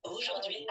Aujourd'hui,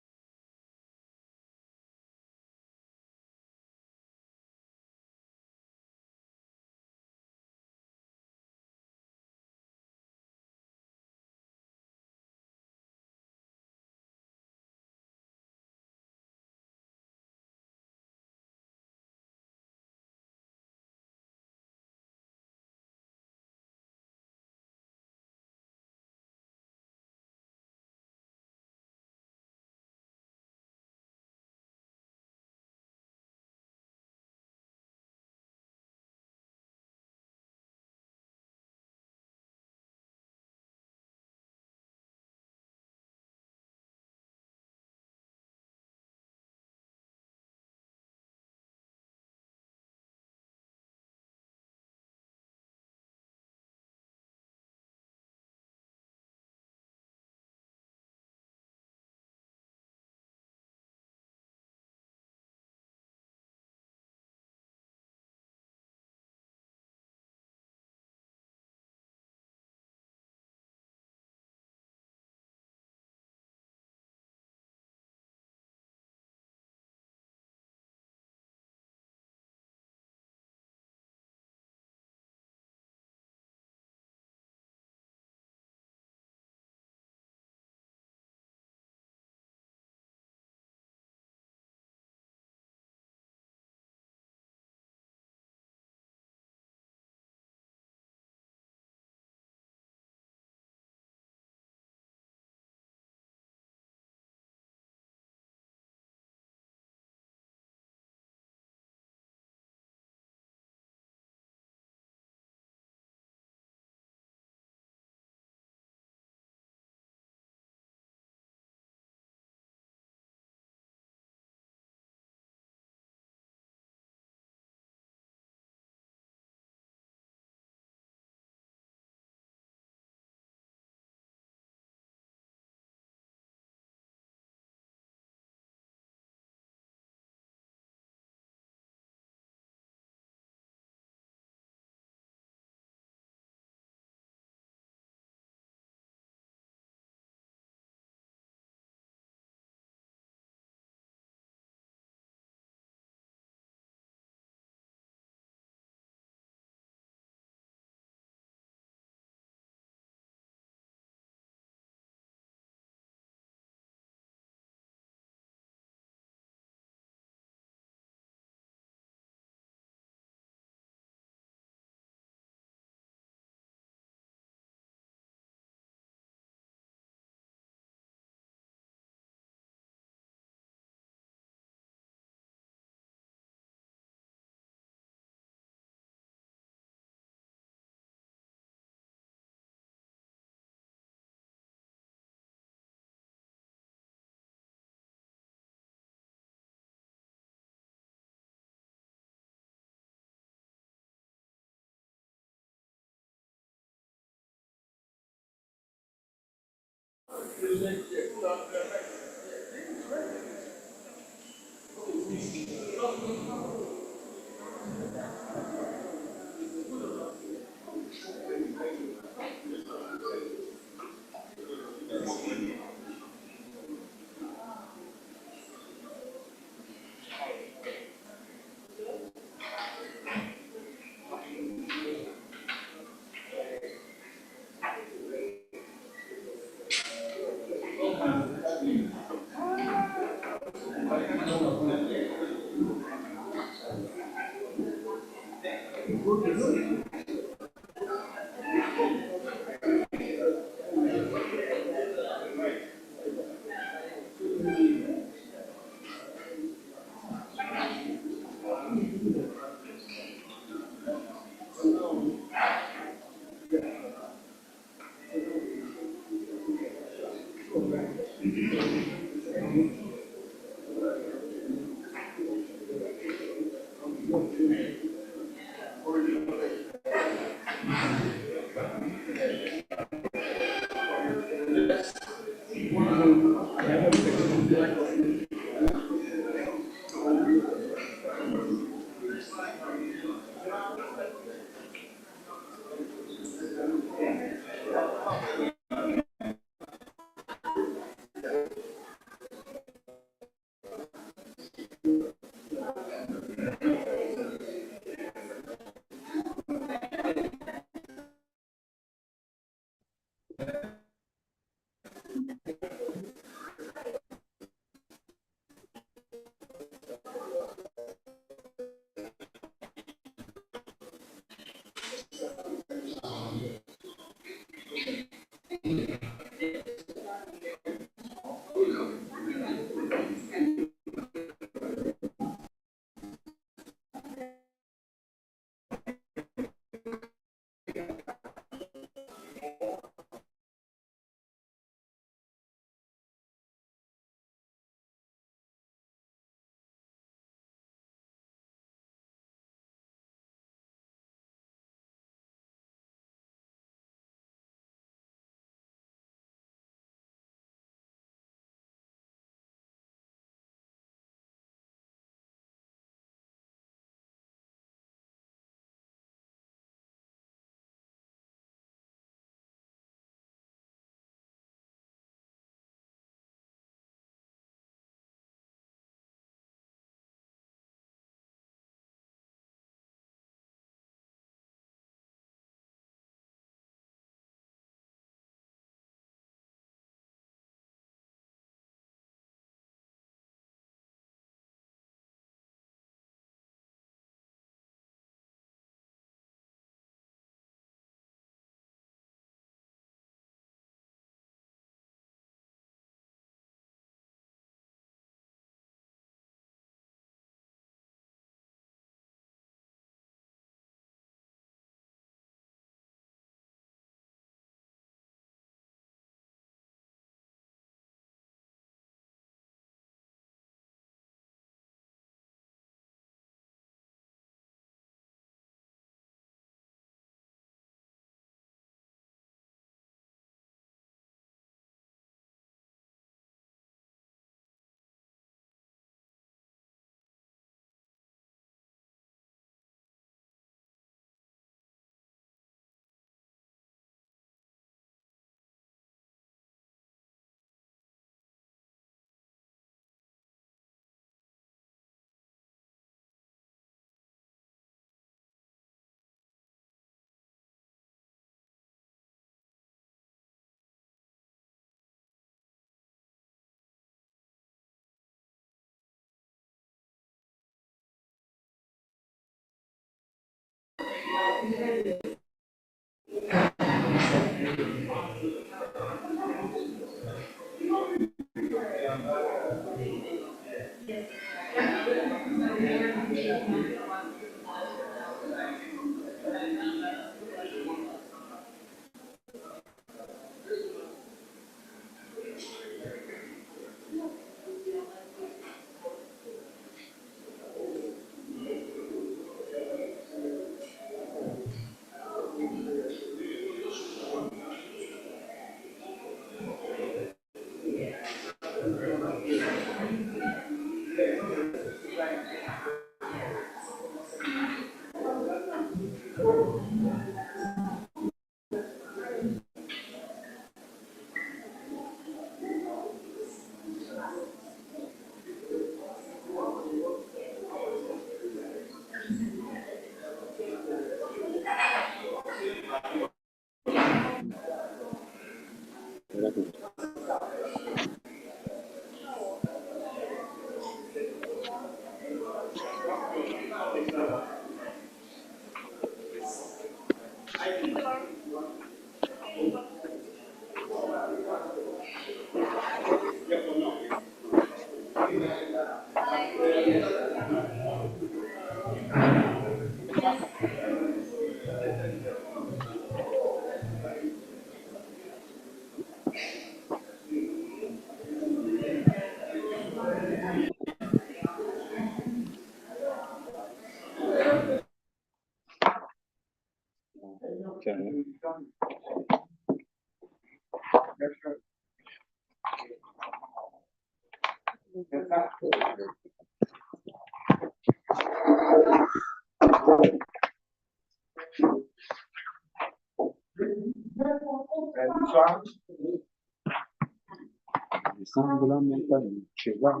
Descendre la montagne, cheval.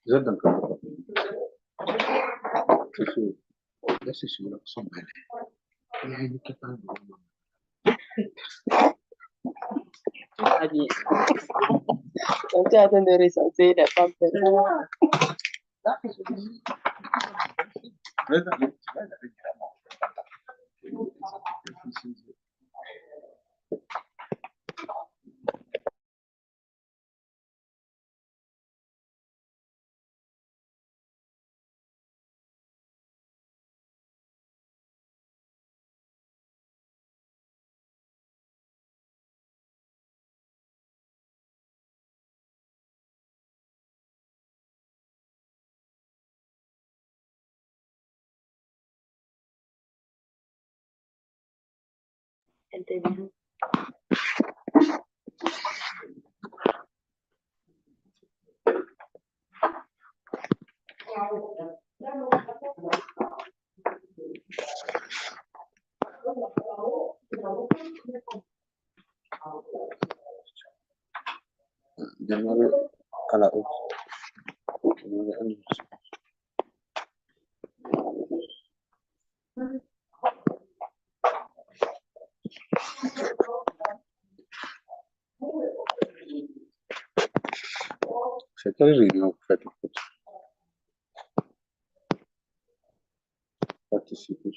Vous êtes d'accord? C'est sûr, là, son bel. Il y a une qui parle. On est en train de ressentir les femmes. Interview. Demandez à la haute. Demandez à nous. C'est quelle réunion vous faites en fait? Participer.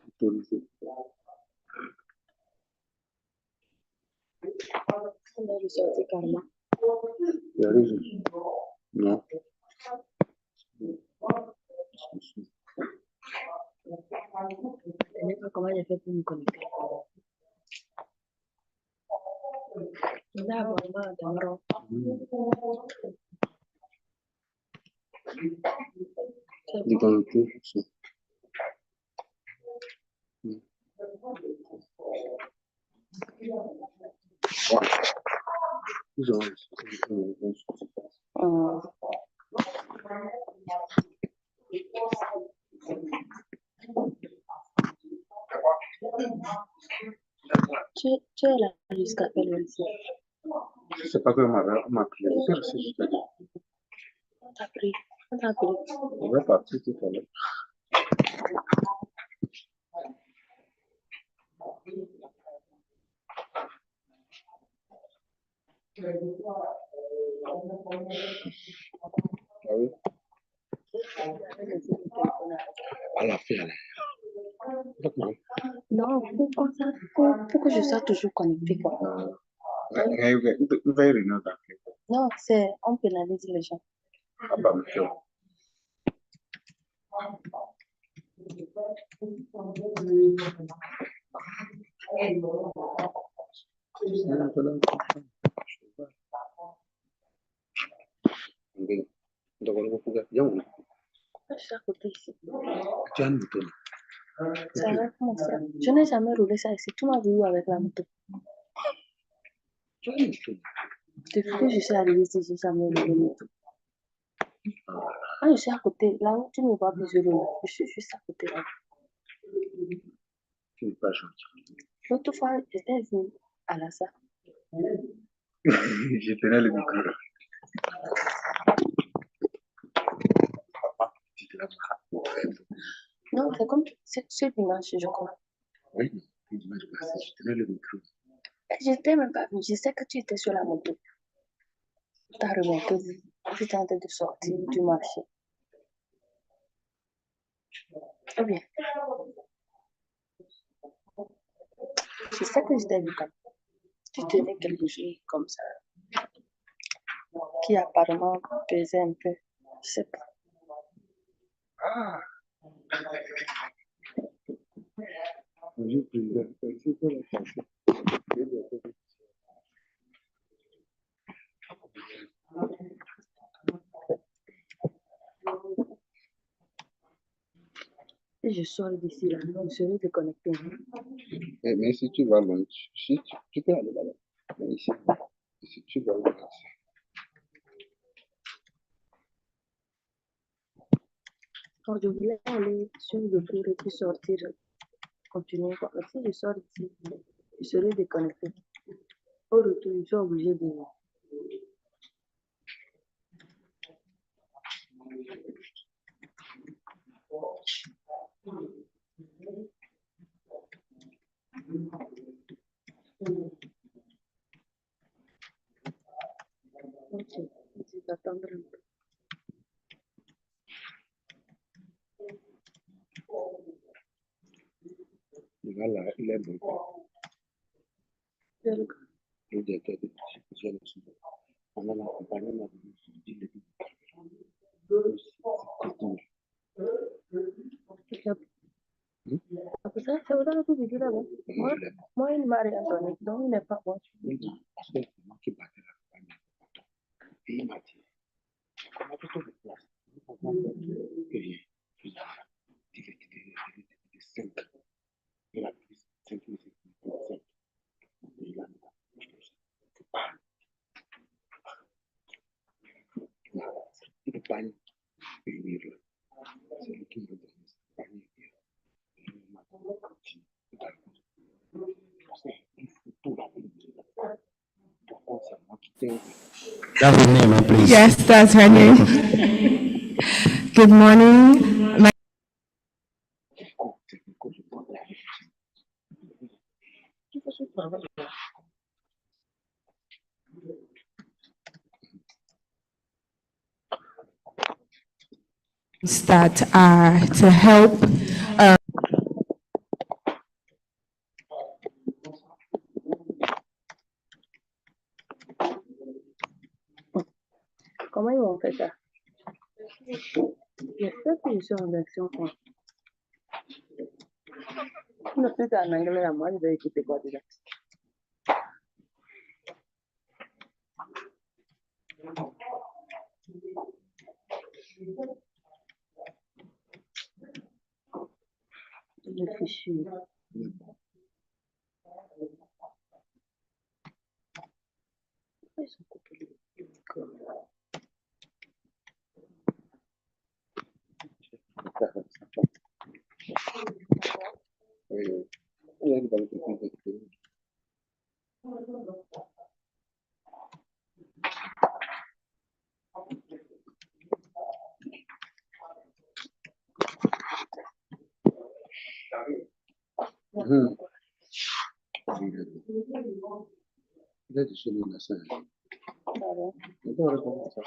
Autoriser. On a ressorti Karma. Il y a raison. Non. Je ne sais pas comment j'ai fait pour me connecter. On a abonnement d'abord. Déconnecter. Tu es là jusqu'à quelle heure ici? Je ne sais pas comment on m'a appelé. C'est juste à dire. On t'a pris. On t'a pris. On va partir tout à l'heure. Ah oui? À la fin, là. D'accord. Non, pourquoi ça? Pourquoi je sois toujours connectée, quoi? Vous avez réunion d'appeler. Non, c'est, on pénalise les gens. Ah bah, monsieur. Donc, on va pouvoir bien. Je suis à côté ici. Tu as une moto. C'est avec mon frère. Je n'ai jamais roulé ça ici. Tu m'as vu avec la moto. Tu as une moto. Depuis que je suis arrivée ici, je n'ai jamais roulé la moto. Ah, je suis à côté. Là où tu ne vois plus, je roule. Je suis juste à côté là. Tu n'es pas gentil. L'autre fois, j'étais venue à la salle. Je tenais le micro. Non, c'est comme ce dimanche, je crois. Oui, dimanche passé, je tenais le micro. J'étais même pas venue. Je sais que tu étais sur la moto. Tu as remarqué, tu étais en train de sortir du marché. Ou bien, je sais que j'étais venue comme tu tenais quelque chose comme ça, qui apparemment pesait un peu. Je sais pas. Ah, Si je sors d'ici, là, je serai déconnecté. mais si tu vas loin, tu peux aller là-bas. Mais ici, si tu vas loin, Quand je voulais aller sur le tour et puis sortir, continuer quoi. Mais si je sors d'ici, je serai déconnecté. Au retour, je suis obligé de. Ok, je vais attendre un peu. là, il est bon. Je le- Le directeur de j'ai le souvenir. On a accompagné ma vie, je dis le but. Après ça, c'est vrai que je dis là-bas. Moi, il m'a rien donné, donc il n'est pas bon. Parce que c'est moi qui battais la campagne. Et il m'a dit, comment tu te déplaces? Et il a dit 5. Il a pris 5 musiques, 5. Il a mis la bouche. Il bagne et il est là. C'est lui qui me donne ce bagne et il m'a dit, parce qu'il faut tout la vie. Pourquoi c'est moi qui t'aide? That's her name, huh, please. Yes, that's her name. Good morning. That are to help Comment ils vont faire ça? J'espère que je suis en version quoi. Non, c'est en anglais, là, moi, je vais écouter quoi déjà? Le fichier. Pourquoi ils sont coupés le micro? Il a dit chez lui, la sœur. Il doit répondre à ça.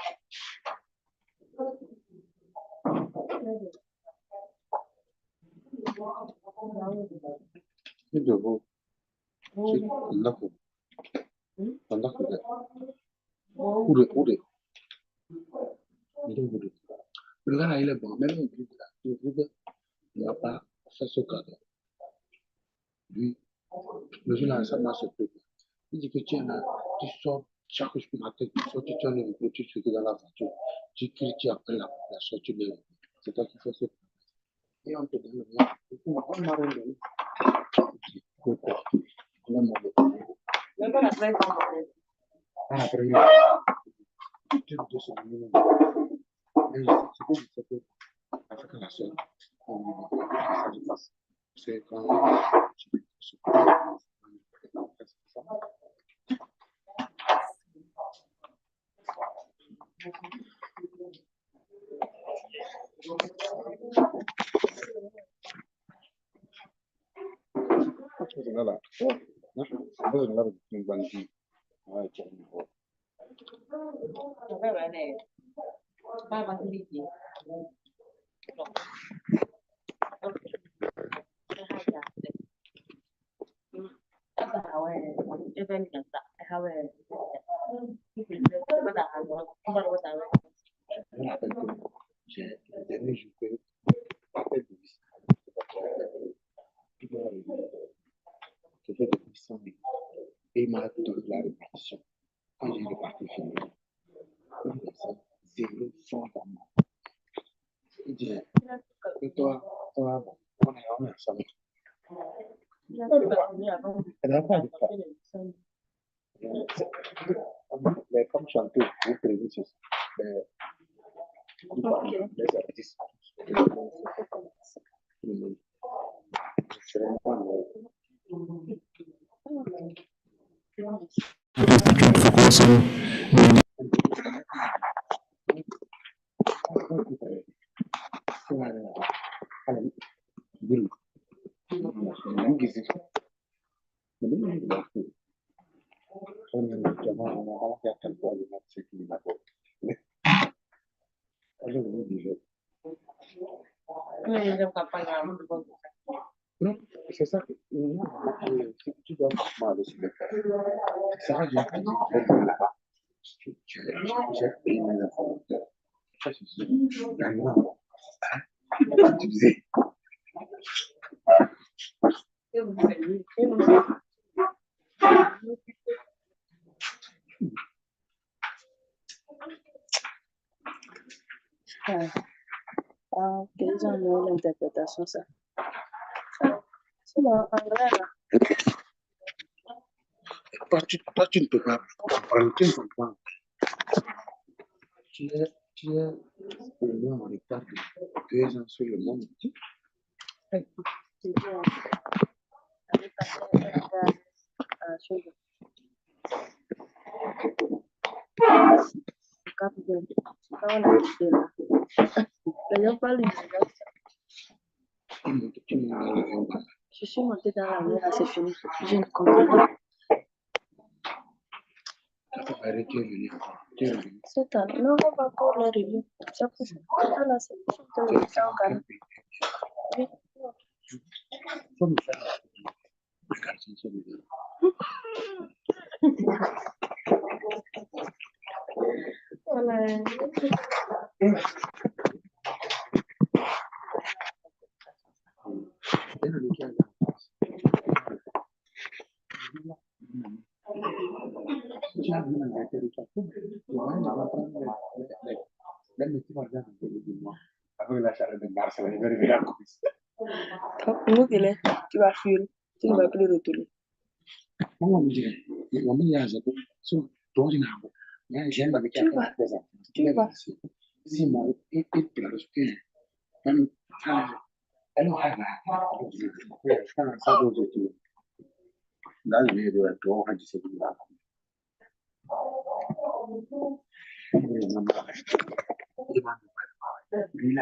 Il doit voir. Pendant que le gars, il est bon. Même le groupe, il n'a pas fait ce cadre. Lui, le jour-là, ça m'a surpris. Il dit que tu es là, tu sors chaque jour matin, tu sors, tu tournes le micro, tu te dans la voiture, tu cries, tu appelles la sortie de l'eau. C'est toi qui fais ce. Et on te donne le bien. On m'a redonné. On a demandé. Même pas la presse en anglais. Ah, après, tu te dis ce minimum. Mais c'est que je sais que avec la soeur, on lui dit que ça se passe. C'est quand tu dis que ce là, une bonne vie. Ouais, tu as une voix. Je me rappelle que j'ai le dernier jour que dis, et toi, on est ensemble. Elle n'a pas de cas. Mais comme chanteuse, vous prévenez sur ça. Les artistes. C'est vraiment non, c'est ça que tu dois mal aussi le faire. Ça va bien dire là-bas. J'ai pris mes informateurs. Ça, c'est sûr. Maintenant, tu disais, Quelle genre d'interprétation ça? C'est en anglais là. toi, tu ne peux pas comprendre, tu ne comprends. Tu es au moins en retard de 2 ans sur le monde. C'est bien. Avec un chose. Cap de. Ça, on a été là. Les gens parlent du Tu ne m'as le pas. Je suis montée dans la rue, là, c'est fini. Je ne comprends pas. Tu es venu. Tu es venu. Cette année, non, on va encore les reviews. C'est pour ça. Ah, là, c'est pour ça que Tu es je suis en calme. Oui. Faut me faire la canson sur le dos. Voilà. Bien amical. Tu as vu la territoire. Tu vois, on va prendre la métier va bien de moi. Avec la charrette de Barcelone, il va arriver à couper. Nous, tu vas fuir. Tu ne vas plus retourner. Comment me dire, on me dit à Zabo, sur ton dinamo. J'aime avec Tu vas. Tu vas. Si moi, et place, même, elle aura ça vous dit. Dans le milieu de toi, on dit c'est là.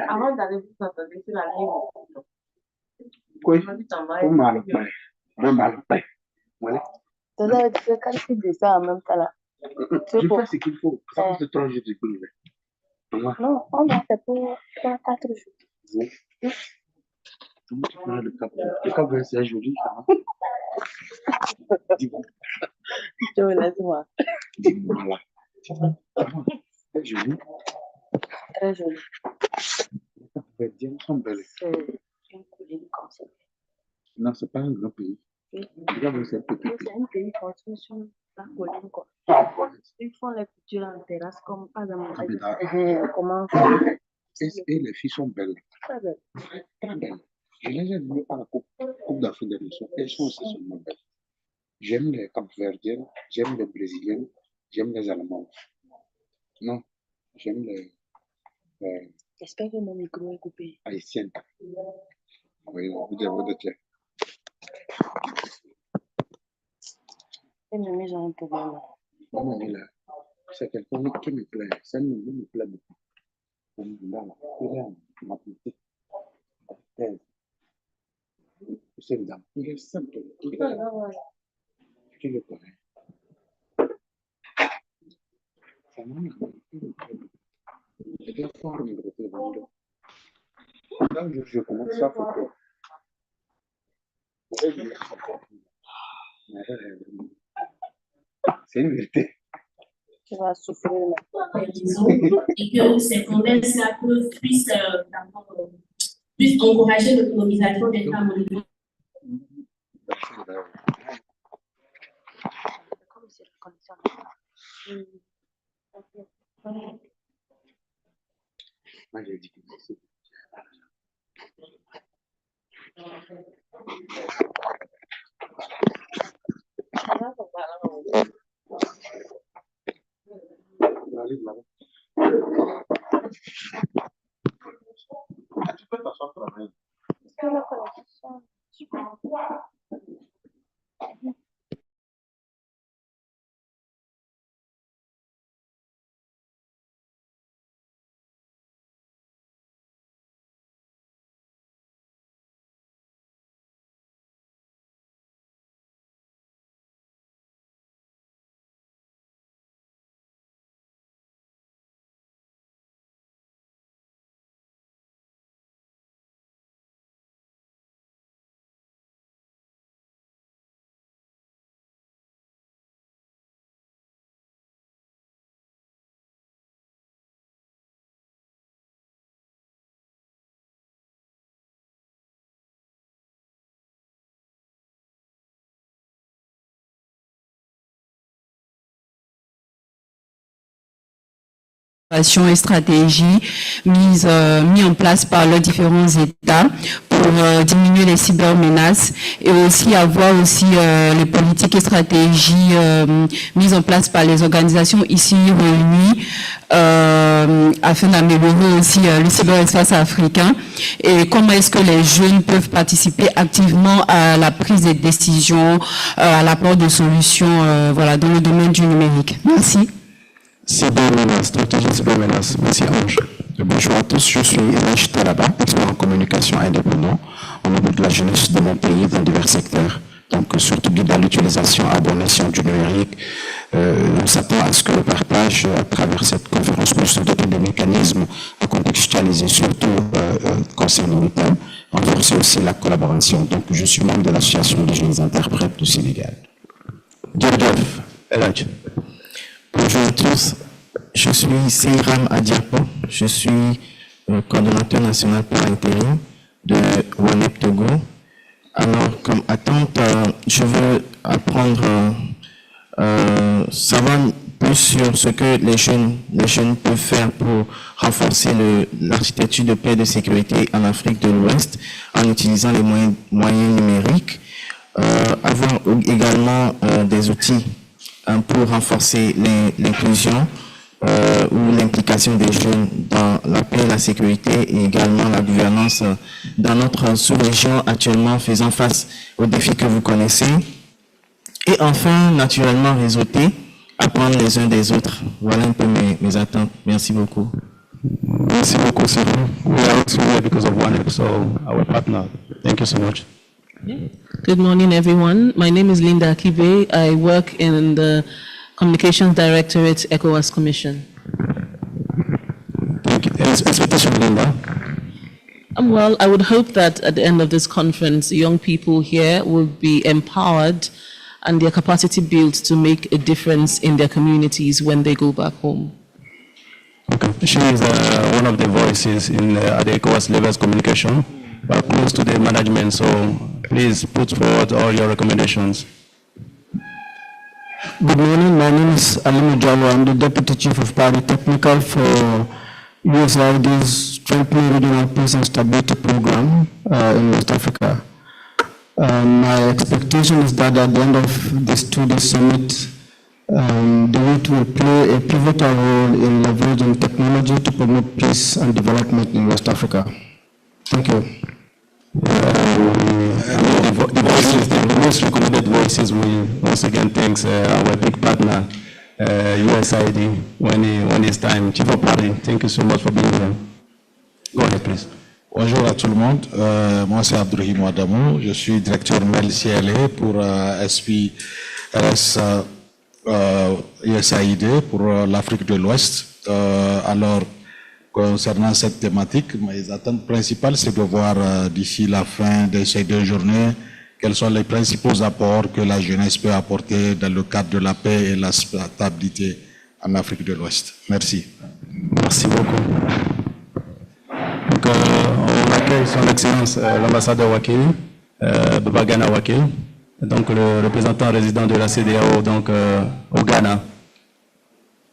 Avant d'aller vous entendre sur la ligne, Quoi? on m'a dit t'en vas. On m'a le pain. On m'a le pain. Voilà. Tu fais calcul de ça en même temps là. Je fais ce qu'il faut. Ça me fait 3 jours de privé. Non, on va faire pour 3-4 jours. Comment tu prends le cap? Le cap, c'est joli, ça. Je vous laisse moi. Dis-moi là. C'est joli. Très joli. Les Indiens sont belles. C'est une coulée comme ça. Non, c'est pas un grand pays. Oui. Regarde, c'est un petit pays. C'est un pays construit sur la colline quoi. Ils font les cultures en terrasse comme pas dans mon pays. Comment Et les filles sont belles. Très belle. Très belles. Je les ai vues à la Coupe d'Afrique des Nations. Elles sont aussi seulement belles. J'aime les Capverdiennes, j'aime les Brésiliennes, j'aime les Allemandes. Non, j'aime les J'espère que mon micro est coupé. Haïtiennes. Oui, vous devez dire. Et mes amis ont un problème là. Maman est là. C'est quelqu'un qui me plaît. Ça me plaît beaucoup. Là, il est en mathématiques. C'est une dame. Il est simple. Il est tu le connais. Sa maman, il me plaît beaucoup. Il est fort, mais il est vendu. Là, je commence sa photo. C'est une vérité. Tu vas souffrir là. Disons, et que ces promesses-là puissent encourager l'autonomisation des femmes au niveau. Comme c'est la condition. Moi, j'ai dit que c'est Et stratégies mis en place par les différents États pour diminuer les cybermenaces et aussi avoir aussi les politiques et stratégies mises en place par les organisations ici réunies afin d'améliorer aussi le cyberespace africain et comment est-ce que les jeunes peuvent participer activement à la prise de décisions, à l'apport de solutions voilà, dans le domaine du numérique. Merci. Cybermenace, stratégie cybermenace. Merci Ange. Bonjour à tous, je suis Elèche Talaba, expert en communication indépendant au niveau de la jeunesse de mon pays dans divers secteurs. Donc surtout guide à l'utilisation à bon escient du numérique. On s'attend à ce que le partage à travers cette conférence puisse se doter de mécanismes à contextualiser surtout concernant le thème, renforcer aussi la collaboration. Donc je suis membre de l'association des jeunes interprètes du Sénégal. Djordjeff, Elhadj. Bonjour à tous, je suis Seyram Adiapo, je suis coordonnateur national par intérim de WANEP Togo. Alors, comme attente, je veux apprendre, savoir plus sur ce que les jeunes peuvent faire pour renforcer l'architecture de paix et de sécurité en Afrique de l'Ouest en utilisant les moyens numériques, avoir également des outils pour renforcer l'inclusion ou l'implication des jeunes dans la paix et la sécurité et également la gouvernance dans notre sous-région actuellement faisant face aux défis que vous connaissez. Et enfin, naturellement, réseauter, apprendre les uns des autres. Voilà un peu mes attentes. Merci beaucoup. Merci beaucoup, sir. We are also here because of WANEP, so our partner. Thank you so much. Good morning, everyone. My name is Linda Akibe. I work in the Communications Directorate, ECOWAS Commission. Thank you. Expectation, Linda. Well, I would hope that at the end of this conference, young people here will be empowered and their capacity built to make a difference in their communities when they go back home. Okay. She is one of the voices in at the ECOWAS levels communication, but close to the management, so please put forward all your recommendations. Good morning, my name is Alimu Jallo. I'm the Deputy Chief of Party Technical for USAID's Strengthening Regional Peace and Stability Program in West Africa. My expectation is that at the end of this two-day summit, the youth will play a pivotal role in leveraging technology to promote peace and development in West Africa. Thank you. The voices, the most recommended voices, we once again thanks our big partner, USAID, when it's time. Chief of Party, thank you so much for being here. Go ahead, please. Bonjour à tout le monde. Moi, c'est Abdourahim Adamou. Je suis directeur MEL CLA pour SPRS USAID pour l'Afrique de l'Ouest. Alors, concernant cette thématique, mes attentes principales, c'est de voir d'ici la fin de ces 2 journées quels sont les principaux apports que la jeunesse peut apporter dans le cadre de la paix et la stabilité en Afrique de l'Ouest. Merci. Merci beaucoup. Donc, on accueille son Excellence l'ambassadeur Wakil, Babagana Wakil, donc le représentant résident de la CEDEAO donc, au Ghana.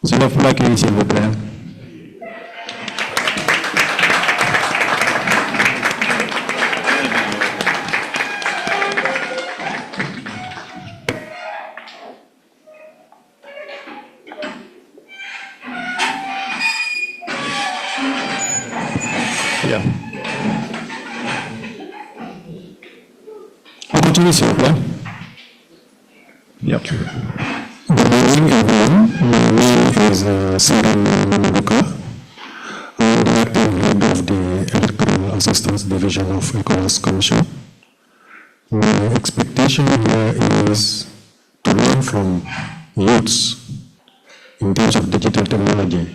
Je vais vous l'accueillir, s'il vous plaît. Bien. On continue, s'il vous plaît. Yep. Good morning, everyone. My name is Sirin Luka. I'm the acting head of the Electoral Assistance Division of ECOWAS Commission. My expectation here is to learn from youths in terms of digital technology,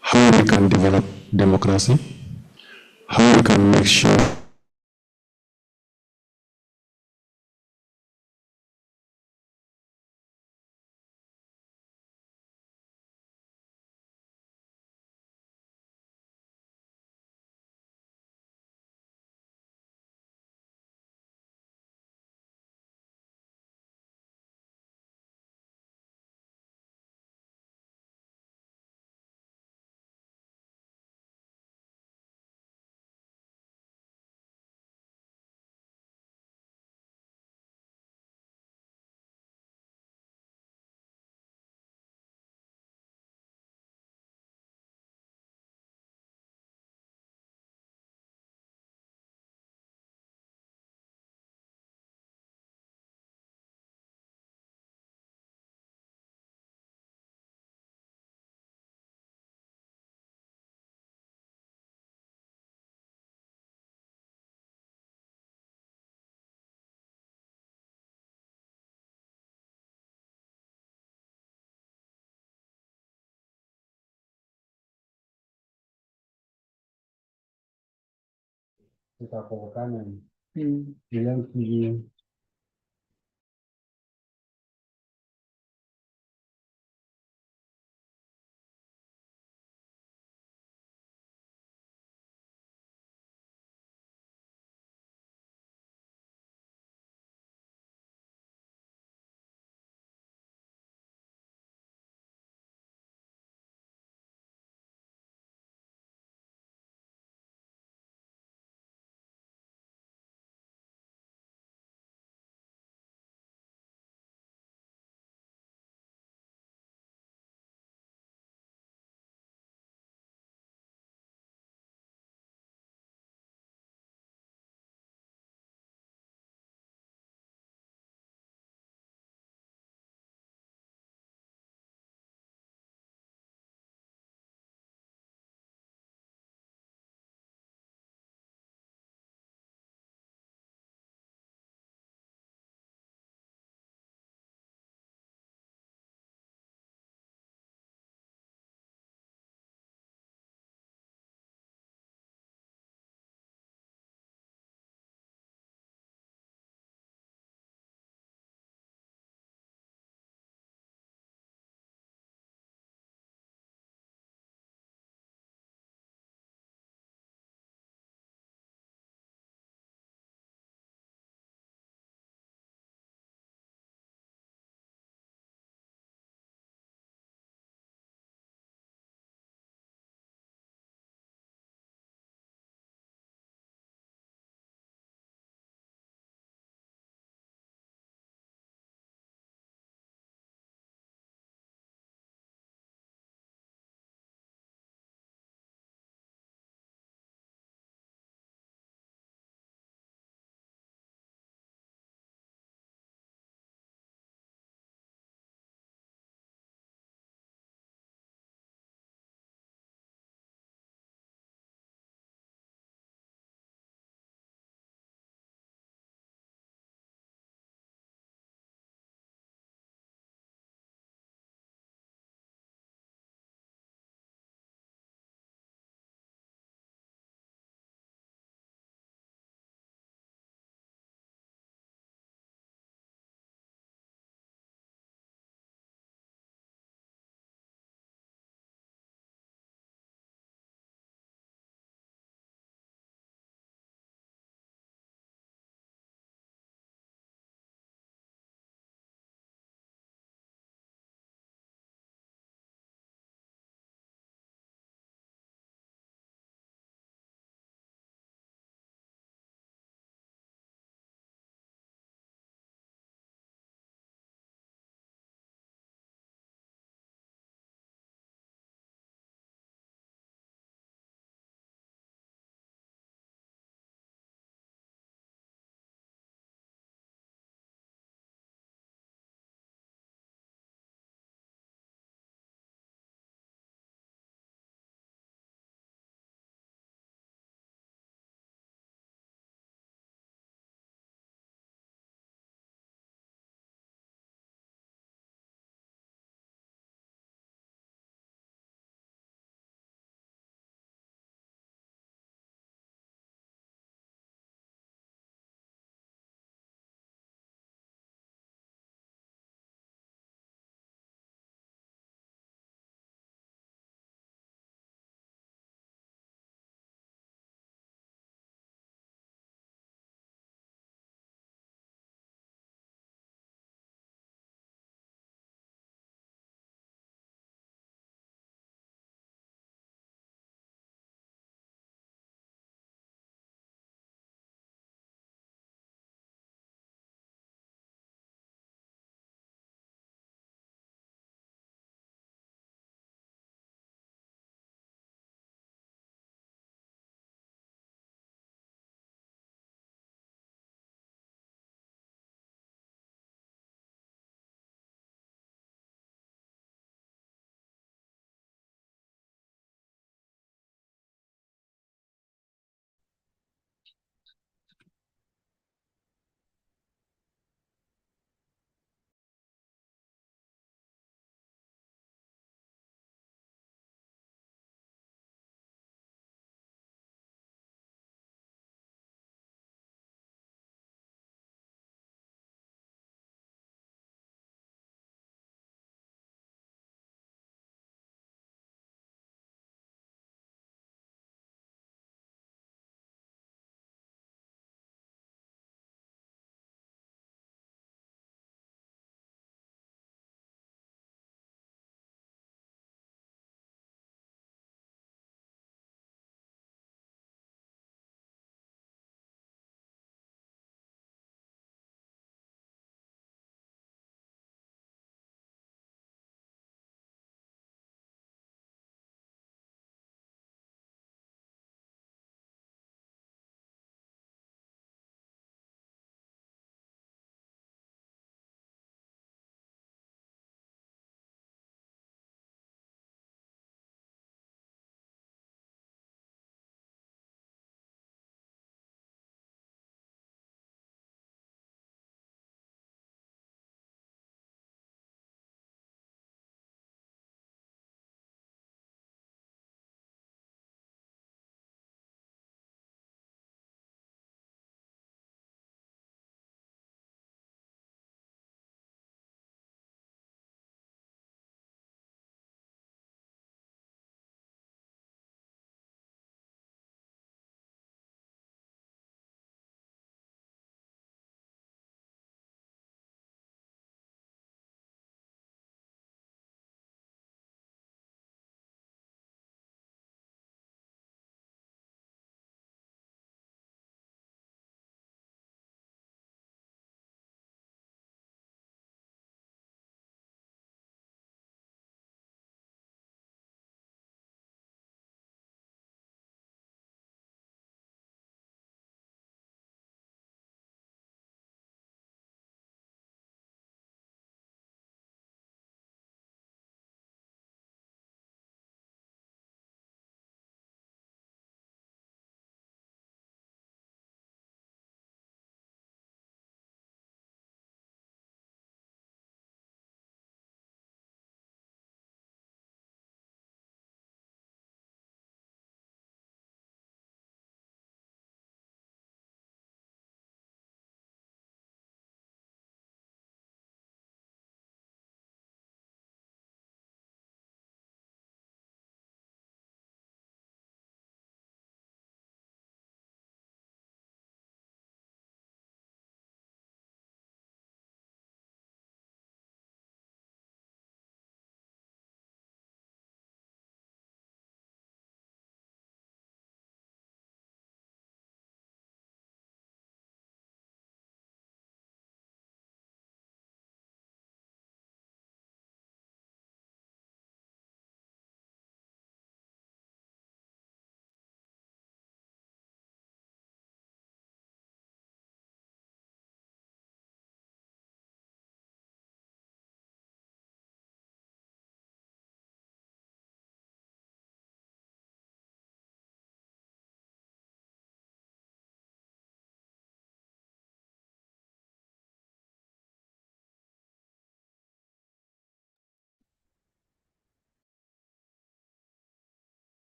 how we can develop democracy, how we can make sure kita provokan yang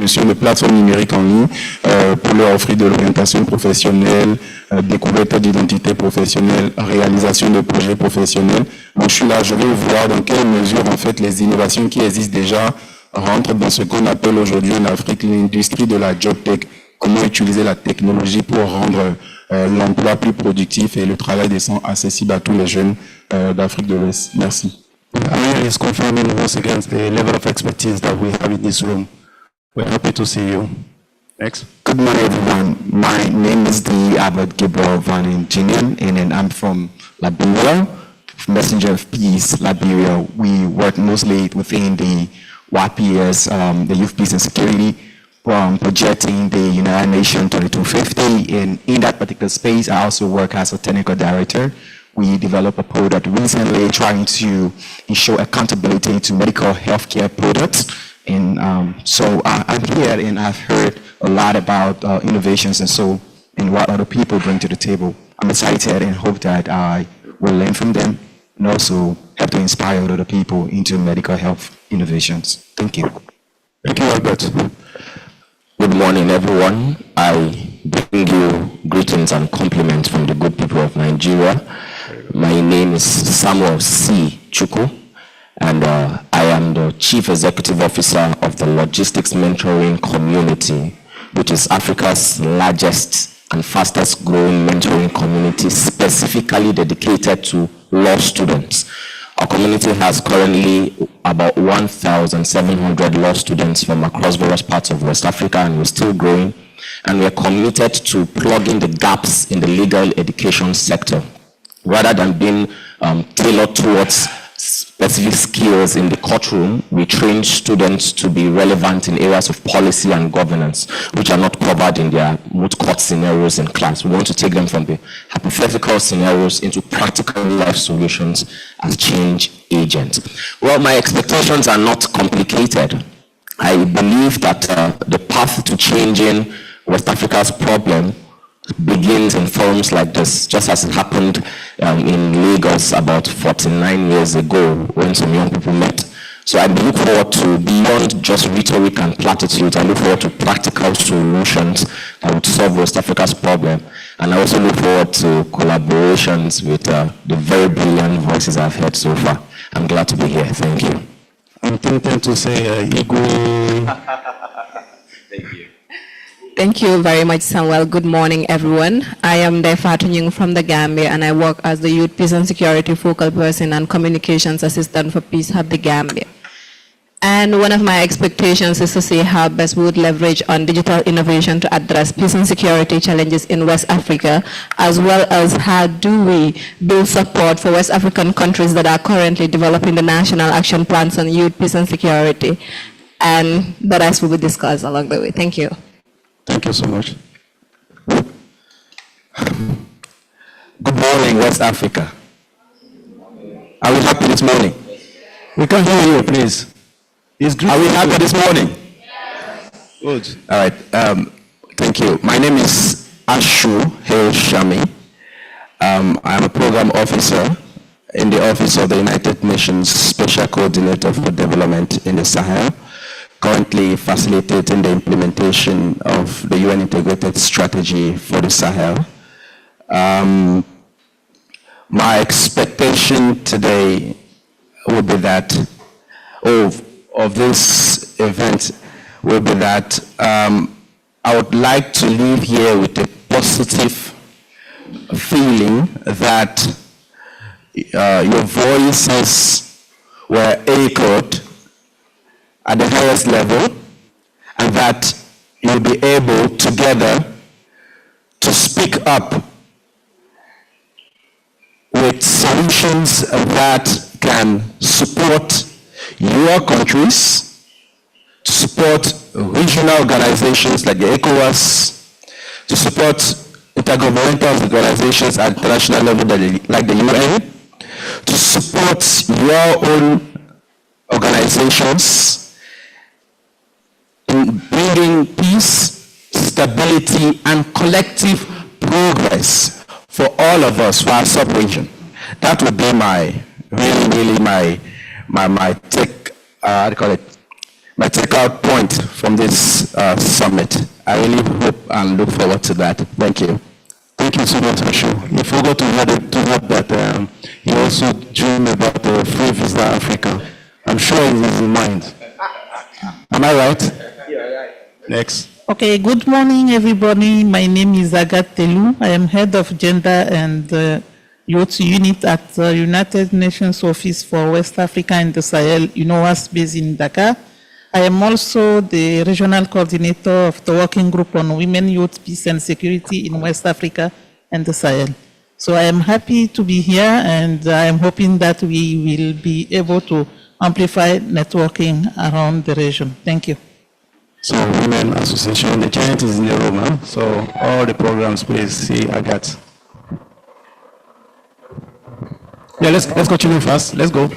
sur les plateformes numériques en ligne pour leur offrir de l'orientation professionnelle, découverte d'identité professionnelle, réalisation de projets professionnels. Donc, je suis là, je vais voir dans quelle mesure en fait les innovations qui existent déjà rentrent dans ce qu'on appelle aujourd'hui en Afrique l'industrie de la job tech. Comment utiliser la technologie pour rendre l'emploi plus productif et le travail décent accessible à tous les jeunes d'Afrique de l'Ouest. Merci. Amir is confirming once again the level of expertise that we have in this room. We're happy to see you. Next. Good morning, everyone. My name is the Albert Gabriel Van Ingenian, and I'm from Liberia, Messenger of Peace, Liberia. We work mostly within the YPS, the Youth Peace and Security projecting the United Nations 2250. And in that particular space, I also work as a technical director. We developed a product recently trying to ensure accountability to medical healthcare products. And so I'm here and I've heard a lot about innovations and what other people bring to the table. I'm excited and hope that I will learn from them and also help to inspire other people into medical health innovations. Thank you. Thank you, Albert. Good morning, everyone. I bring you greetings and compliments from the good people of Nigeria. My name is Samuel C. Chuku, and I am the Chief Executive Officer of the Logistics Mentoring Community, which is Africa's largest and fastest growing mentoring community specifically dedicated to law students. Our community has currently about 1,700 law students from across various parts of West Africa, and we're still growing. And we're committed to plugging the gaps in the legal education sector. Rather than being tailored towards specific skills in the courtroom, we train students to be relevant in areas of policy and governance, which are not covered in their moot court scenarios in class. We want to take them from the hypothetical scenarios into practical life solutions as change agents. Well, my expectations are not complicated. I believe that the path to changing West Africa's problem begins in forums like this, just as it happened in Lagos about 49 years ago when some young people met. So I look forward to, beyond just rhetoric and platitudes, I look forward to practical solutions that would solve West Africa's problem. And I also look forward to collaborations with the very brilliant voices I've heard so far. I'm glad to be here. Thank you. I'm tempted to say, Igwe. Thank you. Thank you very much, Samuel. Good morning, everyone. I am Defatu Nying from the Gambia, and I work as the Youth Peace and Security Focal Person and Communications Assistant for Peace Hub the Gambia. And one of my expectations is to see how best we would leverage on digital innovation to address peace and security challenges in West Africa, as well as how do we build support for West African countries that are currently developing the national action plans on youth, peace and security. And the rest will be discussed along the way. Thank you. Thank you so much. Good morning, West Africa. Are we happy this morning? We can hear you, please. Are we happy this morning? Good. All right. Thank you. My name is Ashu Hill Shami. I am a program officer in the Office of the United Nations Special Coordinator for Development in the Sahel, currently facilitating the implementation of the UN Integrated Strategy for the Sahel. My expectation today would be that, of this event, will be that I would like to leave here with a positive feeling that your voices were echoed at the highest level, and that you'll be able together to speak up with solutions that can support your countries, to support regional organizations like the ECOWAS, to support intergovernmental organizations at international level like the UN, to support your own organizations in bringing peace, stability, and collective progress for all of us for our sub-region. That would be my take, My takeout point from this summit, I really hope and look forward to that. Thank you. Thank you so much, Ashu. You forgot to add that he also dreamed about the free visa Africa. I'm sure it is in mind. Am I right? Yeah, right. Next. Okay, good morning, everybody. My name is Agathe Telou. I am head of Gender and Youth Unit at the United Nations Office for West Africa and the Sahel, UNOWAS, based in Dakar. I am also the regional coordinator of the Working Group on Women, Youth, Peace and Security in West Africa and the Sahel. So I am happy to be here, and I am hoping that we will be able to amplify networking around the region. Thank you. So Women Association, the giant is in the room, huh? So all the programs, please see Agathe. Yeah, let's continue fast. Let's go.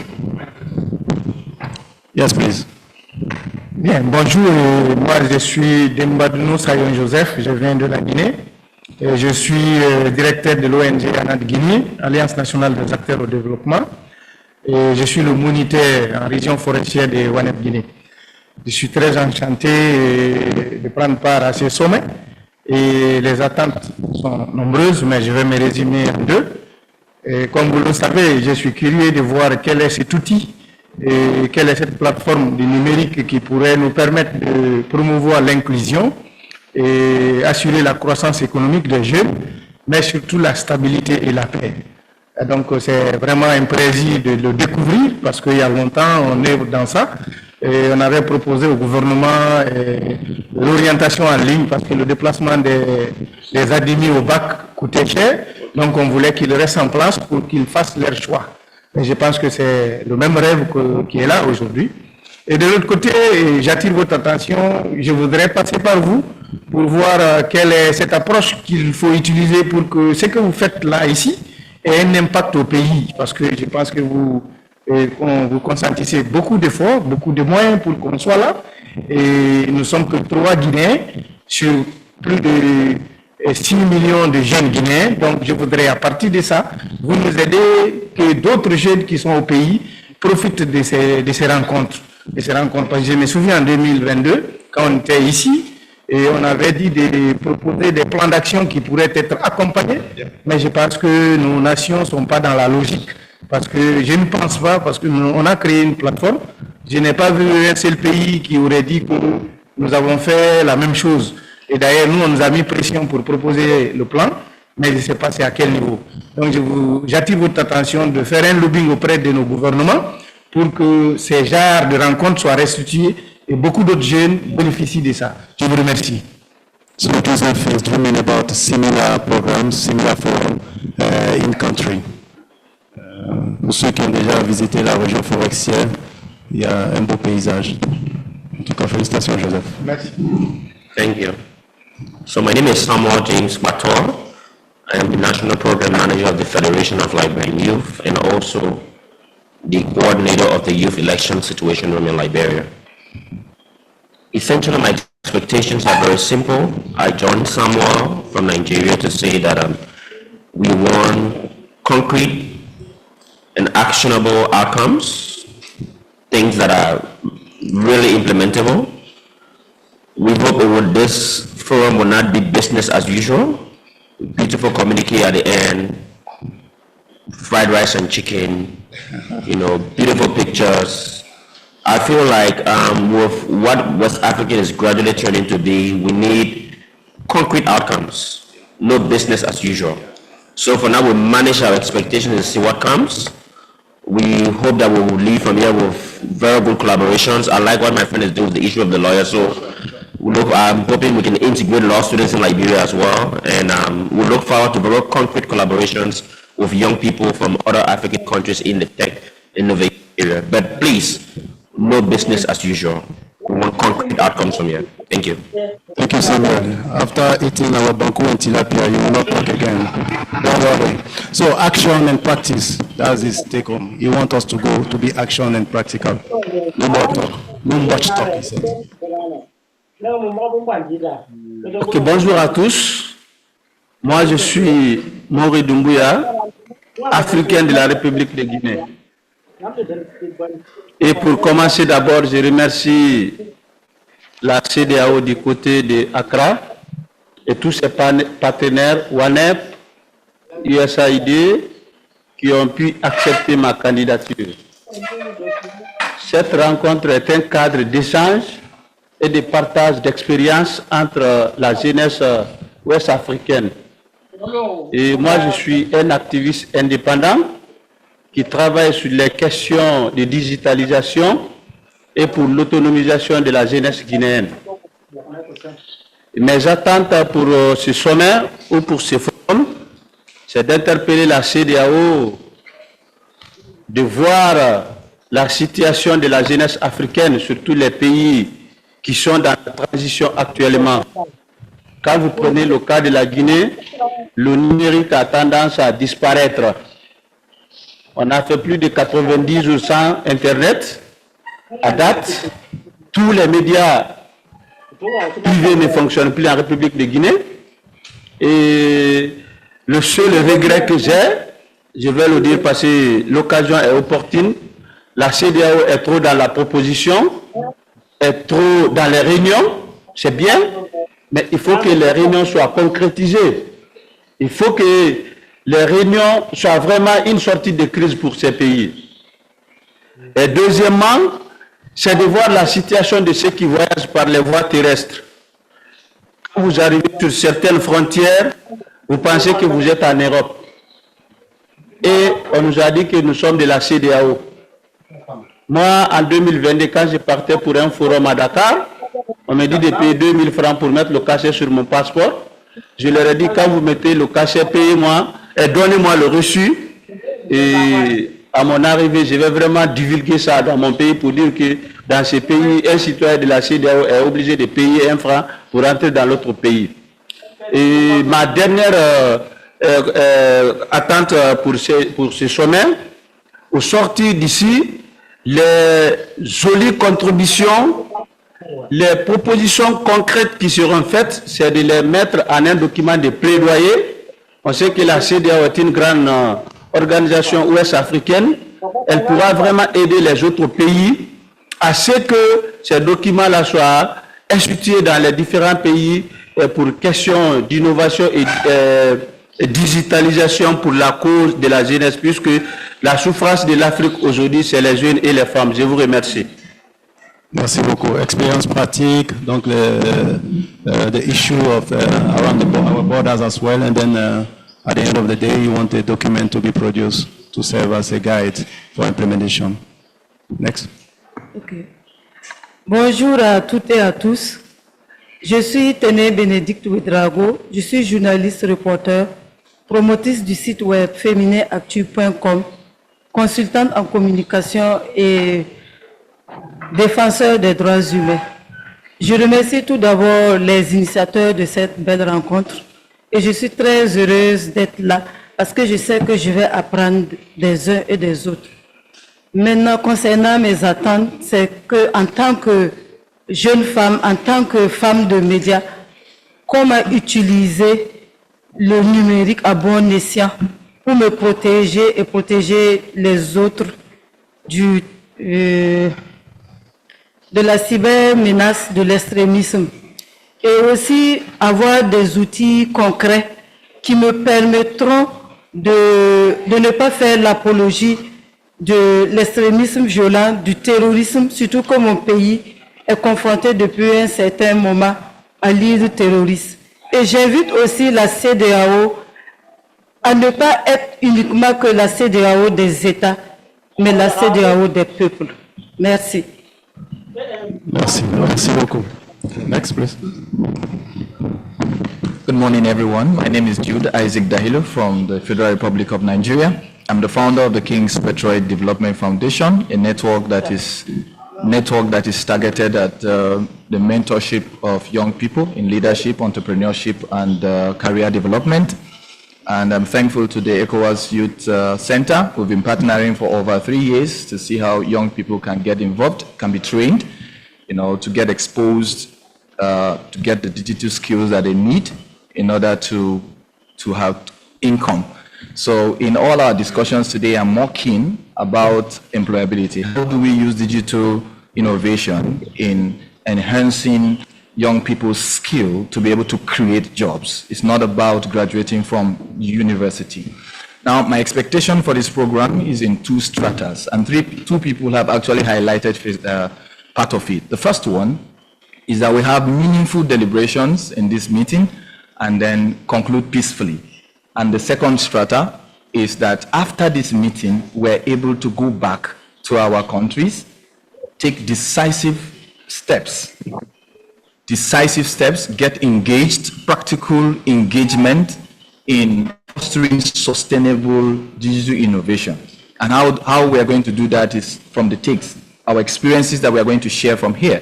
Yes, please. Bien, bonjour, moi je suis Dembadounou Sayon Joseph, je viens de la Guinée. Et je suis directeur de l'ONG Anad Guinée, Alliance nationale des acteurs au développement. Et je suis le moniteur en région forestière de Wanep Guinée. Je suis très enchanté de prendre part à ce sommet. Et les attentes sont nombreuses, mais je vais me résumer en deux. Et comme vous le savez, je suis curieux de voir quel est cet outil et quelle est cette plateforme du numérique qui pourrait nous permettre de promouvoir l'inclusion et assurer la croissance économique des jeunes, mais surtout la stabilité et la paix. Et donc c'est vraiment un plaisir de le découvrir parce qu'il y a longtemps on est dans ça et on avait proposé au gouvernement l'orientation en ligne parce que le déplacement des admis au bac coûtait cher, donc on voulait qu'ils restent en place pour qu'ils fassent leur choix. Et je pense que c'est le même rêve qui est là aujourd'hui. Et de l'autre côté, j'attire votre attention, je voudrais passer par vous pour voir quelle est cette approche qu'il faut utiliser pour que ce que vous faites là, ici, ait un impact au pays. Parce que je pense que vous consentissez beaucoup d'efforts, beaucoup de moyens pour qu'on soit là. Et nous sommes que 3 Guinéens sur plus de 6 millions de jeunes Guinéens. Donc je voudrais à partir de ça, vous nous aider que d'autres jeunes qui sont au pays profitent de ces rencontres. Parce que je me souviens en 2022, quand on était ici, et on avait dit de proposer des plans d'action qui pourraient être accompagnés, mais je pense que nos nations ne sont pas dans la logique. Parce que je ne pense pas, parce qu'on a créé une plateforme, je n'ai pas vu un seul pays qui aurait dit que nous avons fait la même chose. Et d'ailleurs, nous, on nous a mis pression pour proposer le plan, mais je ne sais pas c'est à quel niveau. Donc, j'attire votre attention de faire un lobbying auprès de nos gouvernements pour que ces genres de rencontres soient restituées et beaucoup d'autres jeunes bénéficient de ça. Je vous remercie. So Joseph is dreaming about similar programs, similar forum in country. Pour ceux qui ont déjà visité la région forestière, il y a un beau paysage. En tout cas, félicitations Joseph. Merci. Thank you. So my name is Samuel James Bator. I am the National Program Manager of the Federation of Liberian Youth and also the coordinator of the Youth Election Situation Room in Liberia. Essentially, my expectations are very simple. I joined Samuel from Nigeria to say that we want concrete and actionable outcomes, things that are really implementable. We hope this forum will not be business as usual. Beautiful communique at the end, fried rice and chicken, beautiful pictures. I feel like with what West Africa is gradually turning to be, we need concrete outcomes, no business as usual. So for now, we manage our expectations and see what comes. We hope that we will leave from here with very good collaborations. I like what my friend is doing with the issue of the lawyer. So I'm hoping we can integrate law students in Liberia as well. And we look forward to very concrete collaborations with young people from other African countries in the tech innovation area. But please, no business as usual. We want concrete outcomes from here. Thank you. Thank you, Samuel. After eating our banku and tilapia, you will not talk again. Don't worry. So action and practice, that's his take home. He wants us to go to be action and practical. No more talk. No much talk, he said. Ok, bonjour à tous. Moi, je suis Maury Doumbouya, africain de la République de Guinée. Et pour commencer, d'abord, je remercie la CEDEAO du côté de Accra et tous ses partenaires, WANEP, USAID, qui ont pu accepter ma candidature. Cette rencontre est un cadre d'échange et de partage d'expériences entre la jeunesse ouest-africaine. Et moi, je suis un activiste indépendant qui travaille sur les questions de digitalisation et pour l'autonomisation de la jeunesse guinéenne. Mes attentes pour ce sommet ou pour ce forum, c'est d'interpeller la CEDEAO, de voir la situation de la jeunesse africaine sur tous les pays qui sont dans la transition actuellement. Quand vous prenez le cas de la Guinée, le numérique a tendance à disparaître. On a fait plus de 90 jours sans Internet. À date, tous les médias privés ne fonctionnent plus en République de Guinée. Et le seul regret que j'ai, je vais le dire parce que l'occasion est opportune, la CEDEAO est trop dans la proposition, est trop dans les réunions, c'est bien, mais il faut que les réunions soient concrétisées. Il faut que les réunions soient vraiment une sortie de crise pour ces pays. Et deuxièmement, c'est de voir la situation de ceux qui voyagent par les voies terrestres. Quand vous arrivez sur certaines frontières, vous pensez que vous êtes en Europe. Et on nous a dit que nous sommes de la CEDEAO. Moi, en 2022, quand je partais pour un forum à Dakar, on m'a dit de payer 2000 francs pour mettre le cachet sur mon passeport. Je leur ai dit, quand vous mettez le cachet, payez-moi et donnez-moi le reçu. Et à mon arrivée, je vais vraiment divulguer ça dans mon pays pour dire que dans ces pays, un citoyen de la CEDEAO est obligé de payer 1 franc pour entrer dans l'autre pays. Et ma dernière attente pour ce sommet, au sortir d'ici, les jolies contributions, les propositions concrètes qui seront faites, c'est de les mettre en un document de plaidoyer. On sait que la CEDEAO est une grande organisation ouest-africaine. Elle pourra vraiment aider les autres pays à ce que ces documents-là soient institués dans les différents pays pour questions d'innovation et digitalisation pour la cause de la jeunesse, puisque la souffrance de l'Afrique aujourd'hui, c'est les jeunes et les femmes. Je vous remercie. Merci beaucoup. Expérience pratique, donc the issue of around our borders as well, and then at the end of the day, you want a document to be produced to serve as a guide for implementation. Next. Okay. Bonjour à toutes et à tous. Je suis Téné Bénédicte Ouedraogo, je suis journaliste reporter, promotrice du site web fémininactu.com, consultante en communication et défenseur des droits humains. Je remercie tout d'abord les initiateurs de cette belle rencontre et je suis très heureuse d'être là parce que je sais que je vais apprendre des uns et des autres. Maintenant, concernant mes attentes, c'est qu'en tant que jeune femme, en tant que femme de médias, comment utiliser le numérique à bon escient pour me protéger et protéger les autres de la cybermenace, de l'extrémisme. Et aussi avoir des outils concrets qui me permettront de ne pas faire l'apologie de l'extrémisme violent, du terrorisme, surtout que mon pays est confronté depuis un certain moment à l'île terroriste. Et j'invite aussi la CEDEAO à ne pas être uniquement que la CEDEAO des États, mais la CEDEAO des peuples. Merci. Merci. Merci beaucoup. Next, please. Good morning, everyone. My name is Jude Isaac Dahilo from the Federal Republic of Nigeria. I'm the founder of the King's Petroid Development Foundation, a network that is targeted at the mentorship of young people in leadership, entrepreneurship, and career development. And I'm thankful to the ECOWAS Youth Center. We've been partnering for over 3 years to see how young people can get involved, can be trained, to get exposed, to get the digital skills that they need in order to have income. So in all our discussions today, I'm more keen about employability. How do we use digital innovation in enhancing young people's skill to be able to create jobs. It's not about graduating from university. Now, my expectation for this program is in two stratas, and two people have actually highlighted part of it. The first one is that we have meaningful deliberations in this meeting and then conclude peacefully. And the second strata is that after this meeting, we're able to go back to our countries, take decisive steps, get engaged, practical engagement in fostering sustainable digital innovation. And how we are going to do that is from the takes, our experiences that we are going to share from here,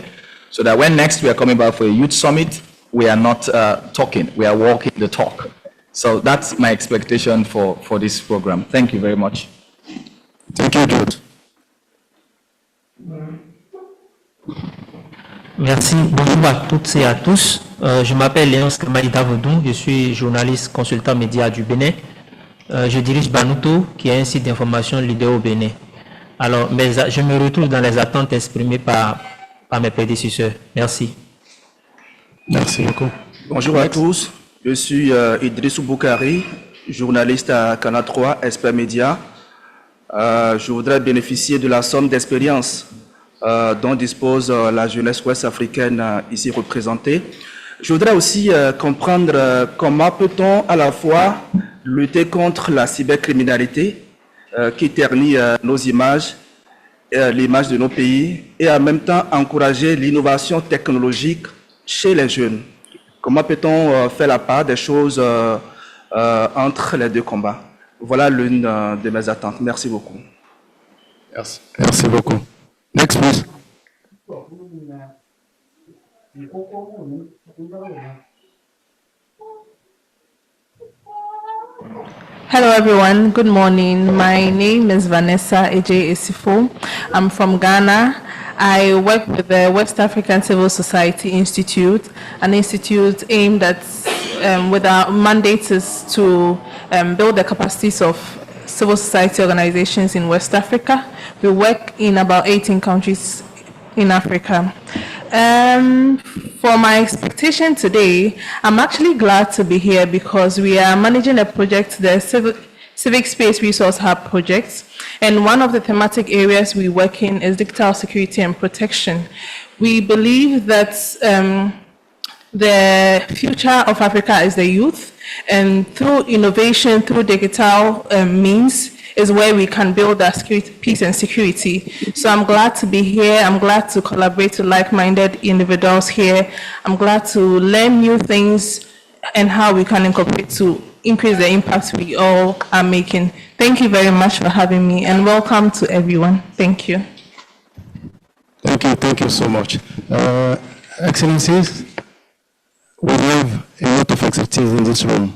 so that when next we are coming back for a youth summit, we are not talking, we are walking the talk. So that's my expectation for this program. Thank you very much. Thank you, Jude. Merci. Bonjour à toutes et à tous. Je m'appelle Léonce Kamalida Vodou. Je suis journaliste consultant média du Bénin. Je dirige Banuto, qui est un site d'information leader au Bénin. Alors, je me retrouve dans les attentes exprimées par mes prédécesseurs. Merci. Merci beaucoup. Bonjour à tous. Je suis Idrissou Boukari, journaliste à Canal 3, Expert Média. Je voudrais bénéficier de la somme d'expérience dont dispose la jeunesse ouest-africaine ici représentée. Je voudrais aussi comprendre comment peut-on à la fois lutter contre la cybercriminalité qui ternit nos images, l'image de nos pays, et en même temps encourager l'innovation technologique chez les jeunes. Comment peut-on faire la part des choses entre les deux combats? Voilà l'une de mes attentes. Merci beaucoup. Merci. Merci beaucoup. Next, please. Hello everyone, good morning. My name is Vanessa Eje Esifo. I'm from Ghana. I work with the West African Civil Society Institute, an institute aimed at, with our mandate is to build the capacities of civil society organizations in West Africa. We work in about 18 countries in Africa. For my expectation today, I'm actually glad to be here because we are managing a project, the Civic Space Resource Hub project, and one of the thematic areas we work in is digital security and protection. We believe that the future of Africa is the youth, and through innovation, through digital means, is where we can build our peace and security. So I'm glad to be here. I'm glad to collaborate with like-minded individuals here. I'm glad to learn new things and how we can incorporate to increase the impact we all are making. Thank you very much for having me, and welcome to everyone. Thank you. Thank you so much. Excellencies, we have a lot of expertise in this room.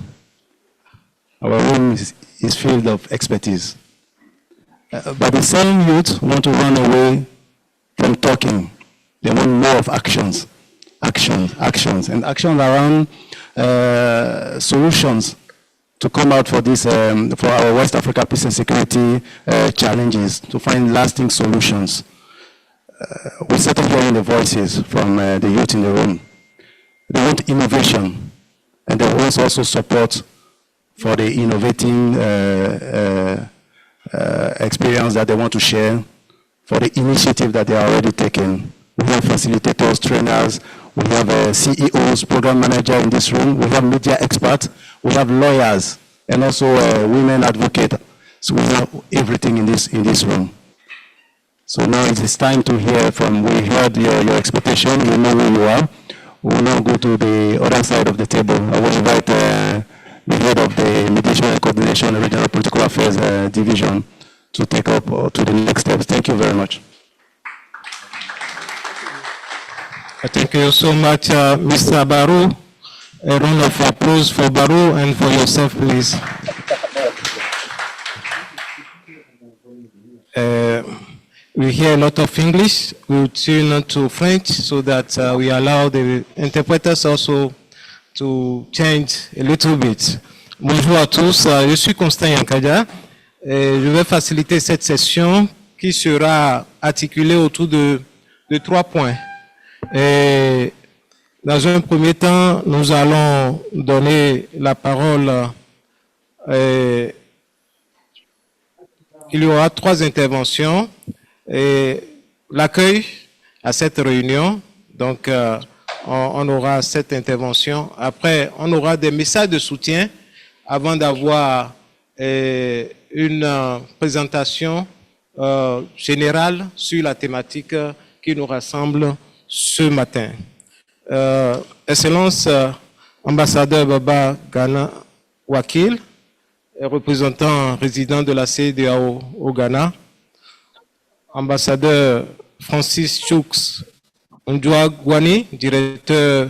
Our room is filled of expertise. But the same youth want to run away from talking. They want more of actions, and actions around solutions to come out for this, for our West Africa peace and security challenges, to find lasting solutions. We started hearing the voices from the youth in the room. They want innovation, and they want also support for the innovating experience that they want to share, for the initiative that they are already taking. We have facilitators, trainers, we have CEOs, program manager in this room, we have media experts, we have lawyers, and also women advocates. So we have everything in this room. So now it is time to hear from, we heard your expectation, you know who you are. We will now go to the other side of the table. I will invite the head of the Mediation and Coordination Regional Political Affairs Division to take up to the next steps. Thank you very much. Thank you so much, Mr. Barrow. A round of applause for Barrow and for yourself, please. We hear a lot of English. We will tune to French so that we allow the interpreters also to change a little bit. Bonjour à tous, je suis Constant Yankada. Je vais faciliter cette session qui sera articulée autour de 3 points. Et dans un premier temps, nous allons donner la parole. Il y aura 3 interventions et l'accueil à cette réunion. Donc, on aura cette intervention. Après, on aura des messages de soutien avant d'avoir une présentation générale sur la thématique qui nous rassemble ce matin. Excellence ambassadeur Baba Gana Wakil, représentant résident de la CEDEAO au Ghana, ambassadeur Francis Choux Ndouagwani, directeur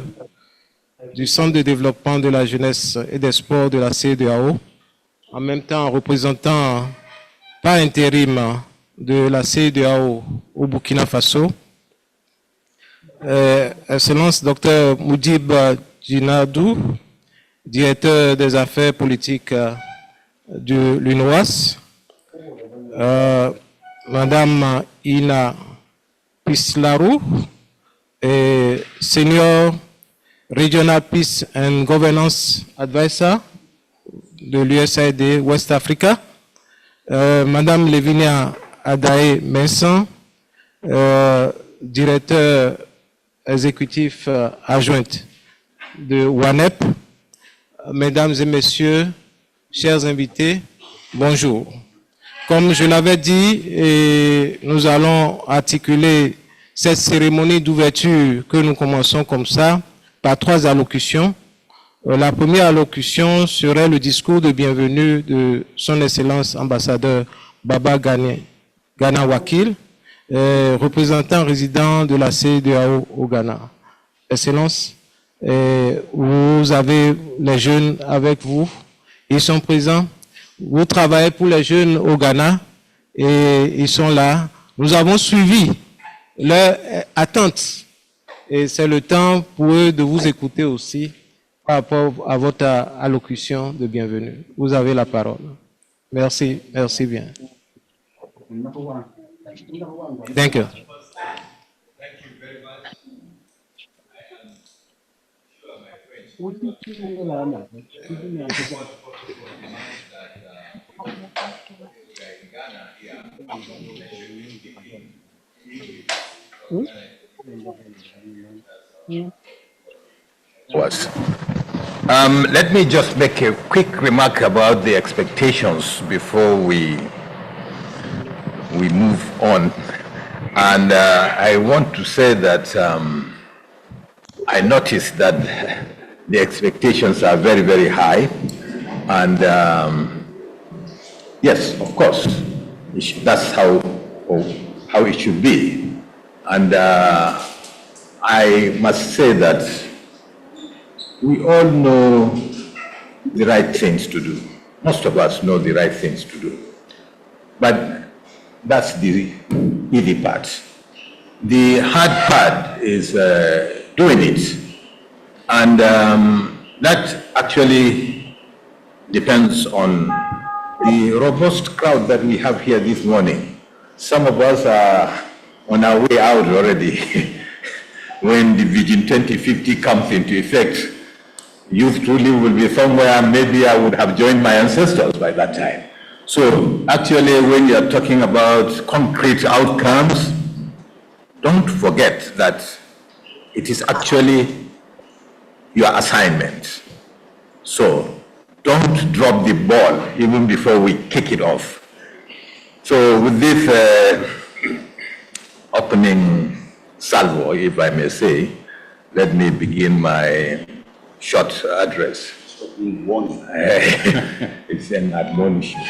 du Centre de développement de la jeunesse et des sports de la CEDEAO, en même temps représentant par intérim de la CEDEAO au Burkina Faso, Excellence Dr Moudib Djinadou, directeur des affaires politiques de l'UNOAS, Madame Ina Pislarou, Senior Regional Peace and Governance Advisor de l'USAID West Africa, Madame Levinia Adae Mensan, directeur exécutif adjointe de WANEP. Mesdames et messieurs, chers invités, bonjour. Comme je l'avais dit, nous allons articuler cette cérémonie d'ouverture que nous commençons comme ça par 3 allocutions. La première allocution serait le discours de bienvenue de son Excellence ambassadeur Baba Gana Wakil, représentant résident de la CEDEAO au Ghana. Excellence, vous avez les jeunes avec vous, ils sont présents. Vous travaillez pour les jeunes au Ghana et ils sont là. Nous avons suivi leur attente et c'est le temps pour eux de vous écouter aussi par rapport à votre allocution de bienvenue. Vous avez la parole. Merci, merci bien. Thank you. Let me just make a quick remark about the expectations before we move on. And I want to say that I noticed that the expectations are very, very high. And yes, of course, that's how it should be. And I must say that we all know the right things to do. Most of us know the right things to do. But that's the easy part. The hard part is doing it. And that actually depends on the robust crowd that we have here this morning. Some of us are on our way out already. When the Vision 2050 comes into effect, youth truly will be somewhere, maybe I would have joined my ancestors by that time. So actually, when you're talking about concrete outcomes, don't forget that it is actually your assignment. So don't drop the ball even before we kick it off. So with this opening salvo, if I may say, let me begin my short address. It's an admonition.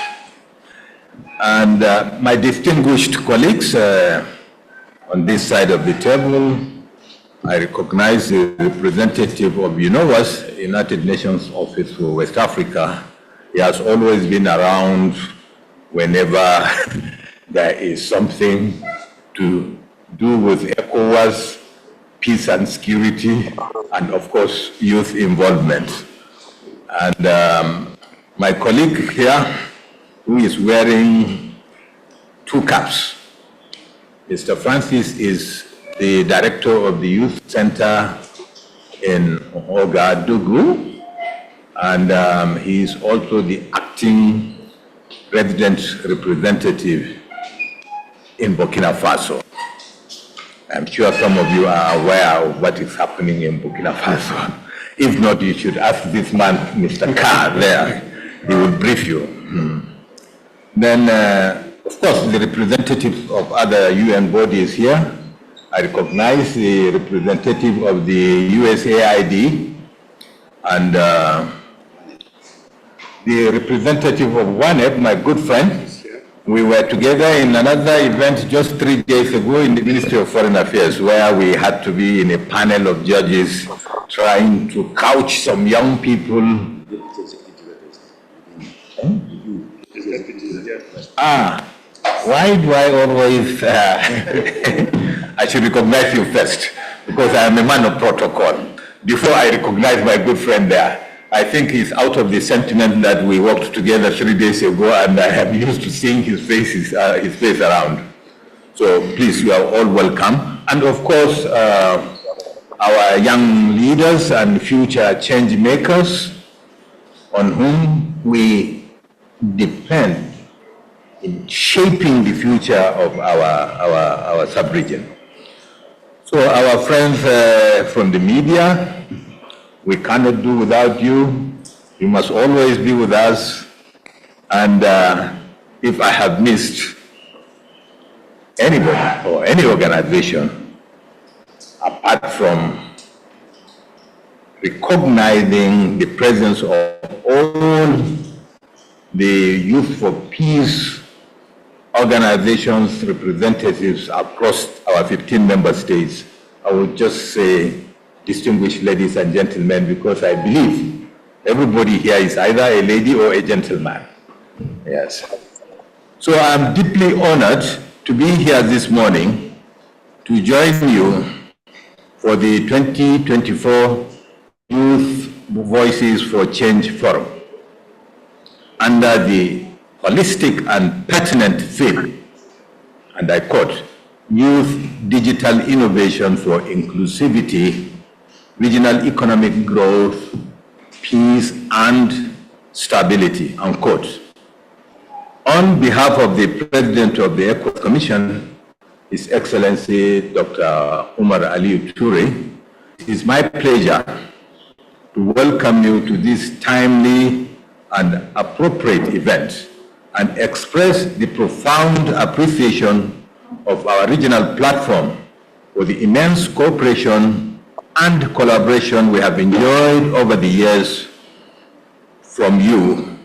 And my distinguished colleagues on this side of the table, I recognize the representative of UNOWAS, United Nations Office for West Africa. He has always been around whenever there is something to do with ECOWAS, peace and security, and of course, youth involvement. And my colleague here, who is wearing 2 caps, Mr. Francis is the director of the Youth Center in Ouagadougou, and he is also the acting resident representative in Burkina Faso. I'm sure some of you are aware of what is happening in Burkina Faso. If not, you should ask this man, Mr. Carr, there. He will brief you. Then, of course, the representatives of other UN bodies here. I recognize the representative of the USAID and the representative of WANEP, my good friend. We were together in another event just 3 days ago in the Ministry of Foreign Affairs, where we had to be in a panel of judges trying to couch some young people. Why do I always, I should recognize you first, because I am a man of protocol. Before I recognize my good friend there, I think he's out of the sentiment that we worked together 3 days ago, and I am used to seeing his face around. So please, you are all welcome. And of course, our young leaders and future change makers on whom we depend in shaping the future of our sub-region. So our friends from the media, we cannot do without you. You must always be with us. And if I have missed anybody or any organization, apart from recognizing the presence of all the Youth for Peace organizations, representatives across our 15 member states, I would just say, distinguished ladies and gentlemen, because I believe everybody here is either a lady or a gentleman. Yes. So I'm deeply honored to be here this morning to join you for the 2024 Youth Voices for Change Forum under the holistic and pertinent theme, and I quote, Youth Digital Innovation for Inclusivity, Regional Economic Growth, Peace and Stability, unquote. On behalf of the President of the ECOWAS Commission, His Excellency Dr. Umar Aliyu Toure, it is my pleasure to welcome you to this timely and appropriate event and express the profound appreciation of our regional platform for the immense cooperation and collaboration we have enjoyed over the years from you,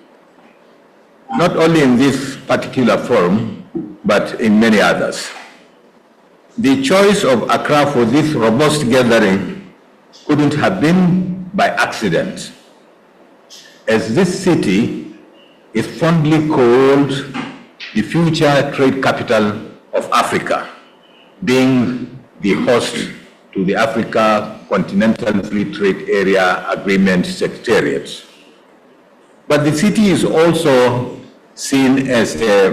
not only in this particular forum, but in many others. The choice of Accra for this robust gathering couldn't have been by accident, as this city is fondly called the future trade capital of Africa, being the host to the Africa Continental Free Trade Area Agreement Secretariat. But the city is also seen as a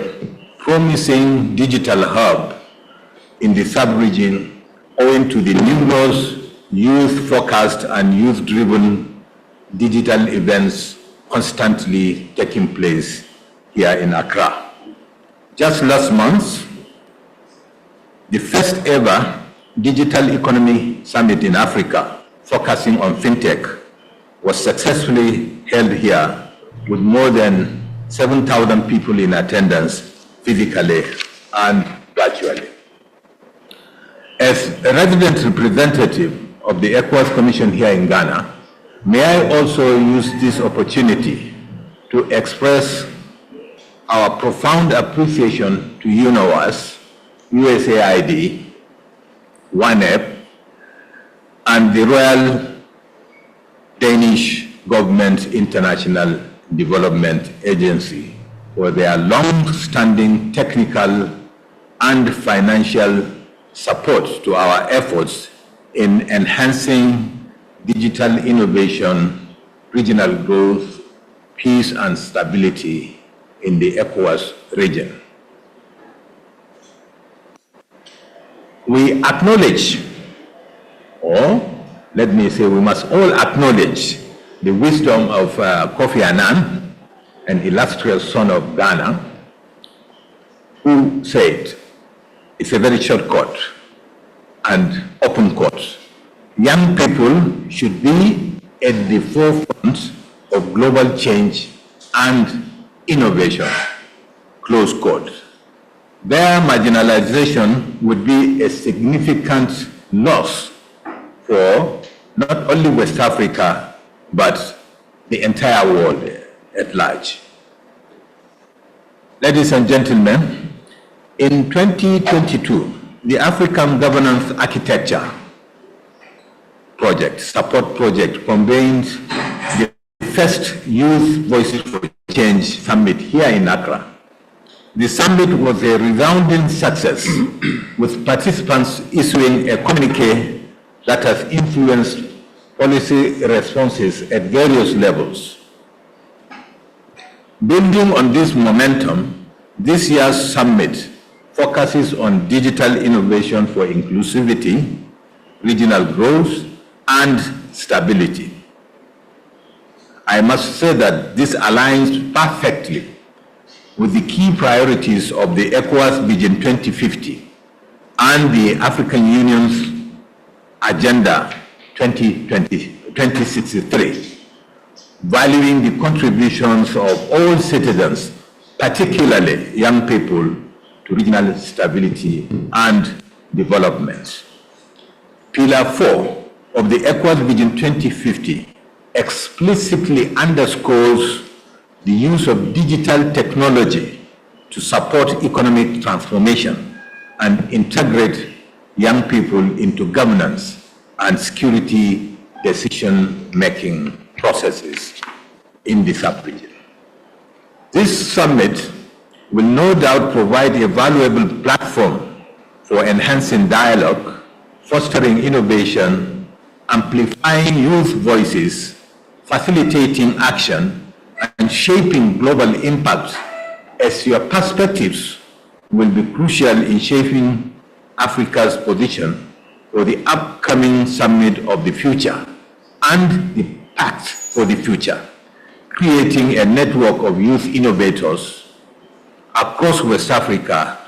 promising digital hub in the sub-region owing to the numerous youth-focused and youth-driven digital events constantly taking place here in Accra. Just last month, the first ever Digital Economy Summit in Africa, focusing on fintech, was successfully held here with more than 7,000 people in attendance physically and virtually. As a resident representative of the ECOWAS Commission here in Ghana, may I also use this opportunity to express our profound appreciation to UNOWAS, USAID, WANEP, and the Royal Danish Government International Development Agency for their long-standing technical and financial support to our efforts in enhancing digital innovation, regional growth, peace and stability in the ECOWAS region. we acknowledge, or let me say we must all acknowledge the wisdom of Kofi Annan, an illustrious son of Ghana, who said, it's a very short quote and open quote, young people should be at the forefront of global change and innovation, close quote. Their marginalization would be a significant loss for not only West Africa, but the entire world at large. Ladies and gentlemen, in 2022, the African Governance Architecture Project, support project, convened the first Youth Voices for Change Summit here in Accra. The summit was a resounding success, with participants issuing a communique that has influenced policy responses at various levels. Building on this momentum, this year's summit focuses on digital innovation for inclusivity, regional growth, and stability. I must say that this aligns perfectly with the key priorities of the ECOWAS Vision 2050 and the African Union's Agenda 2063, valuing the contributions of all citizens, particularly young people, to regional stability and development. Pillar 4 of the ECOWAS Vision 2050 explicitly underscores the use of digital technology to support economic transformation and integrate young people into governance and security decision-making processes in the sub-region. This summit will no doubt provide a valuable platform for enhancing dialogue, fostering innovation, amplifying youth voices, facilitating action, and shaping global impact, as your perspectives will be crucial in shaping Africa's position for the upcoming Summit of the Future and the Pact for the Future, creating a network of youth innovators across West Africa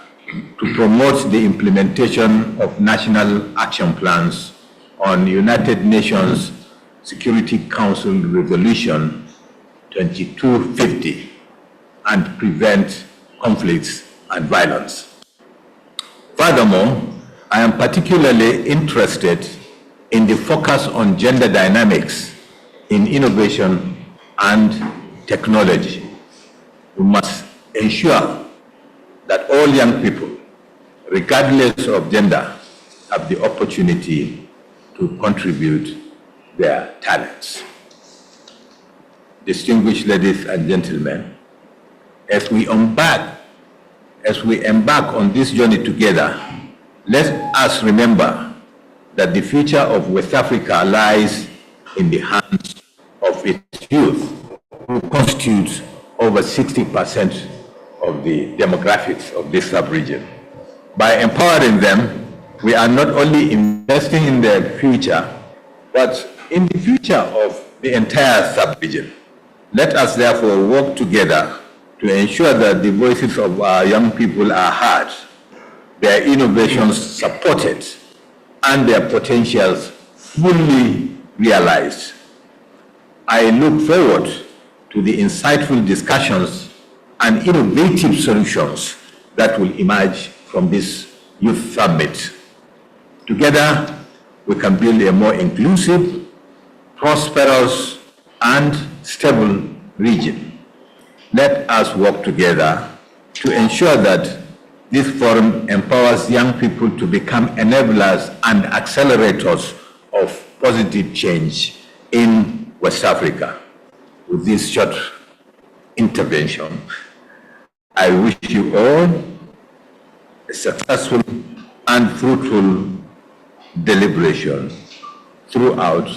to promote the implementation of national action plans on United Nations Security Council Resolution 2250 and prevent conflicts and violence. Furthermore, I am particularly interested in the focus on gender dynamics in innovation and technology. We must ensure that all young people, regardless of gender, have the opportunity to contribute their talents. Distinguished ladies and gentlemen, as we embark on this journey together, let us remember that the future of West Africa lies in the hands of its youth, who constitute over 60% of the demographics of this sub-region. By empowering them, we are not only investing in their future, but in the future of the entire sub-region. Let us therefore work together to ensure that the voices of our young people are heard, their innovations supported, and their potentials fully realized. I look forward to the insightful discussions and innovative solutions that will emerge from this Youth Summit. Together, we can build a more inclusive, prosperous, and stable region. Let us work together to ensure that this forum empowers young people to become enablers and accelerators of positive change in West Africa. With this short intervention, I wish you all a successful and fruitful deliberation throughout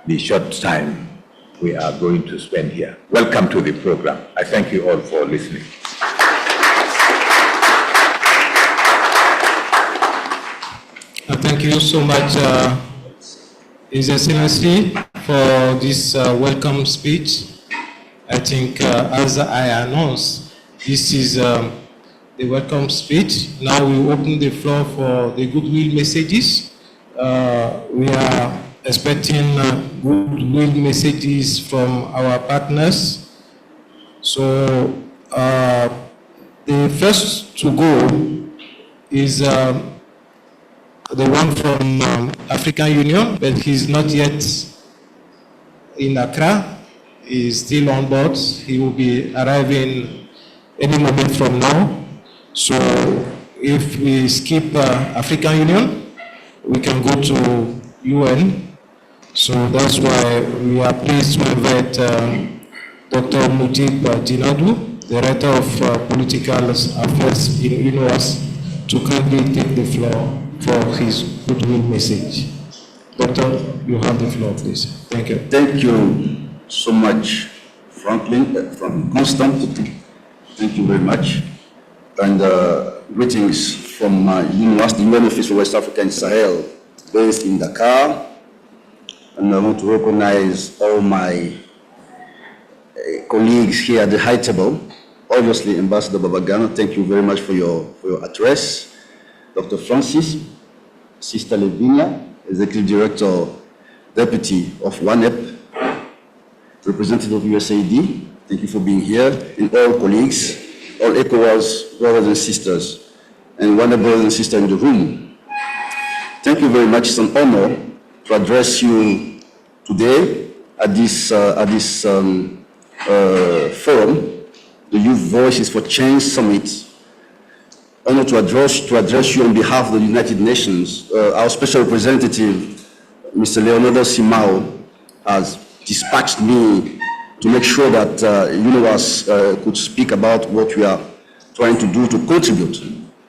the short time we are going to spend here. Welcome to the program. I thank you all for listening. you so much, His Excellency, for this welcome speech. I think, as I announced, this is the welcome speech. Now we open the floor for the goodwill messages. We are expecting goodwill messages from our partners. So the first to go is the one from African Union, but he's not yet in Accra. He's still on board. He will be arriving any moment from now. So if we skip African Union, we can go to UN. So that's why we are pleased to invite Dr. Mujib Jinadu, Director of Political Affairs in UNOWAS, to kindly take the floor for his goodwill message. Doctor, you have the floor, please. Thank you. Thank you so much, Franklin, from Constant. Thank you very much. And greetings from UNOWAS, the UN Office for West Africa and Sahel, based in Dakar. And I want to recognize all my colleagues here at the high table. Obviously, Ambassador Babagana, thank you very much for your address. Dr. Francis, Sister Levinia, Executive Director, Deputy of WANEP, Representative of USAID, thank you for being here, and all colleagues, all ECOWAS brothers and sisters, and WANEP brothers and sisters in the room. Thank you very much. It's an honor to address you today at this forum, the Youth Voices for Change Summit. Honor to address you on behalf of the United Nations. Our special representative, Mr. Leonardo Simao, has dispatched me to make sure that UNOWAS could speak about what we are trying to do to contribute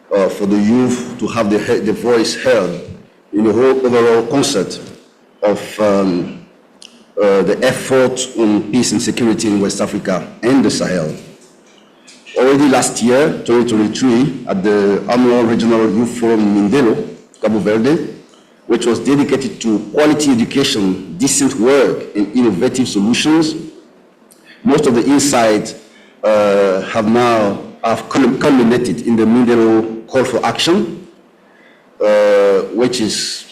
for the youth to have the voice heard in the whole overall concept of the effort on peace and security in West Africa and the Sahel. Already last year, 2023, at the annual Regional Youth Forum in Mindelo, Cabo Verde, which was dedicated to quality education, decent work, and innovative solutions. Most of the insights have culminated in the Mindelo call for action, which has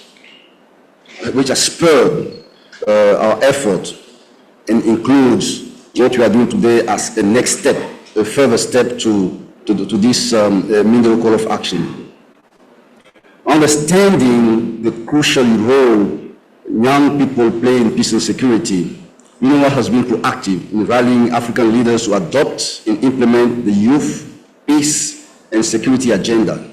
spurred our effort and includes what we are doing today as a next step, a further step to this Mindelo call of action. Understanding the crucial role young people play in peace and security, UNOWAS has been proactive in rallying African leaders to adopt and implement the youth, peace, and security agenda.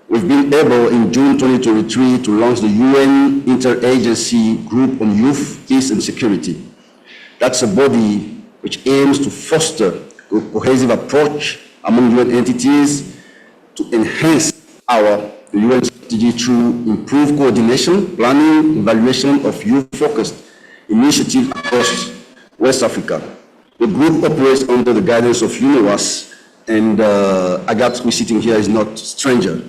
We've been able in June 2023 to launch the UN Interagency Group on Youth, Peace, and Security. That's a body which aims to foster a cohesive approach among UN entities to enhance the UN strategy through improved coordination, planning, evaluation of youth-focused initiatives across West Africa. The group operates under the guidance of UNOWAS, and Agathe, who is sitting here, is not stranger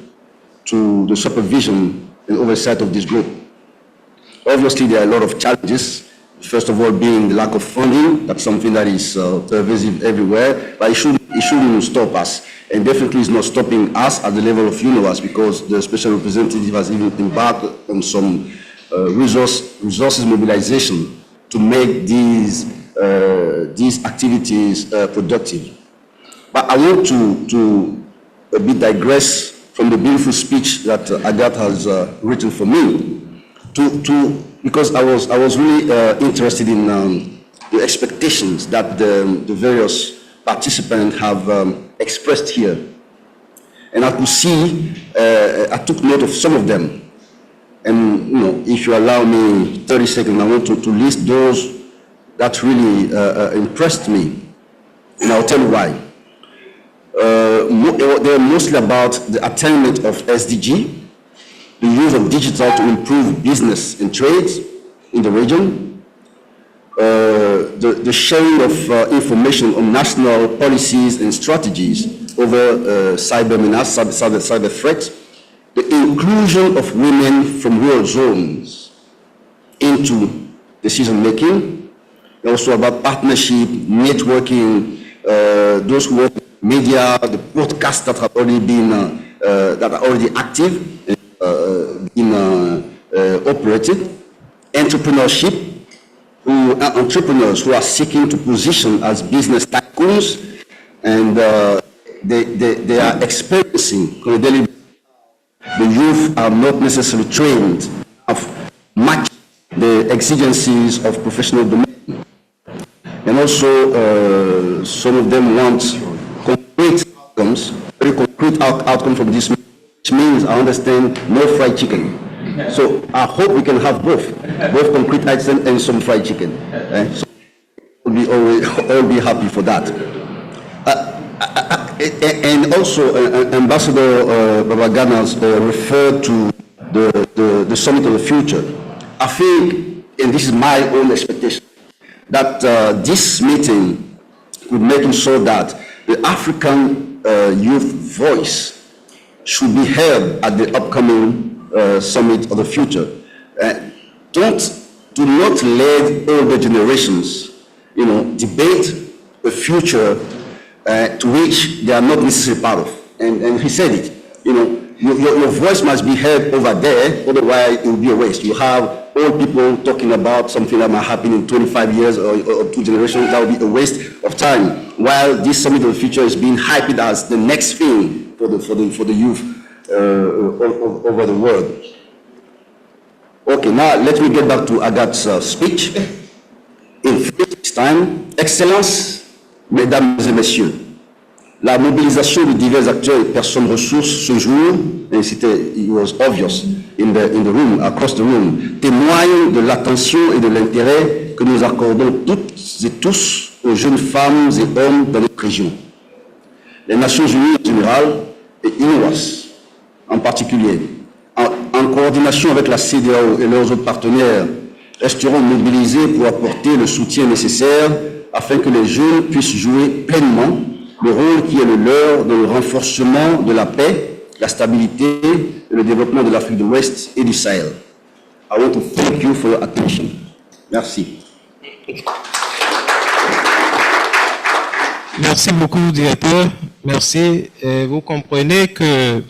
to the supervision and oversight of this group. Obviously, there are a lot of challenges. First of all, being the lack of funding. That's something that is pervasive everywhere, but it shouldn't stop us. And definitely is not stopping us at the level of UNOWAS, because the special representative has even embarked on some resources mobilization to make these activities productive. But I want to a bit digress from the beautiful speech that Agathe has written for me, because I was really interested in the expectations that the various participants have expressed here. And I could see, I took note of some of them. And if you allow me 30 seconds, I want to list those that really impressed me. And I'll tell you why. They're mostly about the attainment of SDG, the use of digital to improve business and trade in the region, the sharing of information on national policies and strategies over cyber menace, cyber threat, the inclusion of women from rural zones into decision-making, also about partnership, networking, those who work with media, the podcasts that have already been, that are already active, operated, entrepreneurship, entrepreneurs who are seeking to position as business tycoons, and they are experiencing on a daily basis. The youth are not necessarily trained of match the exigencies of professional domain. And also, some of them want concrete outcomes, very concrete outcome from this, which means, I understand, no fried chicken. So I hope we can have both concrete items and some fried chicken. So we'll be happy for that. And also, Ambassador Babagana referred to the Summit of the Future. I think, and this is my own expectation, that this meeting would make sure that the African youth voice should be heard at the upcoming Summit of the Future. Do not let older generations, debate the future to which they are not necessarily part of. And he said it, your voice must be heard over there, otherwise it will be a waste. You have old people talking about something that might happen in 25 years or 2 generations, that will be a waste of time. While this Summit of the Future is being hyped as the next thing for the youth over the world. Okay, now let me get back to Agat's speech. In 3 minutes' time, Excellences, Mesdames et Messieurs, la mobilisation de divers acteurs et personnes ressources ce jour, and it was obvious in the room, across the room, témoigne de l'attention et de l'intérêt que nous accordons toutes et tous aux jeunes femmes et hommes dans notre région. Les Nations Unies en général et UNOWAS en particulier, en coordination avec la CEDEAO et leurs autres partenaires, resteront mobilisés pour apporter le soutien nécessaire afin que les jeunes puissent jouer pleinement le rôle qui est le leur dans le renforcement de la paix, la stabilité et le développement de l'Afrique de l'Ouest et du Sahel. I want to thank you for your attention. Merci. Merci beaucoup, directeur. Merci. Et vous comprenez que,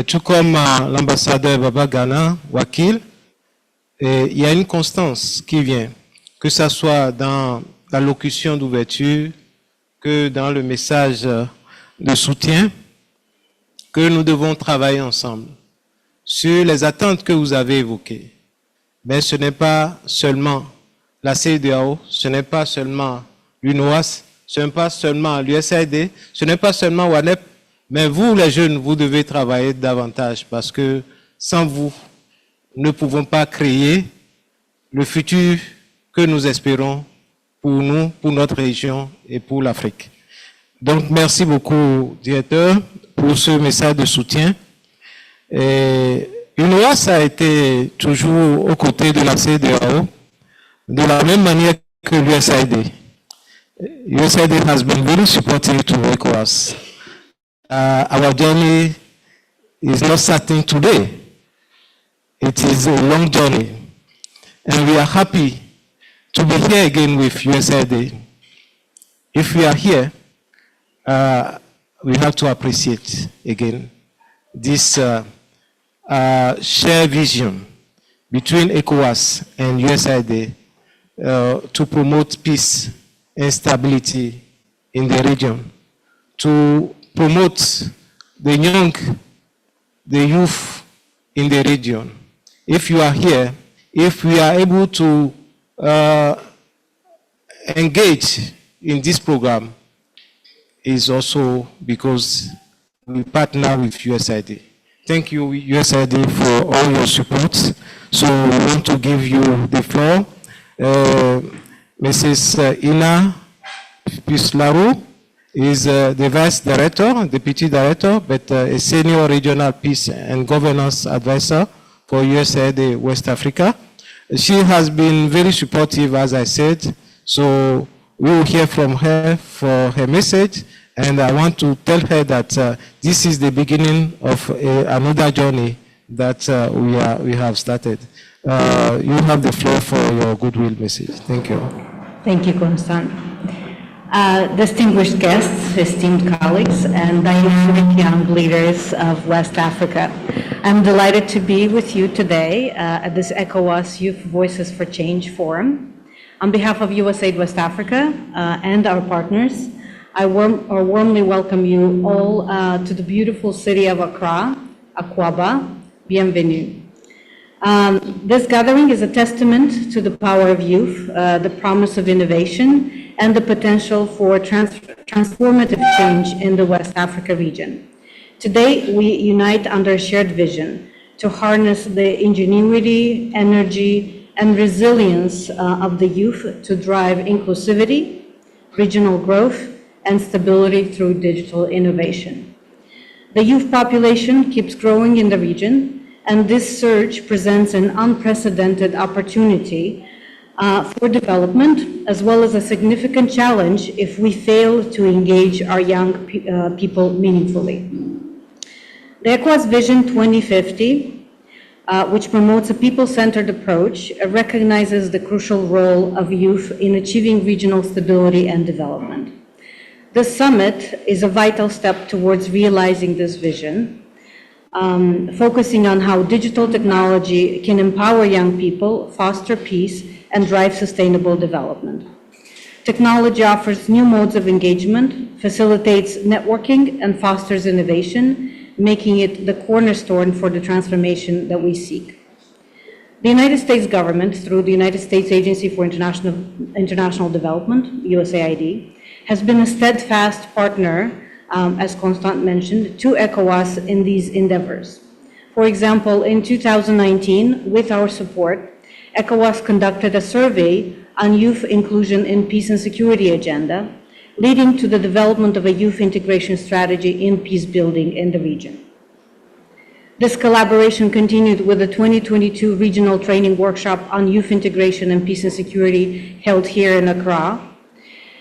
tout comme l'ambassadeur Babagana, Wakil, il y a une constance qui vient, que ce soit dans l'allocution d'ouverture, que dans le message de soutien, que nous devons travailler ensemble sur les attentes que vous avez évoquées. Mais ce n'est pas seulement la CEDEAO, ce n'est pas seulement l'UNOWAS, ce n'est pas seulement l'USAID, ce n'est pas seulement WANEP, mais vous, les jeunes, vous devez travailler davantage parce que sans vous, nous ne pouvons pas créer le futur que nous espérons pour nous, pour notre région et pour l'Afrique. Donc, merci beaucoup, directeur, pour ce message de soutien. UNOWAS a été toujours aux côtés de la CEDEAO, de la même manière que l'USAID. USAID has been very supportive to ECOWAS. Our journey is not starting today. It is a long journey. And we are happy to be here again with USAID. If we are here, we have to appreciate again this shared vision between ECOWAS and USAID to promote peace and stability in the region, to promote the youth in the region. If you are here, if we are able to engage in this program, is also because we partner with USAID. Thank you, USAID, for all your support. So we want to give you the floor. Mrs. Ina Pislaro is the Vice Director, Deputy Director, but a Senior Regional Peace and Governance Advisor for USAID West Africa. She has been very supportive, as I said, so we will hear from her for her message, And I want to tell her that this is the beginning of another journey that we have started. You have the floor for your goodwill message. Thank you. Thank you, Constant. Distinguished guests, esteemed colleagues, and dynamic young leaders of West Africa. I'm delighted to be with you today at this ECOWAS Youth Voices for Change Forum. On behalf of USAID West Africa and our partners, I warmly welcome you all to the beautiful city of Accra, Akwaba. Bienvenue. This gathering is a testament to the power of youth, the promise of innovation, and the potential for transformative change in the West Africa region. Today, we unite under a shared vision to harness the ingenuity, energy, and resilience of the youth to drive inclusivity, regional growth, and stability through digital innovation. The youth population keeps growing in the region, and this surge presents an unprecedented opportunity for development, as well as a significant challenge if we fail to engage our young people meaningfully. The ECOWAS Vision 2050, which promotes a people-centered approach, recognizes the crucial role of youth in achieving regional stability and development. The summit is a vital step towards realizing this vision, focusing on how digital technology can empower young people, foster peace, and drive sustainable development. Technology offers new modes of engagement, facilitates networking, and fosters innovation, making it the cornerstone for the transformation that we seek. The United States government, through the United States Agency for International Development, USAID, has been a steadfast partner, as Constant mentioned, to ECOWAS in these endeavors. For example, in 2019, with our support, ECOWAS conducted a survey on youth inclusion in peace and security agenda, leading to the development of a youth integration strategy in peace building in the region. This collaboration continued with the 2022 regional training workshop on youth integration and peace and security held here in Accra.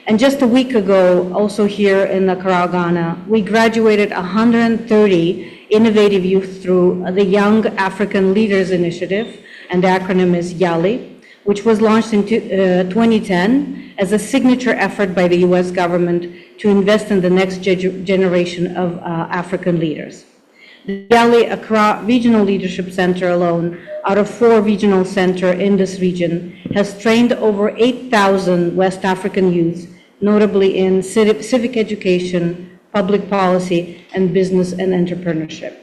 And just a week ago, also here in Accra, Ghana, we graduated 130 innovative youth through the Young African Leaders Initiative, and the acronym is YALI, which was launched in 2010 as a signature effort by the US government to invest in the next generation of African leaders. The YALI Accra Regional Leadership Center alone, out of 4 regional centers in this region, has trained over 8,000 West African youth, notably in civic education, public policy, and business and entrepreneurship.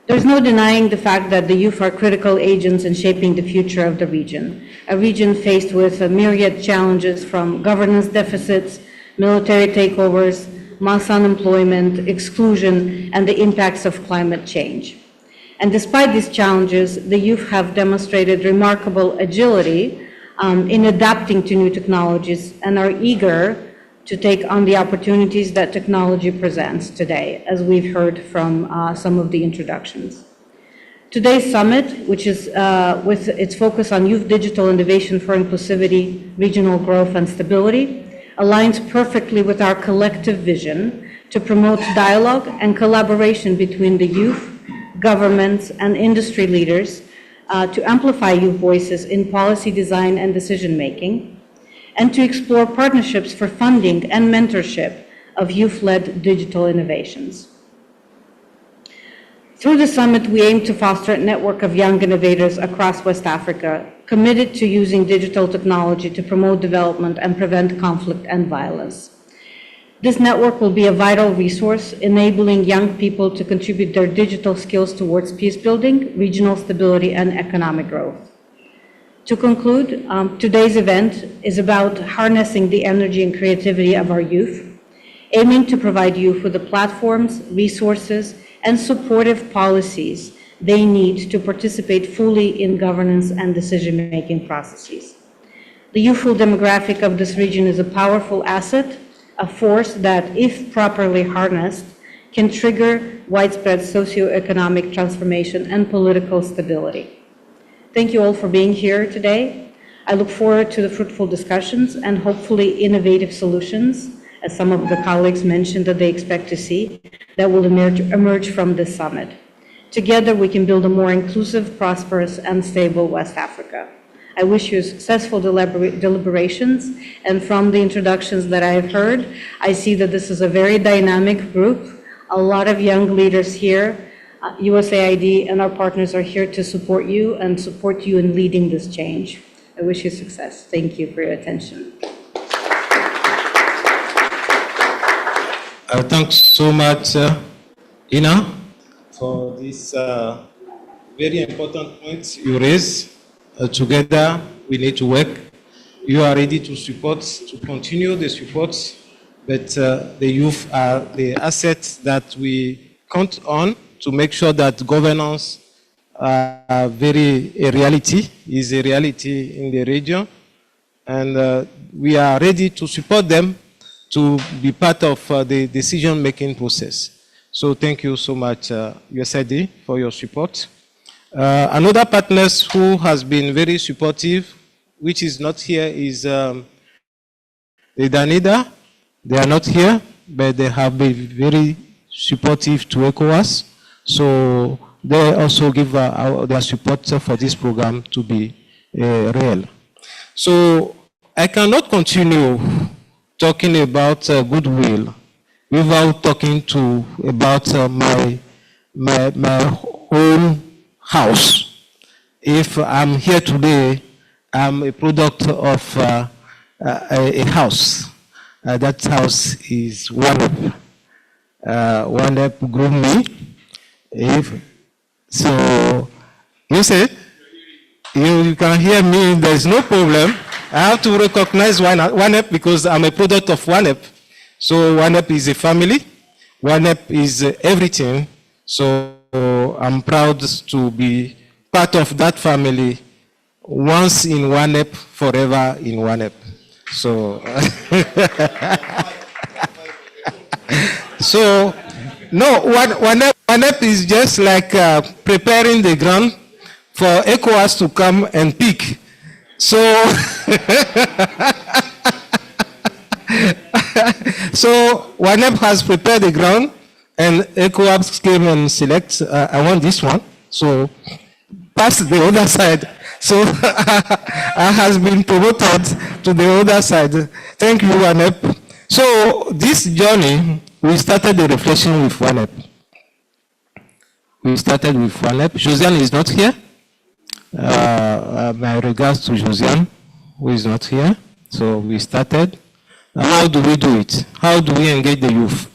There's no denying the fact that the youth are critical agents in shaping the future of the region, a region faced with a myriad challenges from governance deficits, military takeovers, mass unemployment, exclusion, and the impacts of climate change. And despite these challenges, the youth have demonstrated remarkable agility in adapting to new technologies and are eager to take on the opportunities that technology presents today, as we've heard from some of the introductions. Today's summit, which is with its focus on youth digital innovation for inclusivity, regional growth, and stability, aligns perfectly with our collective vision to promote dialogue and collaboration between the youth, governments, and industry leaders to amplify youth voices in policy design and decision-making, and to explore partnerships for funding and mentorship of youth-led digital innovations. Through the summit, we aim to foster a network of young innovators across West Africa, committed to using digital technology to promote development and prevent conflict and violence. This network will be a vital resource, enabling young people to contribute their digital skills towards peace building, regional stability, and economic growth. To conclude, today's event is about harnessing the energy and creativity of our youth, aiming to provide youth with the platforms, resources, and supportive policies they need to participate fully in governance and decision-making processes. The youthful demographic of this region is a powerful asset, a force that, if properly harnessed, can trigger widespread socioeconomic transformation and political stability. Thank you all for being here today. I look forward to the fruitful discussions and hopefully innovative solutions as some of the colleagues mentioned that they expect to see, that will emerge from this summit. Together, we can build a more inclusive, prosperous, and stable West Africa. I wish you successful deliberations, and from the introductions that I have heard, I see that this is a very dynamic group, a lot of young leaders here. USAID and our partners are here to support you and support you in leading this change. I wish you success. Thank you for your attention. Thanks so much, Ina, for this very important point you raised. Together, we need to work. You are ready to support, to continue the support, but the youth are the assets that we count on to make sure that governance is a reality in the region. And we are ready to support them to be part of the decision-making process. So thank you so much, USAID, for your support. Another partner who has been very supportive, which is not here, is the Danida. They are not here, but they have been very supportive to ECOWAS. So they also give their support for this program to be real. So I cannot continue talking about goodwill without talking about my own house. If I'm here today, I'm a product of a house. That house is WANEP. WANEP grew me. So you said, you can hear me, there's no problem. I have to recognize WANEP because I'm a product of WANEP. So WANEP is a family. WANEP is everything. So I'm proud to be part of that family. Once in WANEP, forever in WANEP. So, so no, WANEP is just like preparing the ground for ECOWAS to come and pick. So, so WANEP has prepared the ground, and ECOWAS came and select, I want this one, so pass the other side. So I has been promoted to the other side. Thank you, WANEP. So this journey, we started the reflection with WANEP. We started with WANEP. Josiane is not here. My regards to Josiane, who is not here. So we started. How do we do it? How do we engage the youth?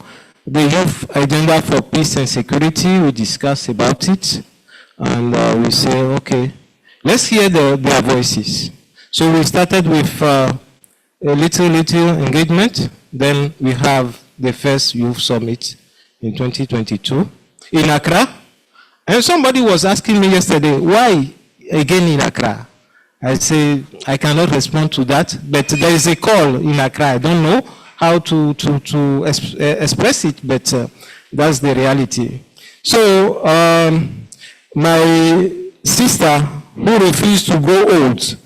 The youth agenda for peace and security, we discuss about it. And we say, okay, let's hear their voices. So we started with a little engagement. Then we have the first youth summit in 2022 in Accra. And somebody was asking me yesterday, why again in Accra? I say, I cannot respond to that, but there is a call in Accra. I don't know how to express it, but that's the reality. So my sister, who refused to grow old,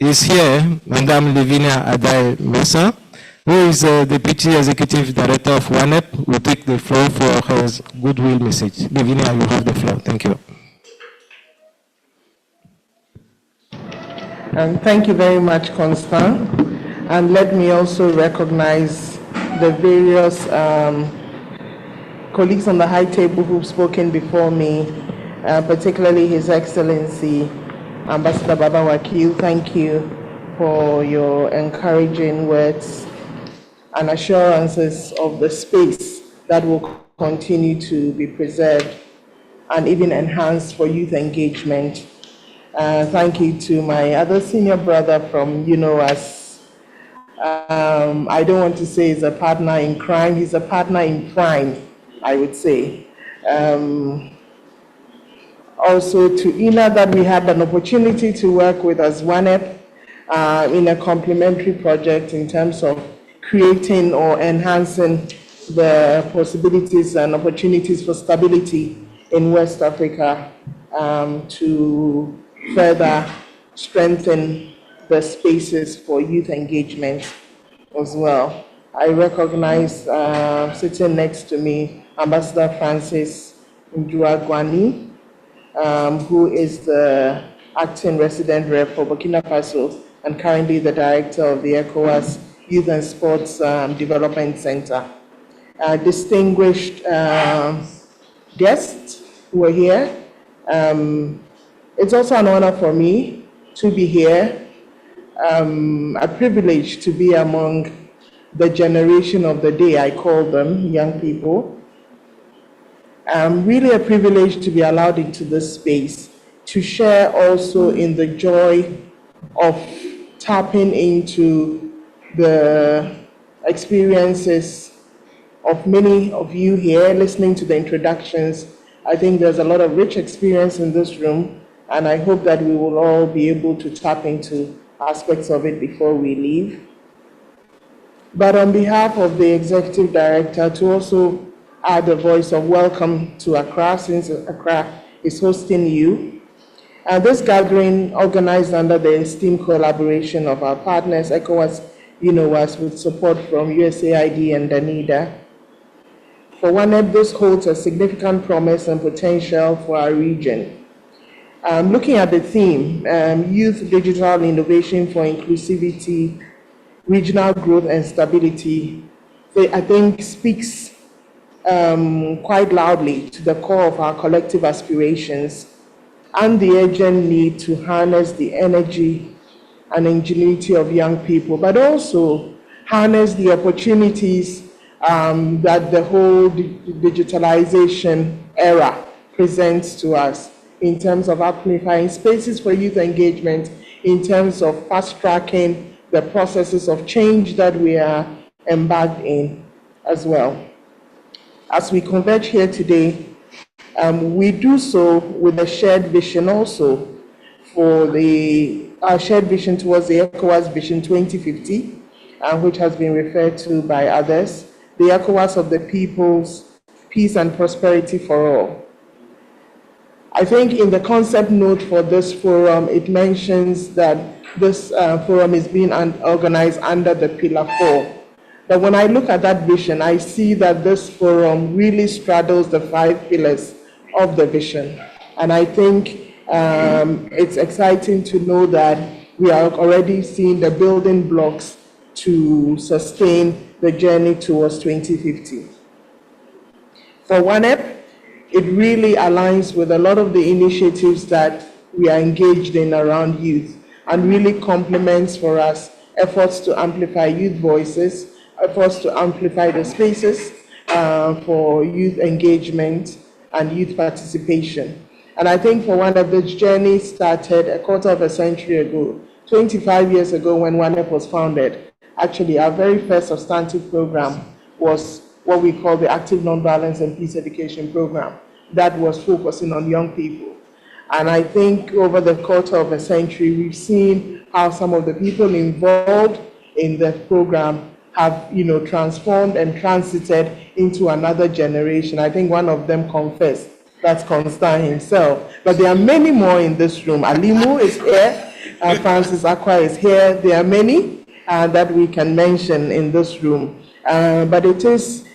is here, Madame Lavinia Adai Mesa, who is the Deputy Executive Director of WANEP, will take the floor for her goodwill message. Lavinia, you have the floor. Thank you. And thank you very much, Constant. And let me also recognize the various colleagues on the high table who've spoken before me, particularly His Excellency Ambassador Baba Wakil. Thank you for your encouraging words and assurances of the space that will continue to be preserved and even enhanced for youth engagement. Thank you to my other senior brother from UNOWAS. I don't want to say he's a partner in crime, he's a partner in crime, I would say. Also to Ina, that we had an opportunity to work with as WANEP in a complementary project in terms of creating or enhancing the possibilities and opportunities for stability in West Africa to further strengthen the spaces for youth engagement as well. I recognize sitting next to me Ambassador Francis Nduagwani, who is the acting resident rep for Burkina Faso and currently the director of the ECOWAS Youth and Sports Development Center. Distinguished guests who are here. It's also an honor for me to be here, a privilege to be among the generation of the day, I call them, young people. Really a privilege to be allowed into this space to share also in the joy of tapping into the experiences of many of you here, listening to the introductions. I think there's a lot of rich experience in this room, and I hope that we will all be able to tap into aspects of it before we leave. But on behalf of the Executive Director, to also add a voice of welcome to Accra, since Accra is hosting you. This gathering, organized under the esteemed collaboration of our partners, ECOWAS, UNOWAS, with support from USAID and DANIDA. For WANEP, this holds a significant promise and potential for our region. Looking at the theme, Youth Digital Innovation for Inclusivity, Regional Growth and Stability, I think speaks quite loudly to the core of our collective aspirations and the urgent need to harness the energy and ingenuity of young people, but also harness the opportunities that the whole digitalization era presents to us in terms of amplifying spaces for youth engagement, in terms of fast-tracking the processes of change that we are embarked in as well. As we converge here today, we do so with a shared vision also for our shared vision towards the ECOWAS Vision 2050, which has been referred to by others, the ECOWAS of the people's peace and prosperity for all. I think in the concept note for this forum, it mentions that this forum is being organized under the Pillar 4. But when I look at that vision, I see that this forum really straddles the 5 pillars of the vision. And I think it's exciting to know that we are already seeing the building blocks to sustain the journey towards 2050. For WANEP, it really aligns with a lot of the initiatives that we are engaged in around youth and really complements for us efforts to amplify youth voices, efforts to amplify the spaces for youth engagement and youth participation. And I think for WANEP, this journey started a quarter of a century ago, 25 years ago when WANEP was founded. Actually, our very first substantive program was what we call the Active Nonviolence and Peace Education Program that was focusing on young people. And I think over the quarter of a century, we've seen how some of the people involved in the program have, transformed and transited into another generation. I think one of them confessed, that's Constant himself. But there are many more in this room. Alimu is here, Francis Akwa is here. There are many that we can mention in this room. But it is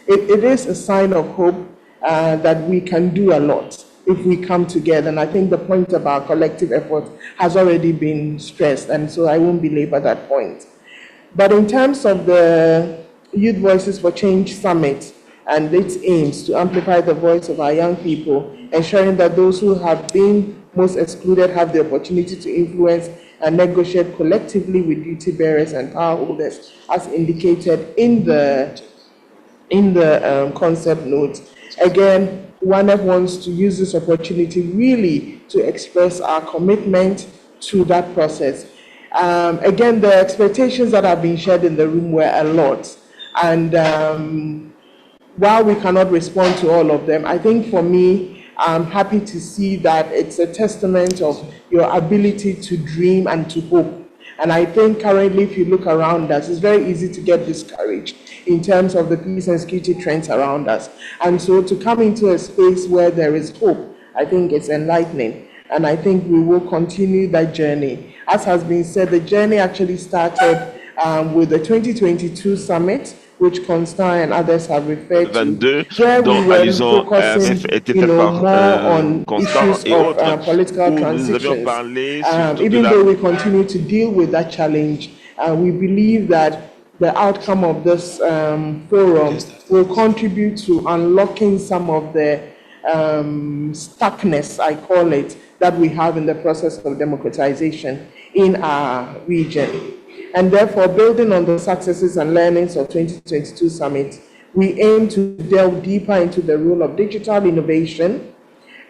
a sign of hope that we can do a lot if we come together. And I think the point about collective effort has already been stressed, and so I won't belabor that point. But in terms of the Youth Voices for Change Summit and its aims to amplify the voice of our young people, ensuring that those who have been most excluded have the opportunity to influence and negotiate collectively with duty bearers and power holders, as indicated in the concept note. Again, WANEP wants to use this opportunity really to express our commitment to that process. Again, the expectations that have been shared in the room were a lot. And while we cannot respond to all of them, I think for me, I'm happy to see that it's a testament of your ability to dream and to hope. And I think currently, if you look around us, it's very easy to get discouraged in terms of the peace and security trends around us. And so to come into a space where there is hope, I think it's enlightening. And I think we will continue that journey. As has been said, the journey actually started with the 2022 summit which Constant and others have referred to, 22, where we dont were Alison focusing, était you fait know, par more on Constant issues et of autres, political où nous avions transitions. parlé surtout de Even la... though we continue to deal with that challenge, we believe that the outcome of this forum will contribute to unlocking some of the stuckness, I call it, that we have in the process of democratization in our region. And therefore, building on the successes and learnings of 2022 summit, we aim to delve deeper into the role of digital innovation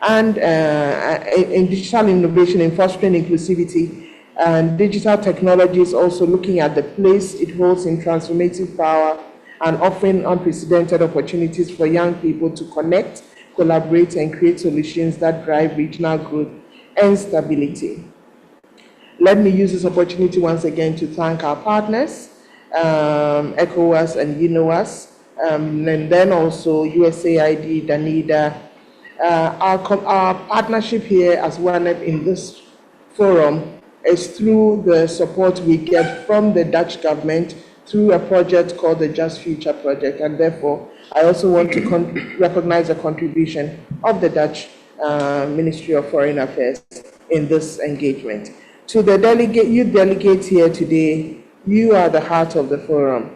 and in digital innovation in fostering inclusivity. And digital technology is also looking at the place it holds in transformative power and offering unprecedented opportunities for young people to connect, collaborate, and create solutions that drive regional growth and stability. Let me use this opportunity once again to thank our partners, ECOWAS and UNOWAS, and then also USAID, Danida. Our partnership here as ONEP in this forum is through the support we get from the Dutch government through a project called the Just Future Project. And therefore, I also want to recognize the contribution of the Dutch Ministry of Foreign Affairs in this engagement. To the youth delegates here today, you are the heart of the forum.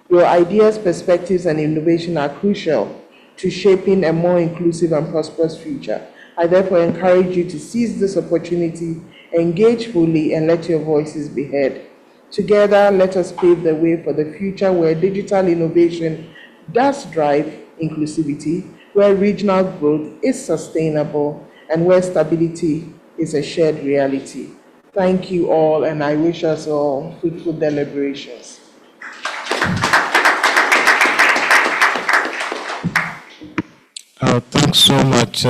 Your ideas, perspectives, and innovation are crucial to shaping a more inclusive and prosperous future. I therefore encourage you to seize this opportunity, engage fully, and let your voices be heard. Together, let us pave the way for the future where digital innovation does drive inclusivity, where regional growth is sustainable, and where stability is a shared reality. Thank you all, and I wish us all fruitful deliberations. Thanks so much,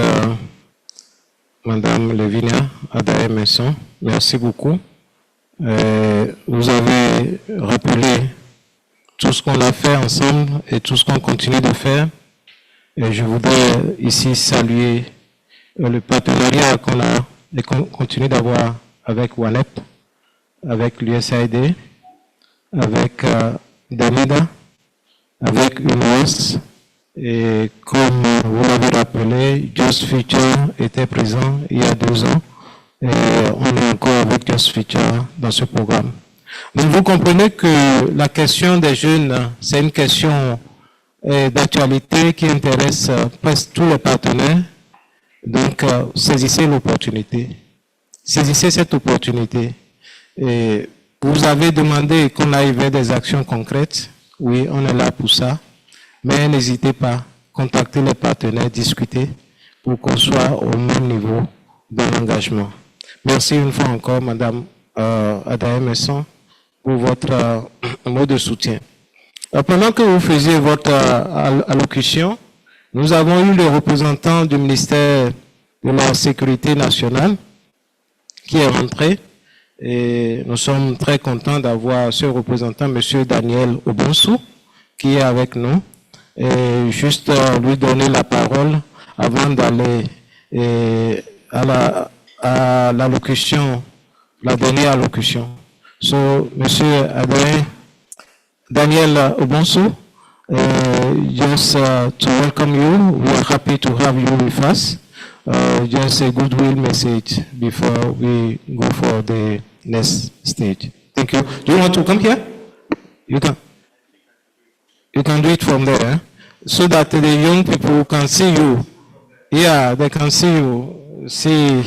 Madame Levinia Adaye-Messon. Merci beaucoup. Vous avez rappelé tout ce qu'on a fait ensemble et tout ce qu'on continue de faire. Et je voudrais ici saluer le partenariat qu'on a et qu'on continue d'avoir avec ONEP, avec l'USAID, avec Danida, avec UNOS. Et comme vous l'avez rappelé, Just Future était présent il y a 2 ans et on est encore avec Just Future dans ce programme. Donc vous comprenez que la question des jeunes, c'est une question d'actualité qui intéresse presque tous les partenaires. Donc saisissez l'opportunité. Saisissez cette opportunité. Et vous avez demandé qu'on aille vers des actions concrètes. Oui, on est là pour ça. Mais n'hésitez pas, contactez les partenaires, discutez pour qu'on soit au même niveau de l'engagement. Merci une fois encore, Madame Adaye-Messon, pour votre mot de soutien. Pendant que vous faisiez votre allocution, nous avons eu le représentant du ministère de la Sécurité nationale qui est rentré et nous sommes très contents d'avoir ce représentant, M. Daniel Obonsou, qui est avec nous. Et juste lui donner la parole avant d'aller à l'allocution, la dernière allocution. So, Monsieur Daniel Obonsou, just to welcome you. We are happy to have you with us. Just a goodwill message before we go for the next stage. Thank you. Do you want to come here? You can. You can do it from there, so that the young people can see you. Yeah, they can see you, see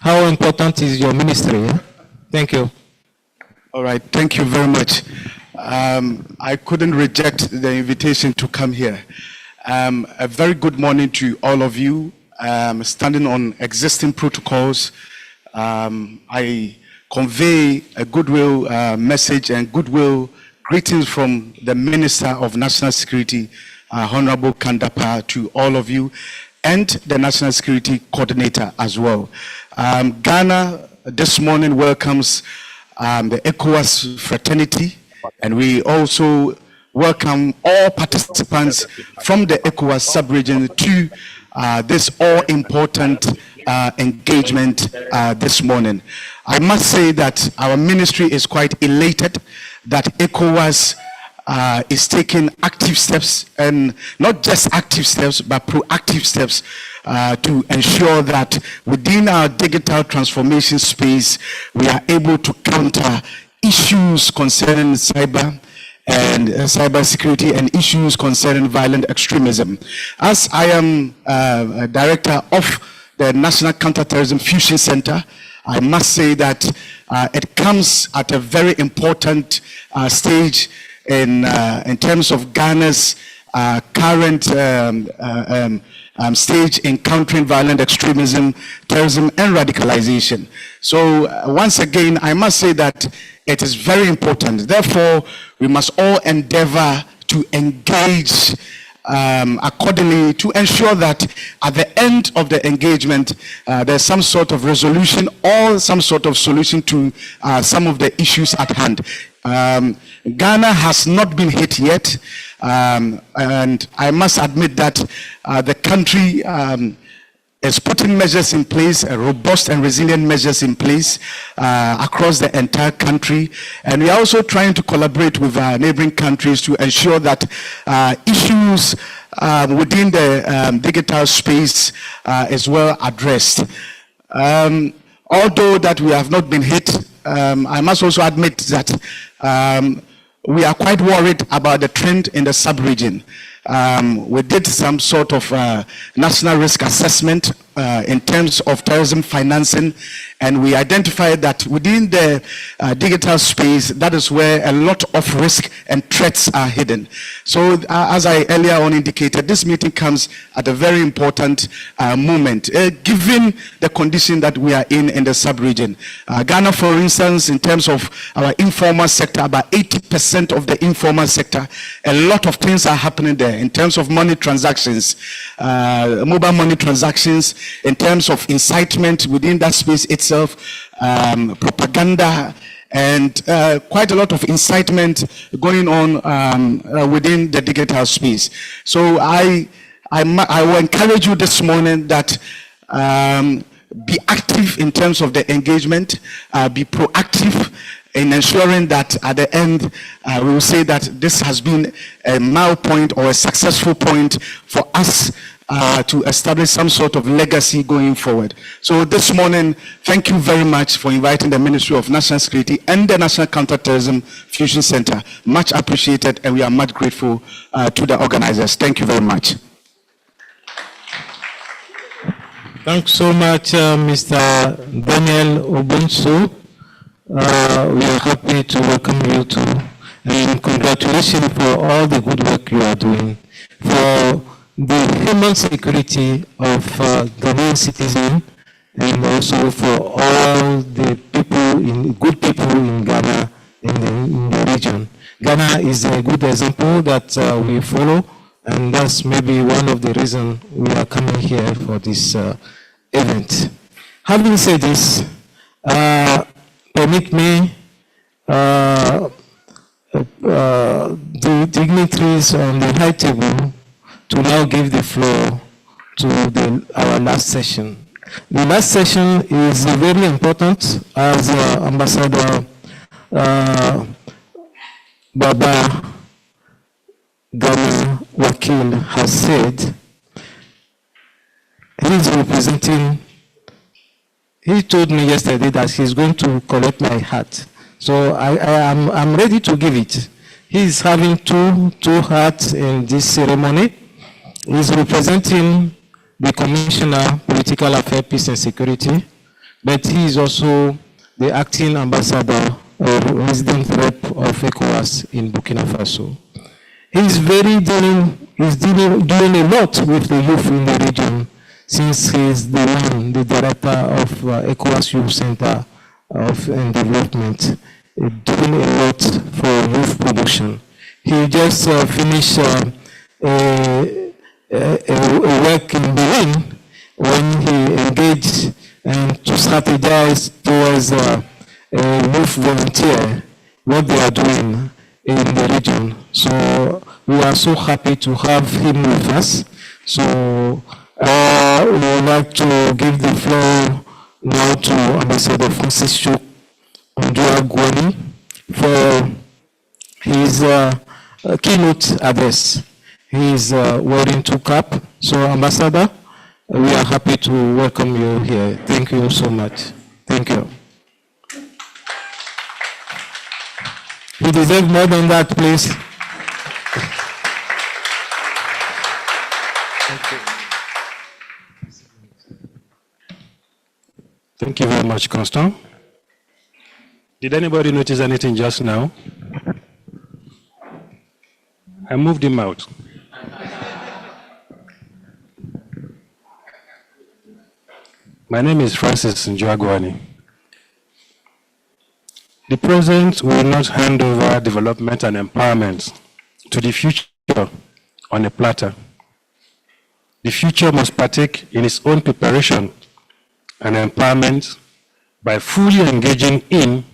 how important is your ministry. Yeah? Thank you. All right, thank you very much. I couldn't reject the invitation to come here. A very good morning to all of you. Standing on existing protocols, I convey a goodwill message and goodwill greetings from the Minister of National Security, Honorable Kandapa, to all of you, and the National Security Coordinator as well. Ghana this morning welcomes the ECOWAS fraternity, and we also welcome all participants from the ECOWAS sub-region to this all-important engagement this morning. I must say that our ministry is quite elated that ECOWAS is taking active steps, and not just active steps, but proactive steps to ensure that within our digital transformation space, we are able to counter issues concerning cyber and cybersecurity and issues concerning violent extremism. As I am a director of the National Counterterrorism Fusion Center, I must say that it comes at a very important stage in terms of Ghana's current stage in countering violent extremism, terrorism, and radicalization. So once again, I must say that it is very important. Therefore, we must all endeavor to engage accordingly to ensure that at the end of the engagement, there's some sort of resolution or some sort of solution to some of the issues at hand. Ghana has not been hit yet, and I must admit that the country is putting measures in place, robust and resilient measures in place across the entire country. And we are also trying to collaborate with our neighboring countries to ensure that issues within the digital space is well addressed. Although that we have not been hit, I must also admit that we are quite worried about the trend in the sub-region. We did some sort of national risk assessment in terms of terrorism financing, and we identified that within the digital space, that is where a lot of risk and threats are hidden. So as I earlier on indicated, this meeting comes at a very important moment, given the condition that we are in the sub-region. Ghana, for instance, in terms of our informal sector, about 80% of the informal sector, a lot of things are happening there in terms of money transactions, mobile money transactions, in terms of incitement within that space itself, propaganda, and quite a lot of incitement going on within the digital space. So I will encourage you this morning that be active in terms of the engagement, be proactive in ensuring that at the end, we will say that this has been a milepoint or a successful point for us to establish some sort of legacy going forward. So this morning, thank you very much for inviting the Ministry of National Security and the National Counterterrorism Fusion Center. Much appreciated, and we are much grateful to the organizers. Thank you very much. Thanks so much, Mr. Daniel Obunso. We are happy to welcome you to, and congratulations for all the good work you are doing for the human security of Ghanaian citizens, and also for all the good people in Ghana and in the region. Ghana is a good example that we follow, and that's maybe one of the reasons we are coming here for this event. Having said this, permit me, the dignitaries on the high table, to now give the floor to our last session. The last session is very important, as Ambassador Baba Ghana Wakil has said. He's representing. He told me yesterday that he's going to collect my hat. So I'm ready to give it. He's having two hats in this ceremony. He's representing the Commissioner, Political Affairs, Peace and Security, but he is also the acting ambassador or resident rep of ECOWAS in Burkina Faso. He's doing a lot with the youth in the region, since he's the director of ECOWAS Youth Center and Development, doing a lot for youth production. He just finished a work in Berlin when he engaged and to strategize towards a youth volunteer, what they are doing in the region. So we are so happy to have him with us. So we would like to give the floor now to Ambassador Francis Ondua Gwani for his keynote address. He is wearing 2 caps. So, Ambassador, we are happy to welcome you here. Thank you so much. Thank you. You deserve more than that, please. Thank you very much, Constant. Did anybody notice anything just now? I moved him out. My name is Francis Njoagwani. The present will not hand over development and empowerment to the future on a platter. The future must partake in its own preparation and empowerment by fully engaging in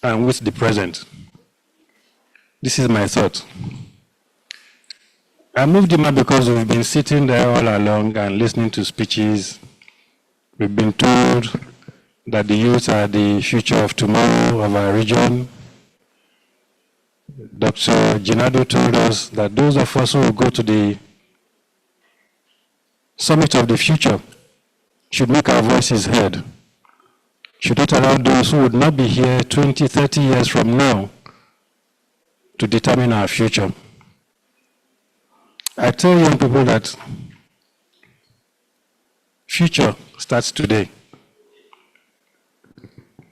and with the present. This is my thought. I moved him up because we've been sitting there all along and listening to speeches. We've been told that the youth are the future of tomorrow of our region. Dr. Jinadu told us that those of us who will go to the summit of the future should make our voices heard. Should not allow those who would not be here 20, 30 years from now to determine our future. I tell young people that future starts today.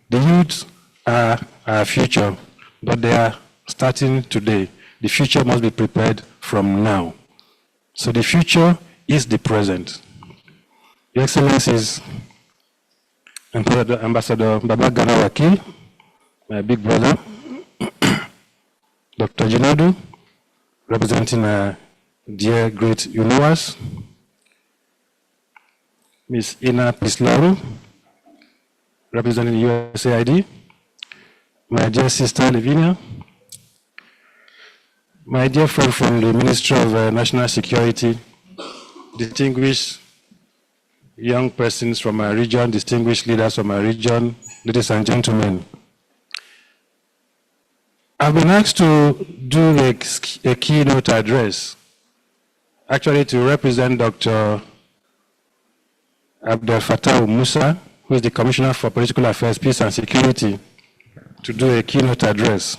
The youth are our future, but they are starting today. The future must be prepared from now. So the future is the present. Your Excellencies, Ambassador Baba Gana Wakil, my big brother, Dr. Jinadu, representing our dear great UNOWAS, Ms. Ina Pislaru, representing USAID, my dear sister Lavinia, my dear friend from the Ministry of National Security, distinguished young persons from our region, distinguished leaders from our region, ladies and gentlemen. I've been asked to do a keynote address, actually to represent Dr. Abdel Fattah Musa, who is the Commissioner for Political Affairs, Peace and Security, to do a keynote address.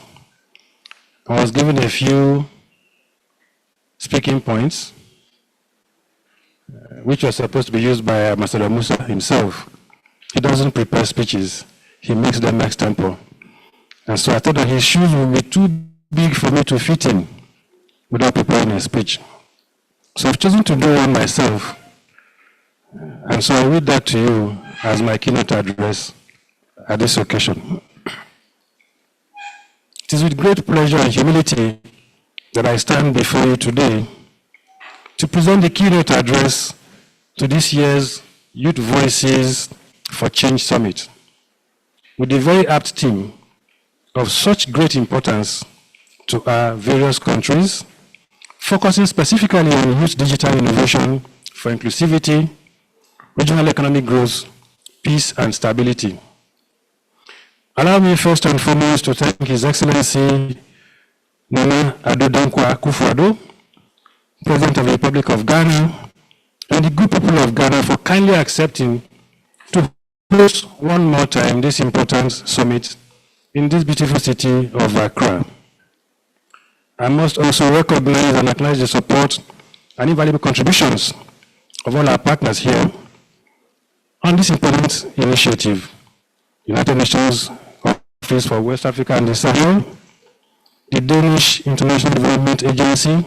I was given a few speaking points, which was supposed to be used by Ambassador Musa himself. He doesn't prepare speeches, he makes them extempo. And so I thought that his shoes would be too big for me to fit in without preparing a speech. So I've chosen to do one myself. And so I read that to you as my keynote address at this occasion. It is with great pleasure and humility that I stand before you today to present the keynote address to this year's Youth Voices for Change Summit, with the very apt theme of such great importance to our various countries, focusing specifically on youth digital innovation for inclusivity, regional economic growth, peace and stability. Allow me first and foremost to thank His Excellency Nana Addo Dankwa Akufo-Addo, President of the Republic of Ghana, and the good people of Ghana for kindly accepting to host one more time this important summit in this beautiful city of Accra. I must also recognize and acknowledge the support and invaluable contributions of all our partners here on this important initiative. United Nations Office for West Africa and the Sahel, the Danish International Development Agency,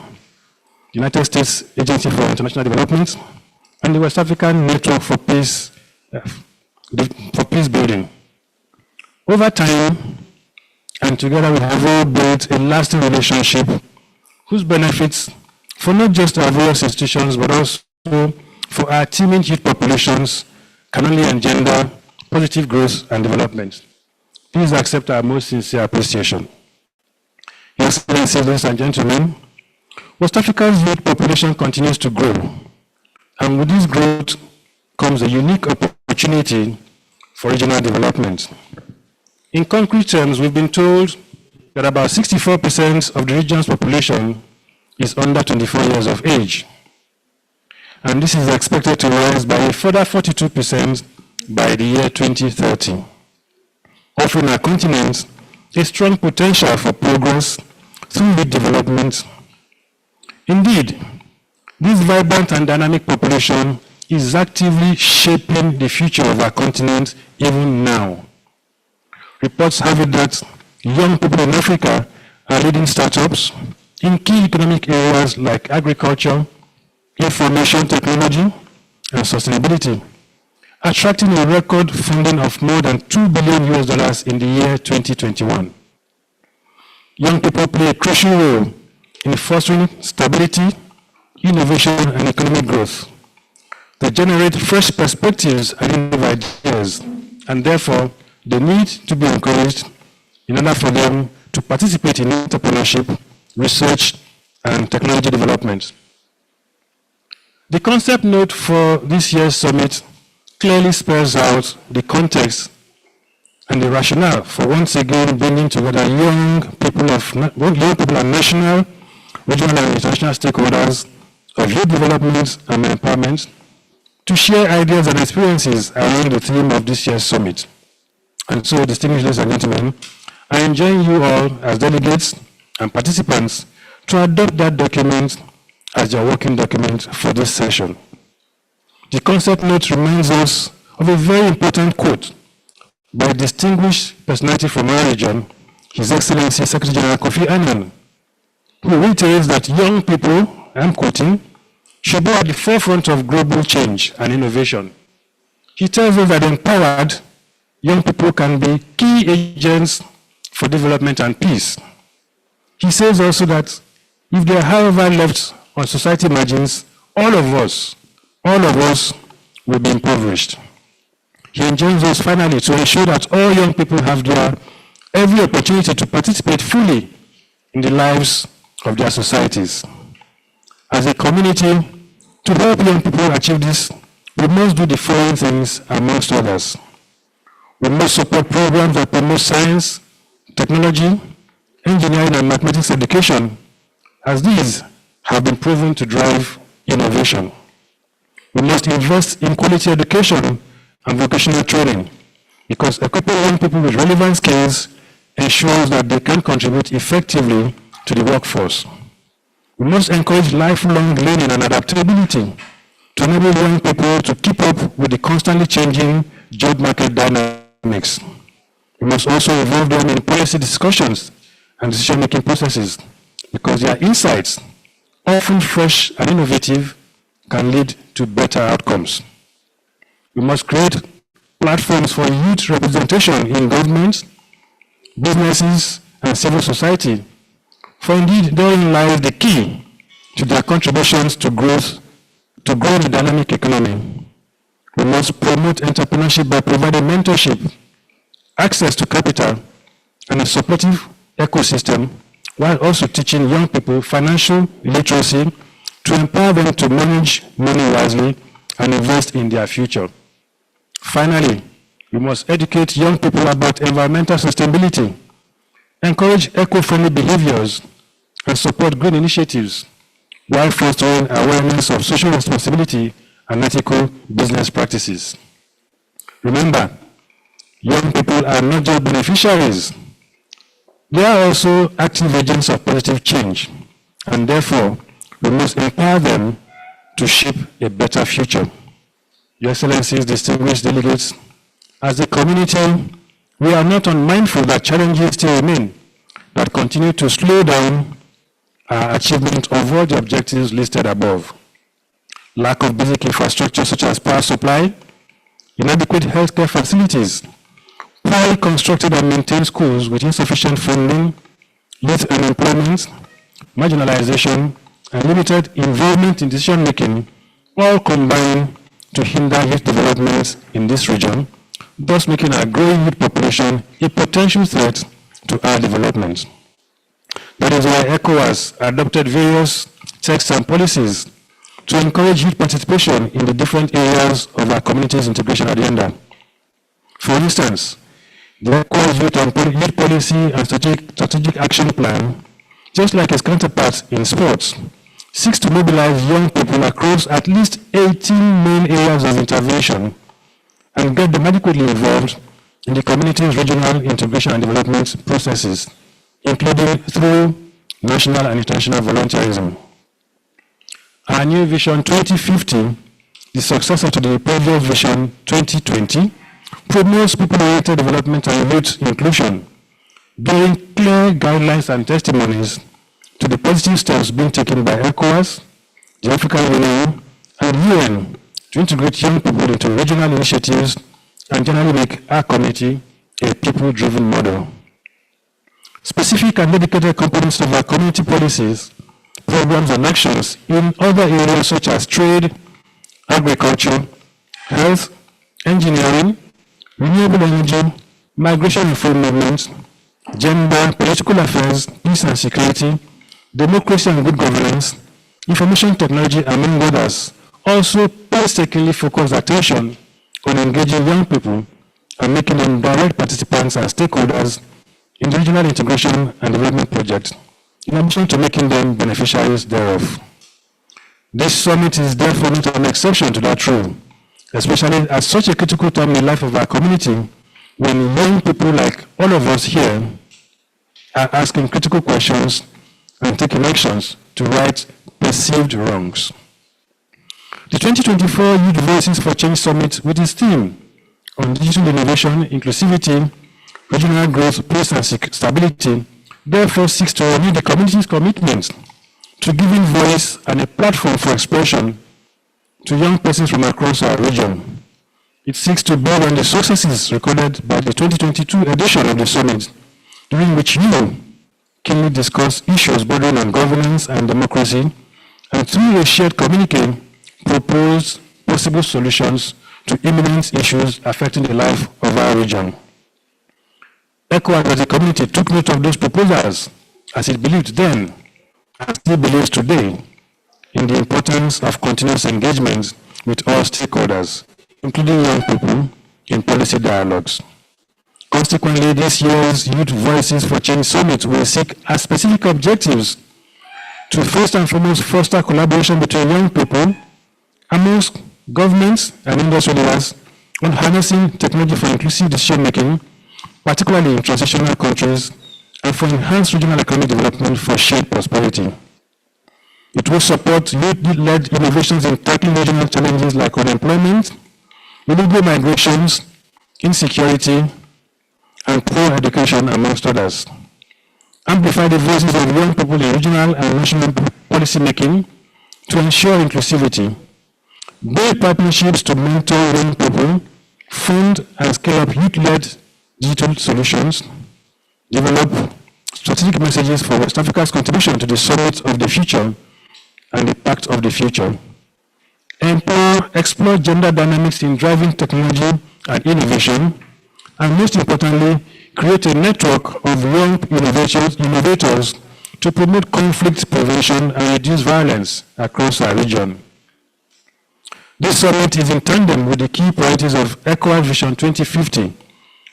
United States Agency for International Development, and the West African Network for Peace Building. Over time, and together we have all built a lasting relationship whose benefits for not just our various institutions, but also for our teeming youth populations can only engender positive growth and development. Please accept our most sincere appreciation. Your Excellencies, ladies and gentlemen, West Africa's youth population continues to grow, and with this growth comes a unique opportunity for regional development. In concrete terms, we've been told that about 64% of the region's population is under 24 years of age. And this is expected to rise by a further 42% by the year 2030, offering our continent a strong potential for progress through youth development. Indeed, this vibrant and dynamic population is actively shaping the future of our continent even now. Reports have it that young people in Africa are leading startups in key economic areas like agriculture, information technology, and sustainability, attracting a record funding of more than $2 billion in the year 2021. Young people play a crucial role in fostering stability, innovation, and economic growth. They generate fresh perspectives and innovative ideas, and therefore they need to be encouraged in order for them to participate in entrepreneurship, research, and technology development. The concept note for this year's summit clearly spells out the context and the rationale for once again bringing together young people and national, regional, and international stakeholders of youth development and empowerment to share ideas and experiences around the theme of this year's summit. And so, distinguished ladies and gentlemen, I enjoin you all as delegates and participants to adopt that document as your working document for this session. The concept note reminds us of a very important quote by a distinguished personality from our region, His Excellency Secretary General Kofi Annan, who reiterates that young people, I'm quoting, should be at the forefront of global change and innovation. He tells us that empowered young people can be key agents for development and peace. He says also that if they are, however, left on society margins, all of us will be impoverished. He enjoins us finally to ensure that all young people have every opportunity to participate fully in the lives of their societies. As a community, to help young people achieve this, we must do the following things amongst others. We must support programs that promote science, technology, engineering, and mathematics education, as these have been proven to drive innovation. We must invest in quality education and vocational training, because equipping young people with relevant skills ensures that they can contribute effectively to the workforce. We must encourage lifelong learning and adaptability to enable young people to keep up with the constantly changing job market dynamics. We must also involve them in policy discussions and decision-making processes, because their insights, often fresh and innovative, can lead to better outcomes. We must create platforms for youth representation in government, businesses, and civil society, for indeed therein lies the key to their contributions to growth, to grow in a dynamic economy. We must promote entrepreneurship by providing mentorship, access to capital, and a supportive ecosystem, while also teaching young people financial literacy to empower them to manage money wisely and invest in their future. Finally, we must educate young people about environmental sustainability, encourage eco-friendly behaviors, and support green initiatives, while fostering awareness of social responsibility and ethical business practices. Remember, young people are not just beneficiaries, they are also active agents of positive change, and therefore, we must empower them to shape a better future. Your Excellencies, distinguished delegates, as a community, we are not unmindful that challenges still remain that continue to slow down our achievement of all the objectives listed above. Lack of basic infrastructure such as power supply, inadequate healthcare facilities, poorly constructed and maintained schools with insufficient funding, youth unemployment, marginalization, and limited involvement in decision-making all combine to hinder youth development in this region, thus making our growing youth population a potential threat to our development. That is why ECOWAS adopted various texts and policies to encourage youth participation in the different areas of our community's integration agenda. For instance, The ECOWAS Youth Policy and Strategic Action Plan, just like its counterparts in sports, seeks to mobilize young people across at least 18 main areas of intervention and get them adequately involved in the community's regional integration and development processes, including through national and international volunteerism. Our new Vision 2050, the successor to the previous Vision 2020, promotes people-oriented development and youth inclusion, giving clear guidelines and testimonies to the positive steps being taken by ECOWAS, the African Union, and UN to integrate young people into regional initiatives and generally make our community a people-driven model. Specific and dedicated components of our community policies, programs, and actions in other areas such as trade, agriculture, health, engineering, renewable energy, migration and free movement, gender, political affairs, peace and security, democracy and good governance, information technology, among others, also painstakingly focus attention on engaging young people and making them direct participants and stakeholders in the regional integration and development project, in addition to making them beneficiaries thereof. This summit is therefore not an exception to that rule, especially at such a critical time in the life of our community, when young people like all of us here are asking critical questions and taking actions to right perceived wrongs. The 2024 Youth Voices for Change Summit, with its theme on digital innovation, inclusivity, regional growth, peace and stability, therefore seeks to renew the community's commitment to giving voice and a platform for expression to young persons from across our region. It seeks to build on the successes recorded by the 2022 edition of the summit, during which you keenly discuss issues bordering on governance and democracy, and through a shared communique, propose possible solutions to imminent issues affecting the life of our region. ECOWAS as a community took note of those proposals, as it believed then, and still believes today, in the importance of continuous engagement with all stakeholders, including young people, in policy dialogues. Consequently, this year's Youth Voices for Change Summit will seek as specific objectives to first and foremost foster collaboration between young people amongst governments and industry leaders on harnessing technology for inclusive decision-making, particularly in transitional countries, and for enhanced regional economic development for shared prosperity. It will support youth-led innovations in tackling regional challenges like unemployment, illegal migrations, insecurity, and poor education, amongst others. Amplify the voices of young people in regional and national policy making to ensure inclusivity. Build partnerships to mentor young people, fund and scale up youth-led digital solutions, develop strategic messages for West Africa's contribution to the Summit of the Future and the Pact of the Future. Explore gender dynamics in driving technology and innovation, and most importantly, create a network of young innovators to promote conflict prevention and reduce violence across our region. This summit is in tandem with the key priorities of ECOWAS Vision 2050,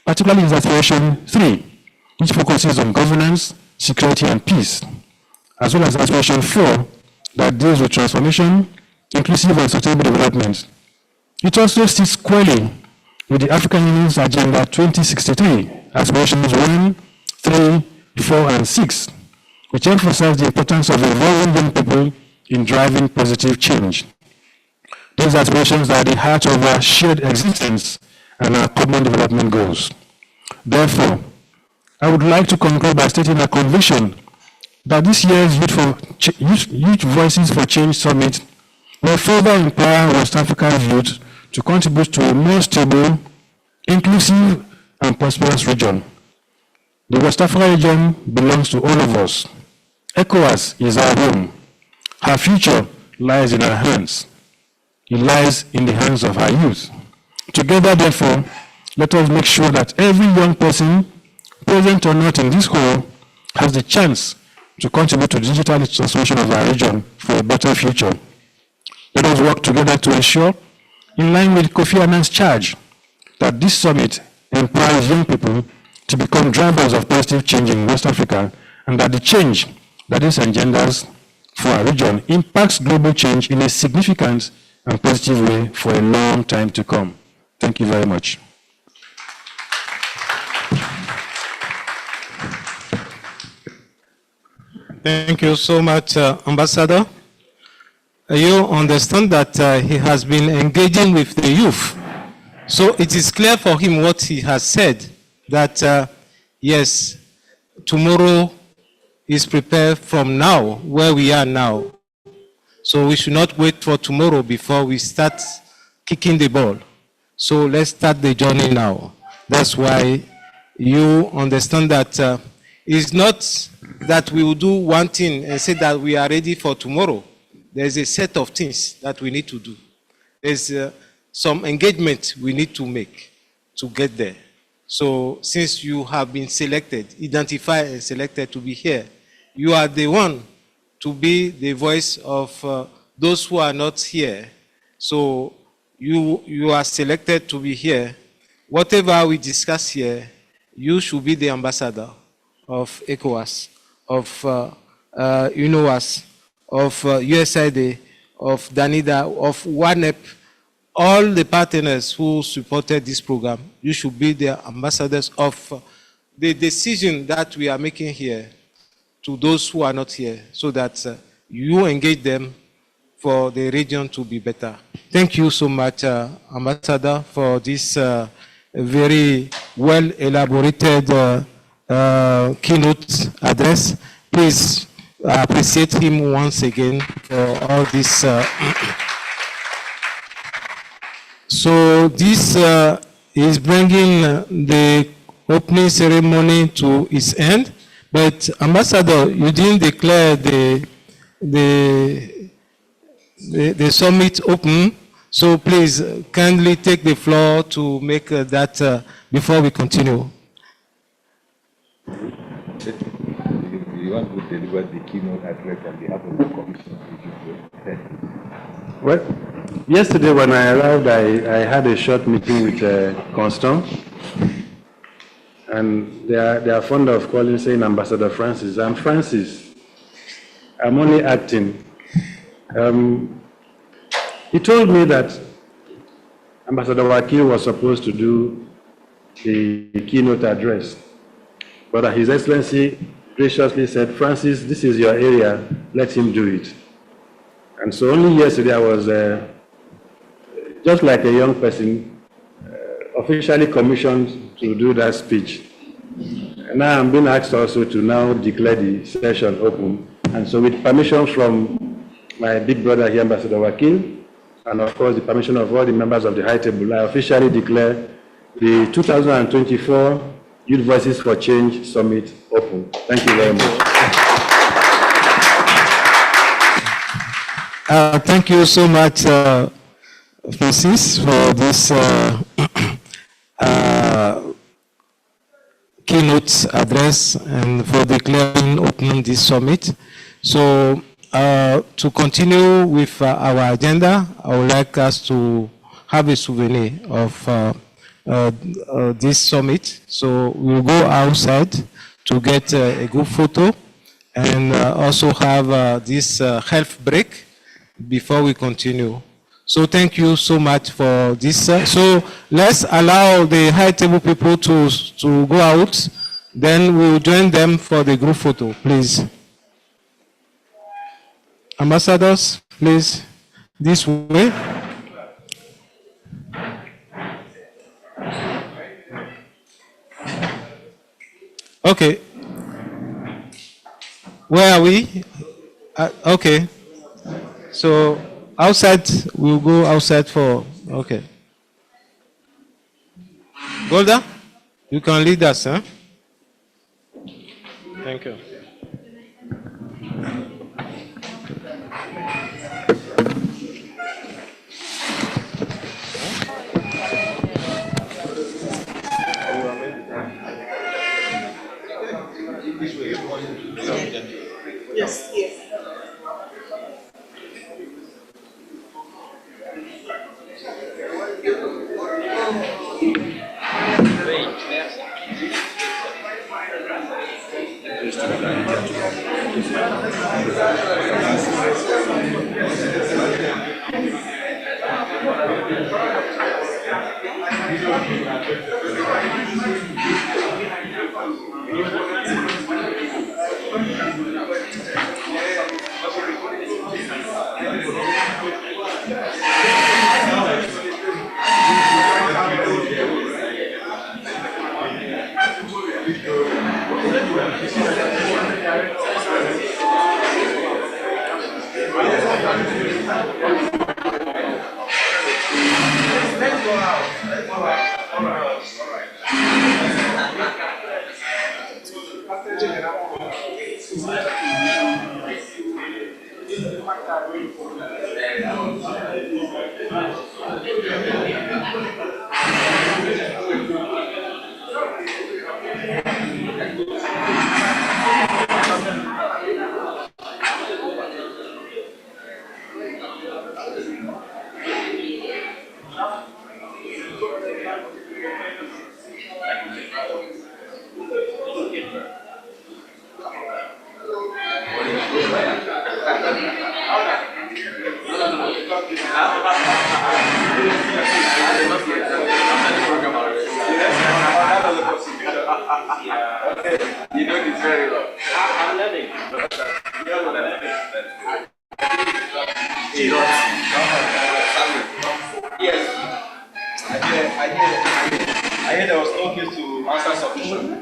particularly in Aspiration 3, which focuses on governance, security, and peace, as well as Aspiration 4, that deals with transformation, inclusive and sustainable development. It also sits squarely with the African Union's Agenda 2063, Aspirations 1, 3, 4, and 6, which emphasize the importance of involving young people in driving positive change. These aspirations are the heart of our shared existence and our common development goals. Therefore, I would like to conclude by stating a conviction that this year's Youth Voices for Change Summit will further empower West Africa's youth to contribute to a more stable, inclusive, and prosperous region. The West Africa region belongs to all of us. ECOWAS is our home. Her future lies in our hands. It lies in the hands of our youth. Together, therefore, let us make sure that every young person, present or not in this hall, has the chance to contribute to the digital transformation of our region for a better future. Let us work together to ensure, in line with Kofi Annan's charge, that this summit empowers young people to become drivers of positive change in West Africa, and that the change that this engenders for our region impacts global change in a significant and positive way for a long time to come. Thank you very much. Thank you so much, Ambassador. You understand that he has been engaging with the youth. So it is clear for him what he has said, that yes, tomorrow is prepared from now, where we are now. So we should not wait for tomorrow before we start kicking the ball. So let's start the journey now. That's why you understand that it's not that we will do one thing and say that we are ready for tomorrow. There's a set of things that we need to do. There's some engagement we need to make to get there. So since you have been selected, identified and selected to be here, you are the one to be the voice of those who are not here. So you are selected to be here. Whatever we discuss here, you should be the ambassador of ECOWAS, of UNOWAS, of USAID, of DANIDA, of WANEP, all the partners who supported this program. You should be the ambassadors of the decision that we are making here to those who are not here, so that you engage them for the region to be better. Thank you so much, Ambassador, for this very well elaborated keynote address. Please appreciate him once again for all this. So this is bringing the opening ceremony to its end. But Ambassador, you didn't declare the summit open. So please kindly take the floor to make that before we continue. You want to deliver the keynote address on behalf of the Commission? Well, yesterday when I arrived, I had a short meeting with Constant, and they are fond of saying Ambassador Francis. I'm Francis. I'm only acting. He told me that Ambassador Wakil was supposed to do the keynote address, but His Excellency graciously said, Francis, this is your area, let him do it. And so only yesterday I was, just like a young person, officially commissioned to do that speech. And now I'm being asked also to now declare the session open. And so with permission from my big brother here, Ambassador Wakil, and of course the permission of all the members of the High Table, I officially declare the 2024 Youth Voices for Change Summit open. Thank you very much. Thank you so much, Francis, for this keynote address and for declaring opening this summit. So to continue with our agenda, I would like us to have a souvenir of this summit. So we'll go outside to get a good photo and also have this health break before we continue. So thank you so much for this. So let's allow the High Table people to go out, then we'll join them for the group photo, please. Ambassadors, please, this way. Okay. Where are we? Okay. So outside, we'll go outside for, okay. Golda, you can lead us, huh? Thank you. Yes, yes. place to You know this very well. I'm learning. Yes. I hear there was no case to answer submission.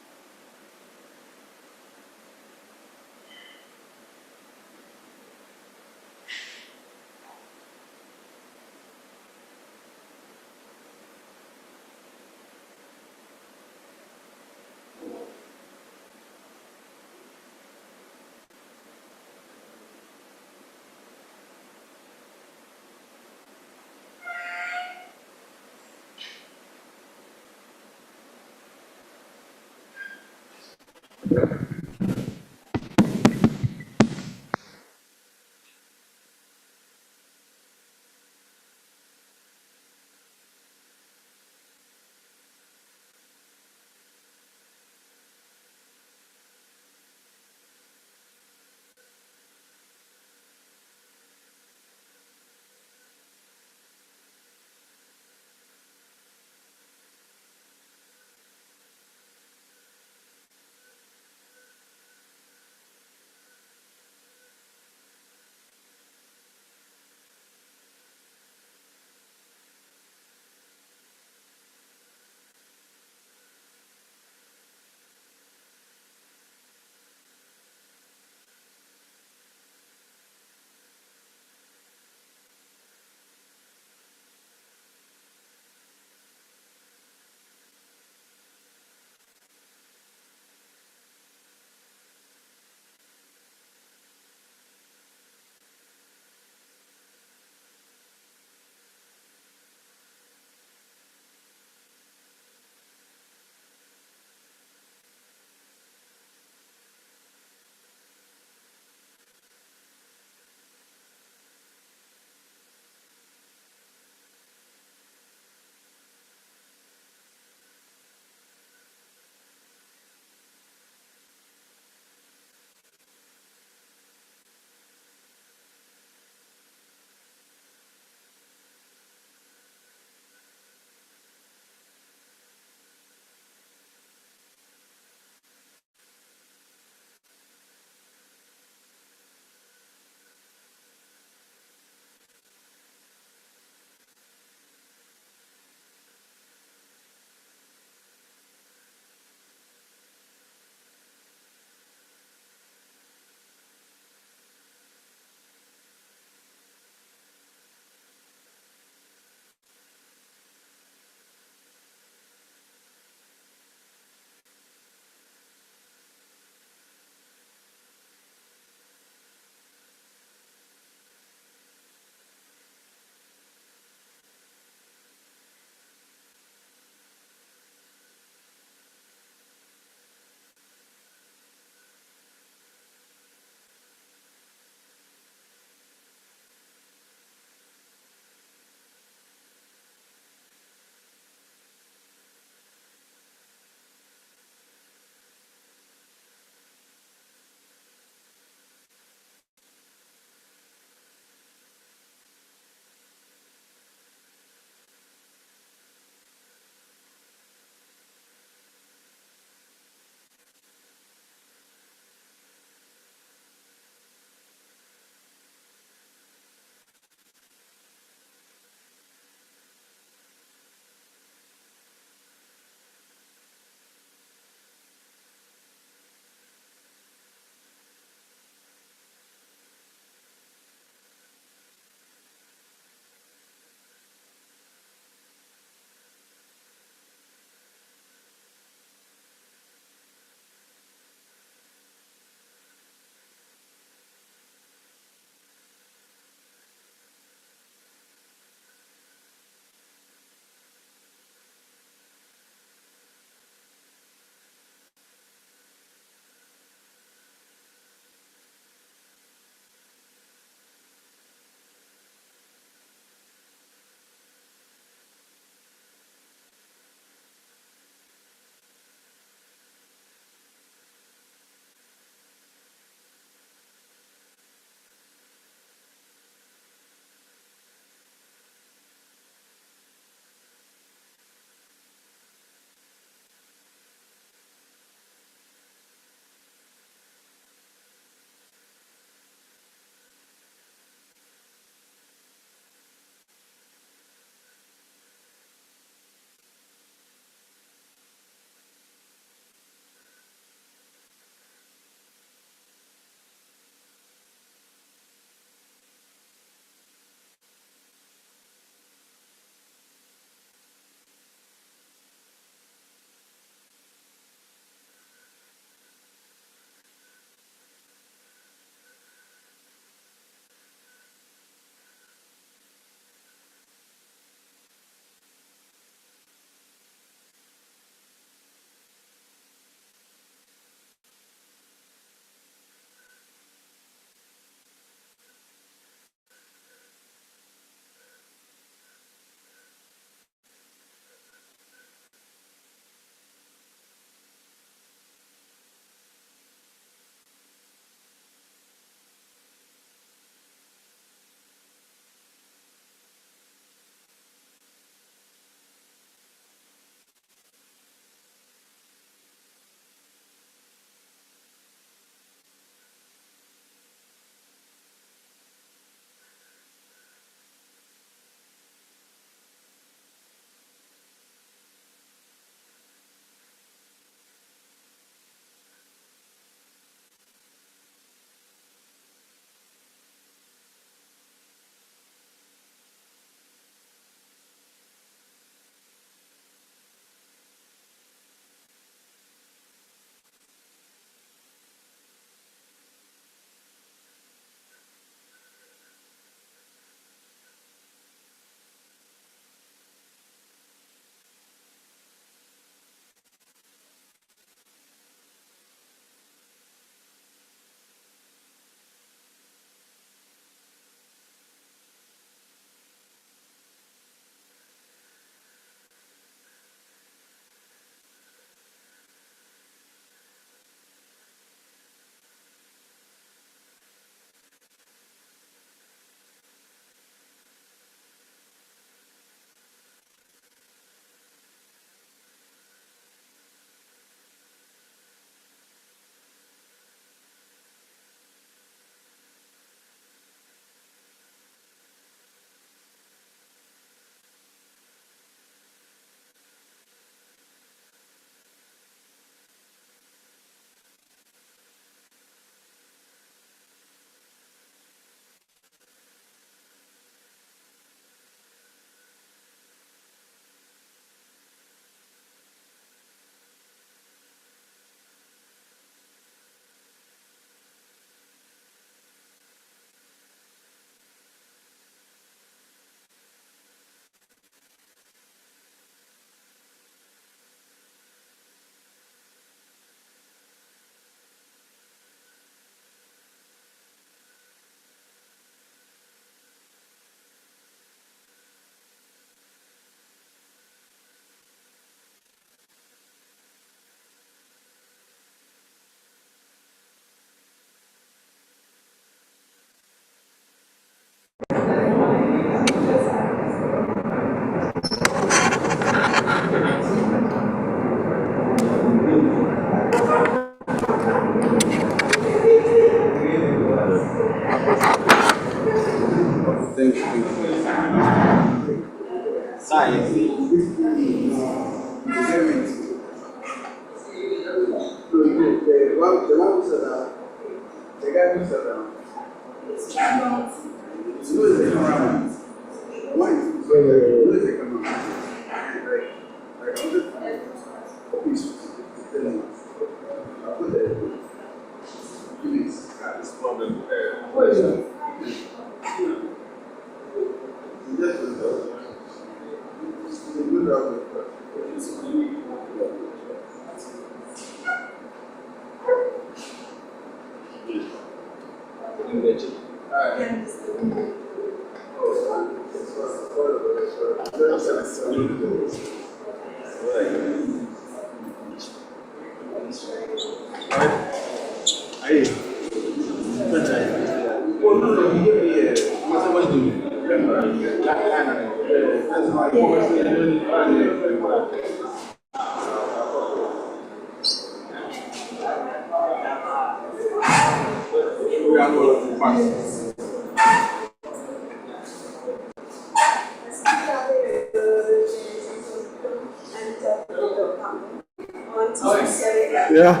Yeah.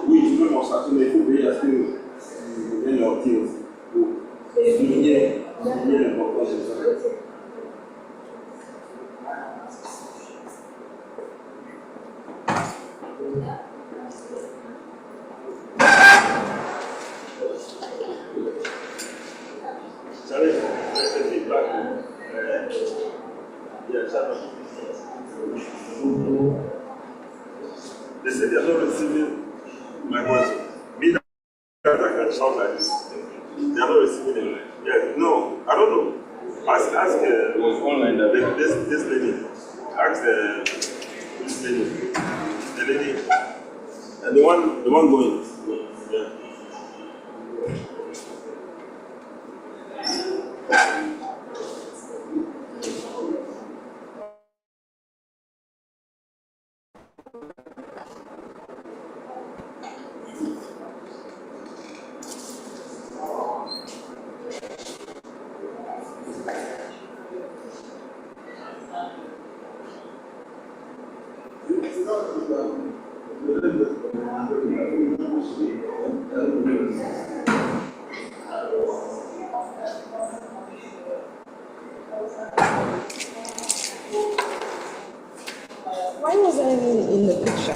Oui, tu peux m'en sortir, mais il faut veiller à ce que les gens leur tirent. Souligner l'importance de ça. They said they are not receiving my voice. Me that I can shout like this. They are not receiving it. Yeah, no, I don't know. Ask this lady. Ask this lady. The lady. And the one going. Yeah. Why was I in the picture?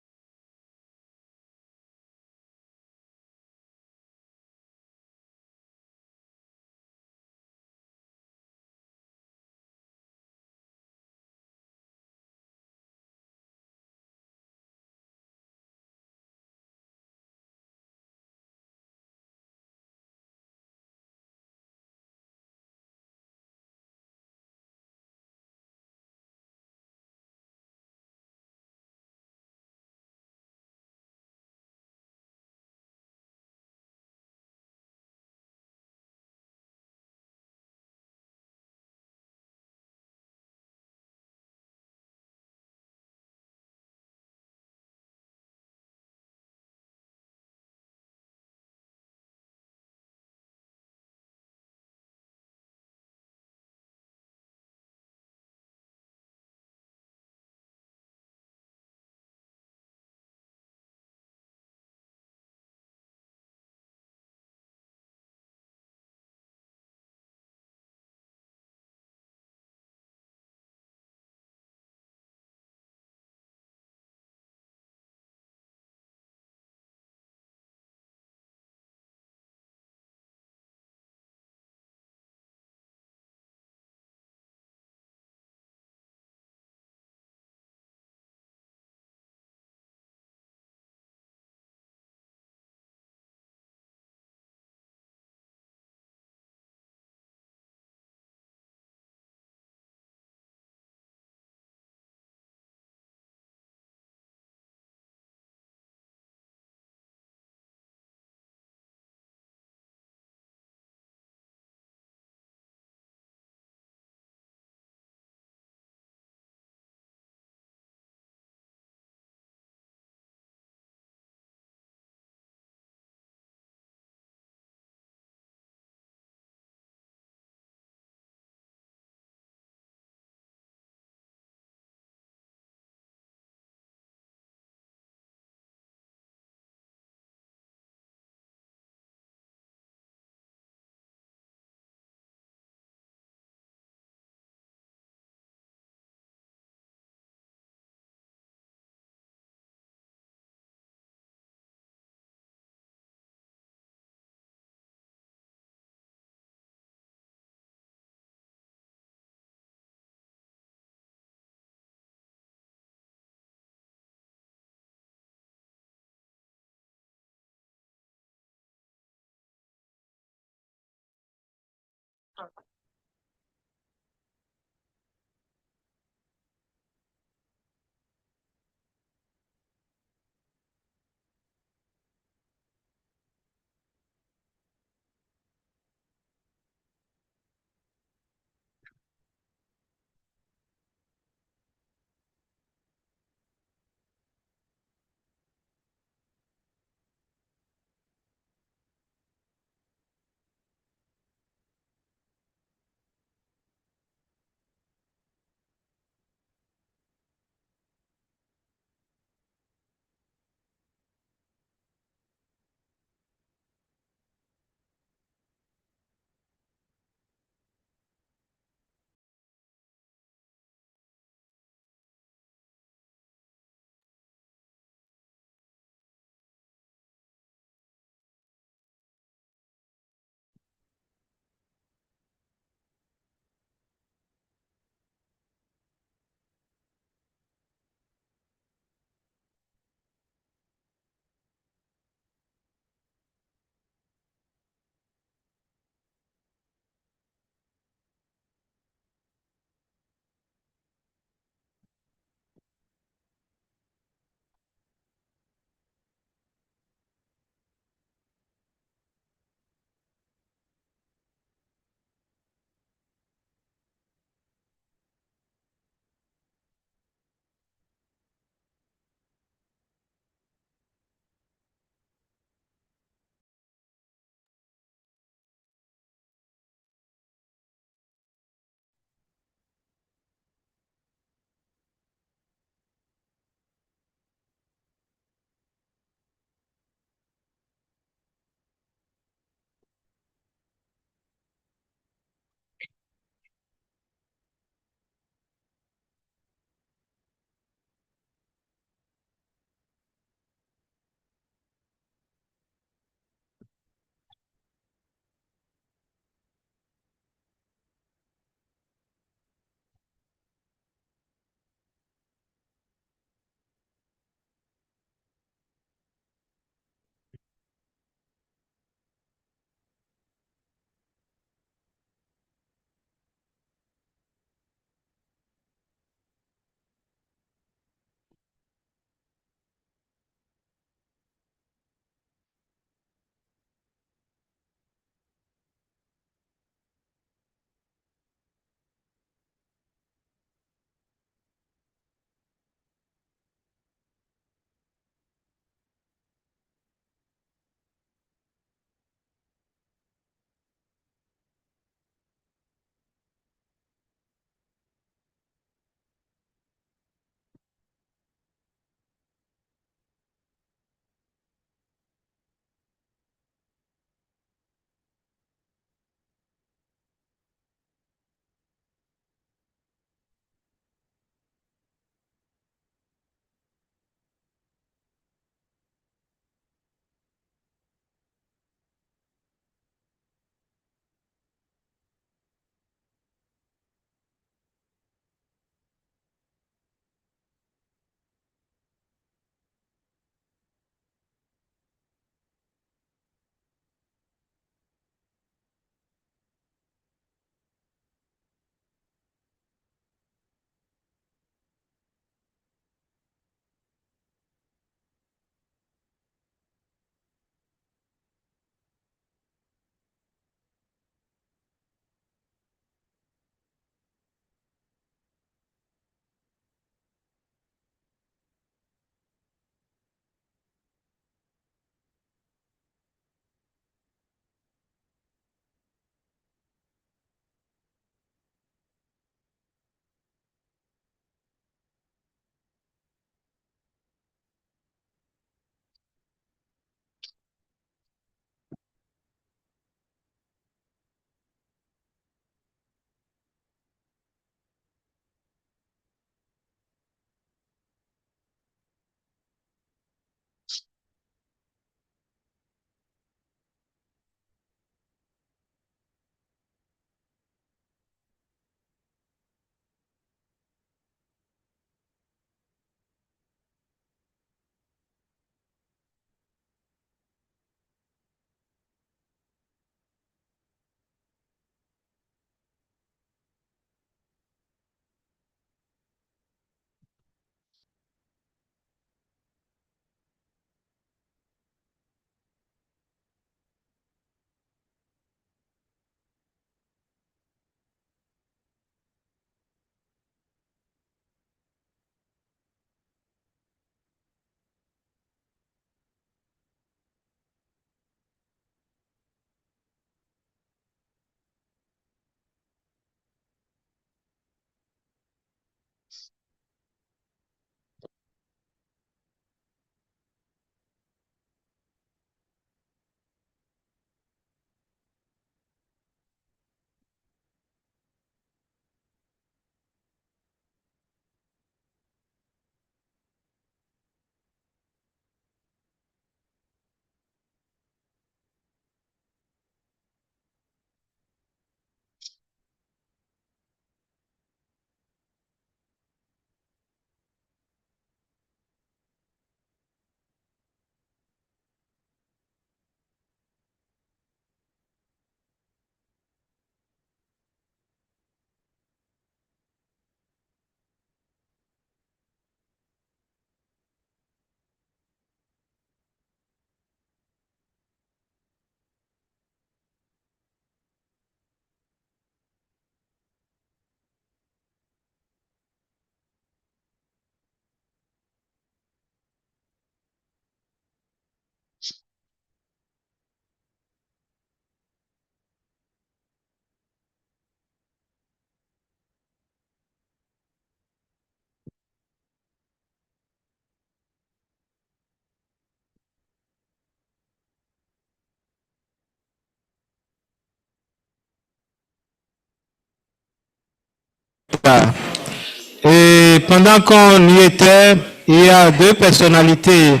Et pendant qu'on y était, il y a deux personnalités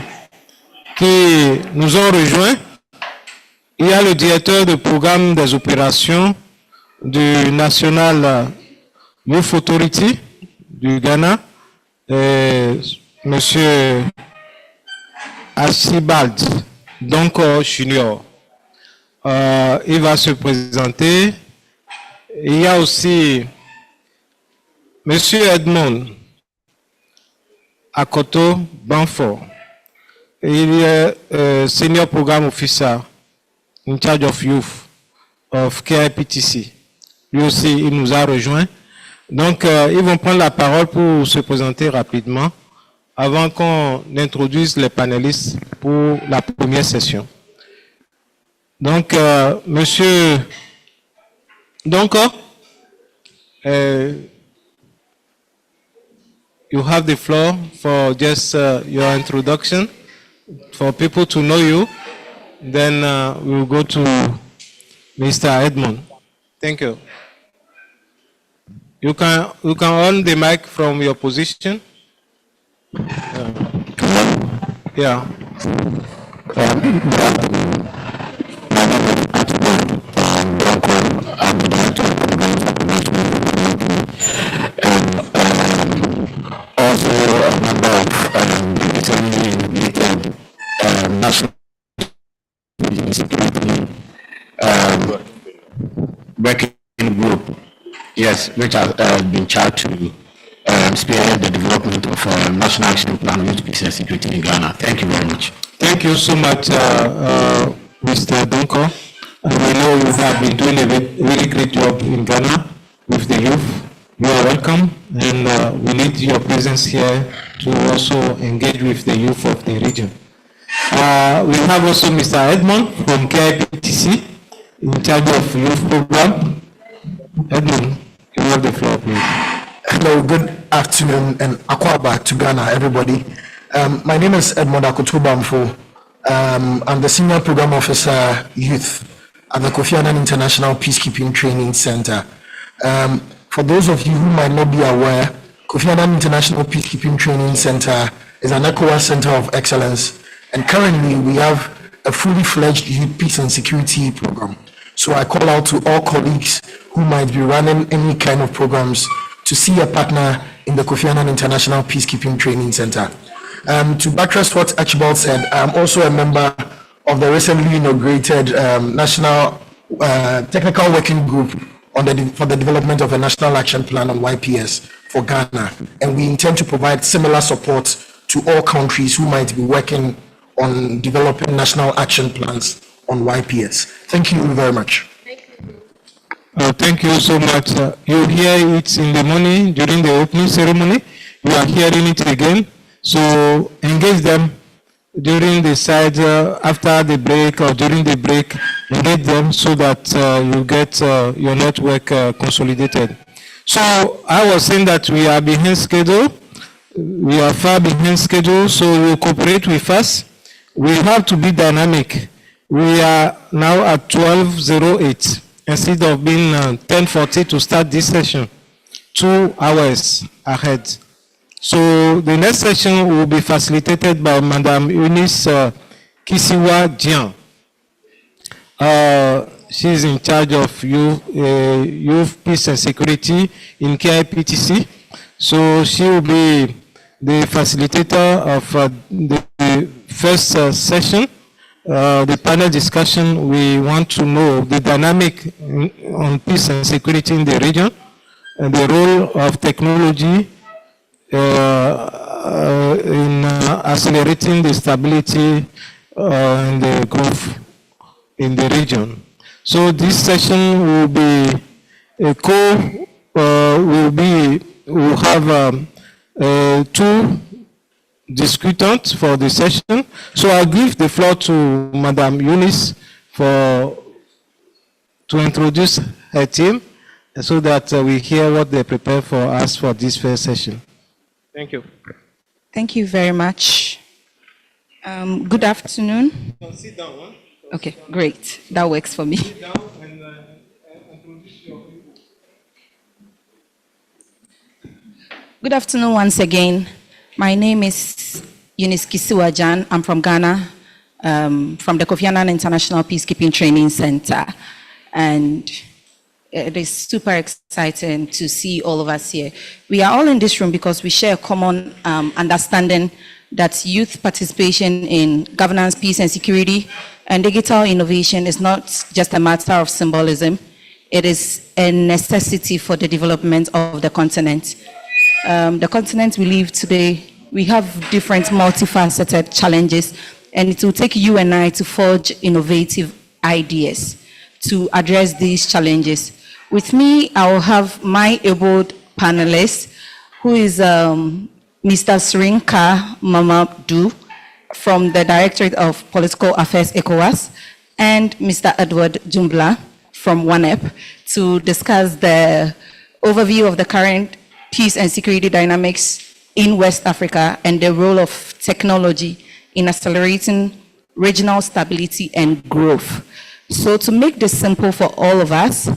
qui nous ont rejoints. Il y a le directeur de programme des opérations du National Youth Authority du Ghana, Monsieur Archibald Donko Junior. Il va se présenter. Il y a aussi Monsieur Edmond Akoto Banfo. Il est Senior Program Officer in charge of youth of KIPTC. Lui aussi, il nous a rejoints. Donc, ils vont prendre la parole pour se présenter rapidement avant qu'on introduise les panélistes pour la première session. Donc, Monsieur Donko, you have the floor for just your introduction, for people to know you. Then we'll go to Mr. Edmond. Thank you. You can on the mic from your position. Yeah. Also a member of National Security working group, yes, which has been charged to spearhead the development of a national action plan on youth peace and security in Ghana. Thank you very much. Thank you so much, Mr. Donko. We know you have been doing a really great job in Ghana with the youth. You are welcome, and we need your presence here to also engage with the youth of the region. We have also Mr. Edmond from KIPTC, in charge of youth program. Edmond, you have the floor, please. Hello, good afternoon, and Akwaba to Ghana, everybody. My name is Edmond Akoto Banfo. I'm the Senior Program Officer, Youth at the Kofi Annan International Peacekeeping Training Center. For those of you who might not be aware, Kofi Annan International Peacekeeping Training Center is an ECOWAS Center of Excellence, and currently we have a fully fledged youth peace and security program. So I call out to all colleagues who might be running any kind of programs to see a partner in the Kofi Annan International Peacekeeping Training Center. To buttress what Archibald said, I'm also a member of the recently inaugurated National Technical Working Group for the development of a national action plan on YPS for Ghana. And we intend to provide similar support to all countries who might be working on developing national action plans on YPS. Thank you very much. Thank you so much. You hear it in the morning during the opening ceremony. You are hearing it again. So engage them during the side, after the break or during the break, engage them so that you get your network consolidated. So I was saying that we are behind schedule. We are far behind schedule, so you cooperate with us. We have to be dynamic. We are now at 12:08 instead of being 10:40 to start this session, 2 hours ahead. So the next session will be facilitated by Madam Eunice Kisiwa Jian. She is in charge of youth peace and security in KIPTC. So she will be the facilitator of the first session. The panel discussion, we want to know the dynamic on peace and security in the region and the role of technology in accelerating the stability and the growth in the region. So this session will be we'll have 2 discutants for the session. So I'll give the floor to Madam Eunice to introduce her team so that we hear what they prepare for us for this first session. Thank you. Thank you very much. Good afternoon. Sit down, huh? Okay, great. That works for me. Sit down and introduce your people. Good afternoon once again. My name is Eunice Kisiwajan. I'm from Ghana, from the Kofi Annan International Peacekeeping Training Center. And it is super exciting to see all of us here. We are all in this room because we share a common understanding that youth participation in governance, peace and security and digital innovation is not just a matter of symbolism. It is a necessity for the development of the continent. The continent we live today, we have different multifaceted challenges, and it will take you and I to forge innovative ideas to address these challenges. With me, I will have my able panelist, who is Mr. Surinka Mamadou from the Directorate of Political Affairs, ECOWAS, and Mr. Edward Jumbla from ONEP to discuss the overview of the current peace and security dynamics in West Africa and the role of technology in accelerating regional stability and growth. So to make this simple for all of us,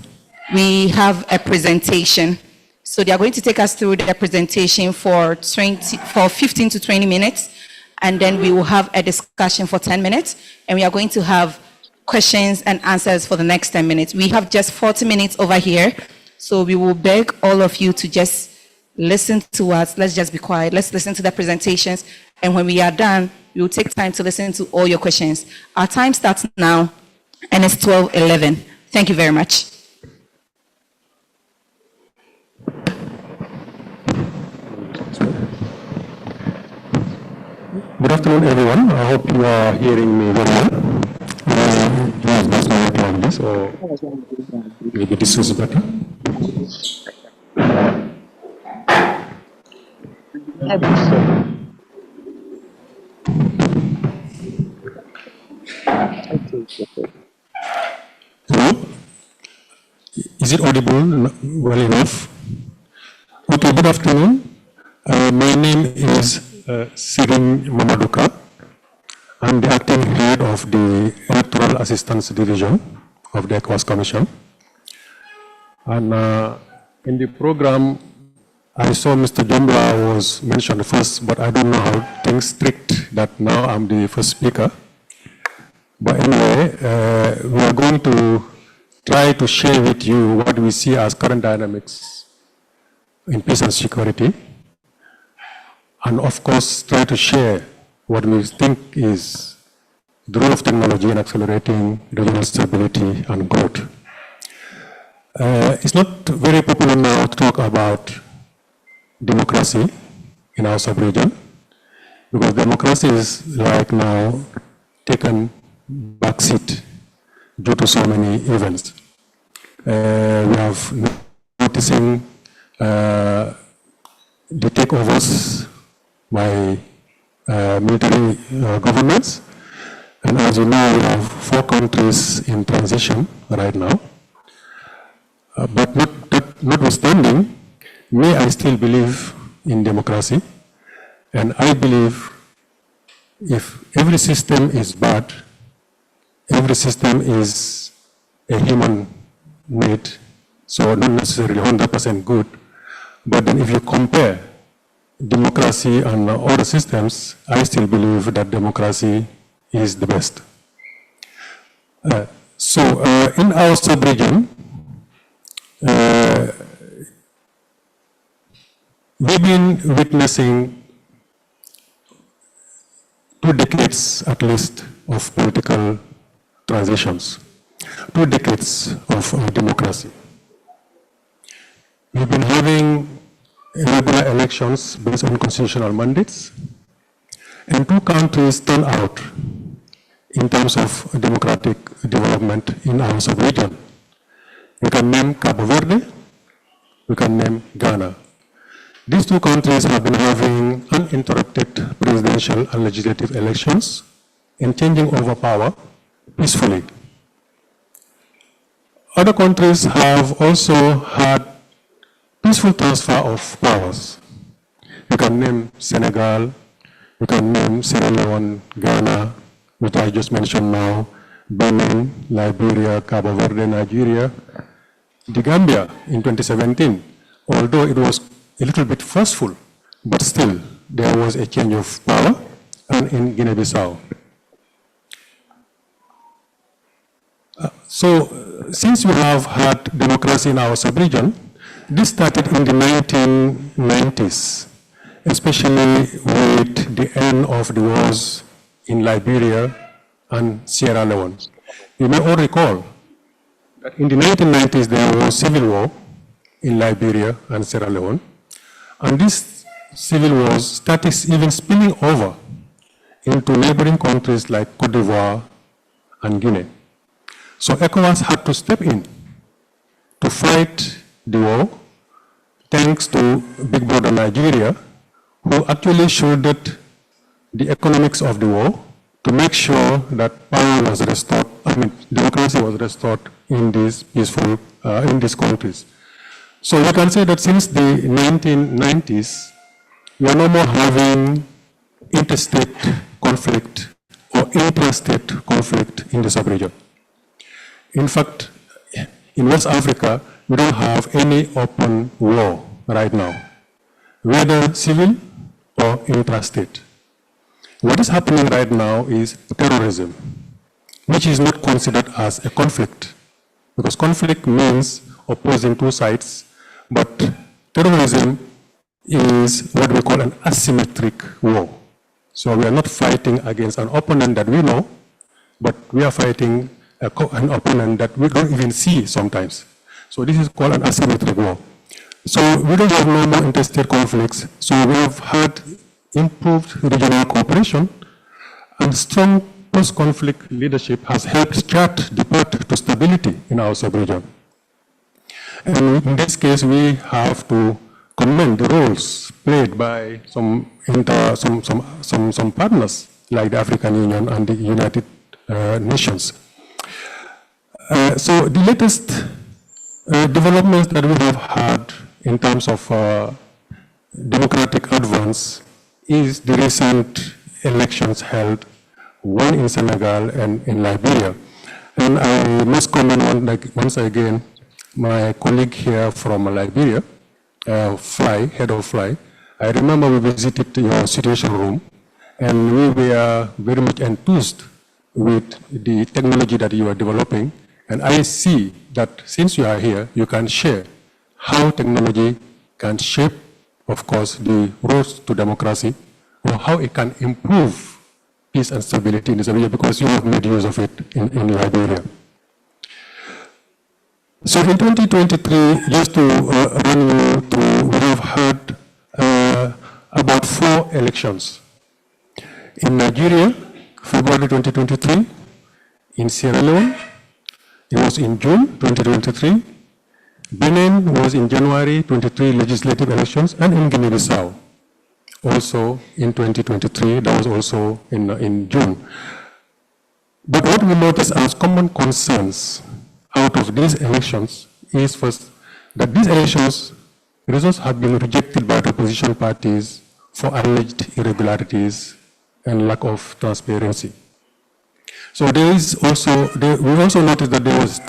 we have a presentation. So they are going to take us through the presentation for 15 to 20 minutes, and then we will have a discussion for 10 minutes, and we are going to have questions and answers for the next 10 minutes. We have just 40 minutes over here, so we will beg all of you to just listen to us. Let's just be quiet. Let's listen to the presentations, and when we are done, we will take time to listen to all your questions. Our time starts now, and it's 12:11. Thank you very much. Good afternoon, everyone. I hope you are hearing me very well. Does my mic like this, or maybe this is better? Hello? Is it audible well enough? Okay, good afternoon. My name is Sirin Mamaduka. I'm the acting head of the Electoral Assistance Division of the ECOWAS Commission. And in the program, I saw Mr. Jumbla was mentioned first, but I don't know how things strict that now I'm the first speaker. But anyway, we are going to try to share with you what we see as current dynamics in peace and security. And of course, try to share what we think is the role of technology in accelerating regional stability and growth. It's not very popular now to talk about democracy in our sub-region, because democracy is like now taken backseat due to so many events. We have noticing the takeovers by military governments. And as you know, we have 4 countries in transition right now. But notwithstanding, I still believe in democracy. And I believe if every system is bad, every system is a human need, so not necessarily 100% good. But then if you compare democracy and other systems, I still believe that democracy is the best. In our sub-region, we've been witnessing 2 decades at least of political transitions, 2 decades of democracy. We've been having regular elections based on constitutional mandates, and 2 countries turn out in terms of democratic development in our sub-region. We can name Cabo Verde, we can name Ghana. These 2 countries have been having uninterrupted presidential and legislative elections and changing over power peacefully. Other countries have also had peaceful transfer of powers. You can name Senegal, you can name Sierra Leone, Ghana, which I just mentioned now, Benin, Liberia, Cabo Verde, Nigeria, the Gambia in 2017, although it was a little bit forceful, but still there was a change of power, and in Guinea-Bissau. Since we have had democracy in our sub-region, this started in the 1990s, especially with the end of the wars in Liberia and Sierra Leone. You may all recall that in the 1990s there was civil war in Liberia and Sierra Leone, and this civil wars started even spilling over into neighboring countries like Cote d'Ivoire and Guinea. So ECOWAS had to step in to fight the war, thanks to Big Brother Nigeria, who actually shouldered the economics of the war to make sure that power was restored, democracy was restored in these peaceful, in these countries. So we can say that since the 1990s, we are no more having interstate conflict or intrastate conflict in the sub-region. In fact, in West Africa, we don't have any open war right now, whether civil or intrastate. What is happening right now is terrorism, which is not considered as a conflict, because conflict means opposing two sides, but terrorism is what we call an asymmetric war. So we are not fighting against an opponent that we know, but we are fighting an opponent that we don't even see sometimes. So this is called an asymmetric war. So we don't have no more interstate conflicts. So we have had improved regional cooperation, and strong post-conflict leadership has helped chart the path to stability in our sub-region. And in this case, we have to commend the roles played by some partners like the African Union and the United Nations. So the latest developments that we have had in terms of democratic advance is the recent elections held, one in Senegal and in Liberia. And I must comment on, once again, my colleague here from Liberia, head of FLY. I remember we visited your situation room, and we were very much enthused with the technology that you are developing. And I see that since you are here, you can share how technology can shape, of course, the road to democracy, or how it can improve peace and stability in this area, because you have made use of it in Liberia. So in 2023, just to run you through, we have had about 4 elections. In Nigeria, February 2023, in Sierra Leone, it was in June 2023. Benin was in January 23 legislative elections, and in Guinea-Bissau, also in 2023, that was also in June. But what we notice as common concerns out of these elections is first that these elections results have been rejected by the opposition parties for alleged irregularities and lack of transparency. So there is also, we also noticed that there was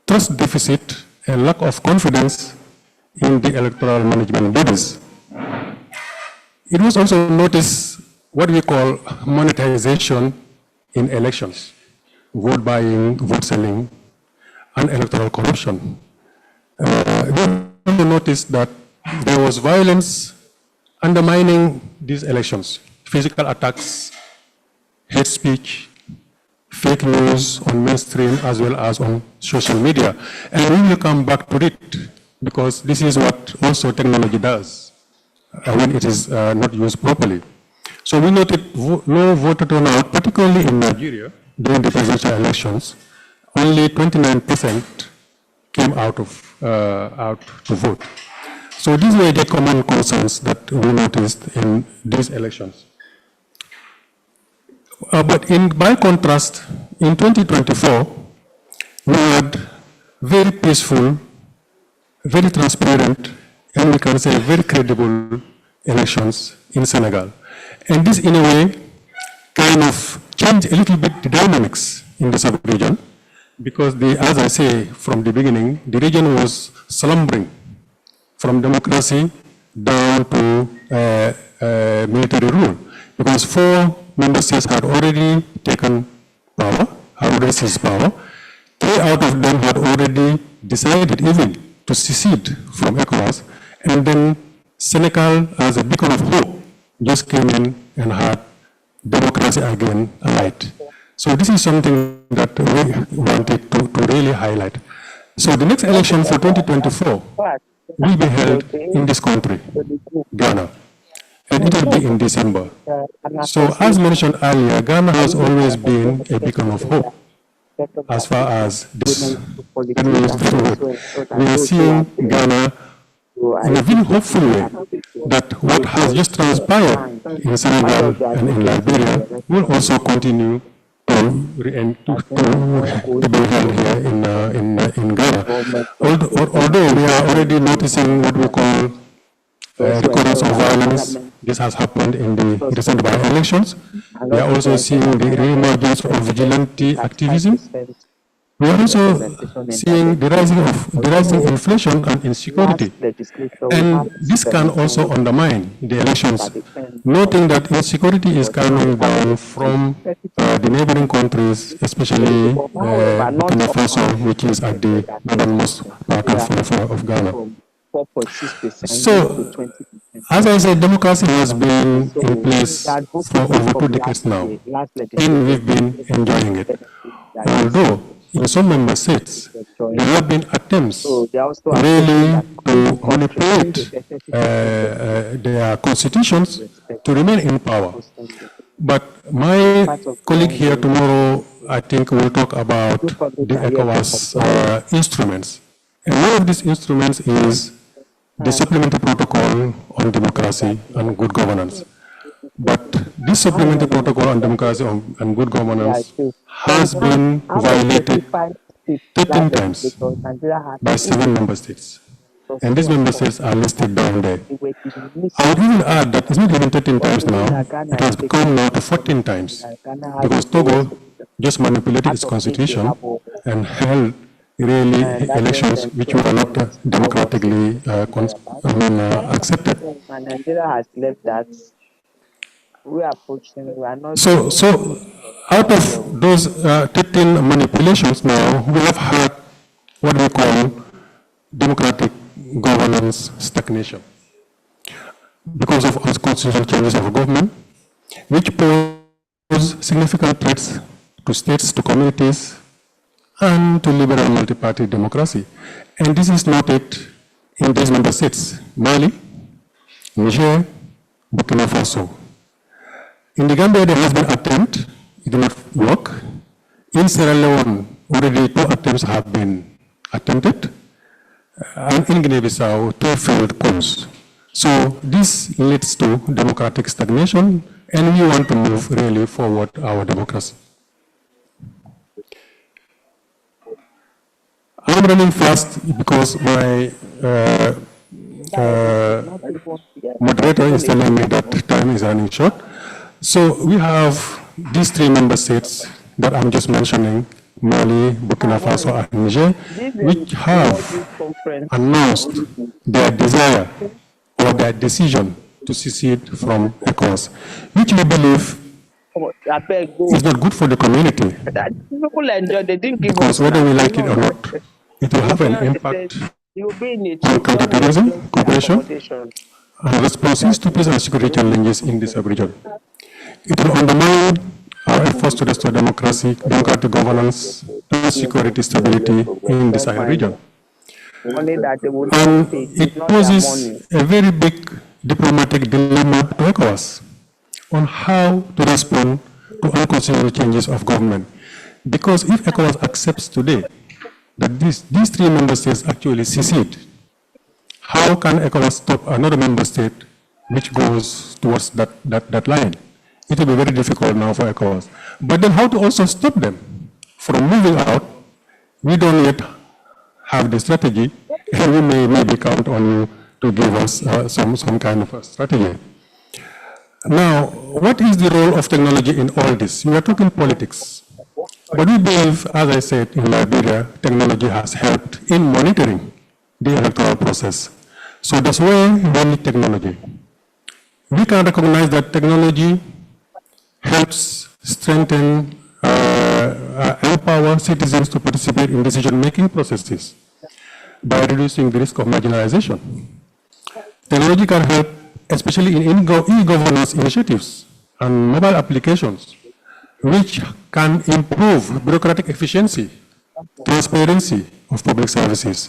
trust deficit and lack of confidence in the electoral management bodies. It was also noticed what we call monetization in elections, vote buying, vote selling, and electoral corruption. We also noticed that there was violence undermining these elections, physical attacks, hate speech, fake news on mainstream as well as on social media. And we will come back to it, because this is what also technology does when it is not used properly. So we noted low voter turnout, particularly in Nigeria, during the presidential elections. Only 29% came out to vote. So these were the common concerns that we noticed in these elections. But by contrast, in 2024, we had very peaceful, very transparent, and we can say very credible elections in Senegal. And this, in a way, kind of changed a little bit the dynamics in the sub-region, because as I say from the beginning, the region was slumbering from democracy down to military rule, because 4 member states had already taken power, had already seized power. 3 out of them had already decided even to secede from ECOWAS, and then Senegal, as a beacon of hope, just came in and had democracy again alight. So this is something that we wanted to really highlight. So the next election for 2024 will be held in this country, Ghana, and it will be in December. So as mentioned earlier, Ghana has always been a beacon of hope as far as this administration. We are seeing Ghana in a very hopeful way that what has just transpired in Senegal and in Liberia will also continue to be held here in Ghana. Although we are already noticing what we call recurrence of violence, this has happened in the recent by-elections. We are also seeing the re-emergence of vigilante activism. We are also seeing the rising inflation and insecurity. And this can also undermine the elections, noting that insecurity is coming down from the neighboring countries, especially Burkina Faso, which is at the northernmost part of Ghana. So, as I said, democracy has been in place for over 2 decades now, and we've been enjoying it. Although, in some member states, there have been attempts really to manipulate their constitutions to remain in power. But my colleague here tomorrow, I think, will talk about the ECOWAS instruments. And one of these instruments is the Supplementary Protocol on Democracy and Good Governance. But this Supplementary Protocol on Democracy and Good Governance has been violated 13 times by 7 member states. And these member states are listed down there. I would even add that it's not even 13 times now, it has become now to 14 times, because Togo just manipulated its constitution and held really elections which were not democratically accepted. Nigeria has left that. We are pushing, we are not. So out of those 13 manipulations now, we have had what we call democratic governance stagnation because of unconstitutional changes of government, which pose significant threats to states, to communities, and to liberal multi-party democracy. And this is noted in these member states: Mali, Niger, Burkina Faso. In the Gambia, there has been an attempt, it did not work. In Sierra Leone, already 2 attempts have been attempted. And in Guinea-Bissau, 2 failed coups. So this leads to democratic stagnation, and we want to move really forward our democracy. I'm running fast because my moderator is telling me that time is running short. So we have these 3 member states that I'm just mentioning, Mali, Burkina Faso, and Niger, which have announced their desire or their decision to secede from ECOWAS, which we believe is not good for the community. Because whether we like it or not, it will have an impact on counterterrorism, cooperation, and responses to peace and security challenges in this region. It will undermine our efforts to restore democracy, democratic governance, and security stability in the Sahel region. And it poses a very big diplomatic dilemma to ECOWAS on how to respond to unconstitutional changes of government. Because if ECOWAS accepts today that these 3 member states actually secede, how can ECOWAS stop another member state which goes towards that line? It will be very difficult now for ECOWAS. But then how to also stop them from moving out? We don't yet have the strategy, and we may maybe count on you to give us some kind of a strategy. Now, what is the role of technology in all this? We are talking politics. But we believe, as I said, in Liberia, technology has helped in monitoring the electoral process. So that's why we need technology. We can recognize that technology helps strengthen, empower citizens to participate in decision-making processes by reducing the risk of marginalization. Technology can help, especially in e-governance initiatives and mobile applications, which can improve bureaucratic efficiency, transparency of public services.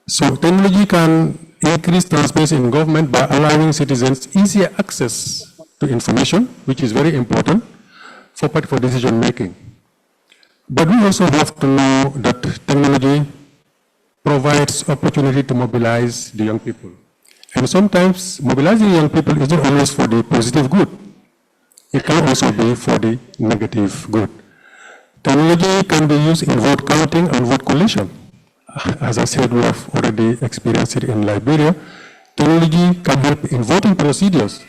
So technology can increase transparency in government by allowing citizens easier access to information, which is very important for decision making. But we also have to know that technology provides opportunity to mobilize the young people. And sometimes mobilizing young people is not always for the positive good. It can also be for the negative good. Technology can be used in vote counting and vote collation. As I said, we have already experienced it in Liberia. Technology can help in voting procedures,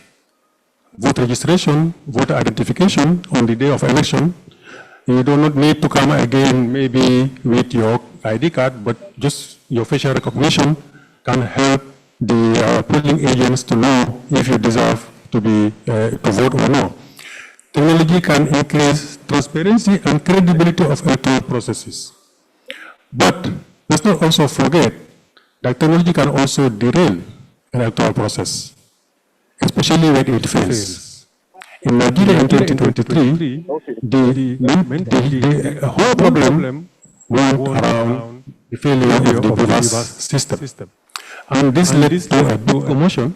vote registration, voter identification on the day of election. You do not need to come again maybe with your ID card, but just your facial recognition can help the polling agents to know if you deserve to vote or not. Technology can increase transparency and credibility of electoral processes. But let's not also forget that technology can also derail an electoral process, especially when it fails. In Nigeria in 2023, the whole problem went around the failure of the BVAS system. And this led to a big commotion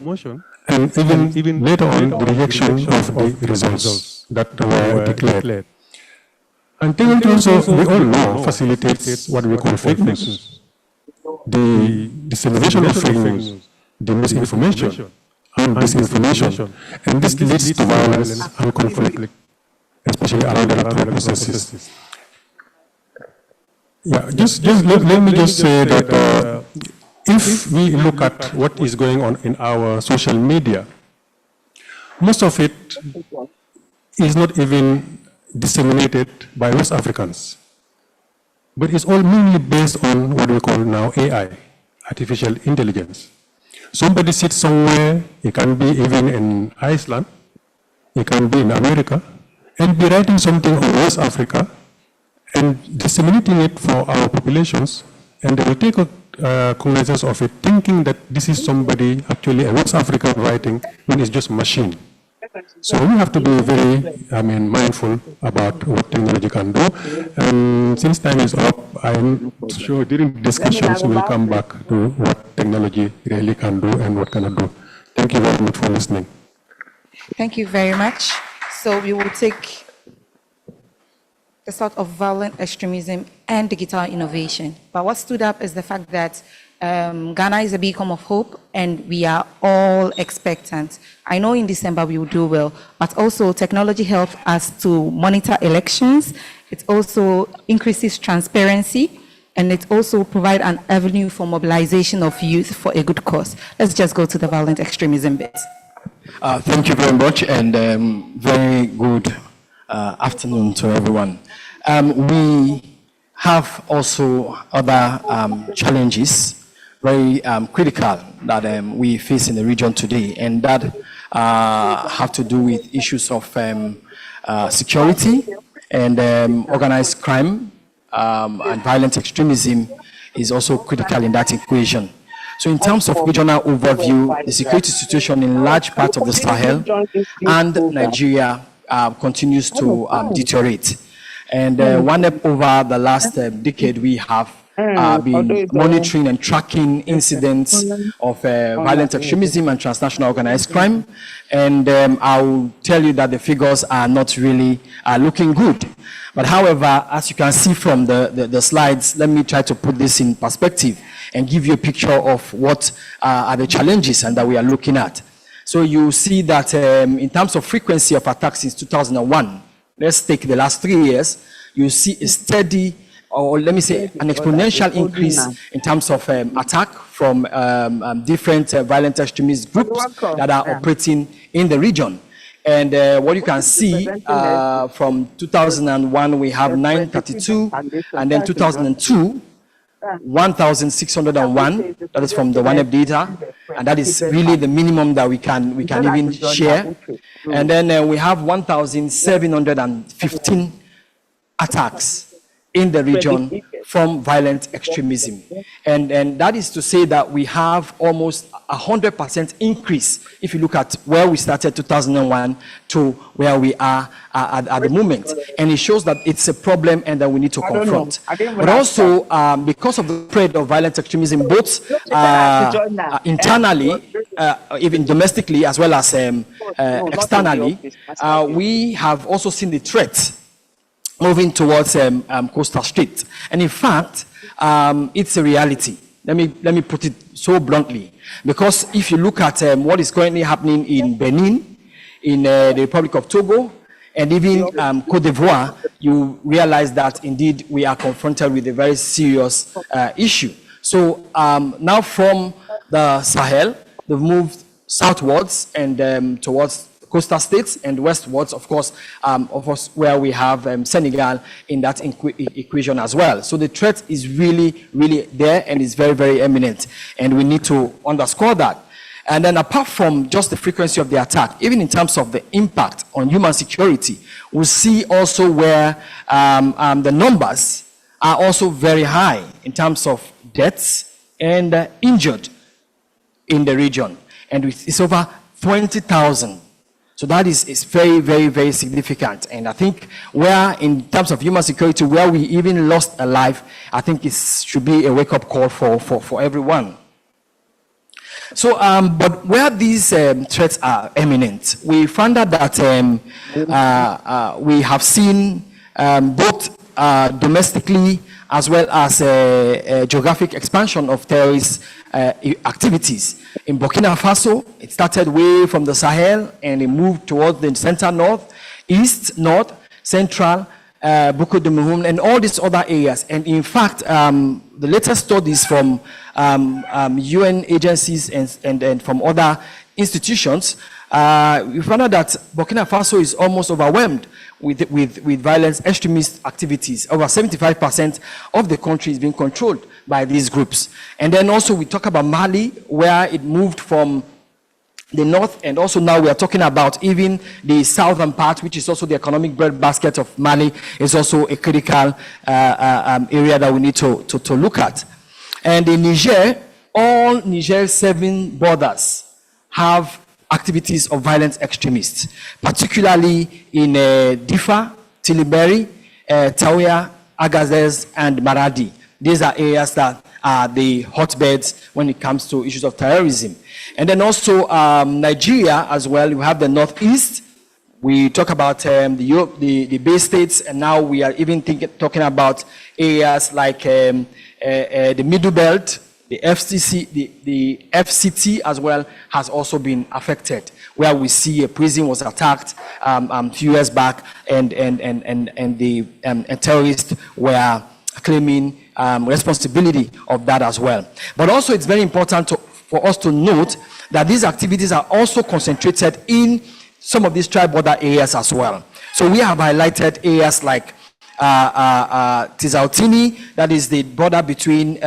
and even later on the rejection of the results that were declared. And technology also, we all know, facilitates what we call fake news, the dissemination of fake news, the misinformation and disinformation. And this leads to violence and conflict, especially around electoral processes. Yeah, let me just say that if we look at what is going on in our social media, most of it is not even disseminated by West Africans, but it's all mainly based on what we call now AI, artificial intelligence. Somebody sits somewhere, it can be even in Iceland, it can be in America, and be writing something on West Africa and disseminating it for our populations, and they will take cognizance of it, thinking that this is somebody actually a West African writing when it's just machine. So we have to be very, mindful about what technology can do. And since time is up, I'm sure during discussions we'll come back to what technology really can do and what cannot do. Thank you very much for listening. Thank you very much. So we will take the sort of violent extremism and digital innovation. But what stood up is the fact that Ghana is a beacon of hope, and we are all expectant. I know in December we will do well, but also technology helps us to monitor elections. It also increases transparency, and it also provides an avenue for mobilization of youth for a good cause. Let's just go to the violent extremism bit. Thank you very much, and very good afternoon to everyone. We have also other challenges, very critical, that we face in the region today, and that have to do with issues of security and organized crime, and violent extremism is also critical in that equation. So in terms of regional overview, the security situation in large parts of the Sahel and Nigeria continues to deteriorate. And one up over the last decade, we have been monitoring and tracking incidents of violent extremism and transnational organized crime. And I will tell you that the figures are not really looking good. But however, as you can see from the slides, let me try to put this in perspective and give you a picture of what are the challenges and that we are looking at. So you see that in terms of frequency of attacks since 2001, let's take the last 3 years, you see a steady, or let me say an exponential increase in terms of attack from different violent extremist groups that are operating in the region. And what you can see from 2001, we have 932, and then 2002, 1,601. That is from the OneWeb data, and that is really the minimum that we can even share. And then we have 1,715 attacks in the region from violent extremism. And that is to say that we have almost 100% increase if you look at where we started 2001 to where we are at the moment. And it shows that it's a problem and that we need to confront. But also, because of the spread of violent extremism, both internally, even domestically, as well as externally, we have also seen the threat moving towards coastal streets. And in fact, it's a reality. Let me put it so bluntly. Because if you look at what is currently happening in Benin, in the Republic of Togo, and even Cote d'Ivoire, you realize that indeed we are confronted with a very serious issue. So now from the Sahel, they've moved southwards and towards coastal states, and westwards, of course, where we have Senegal in that equation as well. So the threat is really, really there, and is very, very imminent, and we need to underscore that. And then apart from just the frequency of the attack, even in terms of the impact on human security, we see also where the numbers are also very high in terms of deaths and injured in the region. And it's over 20,000. So that is very, very, very significant. And I think where, in terms of human security, where we even lost a life, I think it should be a wake-up call for everyone. So, but where these threats are imminent, we found out that we have seen both domestically as well as geographic expansion of terrorist activities. In Burkina Faso, it started way from the Sahel and it moved towards the center north, east, north, central, Boko de Muhum, and all these other areas. And in fact, the latest studies from UN agencies and from other institutions, we found out that Burkina Faso is almost overwhelmed with violence, extremist activities. Over 75% of the country is being controlled by these groups. And then also we talk about Mali, where it moved from the north, and also now we are talking about even the southern part, which is also the economic breadbasket of Mali, is also a critical area that we need to look at. And in Niger, all Niger's 7 borders have activities of violent extremists, particularly in Difa, Tiliberi, Taouya, Agadez, and Maradi. These are areas that are the hotbeds when it comes to issues of terrorism. And then also Nigeria as well, we have the northeast. We talk about the Bay States, and now we are even talking about areas like the Middle Belt. The FCT as well has also been affected, where we see a prison was attacked a few years back, and the terrorists were claiming responsibility of that as well. But also it's very important for us to note that these activities are also concentrated in some of these tri-border areas as well. So we have highlighted areas like Tizautini, that is the border between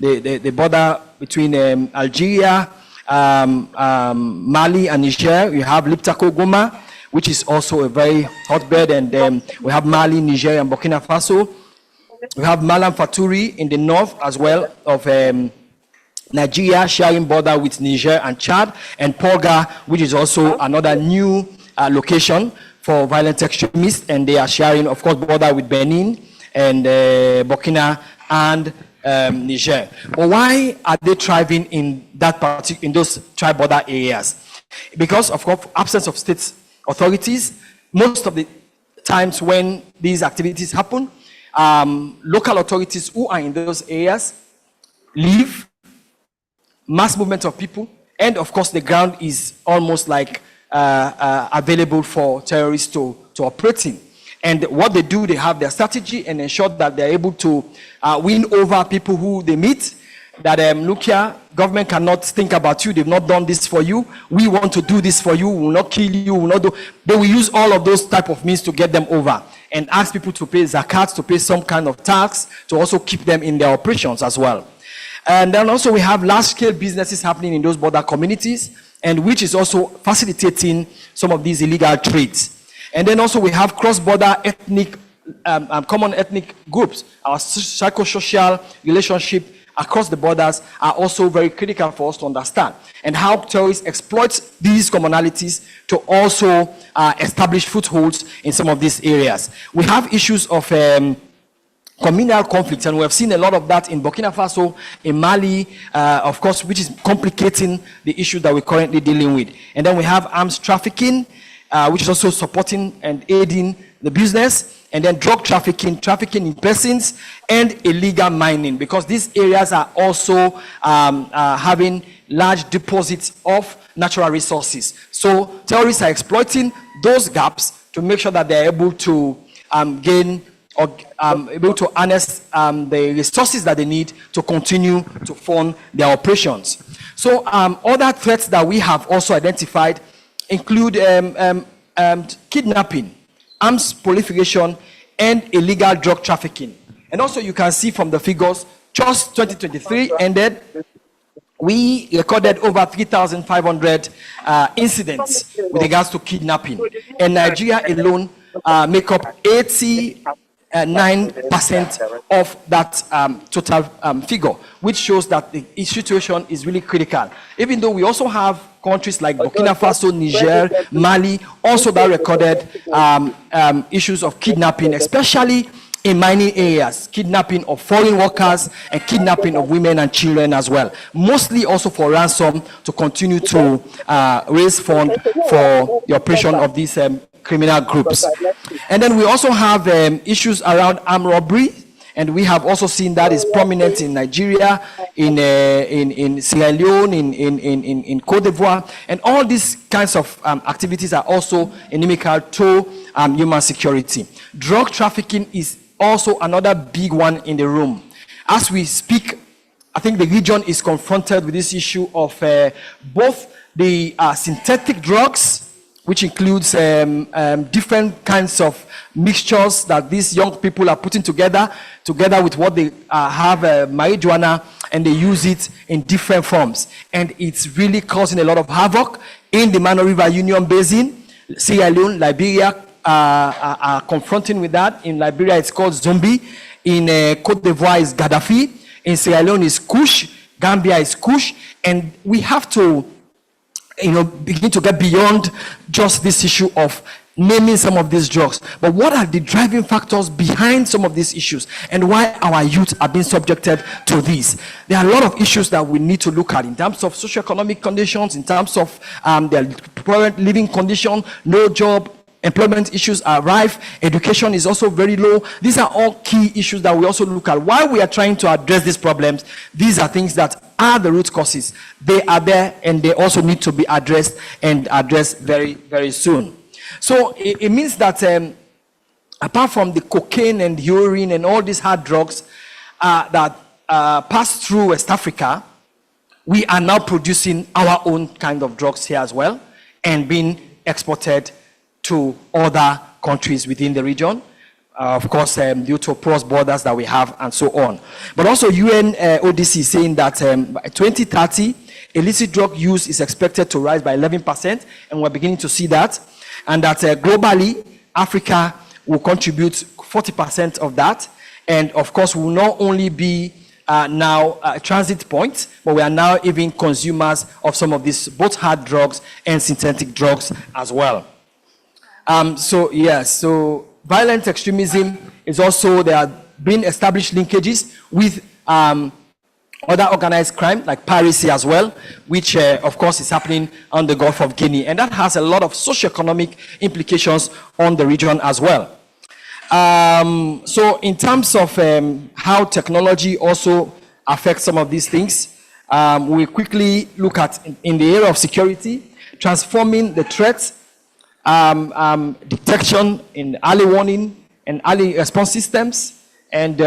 the border between Algeria, Mali, and Niger. We have Liptako Goma, which is also a very hotbed, and we have Mali, Niger, and Burkina Faso. We have Malam Faturi in the north as well of Nigeria, sharing border with Niger and Chad, and Porga, which is also another new location for violent extremists, and they are sharing, of course, border with Benin and Burkina and Niger. But why are they thriving in those tri-border areas? Because of course, absence of state authorities. Most of the times when these activities happen, local authorities who are in those areas leave, mass movement of people, and of course the ground is almost like available for terrorists to operate in. And what they do, they have their strategy and ensure that they're able to win over people who they meet. That look here, government cannot think about you. They've not done this for you. We want to do this for you. We will not kill you. We will not do. They will use all of those type of means to get them over. and ask people to pay zakat, to pay some kind of tax, to also keep them in their operations as well. And then also we have large-scale businesses happening in those border communities, and which is also facilitating some of these illegal trades. And then also we have cross-border ethnic, common ethnic groups. Our psychosocial relationship across the borders are also very critical for us to understand, and how terrorists exploit these commonalities to also establish footholds in some of these areas. We have issues of communal conflicts, and we have seen a lot of that in Burkina Faso, in Mali, of course, which is complicating the issue that we're currently dealing with. And then we have arms trafficking, which is also supporting and aiding the business, and then drug trafficking, trafficking in persons, and illegal mining, because these areas are also having large deposits of natural resources. So terrorists are exploiting those gaps to make sure that they're able to gain or able to harness the resources that they need to continue to fund their operations. So other threats that we have also identified include kidnapping, arms proliferation, and illegal drug trafficking. And also you can see from the figures, just 2023 ended, we recorded over 3,500 incidents with regards to kidnapping. And Nigeria alone make up 89% of that total figure, which shows that the situation is really critical. Even though we also have countries like Burkina Faso, Niger, Mali, also that recorded issues of kidnapping, especially in mining areas, kidnapping of foreign workers and kidnapping of women and children as well. Mostly also for ransom to continue to raise funds for the operation of these criminal groups. And then we also have issues around armed robbery, and we have also seen that is prominent in Nigeria, in Sierra Leone, in Cote d'Ivoire, and all these kinds of activities are also inimical to human security. Drug trafficking is also another big one in the room. As we speak, I think the region is confronted with this issue of both the synthetic drugs, which includes different kinds of mixtures that these young people are putting together with what they have, marijuana, and they use it in different forms. And it's really causing a lot of havoc in the Mano River Union Basin. Sierra Leone, Liberia are confronting with that. In Liberia, it's called Zombie. In Cote d'Ivoire, it's Gaddafi. In Sierra Leone, it's Kush. Gambia is Kush. And we have to begin to get beyond just this issue of naming some of these drugs. But what are the driving factors behind some of these issues, and why our youth are being subjected to these? There are a lot of issues that we need to look at in terms of socioeconomic conditions, in terms of their current living condition, no job, employment issues are rife, education is also very low. These are all key issues that we also look at. While we are trying to address these problems, these are things that are the root causes. They are there, and they also need to be addressed, and addressed very, very soon. So it means that apart from the cocaine and heroin and all these hard drugs that pass through West Africa, we are now producing our own kind of drugs here as well, and being exported to other countries within the region, of course, due to porous borders that we have and so on. But also UN ODC is saying that by 2030, illicit drug use is expected to rise by 11%, and we're beginning to see that. And that globally, Africa will contribute 40% of that. And of course, we will not only be now a transit point, but we are now even consumers of some of these, both hard drugs and synthetic drugs as well. So violent extremism is also, there have been established linkages with other organized crime like piracy as well, which of course is happening on the Gulf of Guinea. And that has a lot of socioeconomic implications on the region as well. So in terms of how technology also affects some of these things, we quickly look at in the area of security, transforming the threats, detection in early warning and early response systems, And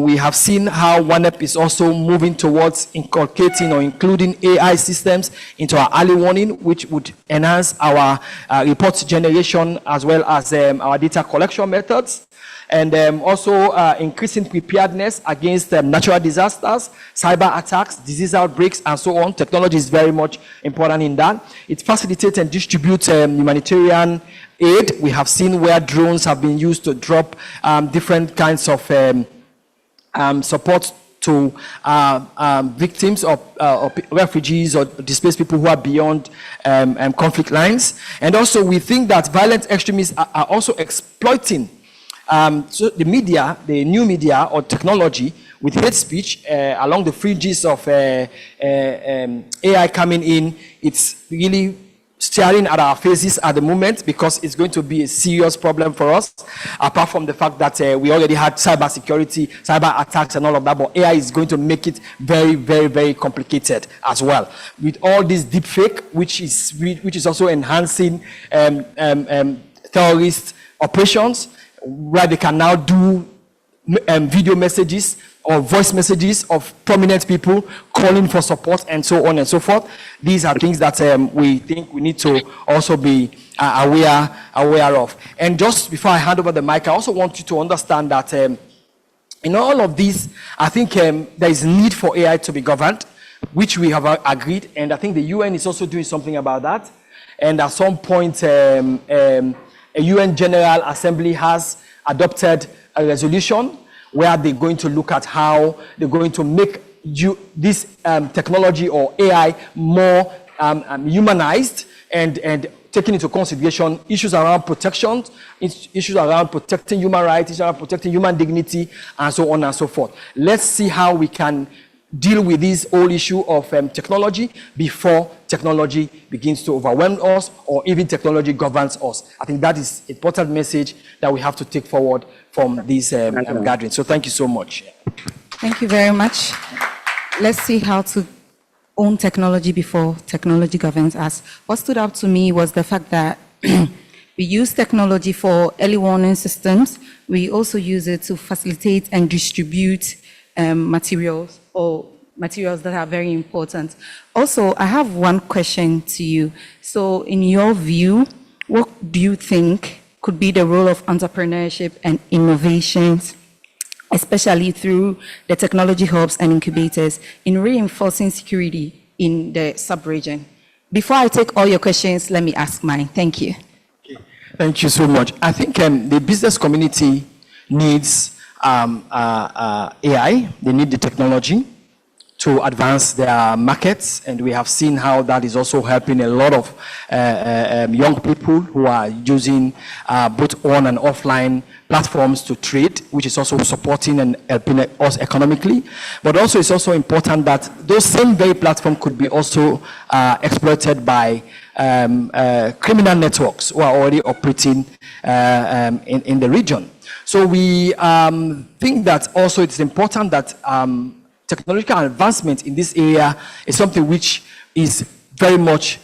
we have seen how OneUp is also moving towards inculcating or including AI systems into our early warning, which would enhance our report generation as well as our data collection methods. And also increasing preparedness against natural disasters, cyber attacks, disease outbreaks, and so on. Technology is very much important in that. It facilitates and distributes humanitarian aid. We have seen where drones have been used to drop different kinds of support to victims of refugees or displaced people who are beyond conflict lines. And also we think that violent extremists are also exploiting so the media, the new media or technology with hate speech along the fringes of AI coming in. It's really staring at our faces at the moment because it's going to be a serious problem for us, apart from the fact that we already had cyber security, cyber attacks and all of that, but AI is going to make it very, very, very complicated as well. With all this deep fake, which is also enhancing terrorist operations, where they can now do video messages or voice messages of prominent people calling for support and so on and so forth. These are things that we think we need to also be aware of. And just before I hand over the mic, I also want you to understand that in all of this, I think there is need for AI to be governed, which we have agreed, and I think the UN is also doing something about that. And at some point, a UN General Assembly has adopted a resolution where they're going to look at how they're going to make this technology or AI more humanized and taking into consideration issues around protection, issues around protecting human rights, issues around protecting human dignity, and so on and so forth. Let's see how we can deal with this whole issue of technology before technology begins to overwhelm us or even technology governs us. I think that is an important message that we have to take forward from this gathering. So thank you so much. Thank you very much. Let's see how to own technology before technology governs us. What stood out to me was the fact that we use technology for early warning systems. We also use it to facilitate and distribute materials that are very important. Also, I have one question to you. So in your view, what do you think could be the role of entrepreneurship and innovations, especially through the technology hubs and incubators, in reinforcing security in the sub-region? Before I take all your questions, let me ask mine. Thank you. Thank you so much. I think the business community needs AI, they need the technology to advance their markets, and we have seen how that is also helping a lot of young people who are using both on and offline platforms to trade, which is also supporting and helping us economically. But also it's also important that those same very platforms could be also exploited by criminal networks who are already operating in the region. So we think that also it's important that technological advancement in this area is something which is very much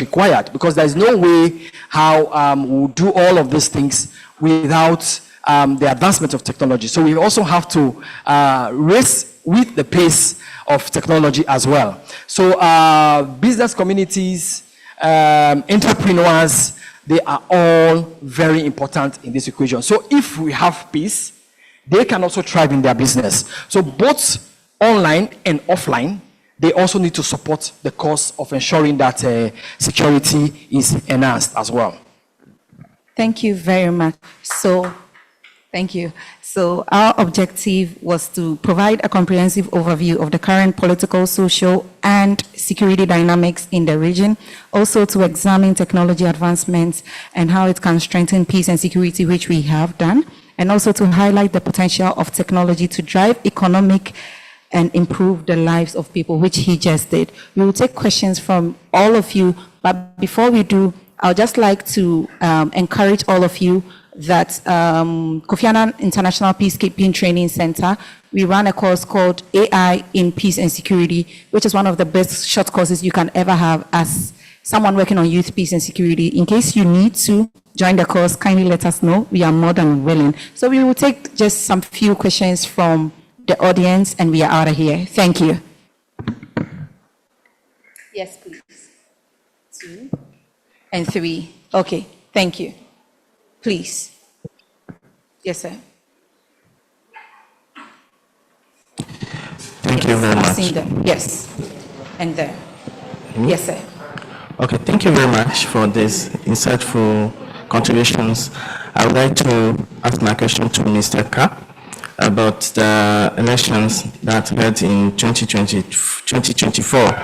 required, because there is no way how we'll do all of these things without the advancement of technology. So we also have to race with the pace of technology as well. So business communities, entrepreneurs, they are all very important in this equation. So if we have peace, they can also thrive in their business. So both online and offline, they also need to support the cause of ensuring that security is enhanced as well. Thank you very much. Thank you. So our objective was to provide a comprehensive overview of the current political, social, and security dynamics in the region, also to examine technology advancements and how it can strengthen peace and security, which we have done, and also to highlight the potential of technology to drive economic and improve the lives of people, which he just did. We will take questions from all of you, but before we do, I would just like to encourage all of you that Kofi Annan International Peacekeeping Training Center, we run a course called AI in Peace and Security, which is one of the best short courses you can ever have as someone working on youth peace and security. In case you need to join the course, kindly let us know. We are more than willing. So we will take just some few questions from the audience and we are out of here. Thank you. Yes, please. 2 and 3. Okay, thank you. Please. Yes, sir. Thank you very much. Seen them. Yes. And there. Yes, sir. Okay, thank you very much for these insightful contributions. I would like to ask my question to Mr. Ka about the elections that held in 2024.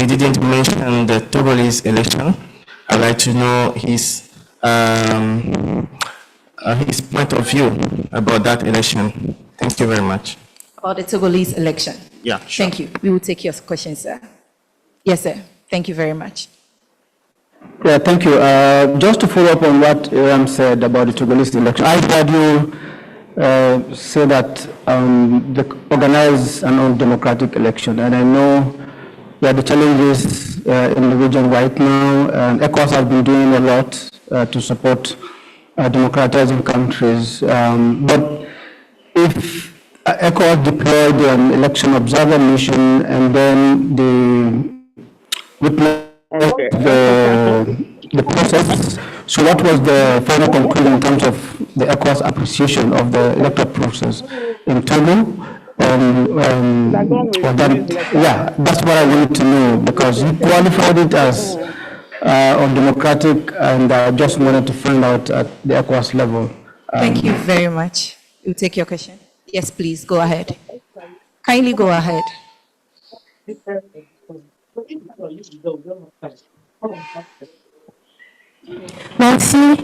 He didn't mention the Togolese election. I'd like to know his point of view about that election. Thank you very much. About the Togolese election. Yeah, sure. Thank you. We will take your question, sir. Yes, sir. Thank you very much. Yeah, thank you. Just to follow up on what Iram said about the Togolese election, I heard you say that they organize an undemocratic election, and I know there are the challenges in the region right now, and ECOWAS has been doing a lot to support democratizing countries. But if ECOWAS deployed an election observer mission and then the process, so what was the final conclusion in terms of the ECOWAS appreciation of the electoral process in Togo? Yeah, that's what I wanted to know, because you qualified it as undemocratic, and I just wanted to find out at the ECOWAS level. Thank you very much. We'll take your question. Yes, please, go ahead. Kindly go ahead. Merci.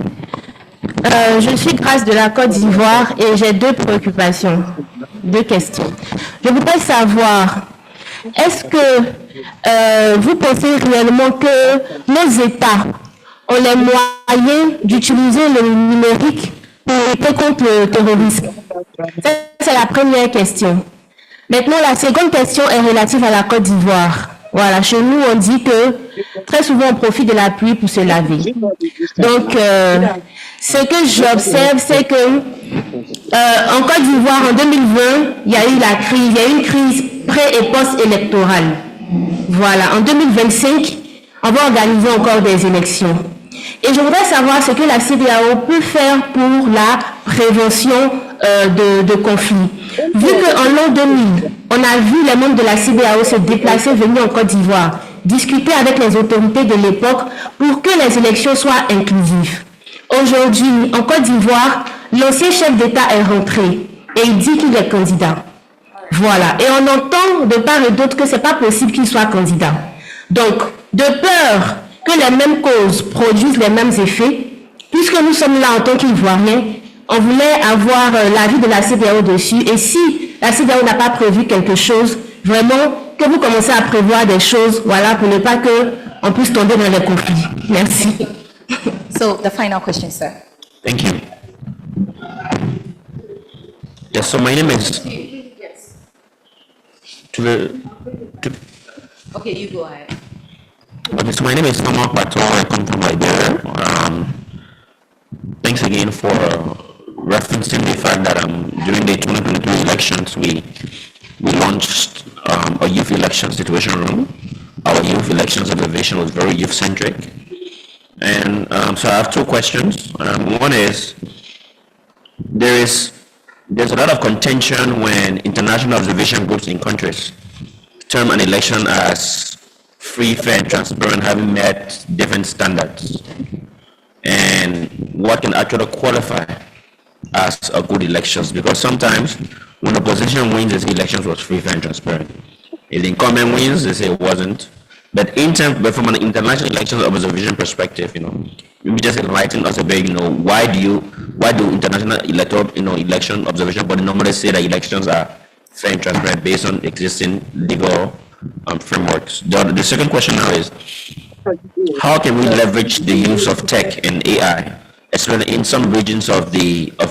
Je suis Grâce de la Côte d'Ivoire et j'ai 2 préoccupations, 2 questions. Je voudrais savoir, est-ce que vous pensez réellement que nos États ont les moyens d'utiliser le numérique pour lutter contre le terrorisme? C'est la première question. Maintenant, la seconde question est relative à la Côte d'Ivoire. Voilà, chez nous, on dit que très souvent, on profite de la pluie pour se laver. Donc, ce que j'observe, c'est que en Côte d'Ivoire, en 2020, il y a eu une crise pré- et post-électorale. Voilà, en 2025, on va organiser encore des élections. Et je voudrais savoir ce que la CEDEAO peut faire pour la prévention de conflits. Vu qu'en l'an 2000, on a vu les membres de la CEDEAO se déplacer, venir en Côte d'Ivoire, discuter avec les autorités de l'époque pour que les élections soient inclusives. Aujourd'hui, en Côte d'Ivoire, l'ancien chef d'État est rentré et il dit qu'il est candidat. Voilà. Et on entend de part et d'autre que ce n'est pas possible qu'il soit candidat. Donc, de peur que les mêmes causes produisent les mêmes effets, puisque nous sommes là en tant qu'Ivoiriens, on voulait avoir l'avis de la CEDEAO dessus. Et si la CEDEAO n'a pas prévu quelque chose, vraiment, que vous commencez à prévoir des choses, voilà, pour ne pas qu'on puisse tomber dans les conflits. Merci. So, the final question, sir. Thank you. Yes, so my name is... Okay, you go ahead. Okay, so my name is Thomas Pato. I come from Liberia. Thanks again for referencing the fact that during the 2023 elections, we launched a youth election situation room. Our youth elections observation was very youth-centric. And so I have 2 questions. One is, there's a lot of contention when international observation groups in countries term an election as free, fair, and transparent, having met different standards, and what can actually qualify as a good elections. Because sometimes when opposition wins, they say elections was free, fair, and transparent. If the incumbent wins, they say it wasn't. But from an international elections observation perspective, maybe just enlighten us a bit. Why do international election observation body normally say that elections are fair and transparent based on existing legal frameworks? The second question now is, how can we leverage the use of tech and AI, especially in some regions of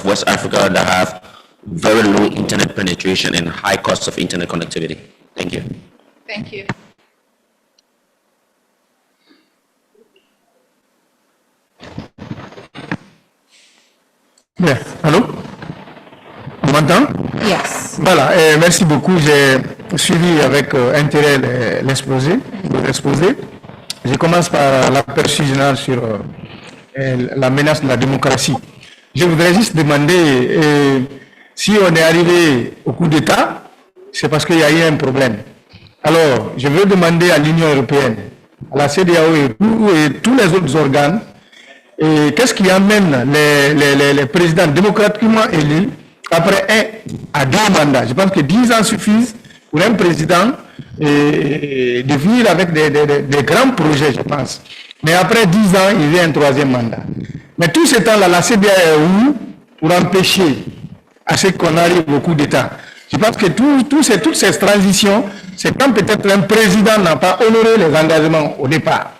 West Africa that have very low internet penetration and high costs of internet connectivity? Thank you. Thank you. Bien. Allô? On m'entend? Yes. Voilà, merci beaucoup. J'ai suivi avec intérêt l'exposé. Je commence par l'aperçu général sur la menace de la démocratie. Je voudrais juste demander si on est arrivé au coup d'État, c'est parce qu'il y a eu un problème. Alors, je veux demander à l'Union européenne, à la CEDEAO et tous les autres organes, qu'est-ce qui amène les présidents démocratiquement élus après 1 à 2 mandats? Je pense que 10 ans suffisent pour un président de venir avec des grands projets, je pense. Mais après 10 ans, il vient un 3e mandat. Mais tout ce temps-là, la CEDEAO est où pour empêcher à ce qu'on arrive au coup d'État? Je pense que toutes ces transitions, c'est quand peut-être un président n'a pas honoré les engagements au départ.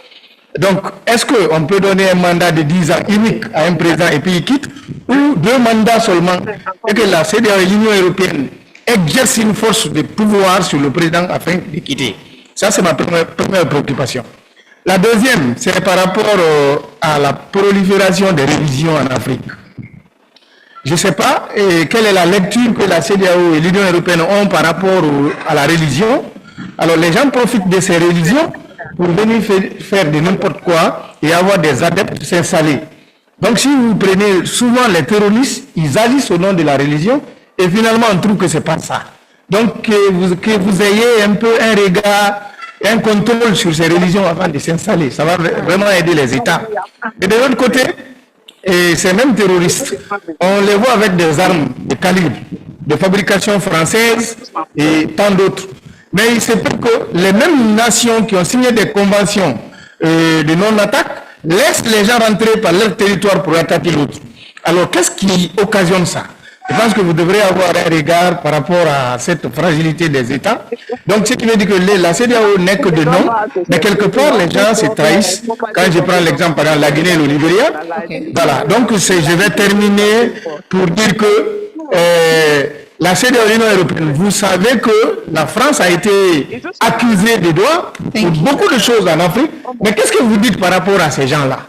Donc, est-ce qu'on peut donner un mandat de 10 ans unique à un président et puis il quitte, ou 2 mandats seulement, et que la CEDEAO et l'Union européenne exercent une force de pouvoir sur le président afin de quitter? Ça, c'est ma première préoccupation. La deuxième, c'est par rapport à la prolifération des religions en Afrique. Je ne sais pas quelle est la lecture que la CEDEAO et l'Union européenne ont par rapport à la religion. Alors, les gens profitent de ces religions pour venir faire de n'importe quoi et avoir des adeptes s'installer. Donc si vous prenez souvent les terroristes, ils agissent au nom de la religion et finalement on trouve que ce n'est pas ça. Donc que vous ayez un peu un regard, un contrôle sur ces religions avant de s'installer, ça va vraiment aider les États. Et de l'autre côté, ces mêmes terroristes, on les voit avec des armes de calibre, de fabrication française et tant d'autres. Mais il se peut que les mêmes nations qui ont signé des conventions de non-attaque laissent les gens rentrer par leur territoire pour attaquer l'autre. Alors, qu'est-ce qui occasionne ça? Je pense que vous devrez avoir un regard par rapport à cette fragilité des États. Donc, ce qui veut dire que la CEDEAO n'est que de nom, mais quelque part, les gens se trahissent. Quand je prends l'exemple, par exemple, la Guinée et le Libéria, voilà. Donc, je vais terminer pour dire que la CEDEAO et l'Union européenne, vous savez que la France a été accusée des doigts pour beaucoup de choses en Afrique. Mais qu'est-ce que vous dites par rapport à ces gens-là?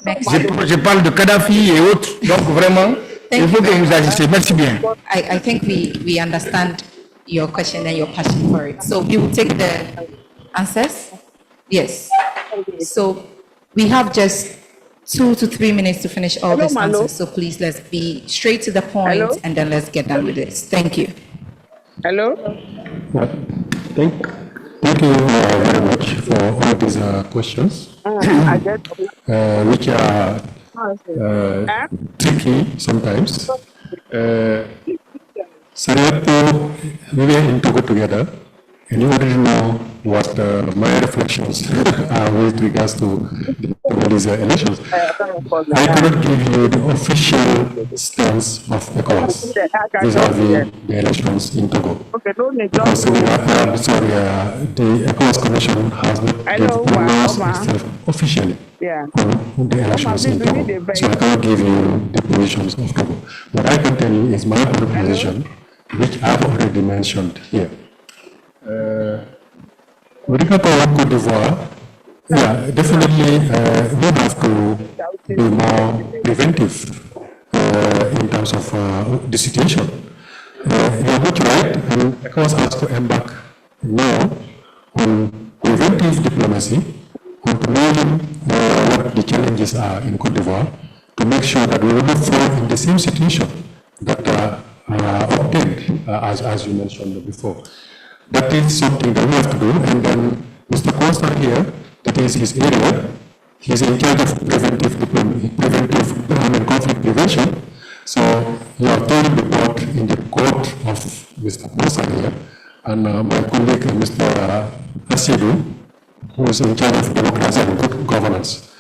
Je parle de Kadhafi et autres. Donc vraiment, il faut que vous agissiez. Merci bien. I think we understand your question and your passion for it. So you will take the answers? Yes. So we have just 2 to 3 minutes to finish all these answers. So please, let's be straight to the point and then let's get done with this. Thank you. Hello? Thank you very much for all these questions, which are tricky sometimes. Sarayapo, we were in Togo together, and you already know what my reflections are with regards to these elections. I cannot give you the official stance of ECOWAS vis-à-vis the elections in Togo. Because the ECOWAS Commission has not pronounced itself officially on the elections in Togo. So I cannot give you the positions of Togo. What I can tell you is my own position, which I've already mentioned here. With regard to Cote d'Ivoire, yeah, definitely we have to be more preventive in terms of the situation. You're not right, and ECOWAS has to embark now on preventive diplomacy, on knowing what the challenges are in Cote d'Ivoire, to make sure that we will not fall in the same situation that obtained, as you mentioned before. That is something that we have to do, and then Mr. Constant here, that is his area, he's in charge of preventive and conflict prevention. So you are taking the part in the court of Mr. Constant here, and my colleague Mr. Asidu, who is in charge of democracy and good governance.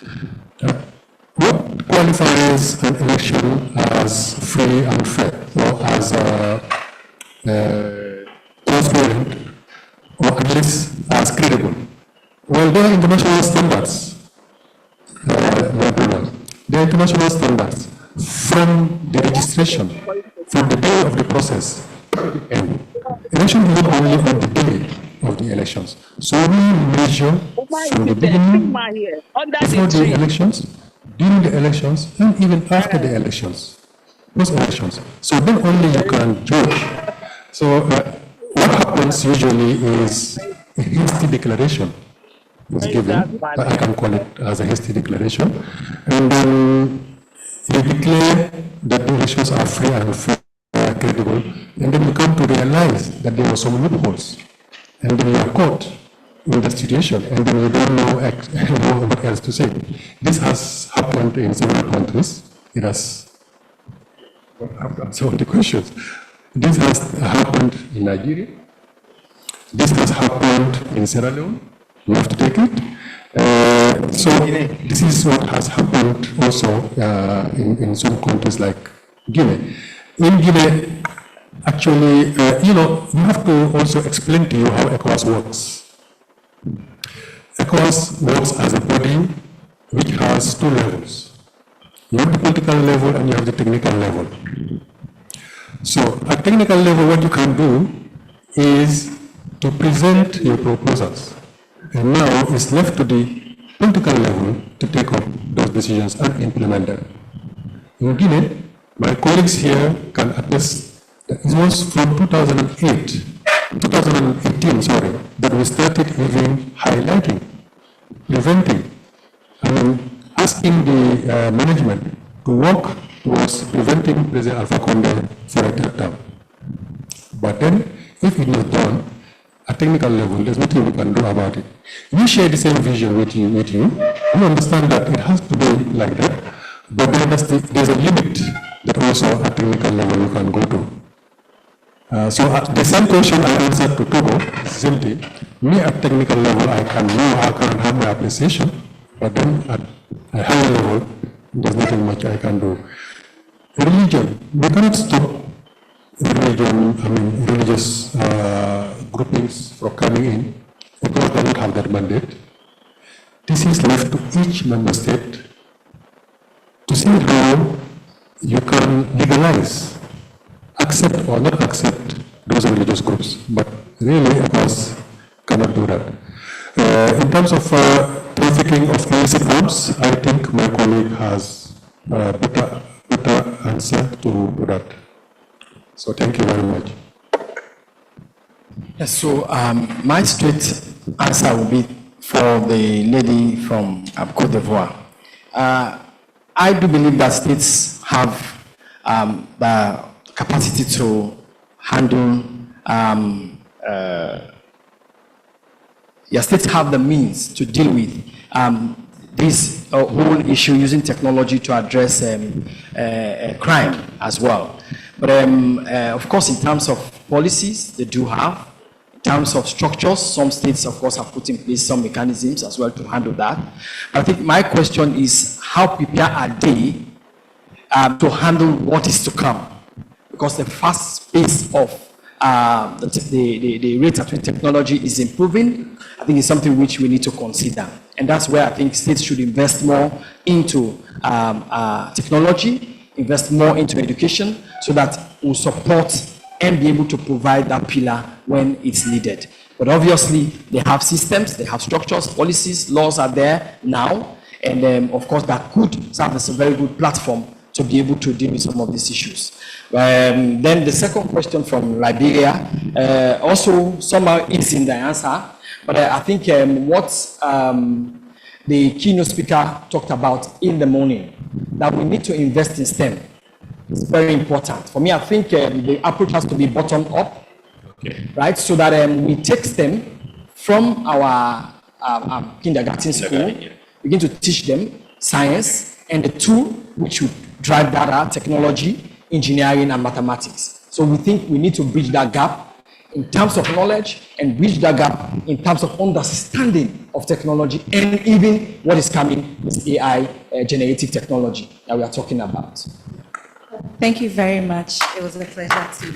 What qualifies an election as free and fair, or as transparent, or at least as credible? Well, there are international standards. There are international standards from the registration, from the day of the process to the end. Election is not only on the day of the elections. So we measure from the beginning, before the elections, during the elections, and even after the elections. post-elections. So then only you can judge. So what happens usually is a hasty declaration is given. I can call it as a hasty declaration. And then you declare that the elections are free and fair, credible, and then you come to realize that there were some loopholes. And then you are caught in the situation, and then you don't know what else to say. This has happened in several countries. It has, so the questions. This has happened in Nigeria. This has happened in Sierra Leone. You have to take it. So this is what has happened also in some countries like Guinea. In Guinea, actually, you have to also explain to you how ECOWAS works. ECOWAS works as a body which has two levels. You have the political level and you have the technical level. So at technical level, what you can do is to present your proposals. And now it's left to the political level to take up those decisions and implement them. In Guinea, my colleagues here can attest that it was from 2018, that we started even highlighting, preventing, and asking the management to work towards preventing President Alpha Conde for a third term. But then, if it is done at technical level, there's nothing we can do about it. We share the same vision with you. We understand that it has to be like that, but then there's a limit that also at technical level you can go to. So the same question I answered to Togo, simply, me at technical level, I can have my appreciation, but then at a higher level, there's nothing much I can do. Religion, we cannot stop religious groupings from coming in because they don't have that mandate. This is left to each member state to see how you can legalize, accept or not accept those religious groups. But really, ECOWAS cannot do that. In terms of trafficking of illicit arms, I think my colleague has a better answer to that. So thank you very much. Yes, so my straight answer will be for the lady from Côte d'Ivoire. I do believe that states have the capacity to handle, states have the means to deal with this whole issue using technology to address crime as well. But of course, in terms of policies, they do have. In terms of structures, some states, of course, have put in place some mechanisms as well to handle that. I think my question is, how prepared are they to handle what is to come? Because the fast pace of the rate at which technology is improving, I think it's something which we need to consider. And that's where I think states should invest more into technology, invest more into education, so that we'll support and be able to provide that pillar when it's needed. But obviously, they have systems, they have structures, policies, laws are there now, and of course, that could serve as a very good platform to be able to deal with some of these issues. Then the second question from Liberia, also somehow is in the answer, but I think what the keynote speaker talked about in the morning, that we need to invest in STEM. It's very important. For me, I think the approach has to be bottom up, right? So that we take STEM from our kindergarten school, begin to teach them science and the tool which would drive data, technology, engineering, and mathematics. So we think we need to bridge that gap in terms of knowledge and bridge that gap in terms of understanding of technology and even what is coming with AI, generative technology that we are talking about. Thank you very much. It was a pleasure to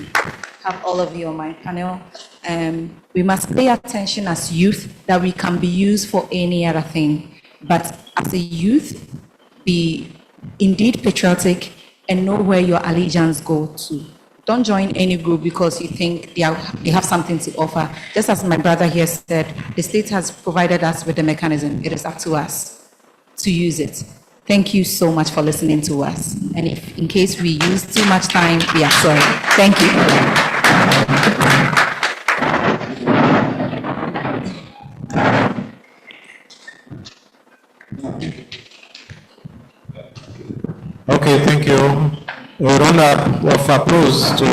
have all of you on my panel. We must pay attention as youth that we can be used for any other thing. But as a youth, be indeed patriotic and know where your allegiance go to. Don't join any group because you think they have something to offer. Just as my brother here said, the state has provided us with the mechanism. It is up to us to use it. Thank you so much for listening to us. And if in case we use too much time, we are sorry. Thank you. Okay, thank you. A round of applause to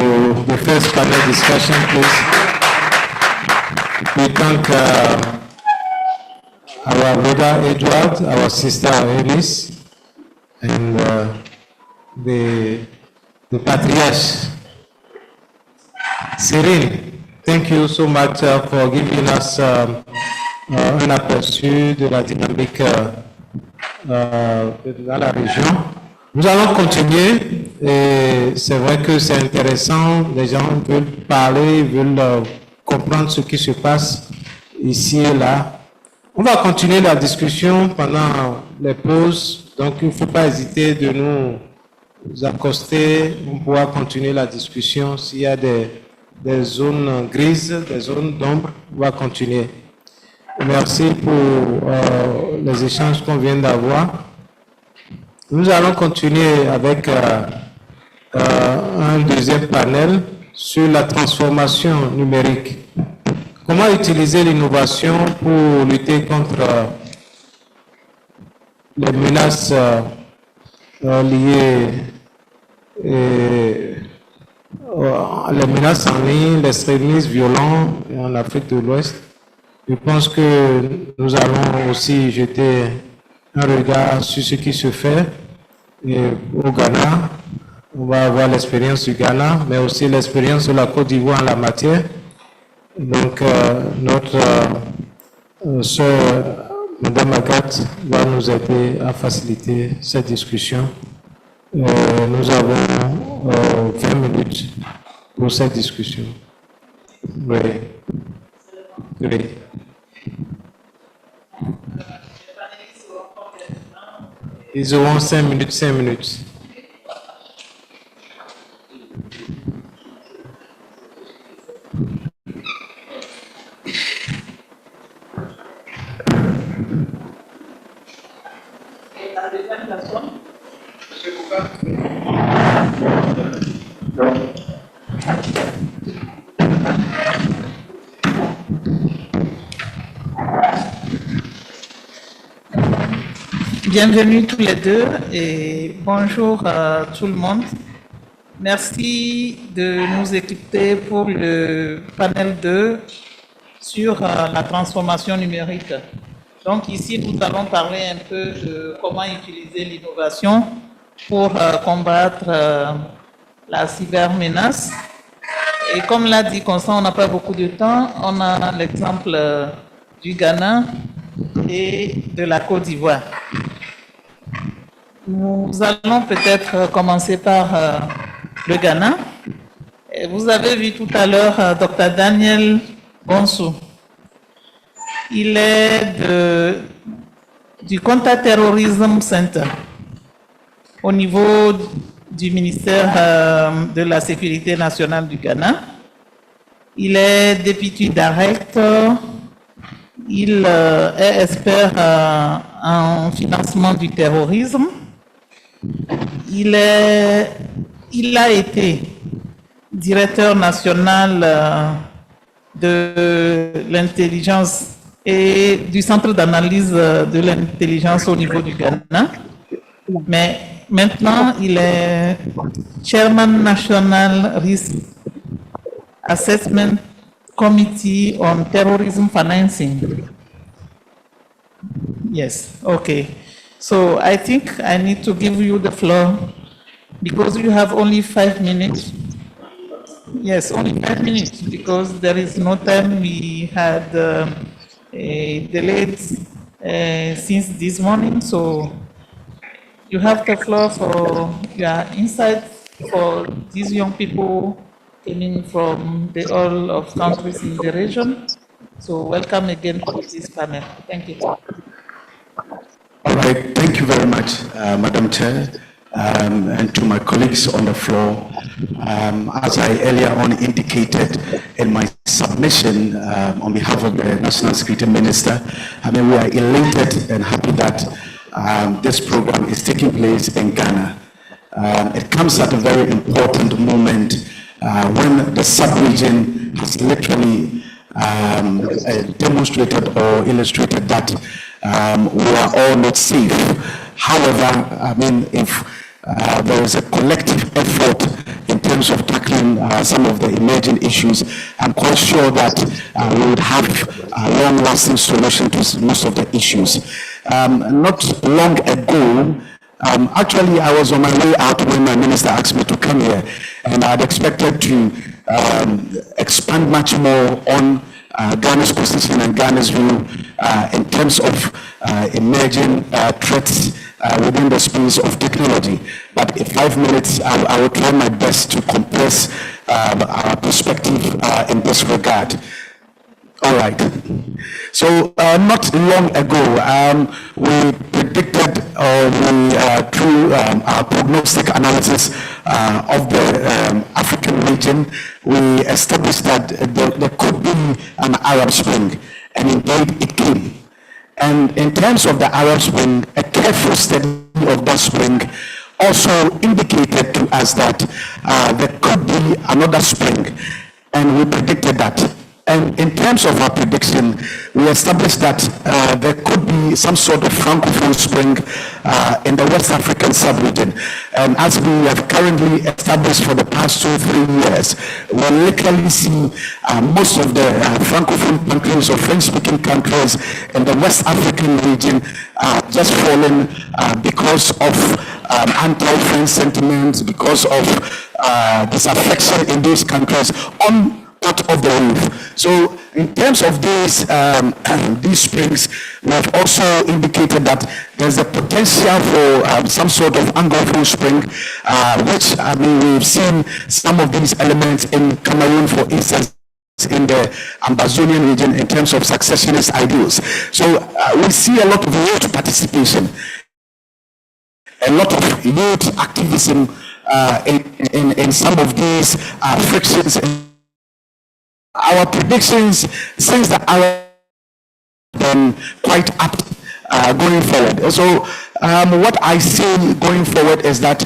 the first panel discussion, please. We thank our brother Edward, our sister Elise, and the patriarch Cyril. Thank you so much for giving us un aperçu de la dynamique dans la région. Nous allons continuer et c'est vrai que c'est intéressant, les gens veulent parler, veulent comprendre ce qui se passe ici et là. On va continuer la discussion pendant les pauses, donc il ne faut pas hésiter de nous accoster, on pourra continuer la discussion. S'il y a des zones grises, des zones d'ombre, on va continuer. Merci pour les échanges qu'on vient d'avoir. Nous allons continuer avec un deuxième panel sur la transformation numérique. Comment utiliser l'innovation pour lutter contre les menaces liées, les menaces en ligne, l'extrémisme violent en Afrique de l'Ouest. Je pense que nous allons aussi jeter un regard sur ce qui se fait au Ghana. On va avoir l'expérience du Ghana, mais aussi l'expérience de la Côte d'Ivoire en la matière. Donc, notre sœur, Mme Agathe, va nous aider à faciliter cette discussion. Nous avons 20 minutes pour cette discussion. Oui. Oui. Ils auront 5 minutes, 5 minutes. Bienvenue tous les deux et bonjour à tout le monde. Merci de nous écouter pour le panel 2 sur la transformation numérique. Donc ici, nous allons parler un peu de comment utiliser l'innovation pour combattre la cybermenace. Et comme l'a dit Constant, on n'a pas beaucoup de temps. On a l'exemple du Ghana et de la Côte d'Ivoire. Nous allons peut-être commencer par le Ghana. Et vous avez vu tout à l'heure Dr Daniel Bonsou. Il est du Counter-Terrorism Center au niveau du ministère de la Sécurité nationale du Ghana. Il est député directeur. Il est expert en financement du terrorisme. Il a été directeur national de l'intelligence et du centre d'analyse de l'intelligence au niveau du Ghana. Mais maintenant, il est chairman National Risk Assessment Committee on Terrorism Financing. Yes, okay. So I think I need to give you the floor because you have only 5 minutes. Yes, only 5 minutes because there is no time. We had delayed since this morning. So you have the floor for your insights for these young people coming from all of countries in the region. So welcome again to this panel. Thank you. All right, thank you very much, Madam Chair, and to my colleagues on the floor. As I earlier on indicated in my submission on behalf of the National Security Minister, we are elated and happy that this program is taking place in Ghana. It comes at a very important moment when the sub-region has literally demonstrated or illustrated that we are all not safe. However, I mean, if there is a collective effort in terms of tackling some of the emerging issues, I'm quite sure that we would have a long-lasting solution to most of the issues. Not long ago, actually, I was on my way out when my minister asked me to come here, and I had expected to expand much more on Ghana's position and Ghana's view in terms of emerging threats within the space of technology. But in 5 minutes, I will try my best to compress our perspective in this regard. All right. So not long ago, we predicted, through our prognostic analysis of the African region, we established that there could be an Arab Spring, and indeed it came. And in terms of the Arab Spring, a careful study of that spring also indicated to us that there could be another spring, and we predicted that. And in terms of our prediction, we established that there could be some sort of Francophone spring in the West African sub-region. And as we have currently established for the past 2-3 years, we literally see most of the Francophone countries or French-speaking countries in the West African region just falling because of anti-French sentiments, because of disaffection in those countries on out of the roof. So in terms of these springs, we have also indicated that there's a potential for some sort of Anglophone spring, which I mean we've seen some of these elements in Cameroon, for instance, in the Amazonian region in terms of successionist ideals. So we see a lot of youth participation, a lot of youth activism in some of these frictions. Our predictions, since the Arab, then quite apt going forward. So what I see going forward is that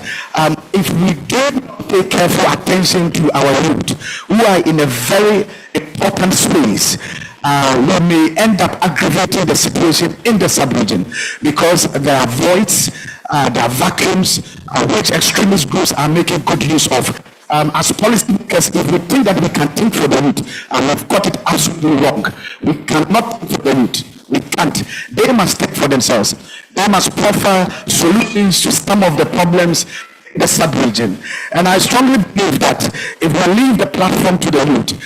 if we don't pay careful attention to our youth, who are in a very important space, we may end up aggravating the situation in the sub-region, because there are voids, there are vacuums, which extremist groups are making good use of. As policymakers, if we think that we can think for the youth, and we've got it absolutely wrong, we cannot think for the youth. We can't. They must think for themselves. They must proffer solutions to some of the problems in the sub-region. And I strongly believe that if we leave the platform to the youth,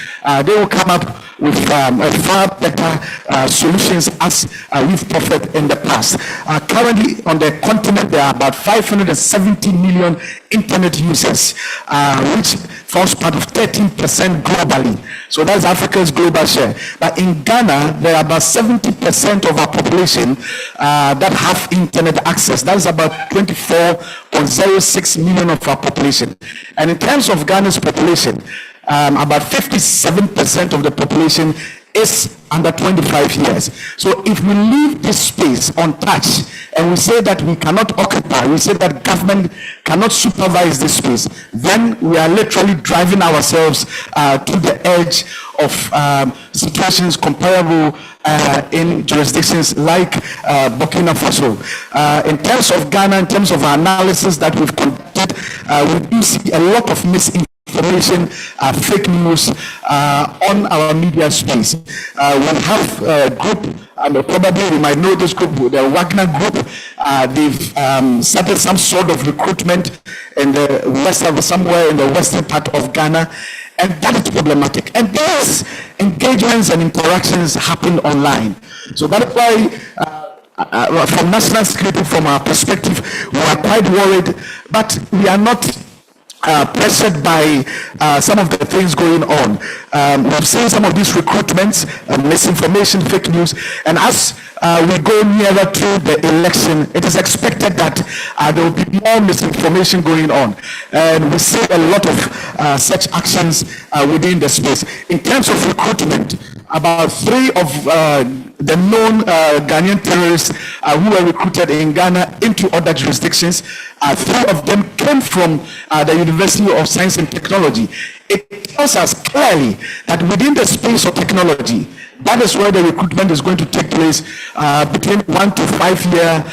they will come up with far better solutions as we've proffered in the past. Currently on the continent, there are about 570 million internet users, which forms part of 13% globally. So that's Africa's global share. But in Ghana, there are about 70% of our population that have internet access. That's about 24.06 million of our population. And in terms of Ghana's population, about 57% of the population is under 25 years. So if we leave this space untouched and we say that we cannot occupy, we say that government cannot supervise this space, then we are literally driving ourselves to the edge of situations comparable in jurisdictions like Burkina Faso. In terms of Ghana, in terms of our analysis that we've conducted, we do see a lot of misinformation, fake news on our media space. We have a group, and probably you might know this group, the Wagner Group. They've started some sort of recruitment in the west of somewhere in the western part of Ghana, and that is problematic. And these engagements and interactions happen online. So that is why from national security, from our perspective, we are quite worried, but we are not pressured by some of the things going on. We've seen some of these recruitments, misinformation, fake news, and as we go nearer to the election, it is expected that there will be more misinformation going on. And we see a lot of such actions within the space. In terms of recruitment, about 3 of the known Ghanaian terrorists who were recruited in Ghana into other jurisdictions. 3 of them came from the University of Science and Technology. It tells us clearly that within the space of technology, that is where the recruitment is going to take place between 1 to 5 year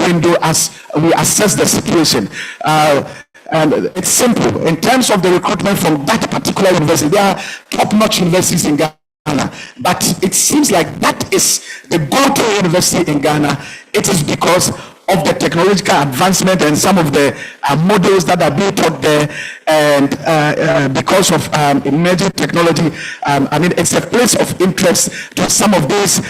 window as we assess the situation. And it's simple. In terms of the recruitment from that particular university, there are top-notch universities in Ghana, but it seems like that is the go-to university in Ghana. It is because of the technological advancement and some of the models that are being taught there, and because of emerging technology, I mean, it's a place of interest to some of these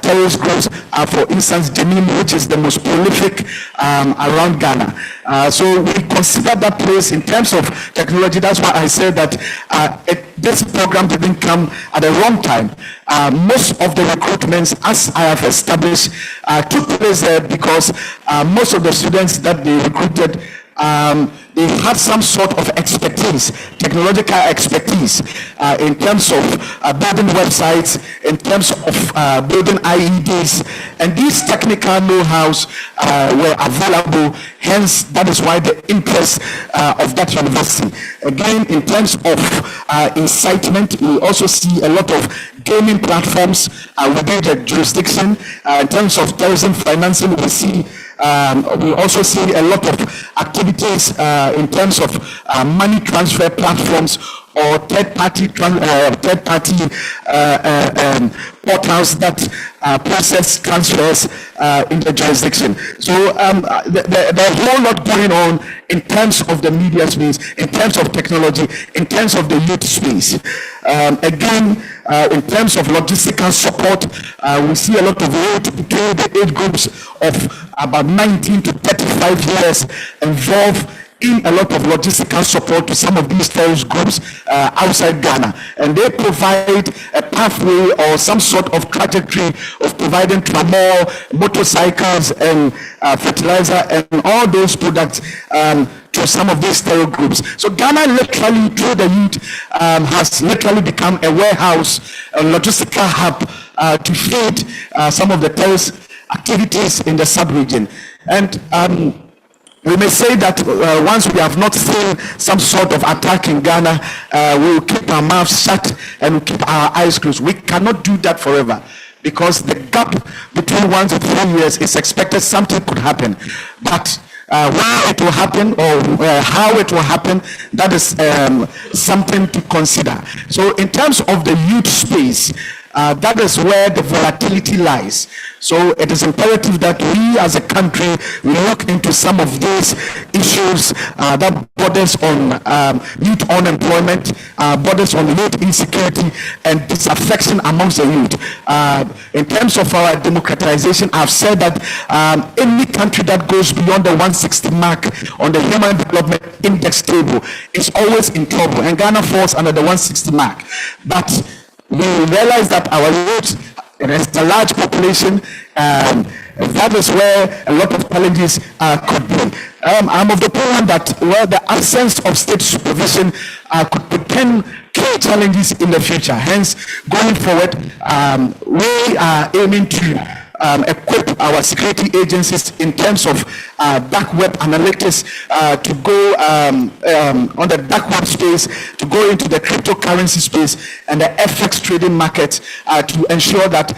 terrorist groups. For instance, Jenin, which is the most prolific around Ghana. So we consider that place in terms of technology. That's why I said that this program didn't come at the wrong time. Most of the recruitments, as I have established, took place there because most of the students that they recruited, they had some sort of expertise, technological expertise, in terms of building websites, in terms of building IEDs, and these technical know-hows were available. Hence, that is why the interest of that university. Again, in terms of incitement, we also see a lot of gaming platforms within the jurisdiction. In terms of terrorism financing, we also see a lot of activities in terms of money transfer platforms or third-party portals that process transfers in the jurisdiction. So there's a whole lot going on in terms of the media space, in terms of technology, in terms of the youth space. Again, in terms of logistical support, we see a lot of youth between the age groups of about 19 to 35 years involved in a lot of logistical support to some of these terrorist groups outside Ghana. And they provide a pathway or some sort of trajectory of providing tramor, motorcycles, and fertilizer, and all those products to some of these terror groups. So Ghana literally, through the youth, has literally become a warehouse, a logistical hub to feed some of the terrorist activities in the sub-region. And we may say that once we have not seen some sort of attack in Ghana, we will keep our mouths shut and we'll keep our eyes closed. We cannot do that forever, because the gap between 1 to 3 years is expected something could happen. But where it will happen or how it will happen, that is something to consider. So in terms of the youth space, that is where the volatility lies. So it is imperative that we as a country, we look into some of these issues that borders on youth unemployment, borders on youth insecurity and disaffection amongst the youth. In terms of our democratization, I've said that any country that goes beyond the 160 mark on the Human Development Index table is always in trouble, and Ghana falls under the 160 mark. But we realize that our youth, there's a large population, and that is where a lot of challenges could be. I'm of the opinion that where the absence of state supervision could pretend key challenges in the future. Hence, going forward, we are aiming to equip our security agencies in terms of dark web analytics to go on the dark web space, to go into the cryptocurrency space and the FX trading market to ensure that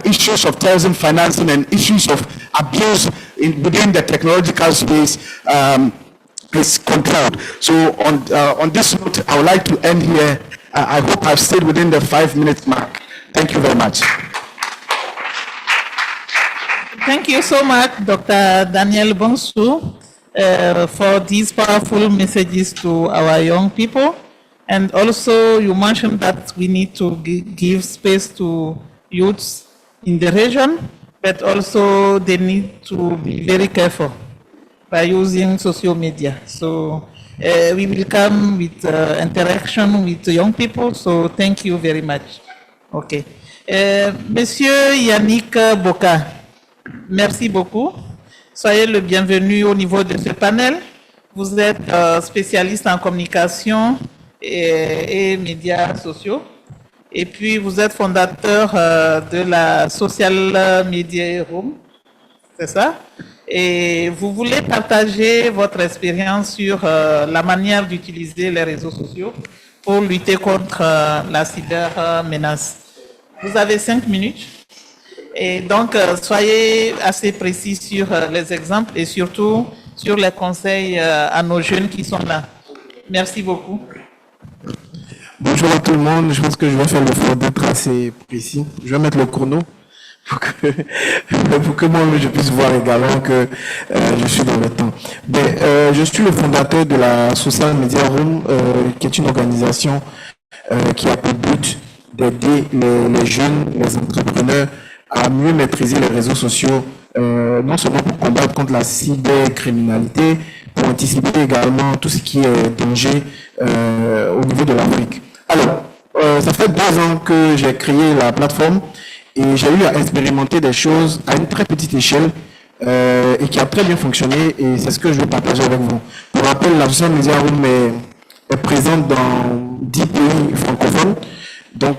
issues of terrorism financing and issues of abuse within the technological space is controlled. So on this note, I would like to end here. I hope I've stayed within the 5-minute mark. Thank you very much. Thank you so much, Dr. Daniel Bonsu, for these powerful messages to our young people. And also, you mentioned that we need to give space to youths in the region, but also they need to be very careful by using social media. So we will come with interaction with the young people. So thank you very much. Okay. Monsieur Yannick Boka. Merci beaucoup. Soyez le bienvenu au niveau de ce panel. Vous êtes spécialiste en communication et médias sociaux. Et puis, vous êtes fondateur de la Social Media Room, c'est ça? Et vous voulez partager votre expérience sur la manière d'utiliser les réseaux sociaux pour lutter contre la cybermenace. Vous avez 5 minutes. Et donc, soyez assez précis sur les exemples et surtout sur les conseils à nos jeunes qui sont là. Merci beaucoup. Bonjour à tout le monde, je pense que je vais faire l'effort d'être assez précis. Je vais mettre le chrono pour que moi je puisse voir également que je suis dans le temps. Je suis le fondateur de la Social Media Room, qui est une organisation qui a pour but d'aider les jeunes, les entrepreneurs à mieux maîtriser les réseaux sociaux, non seulement pour combattre contre la cybercriminalité, pour anticiper également tout ce qui est danger au niveau de l'Afrique. Alors, ça fait 2 ans que j'ai créé la plateforme et j'ai eu à expérimenter des choses à une très petite échelle et qui a très bien fonctionné et c'est ce que je vais partager avec vous. Pour rappel, la Social Media Room est présente dans 10 pays francophones. Donc,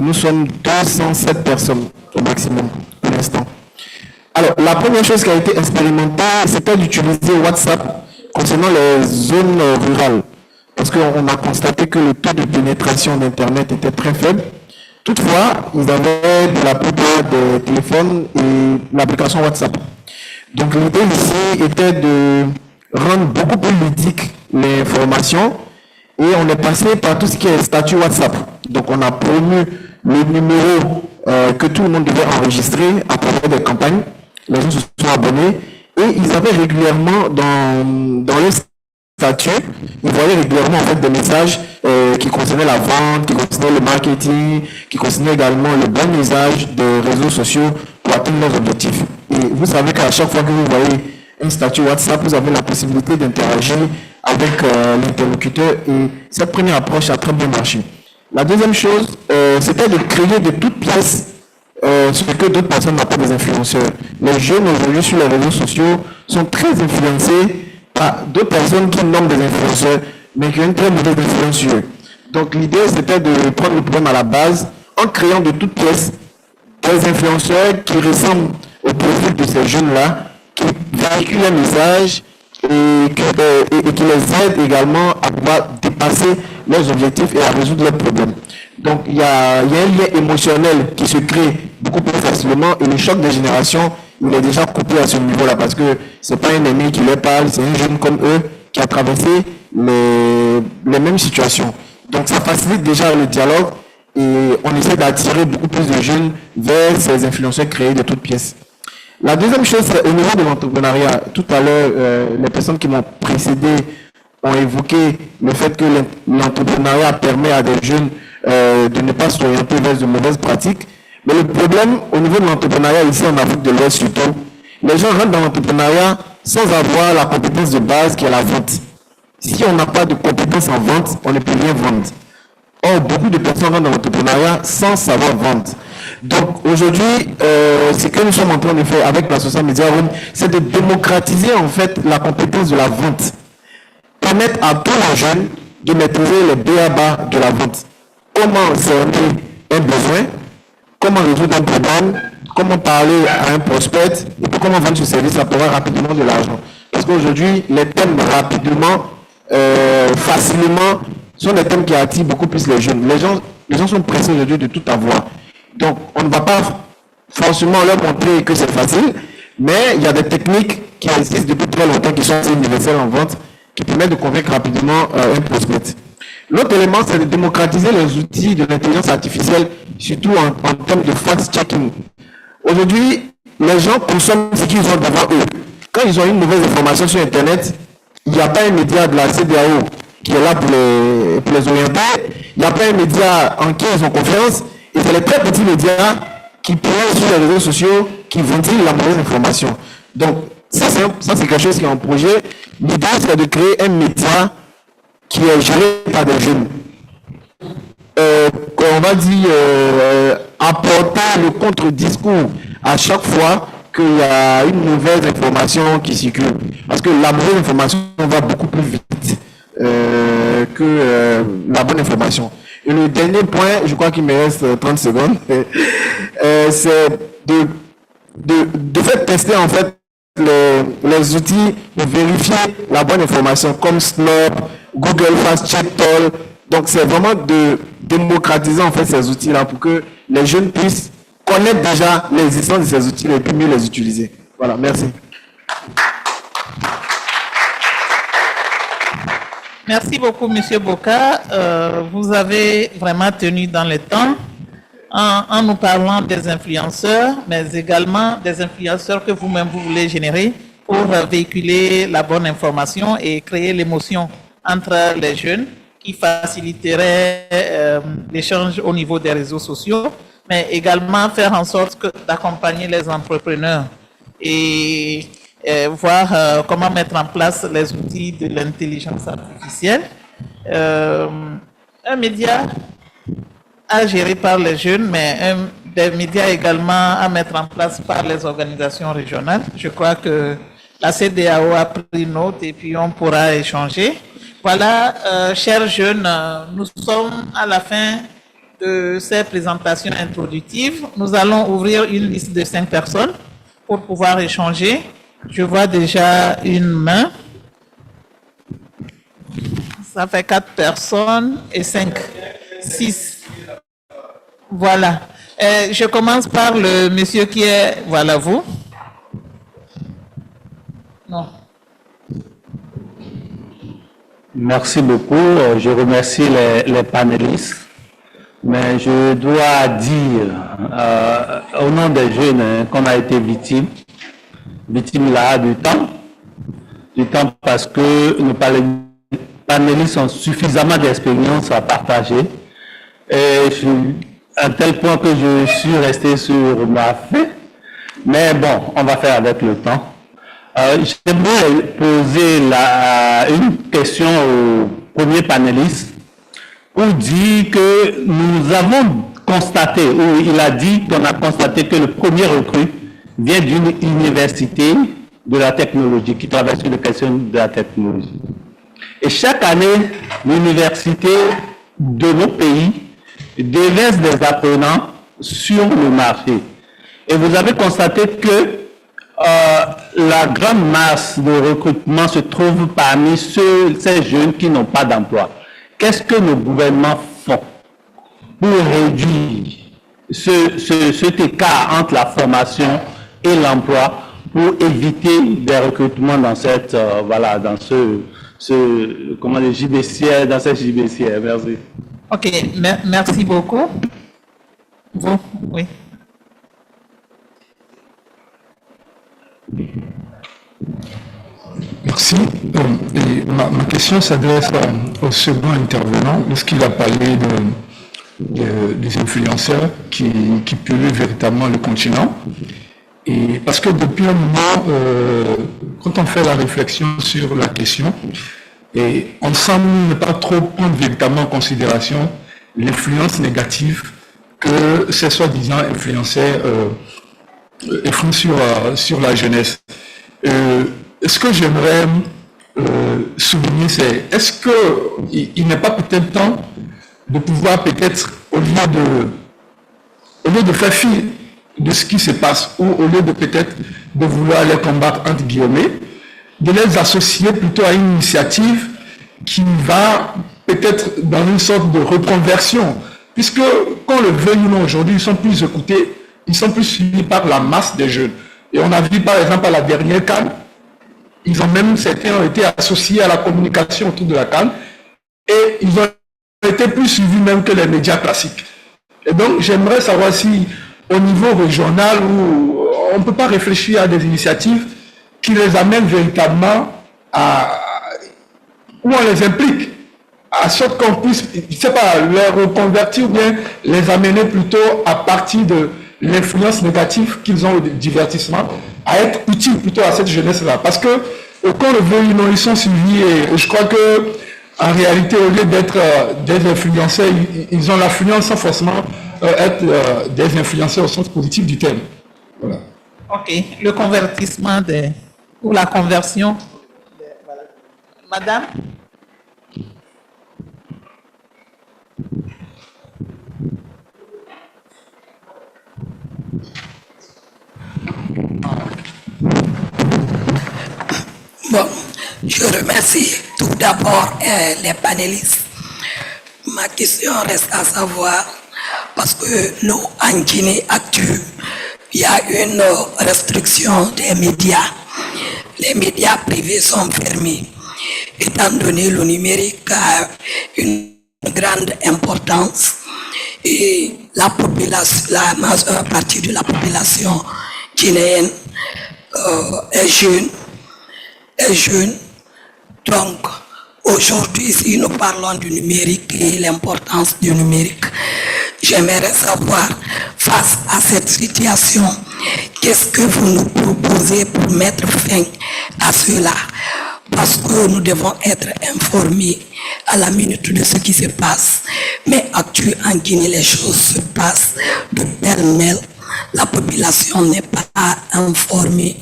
nous sommes 207 personnes au maximum pour l'instant. Alors, la première chose qui a été expérimentée, c'était d'utiliser WhatsApp concernant les zones rurales. Parce qu'on a constaté que le taux de pénétration d'Internet était très faible. Toutefois, ils avaient de la plupart des téléphones et l'application WhatsApp. Donc, l'idée ici était de rendre beaucoup plus ludique l'information et on est passé par tout ce qui est statut WhatsApp. Donc, on a promu le numéro que tout le monde devait enregistrer à travers des campagnes. Les gens se sont abonnés et ils avaient régulièrement dans les statuts, ils voyaient régulièrement en fait des messages qui concernaient la vente, qui concernaient le marketing, qui concernaient également le bon usage des réseaux sociaux pour atteindre leurs objectifs. Et vous savez qu'à chaque fois que vous voyez un statut WhatsApp, vous avez la possibilité d'interagir avec l'interlocuteur et cette première approche a très bien marché. La deuxième chose, c'était de créer de toutes pièces ce que d'autres personnes n'appellent des influenceurs. Les jeunes aujourd'hui sur les réseaux sociaux sont très influencés par d'autres personnes qui nomment des influenceurs, mais qui ont une très mauvaise influence sur eux. Donc l'idée c'était de prendre le problème à la base en créant de toutes pièces des influenceurs qui ressemblent au profil de ces jeunes-là, qui véhiculent un message et qui les aident également à pouvoir dépasser leurs objectifs et à résoudre leurs problèmes. Donc il y a un lien émotionnel qui se crée beaucoup plus facilement et le choc des générations, il est déjà coupé à ce niveau-là parce que c'est pas un aîné qui leur parle, c'est un jeune comme eux qui a traversé les mêmes situations. Donc ça facilite déjà le dialogue et on essaie d'attirer beaucoup plus de jeunes vers ces influenceurs créés de toutes pièces. La deuxième chose, c'est au niveau de l'entrepreneuriat. Tout à l'heure, les personnes qui m'ont précédé ont évoqué le fait que l'entrepreneuriat permet à des jeunes de ne pas s'orienter vers de mauvaises pratiques. Mais le problème au niveau de l'entrepreneuriat ici en Afrique de l'Ouest surtout, les gens rentrent dans l'entrepreneuriat sans avoir la compétence de base qui est la vente. Si on n'a pas de compétence en vente, on ne peut rien vendre. Or, beaucoup de personnes rentrent dans l'entrepreneuriat sans savoir vendre. Donc aujourd'hui, ce que nous sommes en train de faire avec la Social Media Room, c'est de démocratiser en fait la compétence de la vente. Permettre à tous les jeunes de maîtriser les b.a.-ba de la vente. Comment cerner un besoin, comment résoudre un problème, comment parler à un prospect, et puis comment vendre ce service à pouvoir rapidement de l'argent. Parce qu'aujourd'hui, les thèmes rapidement, facilement, sont des thèmes qui attirent beaucoup plus les jeunes. Les gens sont pressés aujourd'hui de tout avoir. Donc, on ne va pas forcément leur montrer que c'est facile, mais il y a des techniques qui existent depuis très longtemps, qui sont assez universelles en vente, qui permettent de convaincre rapidement un prospect. L'autre élément, c'est de démocratiser les outils de l'intelligence artificielle, surtout en termes de fact-checking. Aujourd'hui, les gens consomment ce qu'ils ont devant eux. Quand ils ont une mauvaise information sur Internet, il n'y a pas un média de la CEDEAO qui est là pour les orienter. Il n'y a pas un média en qui ils ont confiance. Et c'est les très petits médias qui prennent sur les réseaux sociaux, qui ventilent la mauvaise information. Donc, ça c'est quelque chose qui est en projet. L'idée, c'est de créer un média qui est géré par des jeunes. On va dire, apporter le contre-discours à chaque fois qu'il y a une mauvaise information qui circule. Parce que la mauvaise information va beaucoup plus vite que la bonne information. Et le dernier point, je crois qu'il me reste 30 secondes, c'est de faire tester en fait les outils pour vérifier la bonne information comme Snop, Google Fast Check Toll. Donc c'est vraiment de démocratiser en fait ces outils-là pour que les jeunes puissent connaître déjà l'existence de ces outils et puis mieux les utiliser. Voilà, merci. Merci beaucoup, Monsieur Boka. Vous avez vraiment tenu dans le temps en nous parlant des influenceurs, mais également des influenceurs que vous-même vous voulez générer pour véhiculer la bonne information et créer l'émotion entre les jeunes qui faciliterait l'échange au niveau des réseaux sociaux, mais également faire en sorte d'accompagner les entrepreneurs et voir comment mettre en place les outils de l'intelligence artificielle. Un média à gérer par les jeunes, mais des médias également à mettre en place par les organisations régionales. Je crois que la CEDEAO a pris note et puis on pourra échanger. Voilà, chers jeunes, nous sommes à la fin de ces présentations introductives. Nous allons ouvrir une liste de 5 personnes pour pouvoir échanger. Je vois déjà une main. Ça fait 4 personnes et 5, 6. Voilà. Je commence par le monsieur qui est... Voilà, vous. Non. Merci beaucoup. Je remercie les panélistes. Mais je dois dire, au nom des jeunes qu'on a été victimes là du temps parce que nos panélistes ont suffisamment d'expérience à partager. Et à tel point que je suis resté sur ma faim. Mais bon, on va faire avec le temps. J'aimerais poser une question au premier panéliste pour dire que nous avons constaté, ou il a dit qu'on a constaté que le premier recrue vient d'une université de la technologie, qui travaille sur les questions de la technologie. Et chaque année, l'université de nos pays déverse des apprenants sur le marché. Et vous avez constaté que la grande masse de recrutement se trouve parmi ces jeunes qui n'ont pas d'emploi. Qu'est-ce que nos gouvernements font pour réduire cet écart entre la formation et l'emploi pour éviter des recrutements dans cette dans comment dire, JBCR, dans cette JBCR. Merci. Ok, merci beaucoup. Vous, oui. Merci. Ma question s'adresse au second intervenant, lorsqu'il a parlé des influenceurs qui polluent véritablement le continent. Et parce que depuis un moment, quand on fait la réflexion sur la question, et on semble ne pas trop prendre véritablement en considération l'influence négative que ces soi-disant influenceurs font sur la jeunesse. Ce que j'aimerais souligner, c'est est-ce qu'il n'est pas peut-être temps de pouvoir peut-être, au lieu de faire fi de ce qui se passe, ou au lieu de peut-être de vouloir les combattre entre guillemets, de les associer plutôt à une initiative qui va peut-être dans une sorte de reconversion, puisque qu'on le veuille ou non aujourd'hui, ils sont plus écoutés, ils sont plus suivis par la masse des jeunes. Et on a vu par exemple à la dernière CAN, certains ont été associés à la communication autour de la CAN, et ils ont été plus suivis même que les médias classiques. Et donc j'aimerais savoir si au niveau régional, où on ne peut pas réfléchir à des initiatives qui les amènent véritablement où on les implique, à sorte qu'on puisse, je ne sais pas, les reconvertir ou bien les amener plutôt à partir de l'influence négative qu'ils ont au divertissement, à être utiles plutôt à cette jeunesse-là. Parce que, quand le veut, ils sont suivis et je crois que, en réalité, au lieu d'être des influenceurs, ils ont l'influence sans forcément être des influenceurs au sens positif du terme. Voilà. Ok, le convertissement ou la conversion. Madame? Bon, je remercie tout d'abord les panélistes. Ma question reste à savoir, parce que nous, en Guinée actuelle, il y a une restriction des médias. Les médias privés sont fermés. Étant donné le numérique a une grande importance et la population, la majeure partie de la population guinéenne est jeune. Donc, aujourd'hui, si nous parlons du numérique et l'importance du numérique, j'aimerais savoir, face à cette situation, qu'est-ce que vous nous proposez pour mettre fin à cela? Parce que nous devons être informés à la minute de ce qui se passe. Mais actuellement, en Guinée, les choses se passent de pêle-mêle. La population n'est pas informée.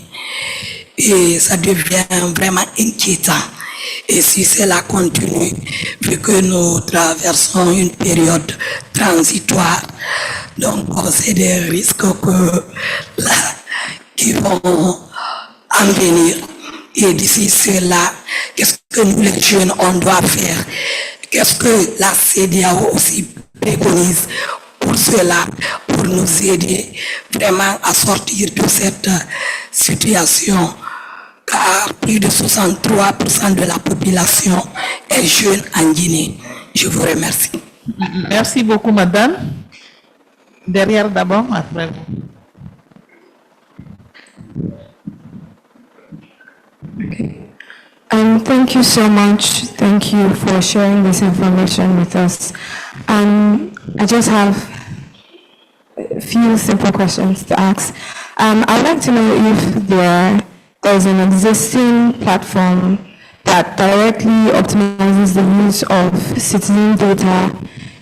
Et ça devient vraiment inquiétant. Et si cela continue, vu que nous traversons une période transitoire, donc c'est des risques qui vont en venir. Et d'ici cela, qu'est-ce que nous les jeunes, on doit faire? Qu'est-ce que la CEDEAO aussi préconise pour cela, pour nous aider vraiment à sortir de cette situation? Car plus de 63% de la population est jeune en Guinée. Je vous remercie. Merci beaucoup, madame. Derrière d'abord, après vous. Thank you so much. Thank you for sharing this information with us. I just have a few simple questions to ask. I'd like to know if there's an existing platform that directly optimizes the use of citizen data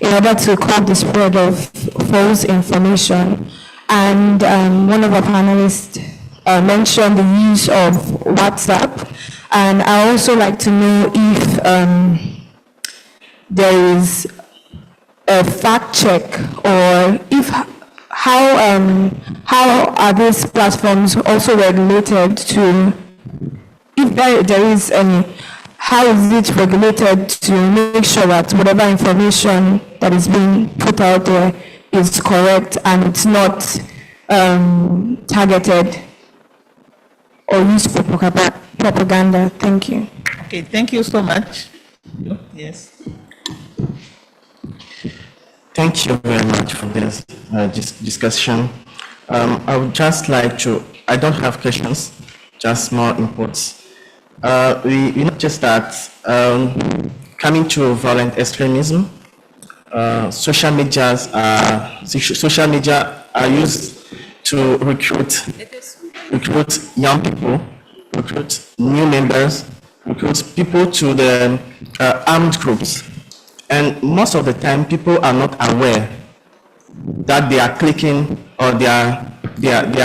in order to curb the spread of false information. And one of our panelists mentioned the use of WhatsApp. And I also like to know if there is a fact check, or if how are these platforms also regulated to, if there is any, how is it regulated to make sure that whatever information that is being put out there is correct and it's not targeted or used for propaganda? Thank you. Okay, thank you so much. Yes. Thank you very much for this discussion. I would just like to, I don't have questions, just more inputs. We noticed that coming to violent extremism, social media are used to recruit young people, recruit new members, recruit people to the armed groups. And most of the time, people are not aware that they are clicking or they are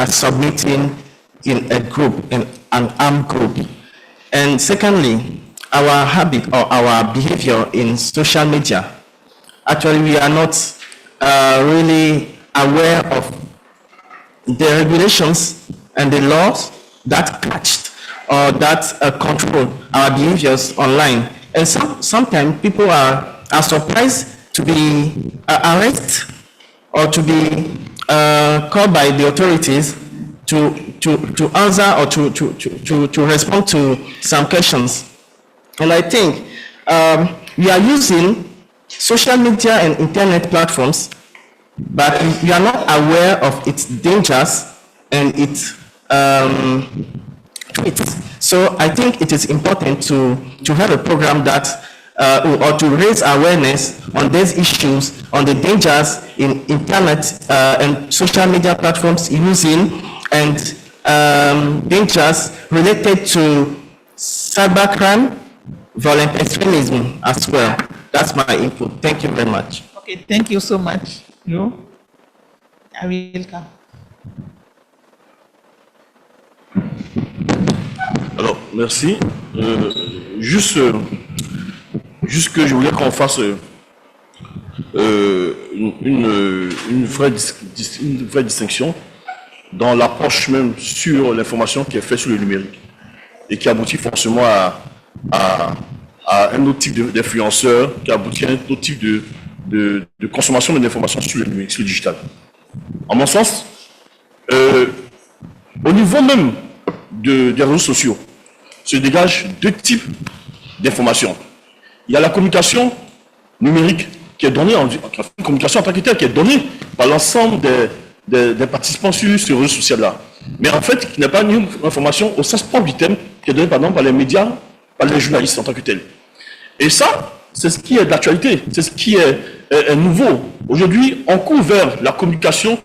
submitting in a group, in an armed group. And secondly, our habit or our behavior in social media, actually we are not really aware of the regulations and the laws that catch or that control our behaviors online. And sometimes people are surprised to be arrested or to be called by the authorities to answer or to respond to some questions. And I think we are using social media and internet platforms, but we are not aware of its dangers and its threats. So I think it is important to have a program that or to raise awareness on these issues, on the dangers in internet and social media platforms using, and dangers related to cybercrime, violent extremism as well. That's my input. Thank you very much. Okay, thank you so much. You? I will come. Alors, merci. Juste que je voulais qu'on fasse une vraie distinction dans l'approche même sur l'information qui est faite sur le numérique. et qui aboutit forcément à un autre type d'influenceur, qui aboutit à un autre type de consommation de l'information sur le numérique, sur le digital. En mon sens, au niveau même des réseaux sociaux, se dégagent deux types d'informations. Il y a la communication numérique qui est donnée, une communication en tant que telle qui est donnée par l'ensemble des participants sur ce réseau social-là. Mais en fait, qui n'est pas une information au sens propre du thème qui est donnée par exemple par les médias, par les journalistes en tant que tels. Et ça, c'est ce qui est d'actualité, c'est ce qui est nouveau. Aujourd'hui, on court vers la communication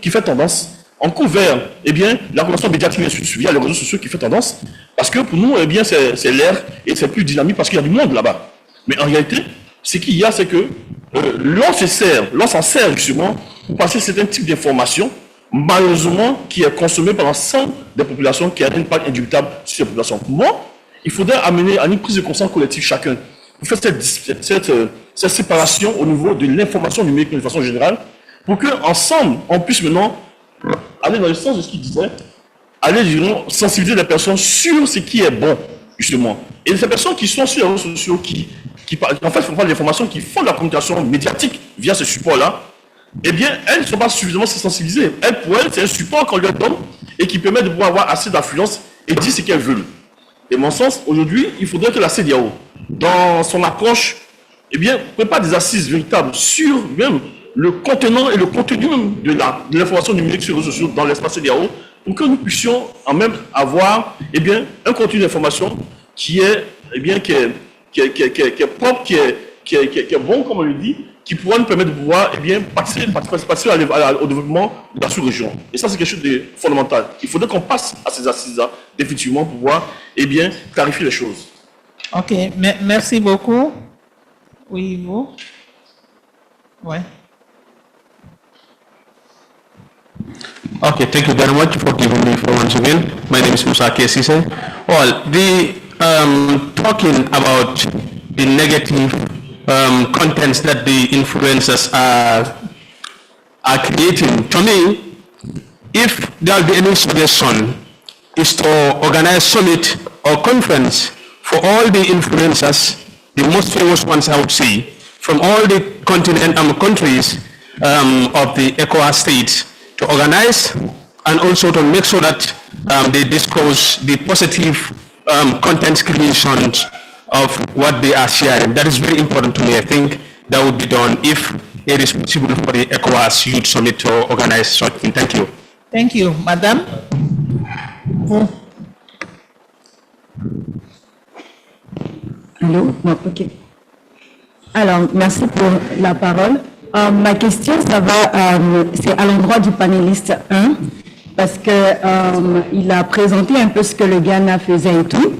qui fait tendance, on court vers la communication médiatique via les réseaux sociaux qui fait tendance, parce que pour nous, c'est l'air et c'est plus dynamique parce qu'il y a du monde là-bas. Mais en réalité, ce qu'il y a, c'est que l'on s'en sert justement pour passer certains types d'informations, malheureusement, qui est consommé par l'ensemble des populations, qui a un impact indubitable sur ces populations. Pour moi, il faudrait amener à une prise de conscience collective chacun, pour faire cette séparation au niveau de l'information numérique de façon générale, pour qu'ensemble, on puisse maintenant aller dans le sens de ce qu'il disait, aller sensibiliser les personnes sur ce qui est bon, justement. Et ces personnes qui sont sur les réseaux sociaux, qui en fait font pas de l'information, qui font de la communication médiatique via ce support-là, elles ne sont pas suffisamment sensibilisées. Pour elles, c'est un support qu'on leur donne et qui permet de pouvoir avoir assez d'influence et dire ce qu'elles veulent. Et mon sens, aujourd'hui, il faudrait que la CEDEAO, dans son approche, prépare des assises véritables sur même le contenant et le contenu même de l'information numérique sur les réseaux sociaux dans l'espace CEDEAO, pour que nous puissions en même avoir un contenu d'information qui est propre, qui est bon, comme on le dit, qui pourra nous permettre de pouvoir participer au développement de la sous-région. Et ça, c'est quelque chose de fondamental. Il faudrait qu'on passe à ces assises-là, définitivement, pour pouvoir clarifier les choses. Ok, merci beaucoup. Oui, vous? Ouais. Okay, thank you very much for giving me floor once again. My name is Musa Kesise. Well, talking about the negative contents that the influencers are creating, to me, if there will be any suggestion, is to organize summit or conference for all the influencers, the most famous ones I would say, from all the continent and countries of the ECOWAS states, to organize and also to make sure that they disclose the positive content creations of what they are sharing. That is very important to me. I think that would be done if it is possible for the ECOWAS Youth Summit to organize such thing. Thank you. Thank you. Madame? Vous? Allô? Non, ok. Alors, merci pour la parole. Ma question, c'est à l'endroit du panéliste 1, parce que il a présenté un peu ce que le Ghana faisait et tout.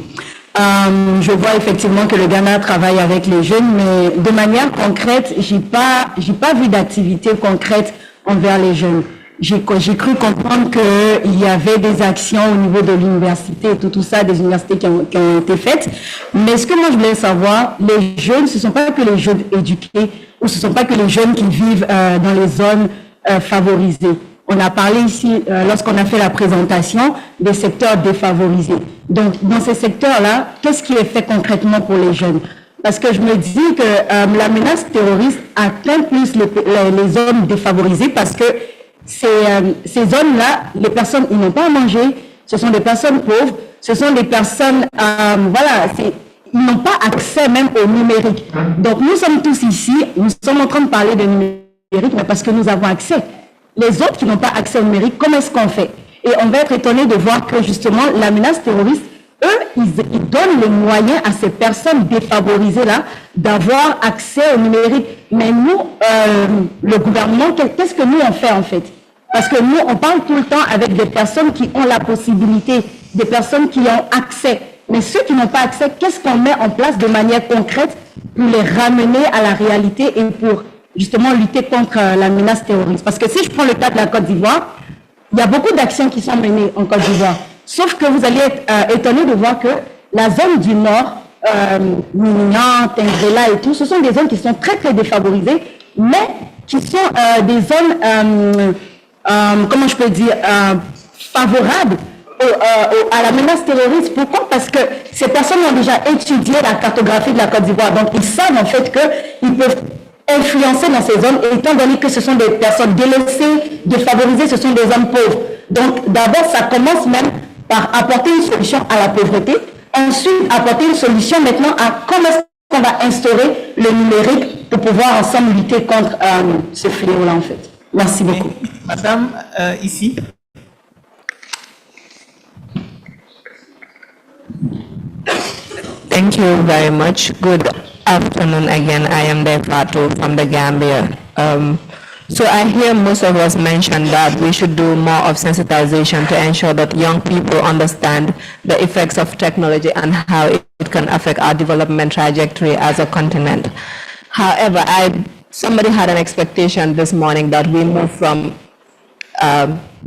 Je vois effectivement que le Ghana travaille avec les jeunes, mais de manière concrète, j'ai pas vu d'activité concrète envers les jeunes. J'ai cru comprendre qu'il y avait des actions au niveau de l'université et tout ça, des universités qui ont été faites. Mais ce que moi je voulais savoir, les jeunes, ce ne sont pas que les jeunes éduqués, ou ce ne sont pas que les jeunes qui vivent dans les zones favorisées. On a parlé ici, lorsqu'on a fait la présentation, des secteurs défavorisés. Donc, dans ces secteurs-là, qu'est-ce qui est fait concrètement pour les jeunes? Parce que je me dis que la menace terroriste atteint plus les zones défavorisées parce que ces zones-là, les personnes, ils n'ont pas à manger, ce sont des personnes pauvres, ce sont des personnes, ils n'ont pas accès même au numérique. Donc nous sommes tous ici, nous sommes en train de parler de numérique, mais parce que nous avons accès. Les autres qui n'ont pas accès au numérique, comment est-ce qu'on fait? Et on va être étonné de voir que justement la menace terroriste, eux, ils donnent les moyens à ces personnes défavorisées-là d'avoir accès au numérique. Mais nous, le gouvernement, qu'est-ce que nous on fait en fait? Parce que nous, on parle tout le temps avec des personnes qui ont la possibilité, des personnes qui ont accès. Mais ceux qui n'ont pas accès, qu'est-ce qu'on met en place de manière concrète pour les ramener à la réalité et pour justement lutter contre la menace terroriste? Parce que si je prends le cas de la Côte d'Ivoire, il y a beaucoup d'actions qui sont menées en Côte d'Ivoire. Sauf que vous allez être étonné de voir que la zone du Nord, Mignan, Tengrela et tout, ce sont des zones qui sont très très défavorisées, mais qui sont des zones, comment je peux dire, favorables à la menace terroriste. Pourquoi? Parce que ces personnes ont déjà étudié la cartographie de la Côte d'Ivoire. Donc, ils savent en fait qu'ils peuvent influencer dans ces zones, et étant donné que ce sont des personnes délaissées, défavorisées, ce sont des hommes pauvres. Donc, d'abord, ça commence même par apporter une solution à la pauvreté. Ensuite, apporter une solution maintenant à comment est-ce qu'on va instaurer le numérique pour pouvoir ensemble lutter contre ce fléau-là, en fait. Merci beaucoup. Madame, ici. Thank you very much. Good afternoon again. I am Defatu from the Gambia. So I hear most of us mention that we should do more of sensitization to ensure that young people understand the effects of technology and how it can affect our development trajectory as a continent. However, somebody had an expectation this morning that we move from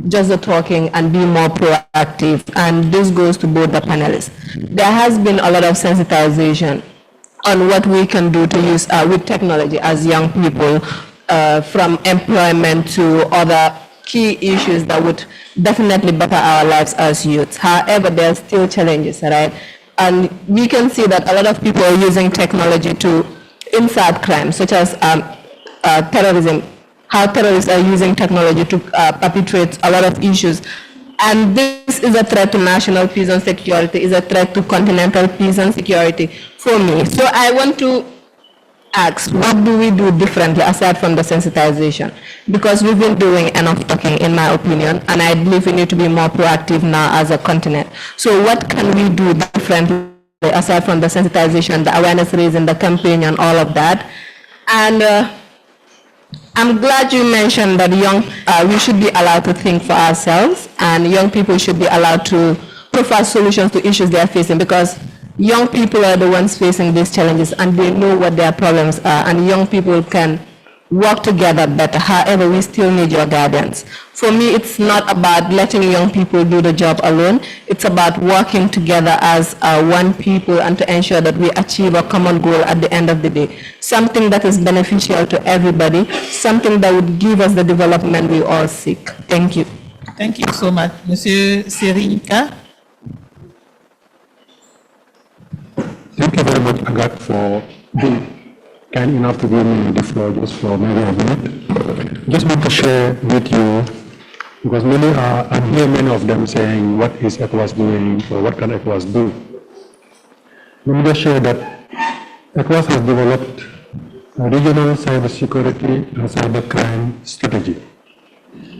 just the talking and be more proactive, and this goes to both the panelists. There has been a lot of sensitization on what we can do to use with technology as young people, from employment to other key issues that would definitely better our lives as youths. However, there are still challenges, right? And we can see that a lot of people are using technology to insert crimes, such as terrorism, how terrorists are using technology to perpetrate a lot of issues. And this is a threat to national peace and security, is a threat to continental peace and security for me. So I want to ask, what do we do differently aside from the sensitization? Because we've been doing enough talking, in my opinion, and I believe we need to be more proactive now as a continent. So what can we do differently aside from the sensitization, the awareness raising, the campaign, and all of that? And I'm glad you mentioned that we should be allowed to think for ourselves, and young people should be allowed to provide solutions to issues they are facing, because young people are the ones facing these challenges and they know what their problems are, and young people can work together better. However, we still need your guidance. For me, it's not about letting young people do the job alone. It's about working together as one people and to ensure that we achieve a common goal at the end of the day. Something that is beneficial to everybody, something that would give us the development we all seek. Thank you. Thank you so much. Monsieur Serinka. Thank you very much, Agathe, for being kind enough to give me the floor just for maybe a minute. Just want to share with you, because I hear many of them saying, what is ECOWAS doing, or what can ECOWAS do? Let me just share that ECOWAS has developed a regional cybersecurity and cybercrime strategy.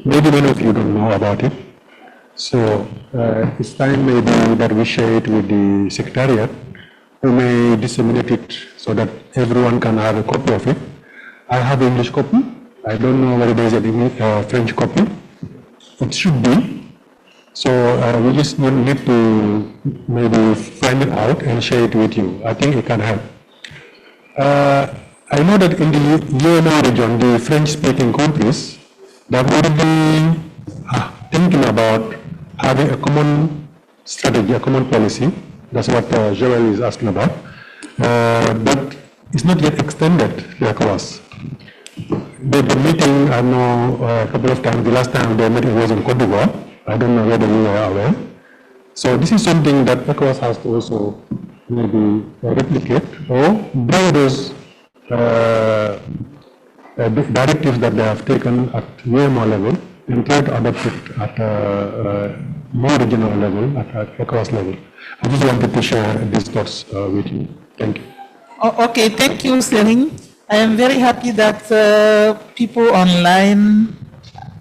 Maybe many of you don't know about it. So it's time maybe that we share it with the Secretariat, who may disseminate it so that everyone can have a copy of it. I have an English copy. I don't know whether there is a French copy. It should be. So we just need to maybe find it out and share it with you. I think it can help. I know that in the UNO region, the French-speaking countries, they're already thinking about having a common strategy, a common policy. That's what Joel is asking about. But it's not yet extended to ECOWAS. They've been meeting, I know, a couple of times. The last time they met, it was in Cote d'Ivoire. I don't know whether you are aware. So this is something that ECOWAS has to also maybe replicate or bring those directives that they have taken at UMO level and try to adapt it at a more regional level, at ECOWAS level. I just wanted to share these thoughts with you. Thank you. Okay, thank you, Sering. I am very happy that people online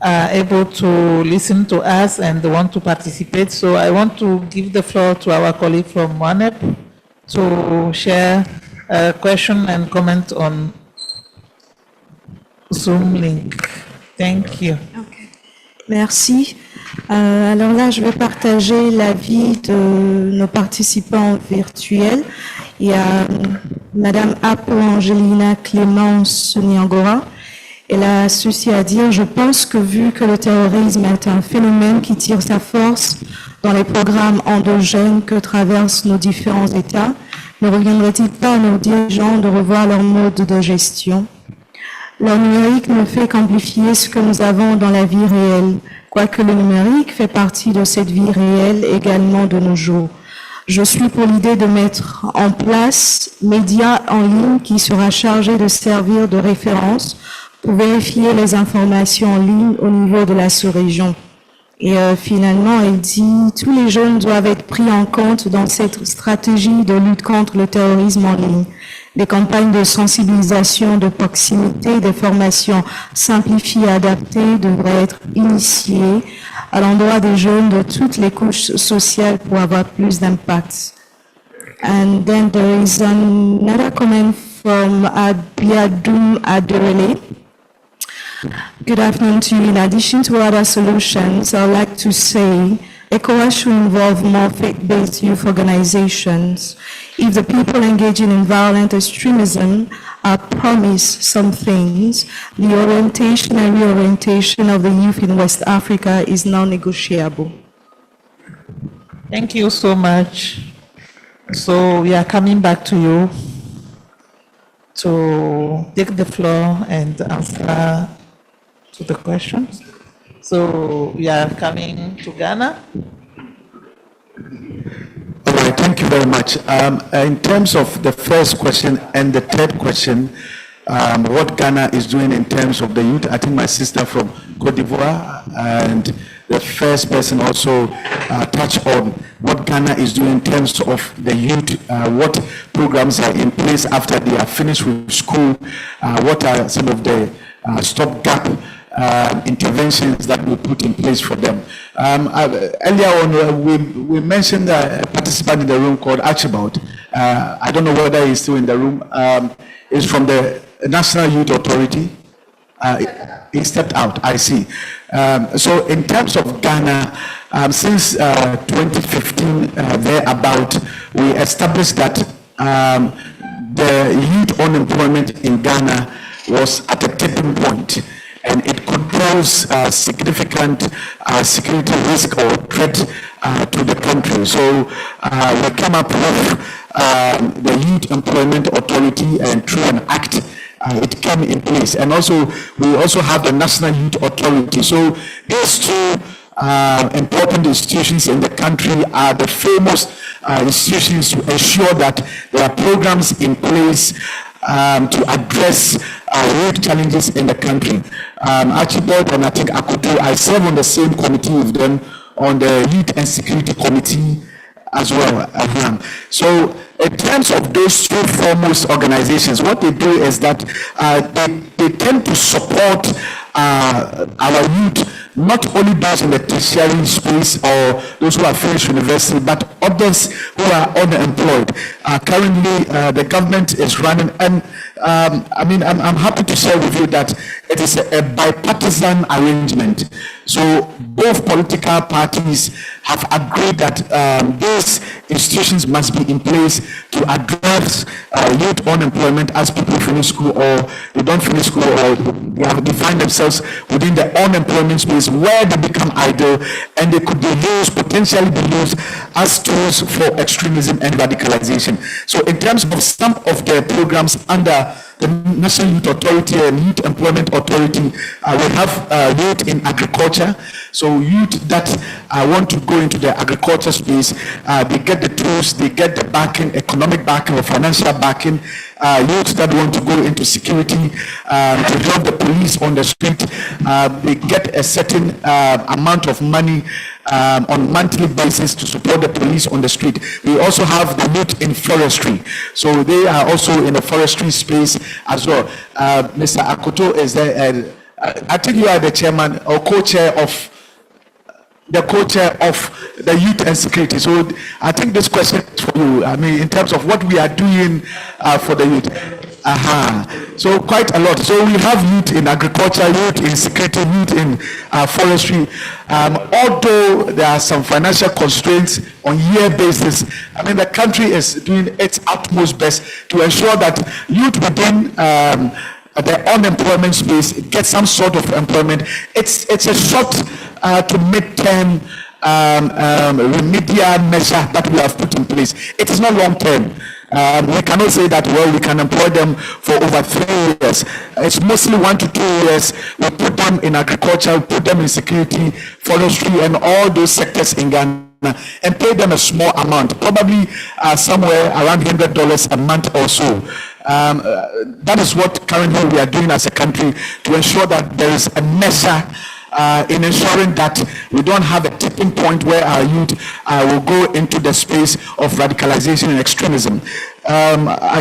are able to listen to us and want to participate. So I want to give the floor to our colleague from WANEP to share a question and comment on Zoom link. Thank you. Okay. Merci. Alors là, je vais partager l'avis de nos participants virtuels. Il y a Madame Apo Angelina Clémence Niangora. Elle a ceci à dire: je pense que vu que le terrorisme est un phénomène qui tire sa force dans les programmes endogènes que traversent nos différents États, ne reviendrait-il pas à nos dirigeants de revoir leur mode de gestion? Le numérique ne fait qu'amplifier ce que nous avons dans la vie réelle, quoique le numérique fait partie de cette vie réelle également de nos jours. Je suis pour l'idée de mettre en place médias en ligne qui sera chargé de servir de référence pour vérifier les informations en ligne au niveau de la sous-région. Et finalement, elle dit « Tous les jeunes doivent être pris en compte dans cette stratégie de lutte contre le terrorisme en ligne. Des campagnes de sensibilisation de proximité, des formations simplifiées et adaptées devraient être initiées à l'endroit des jeunes de toutes les couches sociales pour avoir plus d'impact. » And then there is another comment from Abiadum Aderele. Good afternoon to you. In addition to other solutions, I would like to say ECOWAS should involve more faith-based youth organizations. If the people engaging in violent extremism are promised some things, the orientation and reorientation of the youth in West Africa is non-negotiable. Thank you so much. So we are coming back to you to take the floor and answer to the questions. So we are coming to Ghana. All right, thank you very much. In terms of the first question and the third question, what Ghana is doing in terms of the youth, I think my sister from Cote d'Ivoire and the first person also touched on what Ghana is doing in terms of the youth, what programs are in place after they are finished with school, what are some of the stopgap interventions that we put in place for them. Earlier on, we mentioned a participant in the room called Archibald. I don't know whether he's still in the room. He's from the National Youth Authority. He stepped out, I see. So in terms of Ghana, since 2015, thereabout, we established that the youth unemployment in Ghana was at a tipping point, and it could pose significant security risk or threat to the country. So we came up with the Youth Employment Authority, and through an act, it came in place. And also, we also have the National Youth Authority. So these two important institutions in the country are the famous institutions to ensure that there are programs in place to address youth challenges in the country. Archibald and I think Akoto, I serve on the same committee with them on the Youth and Security Committee as well. So in terms of those two foremost organizations, what they do is that they tend to support our youth, not only those in the tertiary space or those who have finished university, but others who are unemployed. Currently, the government is running, and I'm happy to share with you that it is a bipartisan arrangement. So both political parties have agreed that these institutions must be in place to address youth unemployment as people finish school or they don't finish school or they find themselves within the unemployment space where they become idle and they could be used, potentially be used as tools for extremism and radicalization. So in terms of some of the programs under the National Youth Authority and Youth Employment Authority, we have youth in agriculture. So youth that want to go into the agriculture space, they get the tools, they get the backing, economic backing or financial backing. Youth that want to go into security, to help the police on the street, they get a certain amount of money on monthly basis to support the police on the street. We also have the youth in forestry. So they are also in the forestry space as well. Mr. Akoto is there, and I think you are the chairman or co-chair of the youth and security. So I think this question is for you. I mean, in terms of what we are doing for the youth. So quite a lot. So we have youth in agriculture, youth in security, youth in forestry. Although there are some financial constraints on year basis, I mean the country is doing its utmost best to ensure that youth within the unemployment space get some sort of employment. It's a short to mid-term remedial measure that we have put in place. It is not long-term. We cannot say that, well, we can employ them for over 3 years. It's mostly 1 to 2 years. We put them in agriculture, we put them in security, forestry, and all those sectors in Ghana, and pay them a small amount, probably somewhere around $100 a month or so. That is what currently we are doing as a country to ensure that there is a measure in ensuring that we don't have a tipping point where our youth will go into the space of radicalization and extremism.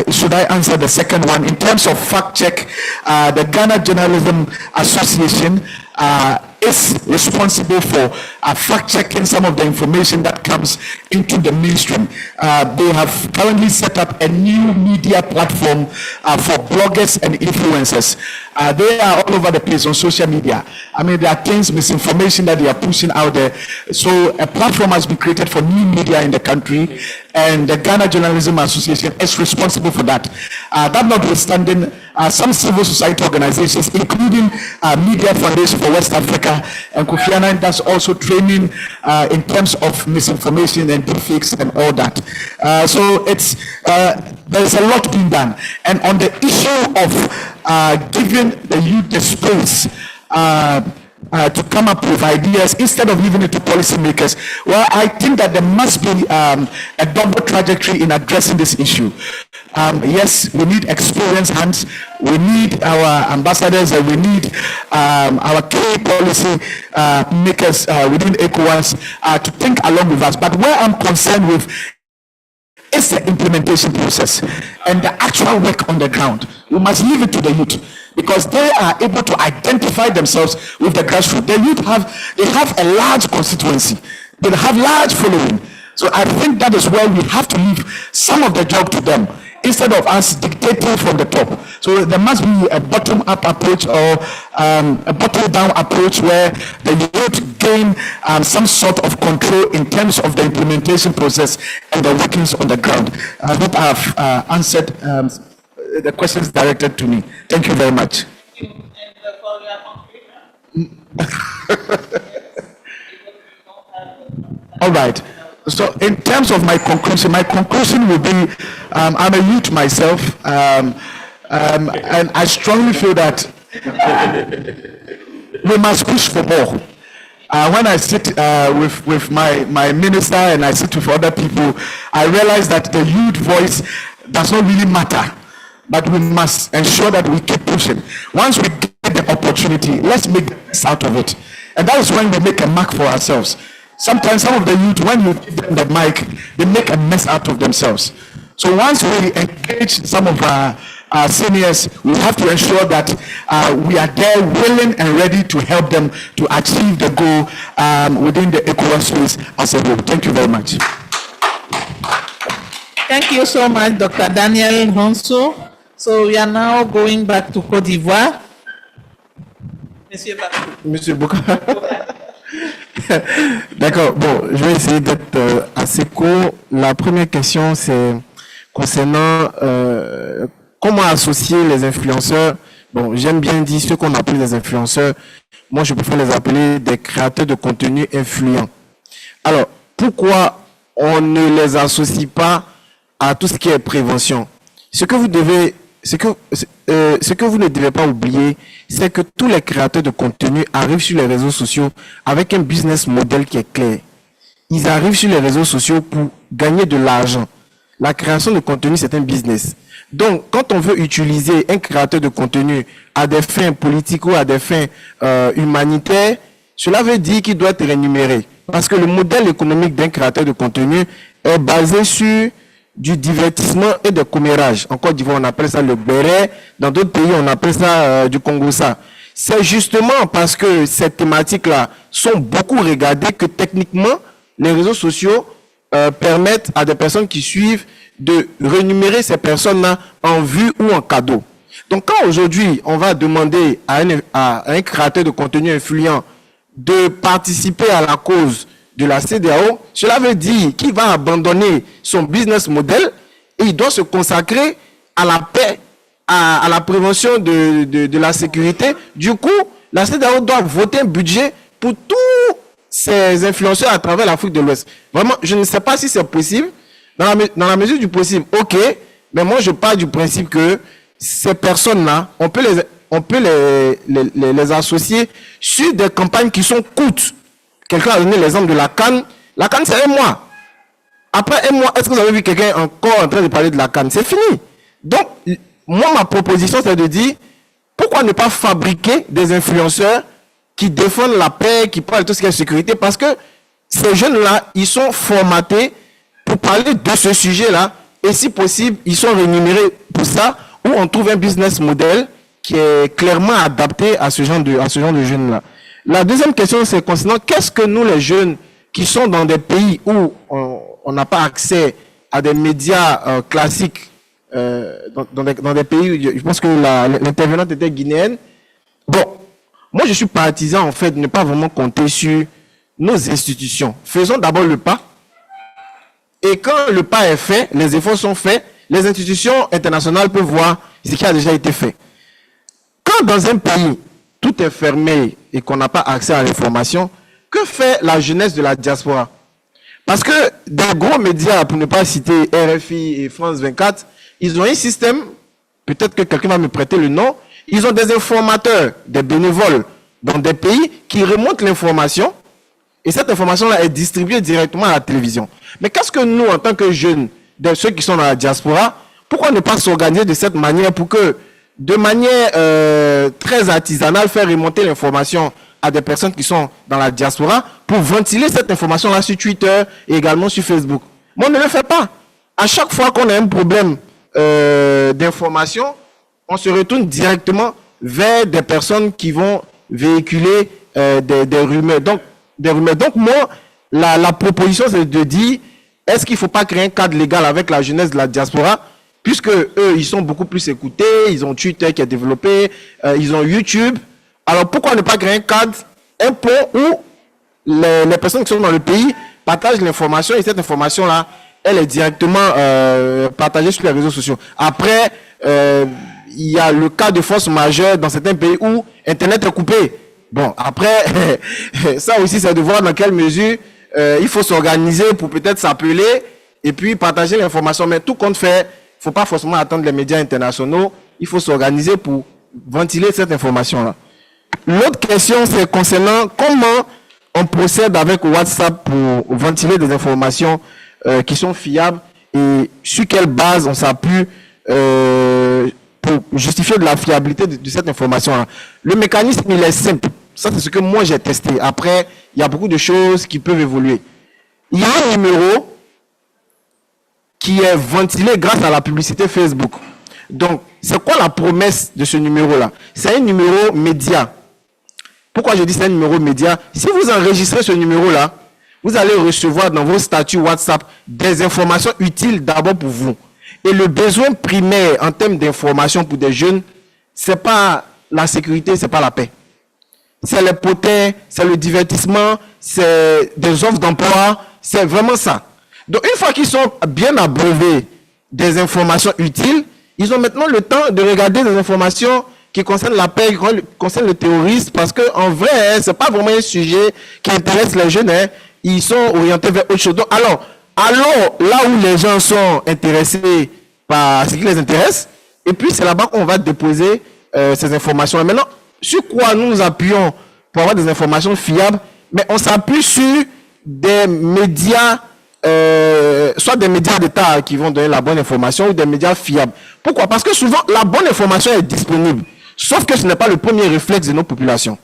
Should I answer the second one? In terms of fact check, the Ghana Journalism Association is responsible for fact-checking some of the information that comes into the mainstream. They have currently set up a new media platform for bloggers and influencers. They are all over the place on social media. I mean, there are things, misinformation that they are pushing out there. So a platform has been created for new media in the country, and the Ghana Journalism Association is responsible for that. That notwithstanding, some civil society organizations, including Media Foundation for West Africa and Kofi Annan, does also training in terms of misinformation and deepfakes and all that. So it's there's a lot being done. And on the issue of giving the youth the space to come up with ideas instead of leaving it to policymakers, well, I think that there must be a double trajectory in addressing this issue. Yes, we need experienced hands, we need our ambassadors, and we need our key policy makers within ECOWAS to think along with us. But where I'm concerned with is the implementation process and the actual work on the ground. We must leave it to the youth, because they are able to identify themselves with the grassroots. The youth have a large constituency. They have large following. So I think that is where we have to leave some of the job to them, instead of us dictating from the top. So there must be a bottom-up approach or a bottom-down approach where the youth gain some sort of control in terms of the implementation process and the workings on the ground. I hope I have answered the questions directed to me. Thank you very much. All right. So in terms of my conclusion will be, I'm a youth myself, and I strongly feel that we must push for more. When I sit with my minister and I sit with other people, I realize that the youth voice does not really matter, but we must ensure that we keep pushing. Once we get the opportunity, let's make the best out of it. And that is when we make a mark for ourselves. Sometimes some of the youth, when you give them the mic, they make a mess out of themselves. So once we engage some of our seniors, we have to ensure that we are there willing and ready to help them to achieve the goal within the ECOWAS space as a whole. Thank you very much. Thank you so much, Dr. Daniel Honso. So we are now going back to Côte d'Ivoire. Monsieur Bouka. D'accord, bon, je vais essayer d'être assez court. La première question, c'est concernant comment associer les influenceurs. Bon, j'aime bien dire ceux qu'on appelle les influenceurs. Moi, je préfère les appeler des créateurs de contenu influents. Alors, pourquoi on ne les associe pas à tout ce qui est prévention? Ce que vous ne devez pas oublier, c'est que tous les créateurs de contenu arrivent sur les réseaux sociaux avec un business model qui est clair. Ils arrivent sur les réseaux sociaux pour gagner de l'argent. La création de contenu, c'est un business. Donc, quand on veut utiliser un créateur de contenu à des fins politiques ou à des fins humanitaires, cela veut dire qu'il doit être rémunéré. Parce que le modèle économique d'un créateur de contenu est basé sur du divertissement et de commérage. En Côte d'Ivoire, on appelle ça le béret. Dans d'autres pays, on appelle ça du Congo-ça. C'est justement parce que ces thématiques-là sont beaucoup regardées que techniquement, les réseaux sociaux permettent à des personnes qui suivent de rémunérer ces personnes-là en vue ou en cadeau. Donc, quand aujourd'hui, on va demander à un créateur de contenu influent de participer à la cause de la CEDEAO, cela veut dire qu'il va abandonner son business model et il doit se consacrer à la paix, à la prévention de la sécurité. Du coup, la CEDEAO doit voter un budget pour tous ces influenceurs à travers l'Afrique de l'Ouest. Vraiment, je ne sais pas si c'est possible, Dans la mesure du possible, ok, mais moi je pars du principe que ces personnes-là, on peut les associer sur des campagnes qui sont courtes. Quelqu'un a donné l'exemple de la CAN. La CAN, c'est un mois. Après un mois, est-ce que vous avez vu quelqu'un encore en train de parler de la CAN? C'est fini. Donc, moi, ma proposition, c'est de dire, pourquoi ne pas fabriquer des influenceurs qui défendent la paix, qui parlent de tout ce qui est sécurité? Parce que ces jeunes-là, ils sont formatés pour parler de ce sujet-là. Et si possible, ils sont rémunérés pour ça, ou on trouve un business model qui est clairement adapté à ce genre de jeunes-là. La deuxième question, c'est concernant qu'est-ce que nous, les jeunes, qui sont dans des pays où on n'a pas accès à des médias classiques, dans des pays, je pense que l'intervenante était guinéenne. Bon, moi je suis partisan en fait de ne pas vraiment compter sur nos institutions. Faisons d'abord le pas. Et quand le pas est fait, les efforts sont faits, les institutions internationales peuvent voir ce qui a déjà été fait. Quand dans un pays, tout est fermé et qu'on n'a pas accès à l'information, que fait la jeunesse de la diaspora? Parce que des gros médias, pour ne pas citer RFI et France 24, ils ont un système, peut-être que quelqu'un va me prêter le nom, ils ont des informateurs, des bénévoles dans des pays qui remontent l'information et cette information-là est distribuée directement à la télévision. Mais qu'est-ce que nous, en tant que jeunes, de ceux qui sont dans la diaspora, pourquoi ne pas s'organiser de cette manière pour que, de manière très artisanale, faire remonter l'information à des personnes qui sont dans la diaspora pour ventiler cette information-là sur Twitter et également sur Facebook? Mais on ne le fait pas. À chaque fois qu'on a un problème d'information, on se retourne directement vers des personnes qui vont véhiculer des rumeurs. Donc, moi, la proposition, c'est de dire, est-ce qu'il ne faut pas créer un cadre légal avec la jeunesse de la diaspora, puisque eux, ils sont beaucoup plus écoutés, ils ont Twitter qui est développé, ils ont YouTube. Alors, pourquoi ne pas créer un cadre, un pont où les personnes qui sont dans le pays partagent l'information et cette information-là, elle est directement partagée sur les réseaux sociaux. Après, il y a le cas de force majeure dans certains pays où Internet est coupé. Bon, après, ça aussi, c'est de voir dans quelle mesure il faut s'organiser pour peut-être s'appeler et puis partager l'information. Mais tout compte fait, il ne faut pas forcément attendre les médias internationaux. Il faut s'organiser pour ventiler cette information-là. L'autre question, c'est concernant comment on procède avec WhatsApp pour ventiler des informations qui sont fiables et sur quelle base on s'appuie pour justifier de la fiabilité de cette information-là. Le mécanisme, il est simple. Ça, c'est ce que moi, j'ai testé. Après, il y a beaucoup de choses qui peuvent évoluer. Il y a un numéro qui est ventilé grâce à la publicité Facebook. Donc, c'est quoi la promesse de ce numéro-là? C'est un numéro média. Pourquoi je dis c'est un numéro média? Si vous enregistrez ce numéro-là, vous allez recevoir dans vos statuts WhatsApp des informations utiles d'abord pour vous. Et le besoin primaire en termes d'information pour des jeunes, c'est pas la sécurité, c'est pas la paix. C'est les potins, c'est le divertissement, c'est des offres d'emploi, c'est vraiment ça. Donc une fois qu'ils sont bien abreuvés des informations utiles, ils ont maintenant le temps de regarder des informations qui concernent la paix, qui concernent le terrorisme, parce qu'en vrai, c'est pas vraiment un sujet qui intéresse les jeunes, hein. Ils sont orientés vers autre chose. Donc, alors, là où les gens sont intéressés par ce qui les intéresse, et puis c'est là-bas qu'on va déposer ces informations. Maintenant, sur quoi nous nous appuyons pour avoir des informations fiables? Mais on s'appuie sur des médias, soit des médias d'État qui vont donner la bonne information ou des médias fiables. Pourquoi? Parce que souvent, la bonne information est disponible. Sauf que ce n'est pas le premier réflexe de nos populations.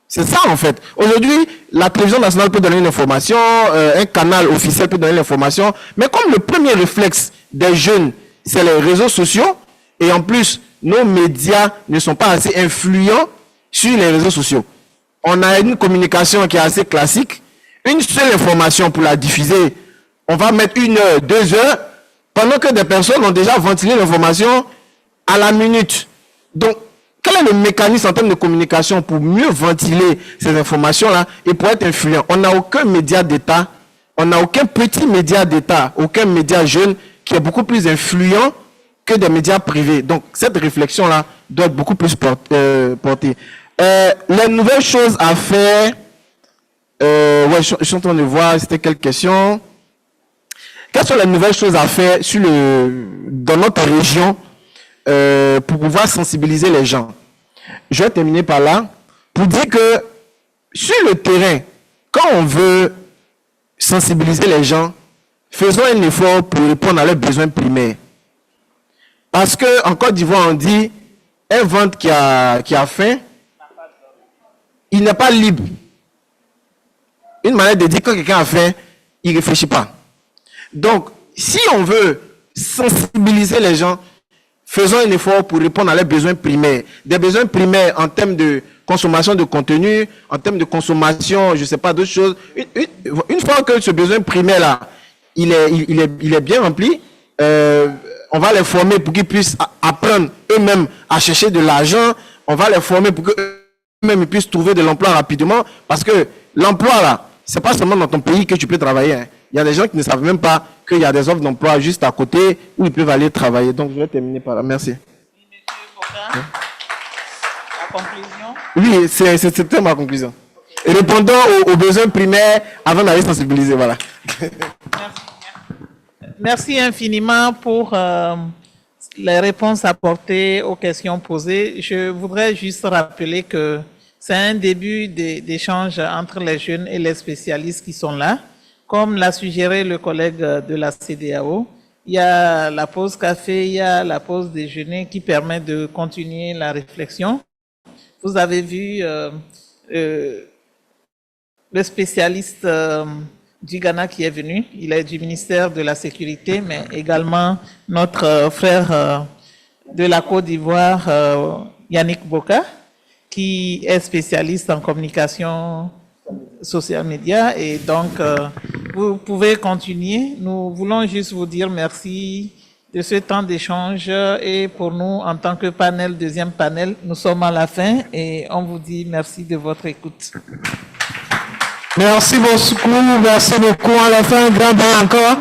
C'est ça, en fait. Aujourd'hui, la télévision nationale peut donner une information, un canal officiel peut donner l'information, mais comme le premier réflexe des jeunes, c'est les réseaux sociaux, et en plus, nos médias ne sont pas assez influents sur les réseaux sociaux. On a une communication qui est assez classique, une seule information pour la diffuser, on va mettre 1 heure, 2 heures, pendant que des personnes ont déjà ventilé l'information à la minute. Donc, quel est le mécanisme en termes de communication pour mieux ventiler ces informations-là et pour être influent? On n'a aucun média d'État, on n'a aucun petit média d'État, aucun média jeune qui est beaucoup plus influent que des médias privés. Donc, cette réflexion-là doit être beaucoup plus portée. Les nouvelles choses à faire, ouais, je suis en train de voir, c'était quelle question? quelles sont les nouvelles choses à faire dans notre région pour pouvoir sensibiliser les gens? Je vais terminer par là pour dire que sur le terrain, quand on veut sensibiliser les gens, faisons un effort pour répondre à leurs besoins primaires. Parce qu'en Côte d'Ivoire, on dit, un ventre qui a faim, il n'est pas libre. Une manière de dire que quand quelqu'un a faim, il ne réfléchit pas. Donc, si on veut sensibiliser les gens, faisons un effort pour répondre à leurs besoins primaires. Des besoins primaires en termes de consommation de contenu, en termes de consommation, je ne sais pas, d'autres choses. Une fois que ce besoin primaire-là, il est bien rempli, on va les former pour qu'ils puissent apprendre eux-mêmes à chercher de l'argent. On va les former pour qu'eux-mêmes puissent trouver de l'emploi rapidement. Parce que l'emploi, là, c'est pas seulement dans ton pays que tu peux travailler. Hein. Il y a des gens qui ne savent même pas qu'il y a des offres d'emploi juste à côté où ils peuvent aller travailler. Donc, je vais terminer par là. Merci. La conclusion? Oui, c'était ma conclusion. Et répondons aux besoins primaires avant d'aller sensibiliser. Voilà. Merci infiniment pour les réponses apportées aux questions posées. Je voudrais juste rappeler que c'est un début d'échange entre les jeunes et les spécialistes qui sont là. Comme l'a suggéré le collègue de la CEDEAO, il y a la pause café, il y a la pause déjeuner qui permet de continuer la réflexion. Vous avez vu le spécialiste du Ghana qui est venu. Il est du ministère de la Sécurité, mais également notre frère de la Côte d'Ivoire, Yannick Boka, qui est spécialiste en communication social média. Et donc, vous pouvez continuer. Nous voulons juste vous dire merci de ce temps d'échange. Et pour nous, en tant que panel, deuxième panel, nous sommes à la fin et on vous dit merci de votre écoute. Merci beaucoup à la fin, grand bien encore.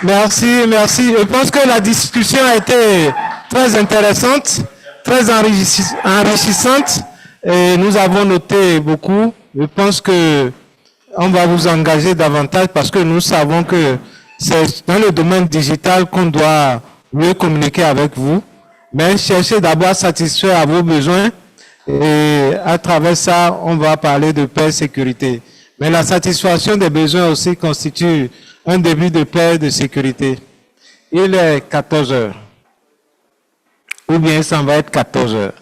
Merci. Je pense que la discussion a été très intéressante, très enrichissante et nous avons noté beaucoup. Je pense que on va vous engager davantage parce que nous savons que c'est dans le domaine digital qu'on doit mieux communiquer avec vous, mais cherchez d'abord à satisfaire à vos besoins. Et à travers ça, on va parler de paix et sécurité. Mais la satisfaction des besoins aussi constitue un début de paix et de sécurité. Il est 14 heures. Ou bien ça va être 14 heures.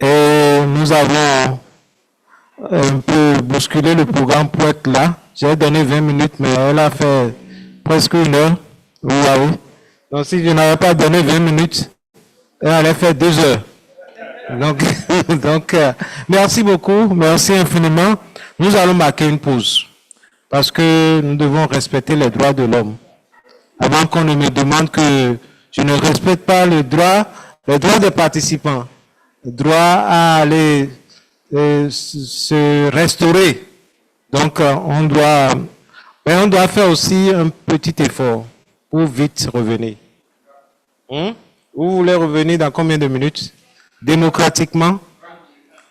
Et nous avons un peu bousculé le programme pour être là. J'ai donné 20 minutes, mais elle a fait presque une heure. Vous voyez. Donc si je n'avais pas donné 20 minutes, elle allait faire 2 heures. Donc, merci beaucoup, merci infiniment. Nous allons marquer une pause parce que nous devons respecter les droits de l'homme. Avant qu'on ne me demande que je ne respecte pas les droits des participants, le droit à aller se restaurer. Donc, on doit faire aussi un petit effort pour vite revenir. Vous voulez revenir dans combien de minutes? Démocratiquement,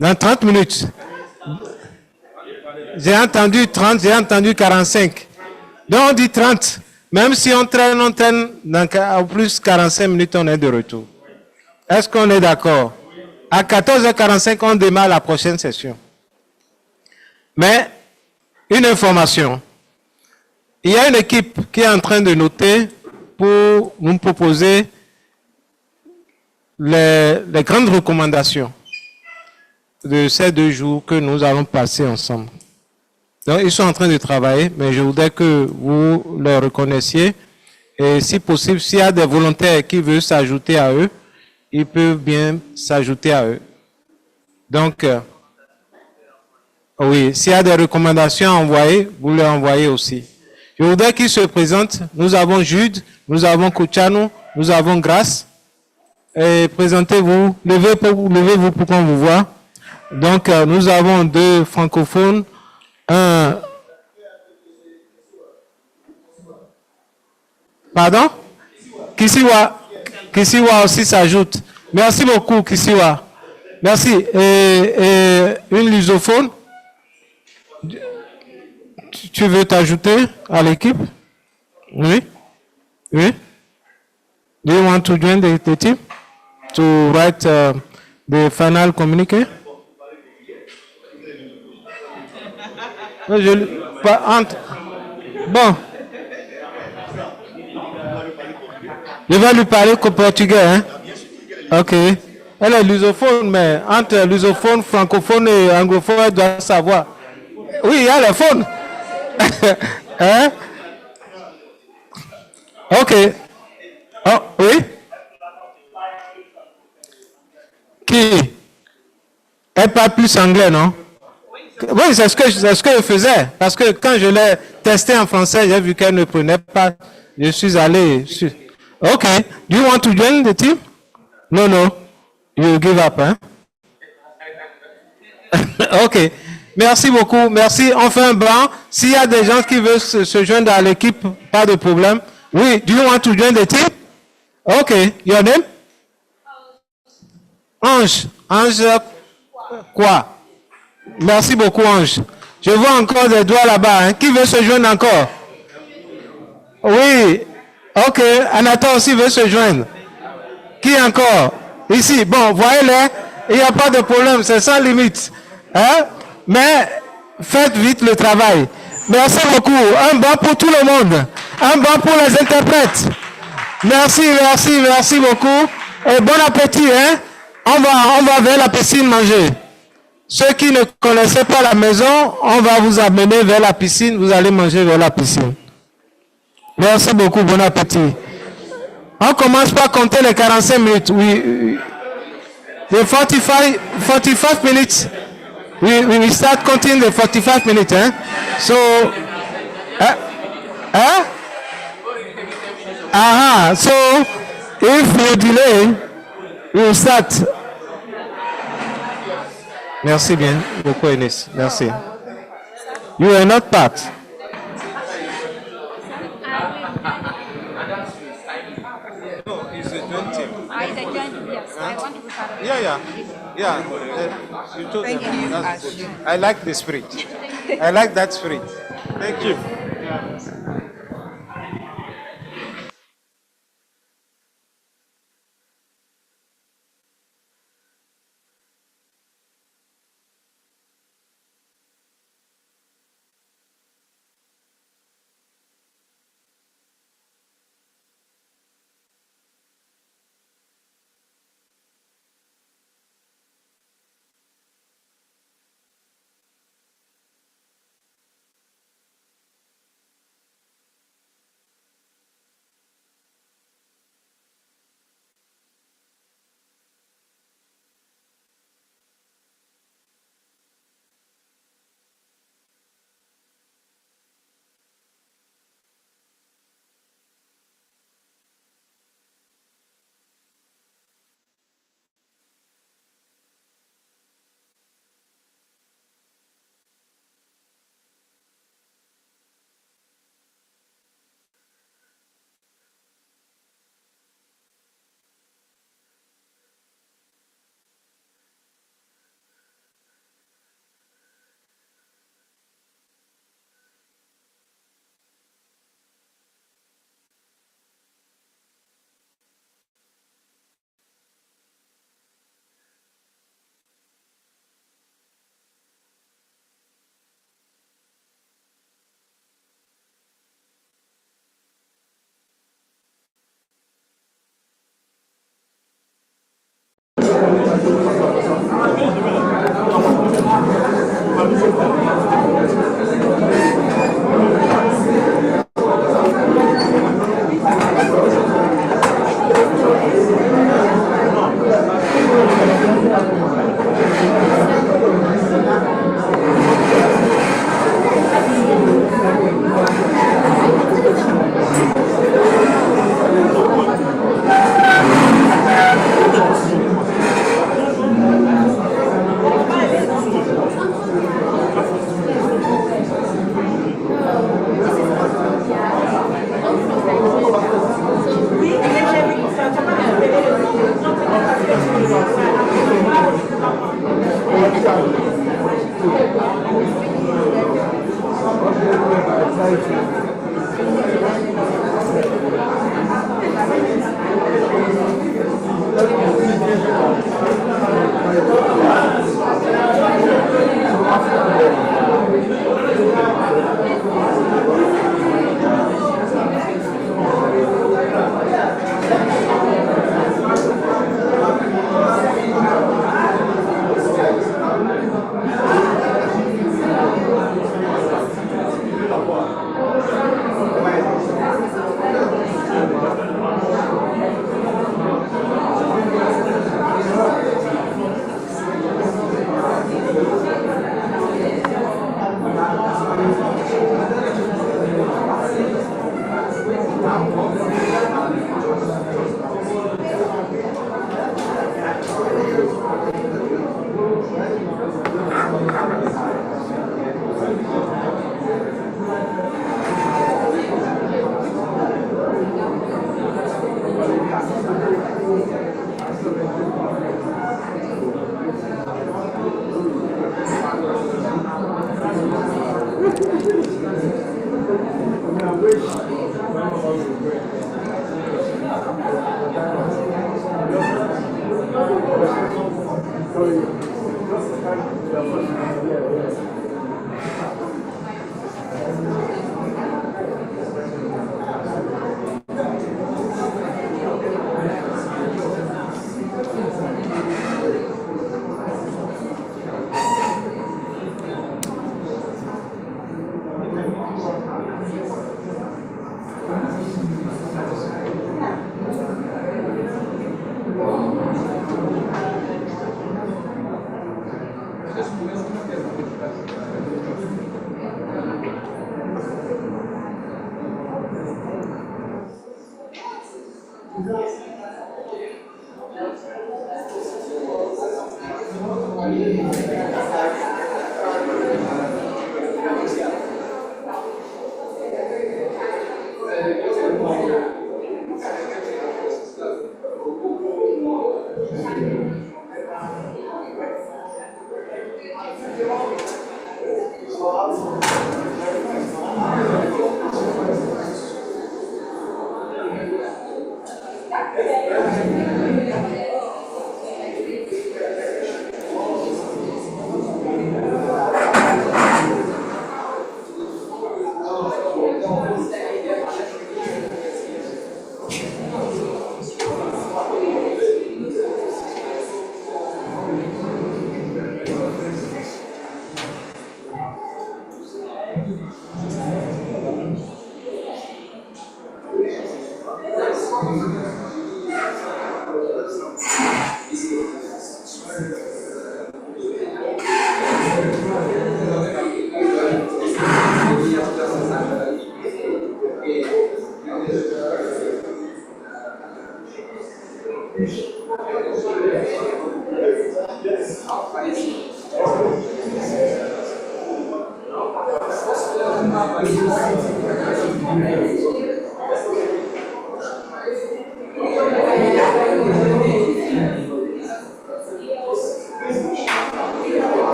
dans 30 minutes. J'ai entendu 30, j'ai entendu 45. Donc on dit 30. Même si on traîne, donc en plus 45 minutes, on est de retour. Est-ce qu'on est d'accord? À 14h45, on démarre la prochaine session. Mais, une information. Il y a une équipe qui est en train de noter pour nous proposer les grandes recommandations de ces 2 jours que nous allons passer ensemble. Donc, ils sont en train de travailler, mais je voudrais que vous les reconnaissiez. Et si possible, s'il y a des volontaires qui veulent s'ajouter à eux, ils peuvent bien s'ajouter à eux. Donc, oui, s'il y a des recommandations à envoyer, vous les envoyez aussi. Je voudrais qu'ils se présentent. Nous avons Jude, nous avons Kouchano, nous avons Grâce. Et présentez-vous, levez-vous pour qu'on vous voit. Donc, nous avons 2 francophones, un... Pardon? Kisiwa aussi s'ajoute. Merci beaucoup, Kisiwa. Merci. Et une lusophone. tu veux t'ajouter à l'équipe? Oui? Oui? Do you want to join the team to write the final communique? Bon. Je vais lui parler qu'au portugais, hein? Ok. Elle est lusophone, mais entre lusophone, francophone et anglophone, elle doit savoir. Oui, il y a le phone. Hein? Ok. Oh, oui? Qui? Elle parle plus anglais, non? Oui, c'est ce que je faisais. Parce que quand je l'ai testé en français, j'ai vu qu'elle ne prenait pas. Je suis allé. Ok. Do you want to join the team? No, no. You give up, hein? Ok. Merci beaucoup. Merci. On fait un blanc. S'il y a des gens qui veulent se joindre à l'équipe, pas de problème. Oui. Do you want to join the team? Ok. Your name? Ange. Ange quoi? Merci beaucoup, Ange. Je vois encore des doigts là-bas. Hein. Qui veut se joindre encore? Oui. Ok. Anatole aussi veut se joindre. Qui encore? Ici. Bon, voyez-les. Il n'y a pas de problème. C'est sans limite. Hein? Mais faites vite le travail. Merci beaucoup. Un banc pour tout le monde. Un banc pour les interprètes. Merci, merci, merci beaucoup. Et bon appétit. Hein? On va vers la piscine manger. Ceux qui ne connaissaient pas la maison, on va vous amener vers la piscine. Vous allez manger vers la piscine. Merci beaucoup. Bon appétit. On commence par compter les 45 minutes. Oui. The 45 minutes. We start counting the 45 minutes. Hein? So, so if you delay, we start. Merci bien beaucoup, Enes. Merci. You are not part. No, it's a joint team. It's a joint, yes. I want to be part of it. Yeah. You told them. That's good. I like the spirit. I like that spirit. Thank you.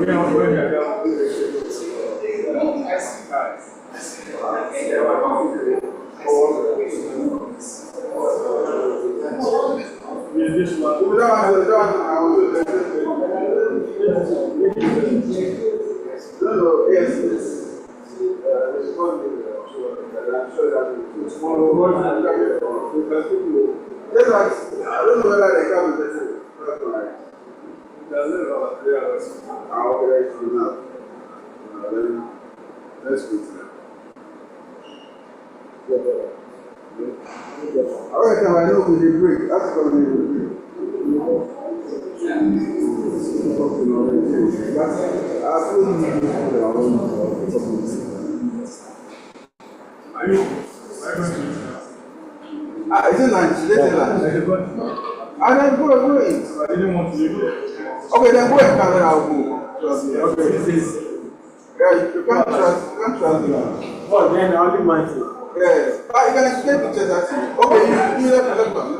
I don't know whether they come with this. Let's go to them. All right, now I know we did break. That's going to be the break. Is it lunch? Let's say lunch. And then go eat. I didn't want to leave it. Okay, then go and come and I'll go. Trust me. Okay, this is. Yeah, you can't trust me. Well, then I'll leave my food. Yeah, but you can explain pictures actually. Okay, you left one.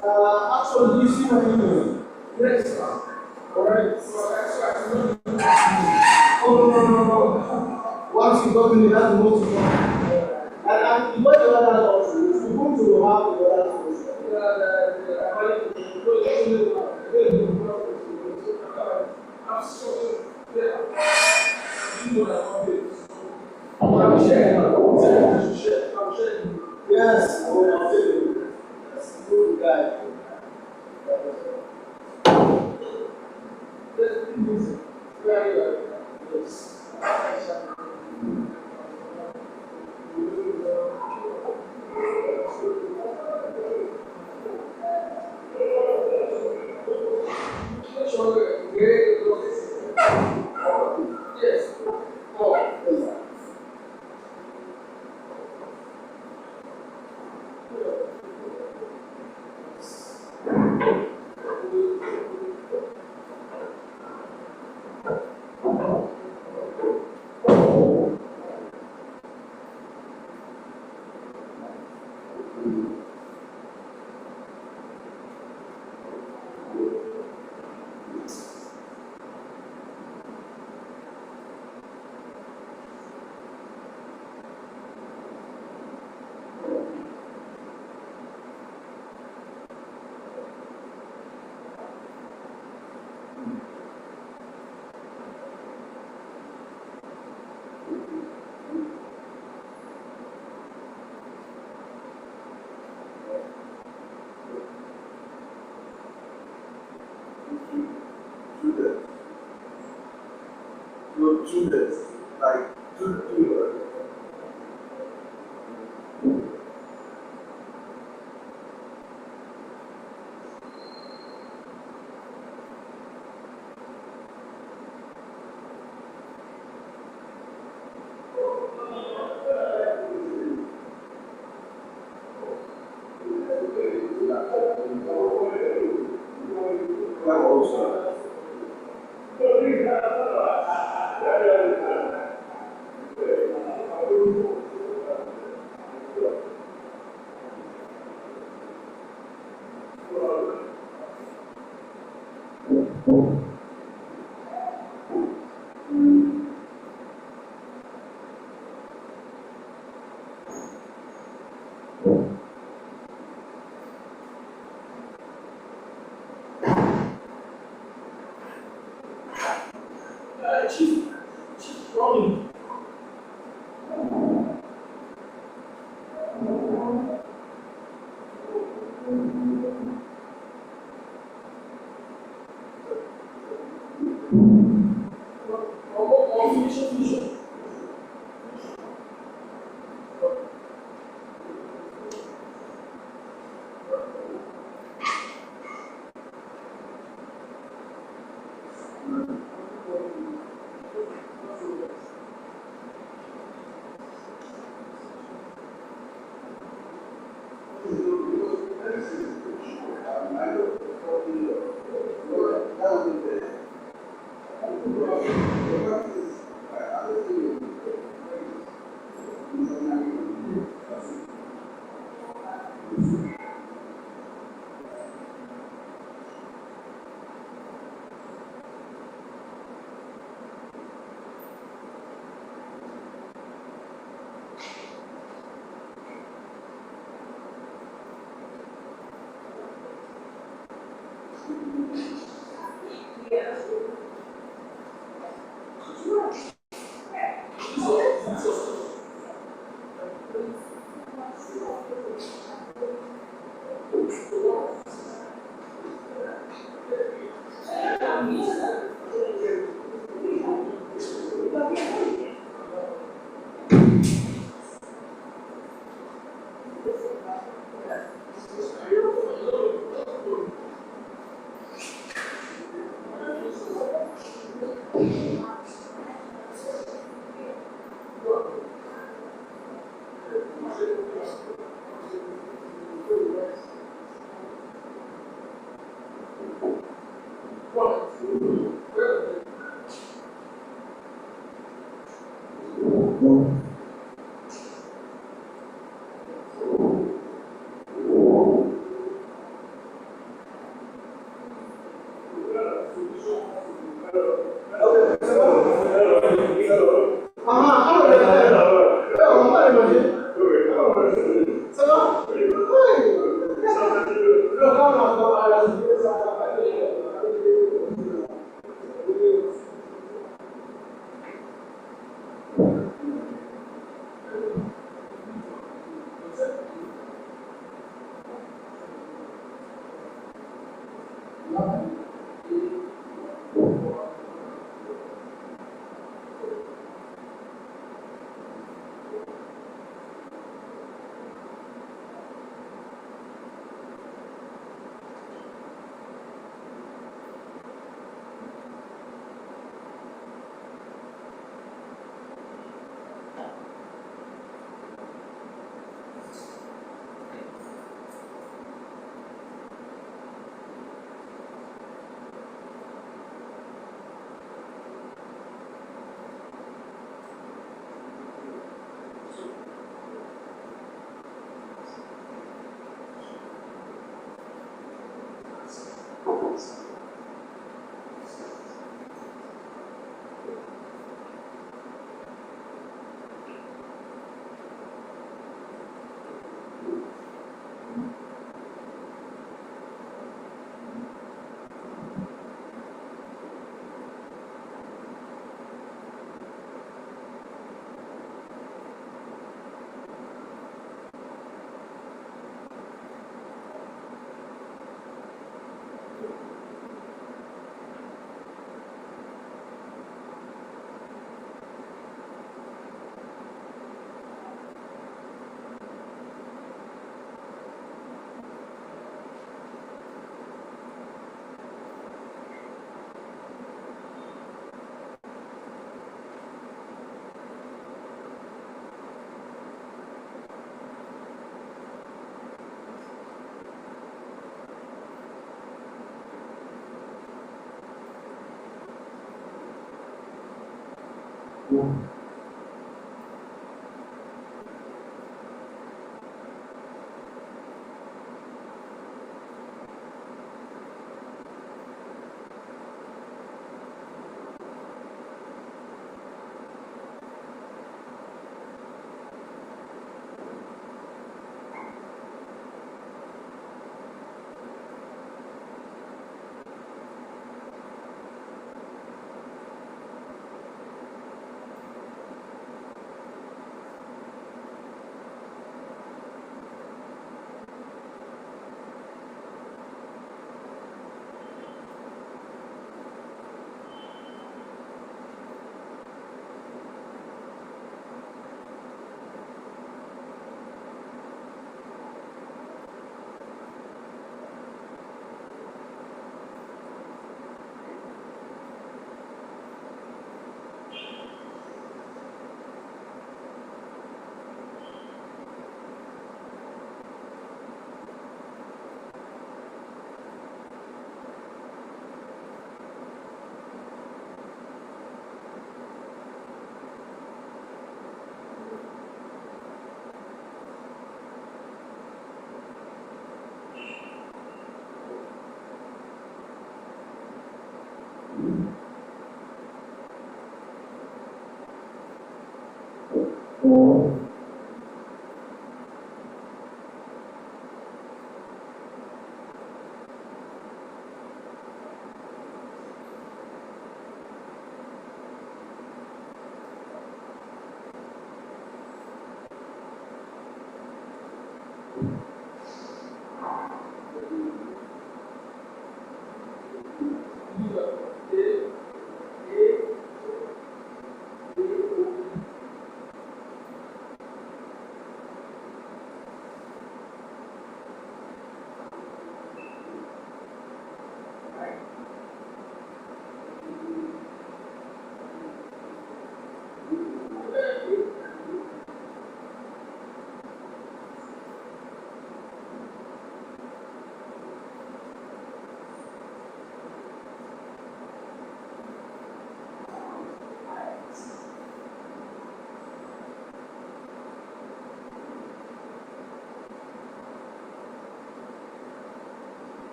Actually, you see my email? Yes. Alright. Oh, no. Once you got me, that's the most important. And the way the other also, if you go to have the other yes, I will tell you. That's a good guy. 2 days. Like, 2 days.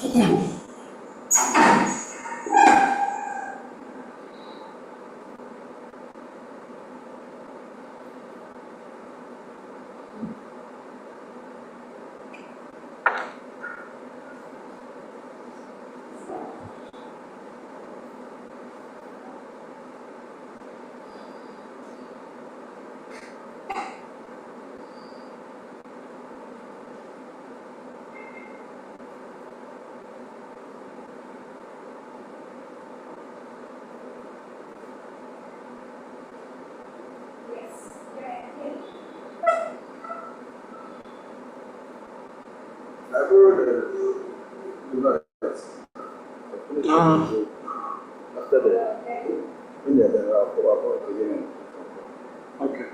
I borrowed the device. After the, when they're done, I'll borrow it again. Okay.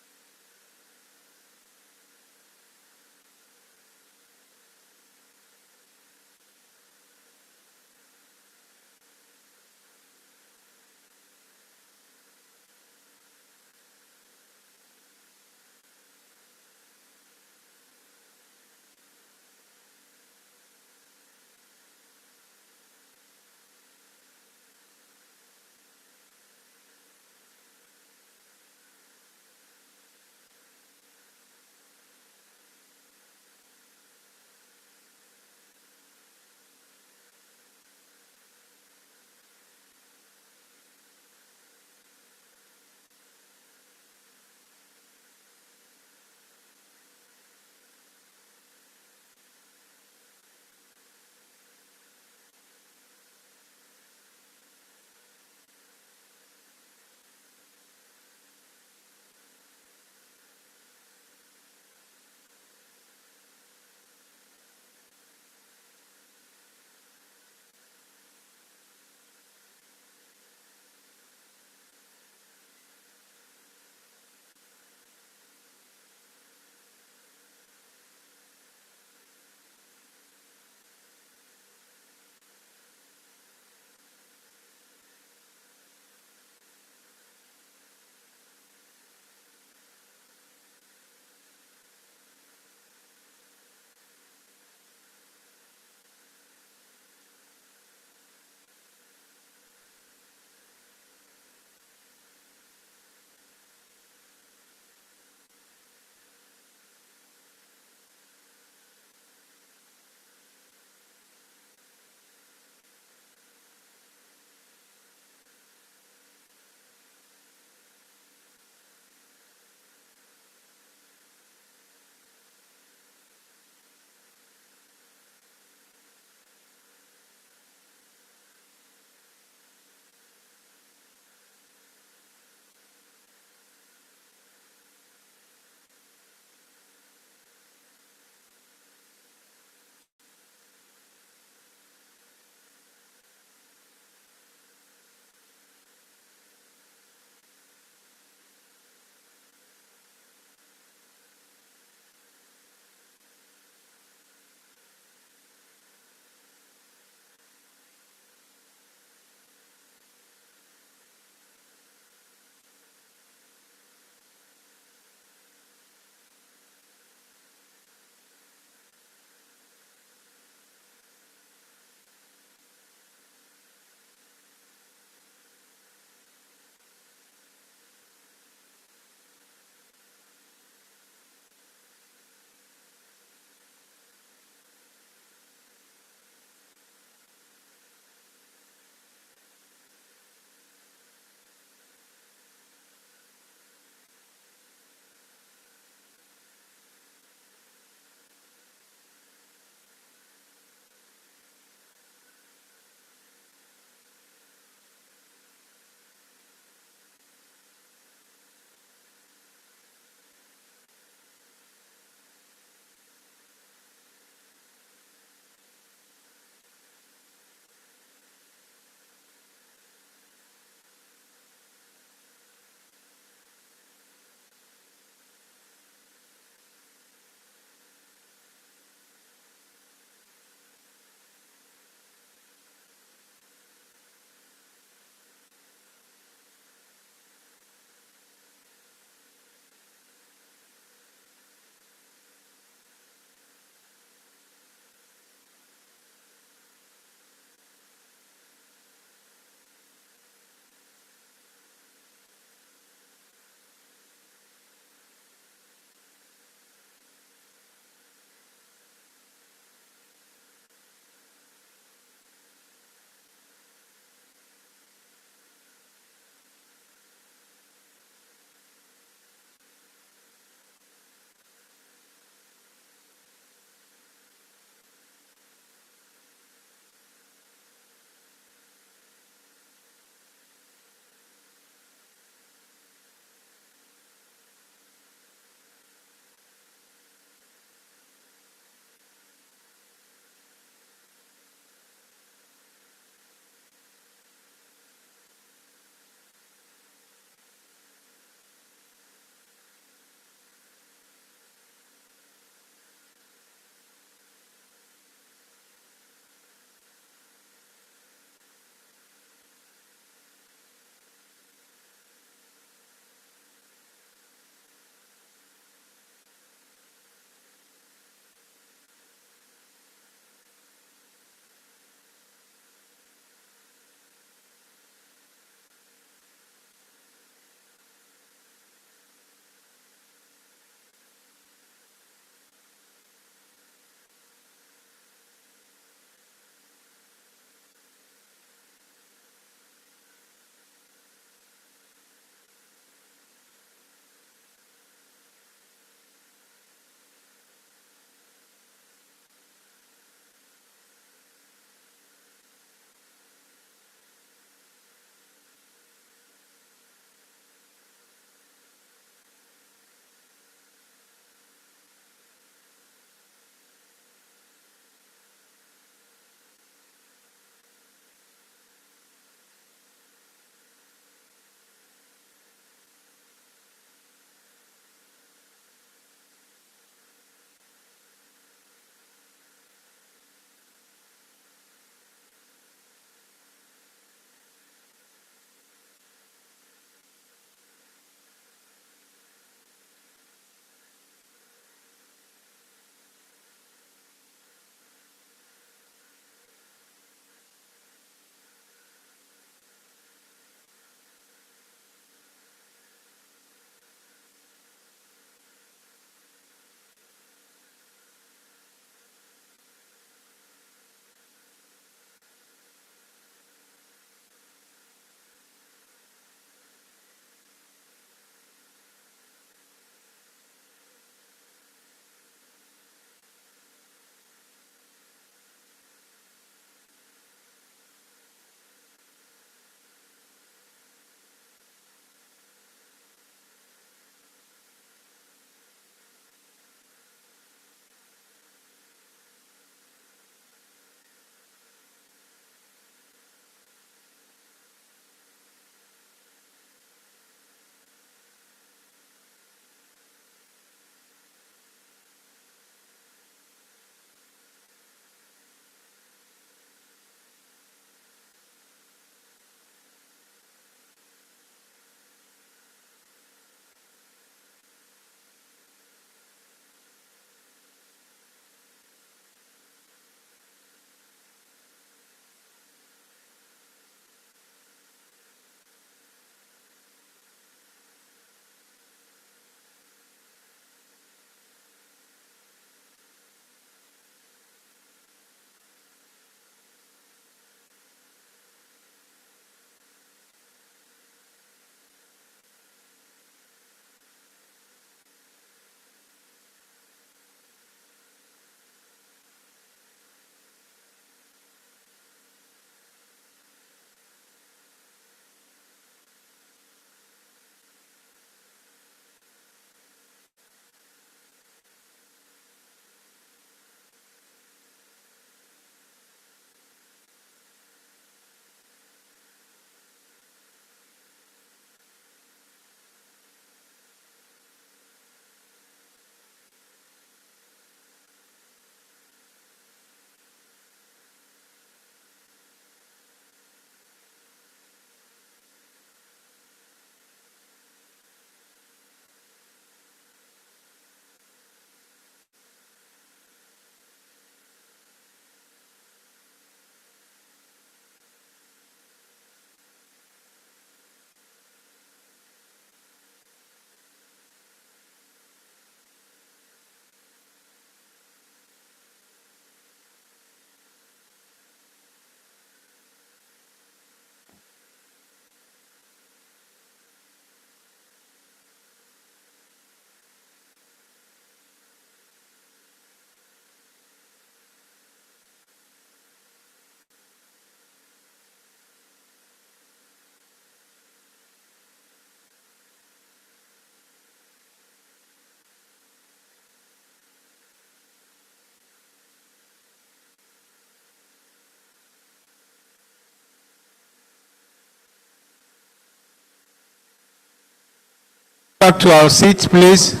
back to our seats, please?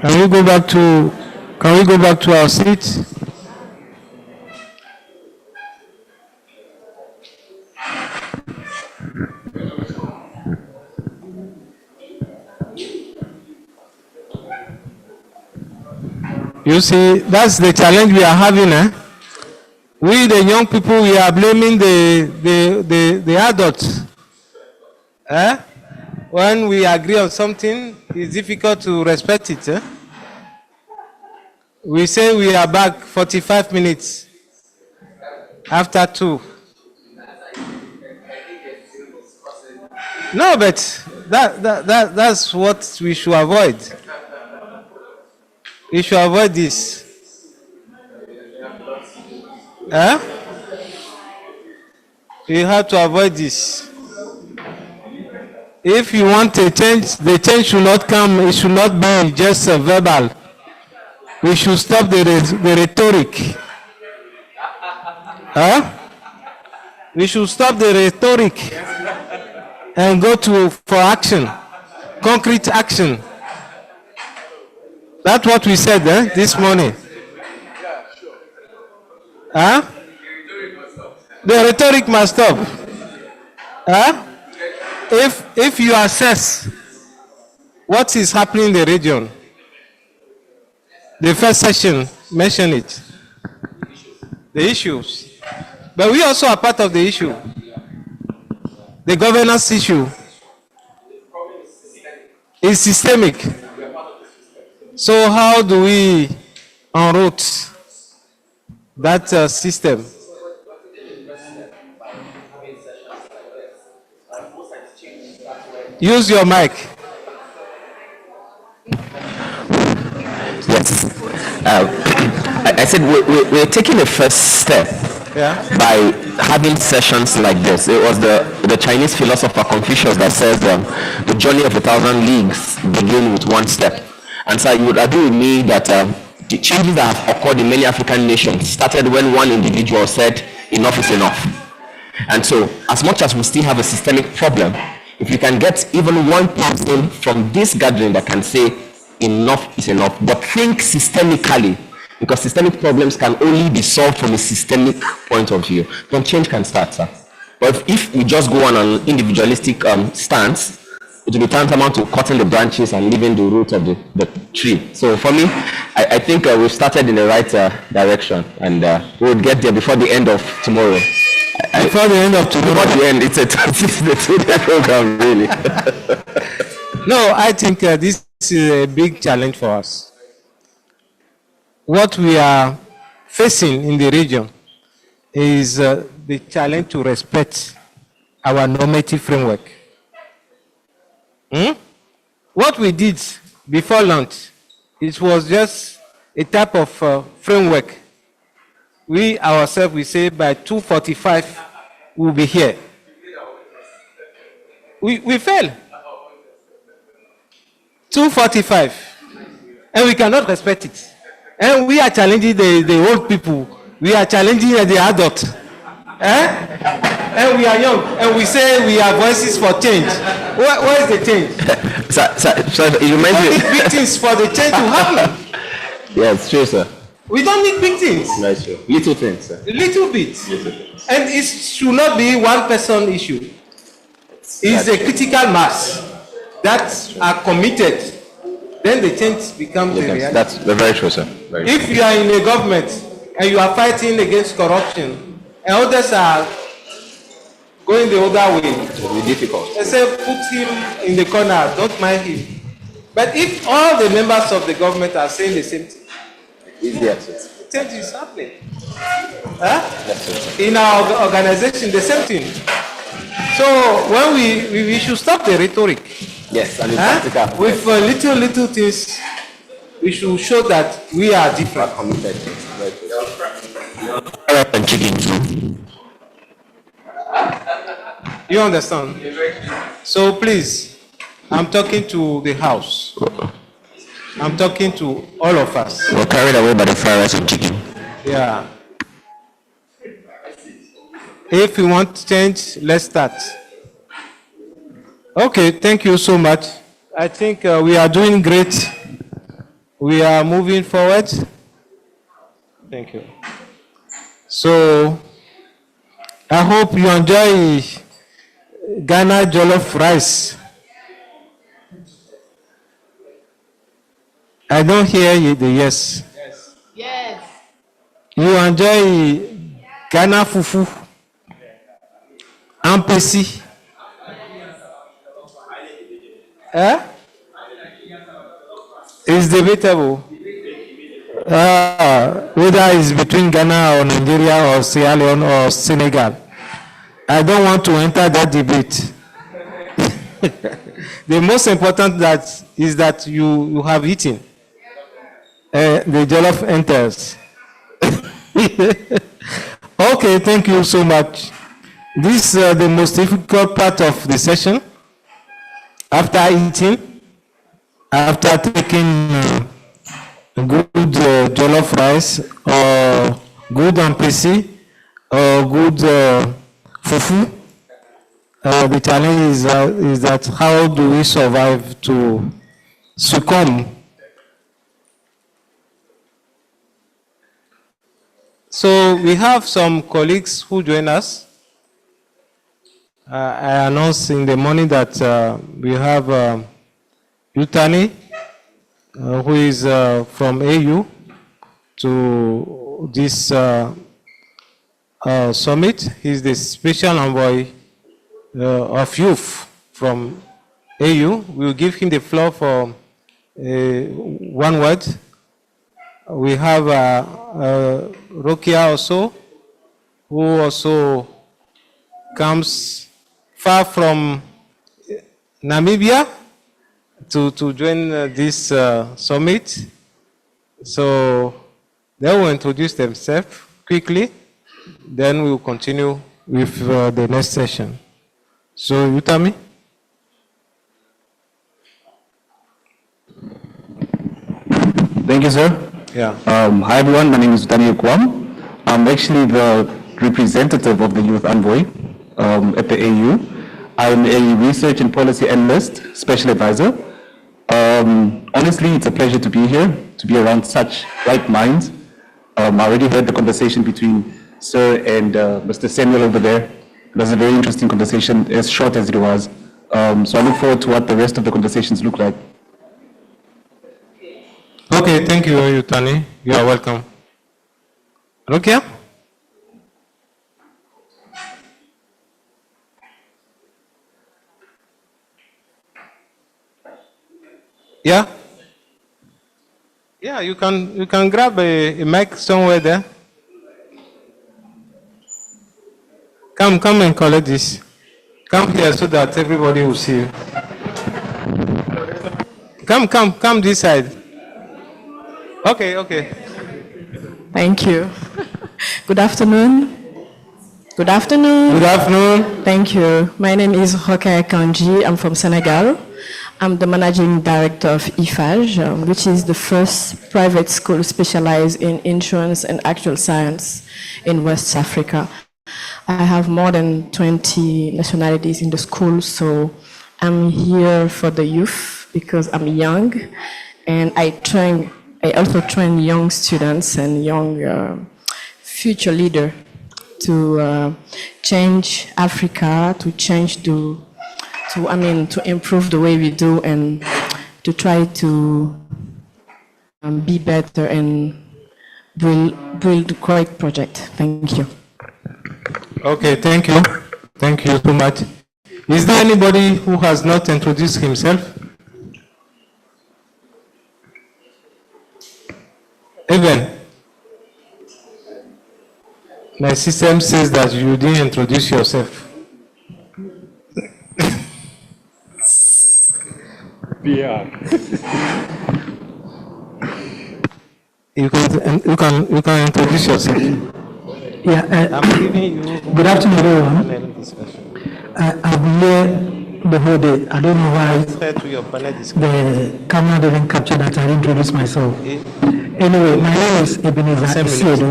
Can we go back to our seats? You see, that's the challenge we are having, eh? We, the young people, we are blaming the adults. Eh? When we agree on something, it's difficult to respect it. Eh? We say we are back 45 minutes after 2. No, but that's what we should avoid. We should avoid this. Huh? You have to avoid this. If you want a change, the change should not come, it should not be just verbal. We should stop the rhetoric. Huh? We should stop the rhetoric and go for action, concrete action. That's what we said this morning. Huh? The rhetoric must stop. Huh? If you assess what is happening in the region, the first session mentioned it, the issues. But we also are part of the issue. The governance issue is systemic. So how do we enroute that system? Use your mic. Yes. I said we're taking the first step by having sessions like this. It was the Chinese philosopher Confucius that says the journey of 1,000 leagues begin with one step. And so you would agree with me that the changes that have occurred in many African nations started when one individual said enough is enough. And so as much as we still have a systemic problem, if you can get even one person from this gathering that can say enough is enough, but think systemically, because systemic problems can only be solved from a systemic point of view, then change can start, sir. But if we just go on an individualistic stance, it will be tantamount to cutting the branches and leaving the root of the tree. So for me, I think we've started in the right direction, and we'll get there before the end of tomorrow. Before the end of tomorrow? Before the end, it's a 2-day program, really. No, I think this is a big challenge for us. What we are facing in the region is the challenge to respect our normative framework. What we did before lunch, it was just a type of framework. We ourselves, we say by 2:45 we'll be here. We fail. 2:45, and we cannot respect it. And we are challenging the old people. We are challenging the adults. And we are young, and we say we have voices for change. Where is the change? So you we don't need big things for the change to happen. Yes, true, sir. We don't need big things. Nice, sir. Little things, sir. Little bits. And it should not be one person issue. It's a critical mass that are committed. Then the change becomes a reality. That's very true, sir. Very if you are in a government and you are fighting against corruption, and others are going the other way, it will be difficult. they say put him in the corner, don't mind him. But if all the members of the government are saying the same thing, change is happening. In our organization, the same thing. So when we should stop the rhetoric. Yes, and practical. With little things, we should show that we are different. You understand? So please, I'm talking to the house. I'm talking to all of us. We're carried away by the fried rice and chicken. Yeah. If we want change, let's start. Okay, thank you so much. I think we are doing great. We are moving forward. Thank you. So, I hope you enjoy Ghana jollof rice. I don't hear you, the yes. Yes. You enjoy Ghana fufu, ampesi. It's debatable. Whether it's between Ghana or Nigeria or Sierra Leone or Senegal. I don't want to enter that debate. The most important is that you have eaten. The jollof enters. Okay, thank you so much. This is the most difficult part of the session. After eating, after taking good jollof rice or good ampesi or good fufu, the challenge is that how do we survive to succumb? So we have some colleagues who join us. I announced in the morning that we have Yutani, who is from AU to this summit. He's the special envoy of youth from AU. We'll give him the floor for one word. We have Rokia also, who also comes far from Namibia to join this summit. So they will introduce themselves quickly, then we will continue with the next session. So, Yutami? Thank you, sir. Yeah. Hi, everyone. My name is Daniel Kwam. I'm actually the representative of the Youth Envoy at the AU. I'm a research and policy analyst, special advisor. Honestly, it's a pleasure to be here, to be around such right minds. I already heard the conversation between Sir and Mr. Samuel over there. It was a very interesting conversation, as short as it was. So I look forward to what the rest of the conversations look like. Okay, thank you, Yutani. You are welcome. Rokia? Yeah? Yeah, you can grab a mic somewhere there. Come and collect this. Come here so that everybody will see you. Come this side. Okay. Thank you. Good afternoon. Good afternoon. Good afternoon. Thank you. My name is Rokhaya Kanji. I'm from Senegal. I'm the managing director of IFAGE, which is the first private school specialized in insurance and actual science in West Africa. I have more than 20 nationalities in the school, so I'm here for the youth because I'm young, and I also train young students and young future leaders to change Africa, to improve the way we do and to try to be better and build the correct project. Thank you. Okay, thank you. Thank you so much. Is there anybody who has not introduced himself? Even my system says that you didn't introduce yourself. PR. You can introduce yourself. Yeah. I'm giving you. Good afternoon, everyone. I've been here the whole day. I don't know why the camera didn't capture that I introduced myself. Anyway, my name is Ebenezer Isiedu.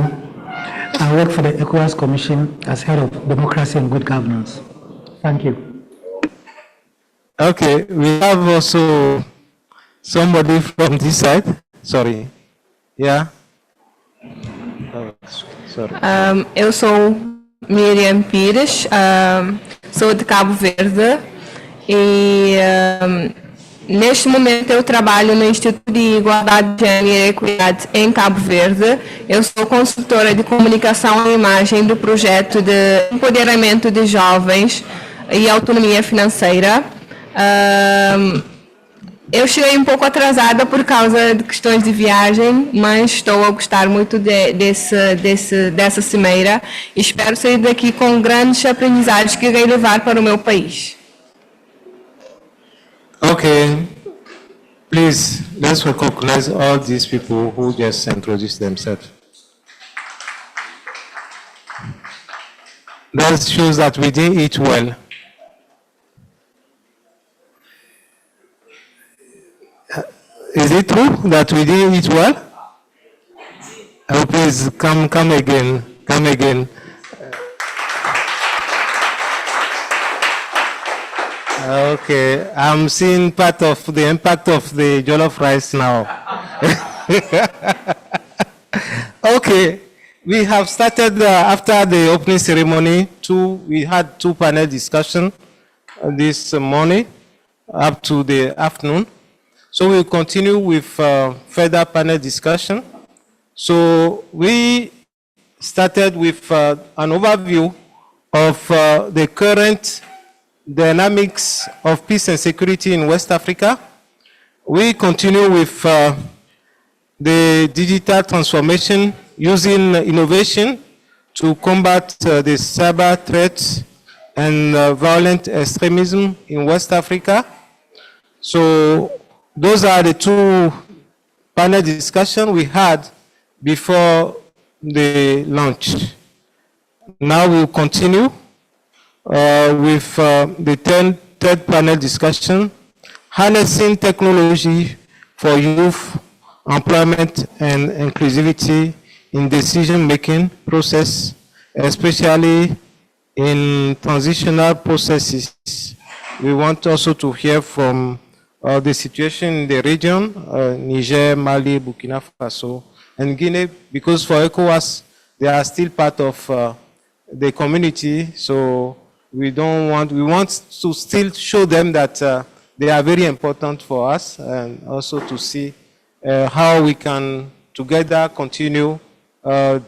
I work for the ECOWAS Commission as head of democracy and good governance. Thank you. Okay, we have also somebody from this side. Sorry. Yeah. Oh, sorry. Eu sou Miriam Pires, sou de Cabo Verde e neste momento eu trabalho no Instituto de Igualdade de Gênero e Equidade em Cabo Verde. Eu sou consultora de comunicação e imagem do projeto de empoderamento de jovens e autonomia financeira. Eu cheguei um pouco atrasada por causa de questões de viagem, mas estou a gostar muito dessa cimeira e espero sair daqui com grandes aprendizados que irei levar para o meu país. Okay. Please, let's recognize all these people who just introduced themselves. That shows that we did it well. Is it true that we did it well? Oh, please come again. Okay, I'm seeing part of the impact of the jollof rice now. Okay, we have started after the opening ceremony. We had two panel discussions this morning up to the afternoon. So we'll continue with further panel discussion. So we started with an overview of the current dynamics of peace and security in West Africa. We continue with the digital transformation using innovation to combat the cyber threats and violent extremism in West Africa. So those are the two panel discussions we had before the launch. Now we'll continue with the third panel discussion, harnessing technology for youth employment and inclusivity in decision-making process, especially in transitional processes. We want also to hear from the situation in the region, Niger, Mali, Burkina Faso, and Guinea, because for ECOWAS, they are still part of the community, so we want to still show them that they are very important for us, and also to see how we can together continue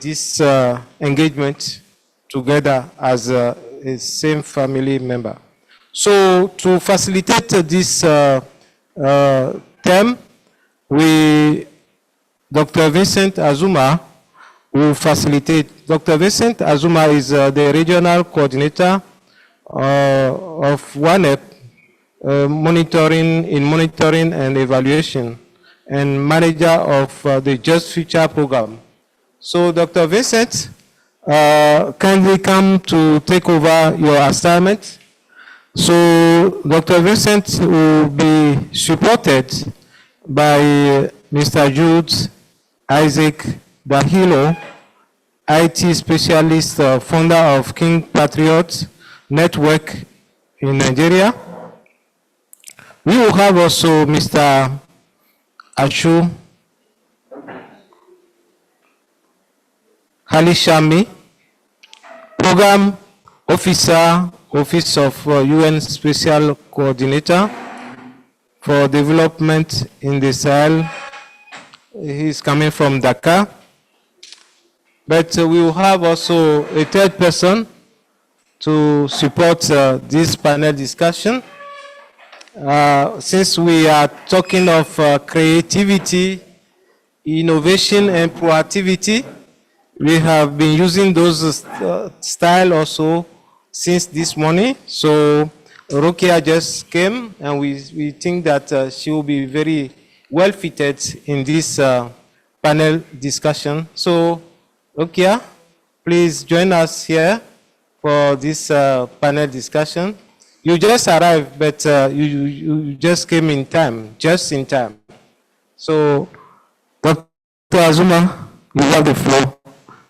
this engagement together as a same family member. So to facilitate this term, Dr. Vincent Azuma will facilitate. Dr. Vincent Azuma is the regional coordinator of WANEP monitoring and evaluation, and manager of the Just Future program. So Dr. Vincent, kindly come to take over your assignment. So Dr. Vincent will be supported by Mr. Jude Isaac Dahilo, IT specialist, founder of King Patriot Network in Nigeria. We will have also Mr. Ashu Halishami, Program Officer, Office of UN Special Coordinator for Development in the Sahel. He's coming from Dakar. But we will have also a third person to support this panel discussion. Since we are talking of creativity, innovation, and proactivity, we have been using those style also since this morning. So Rokia just came, and we think that she will be very well fitted in this panel discussion. So Rokia, please join us here for this panel discussion. You just arrived, but you just came in time, just in time. So Dr. Azuma, you have the floor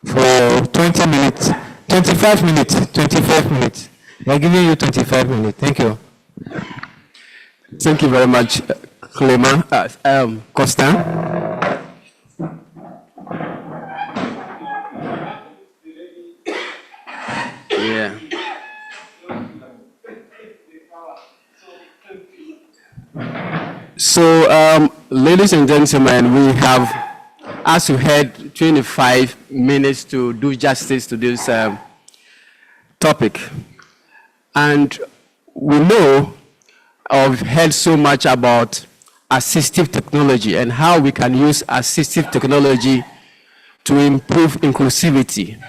for 20 minutes, 25 minutes, 25 minutes. We are giving you 25 minutes. Thank you. Thank you very much, Clément. Constant. Yeah. So, ladies and gentlemen, we have, as you heard, 25 minutes to do justice to this topic. And we know, or we've heard so much about assistive technology and how we can use assistive technology to improve inclusivity,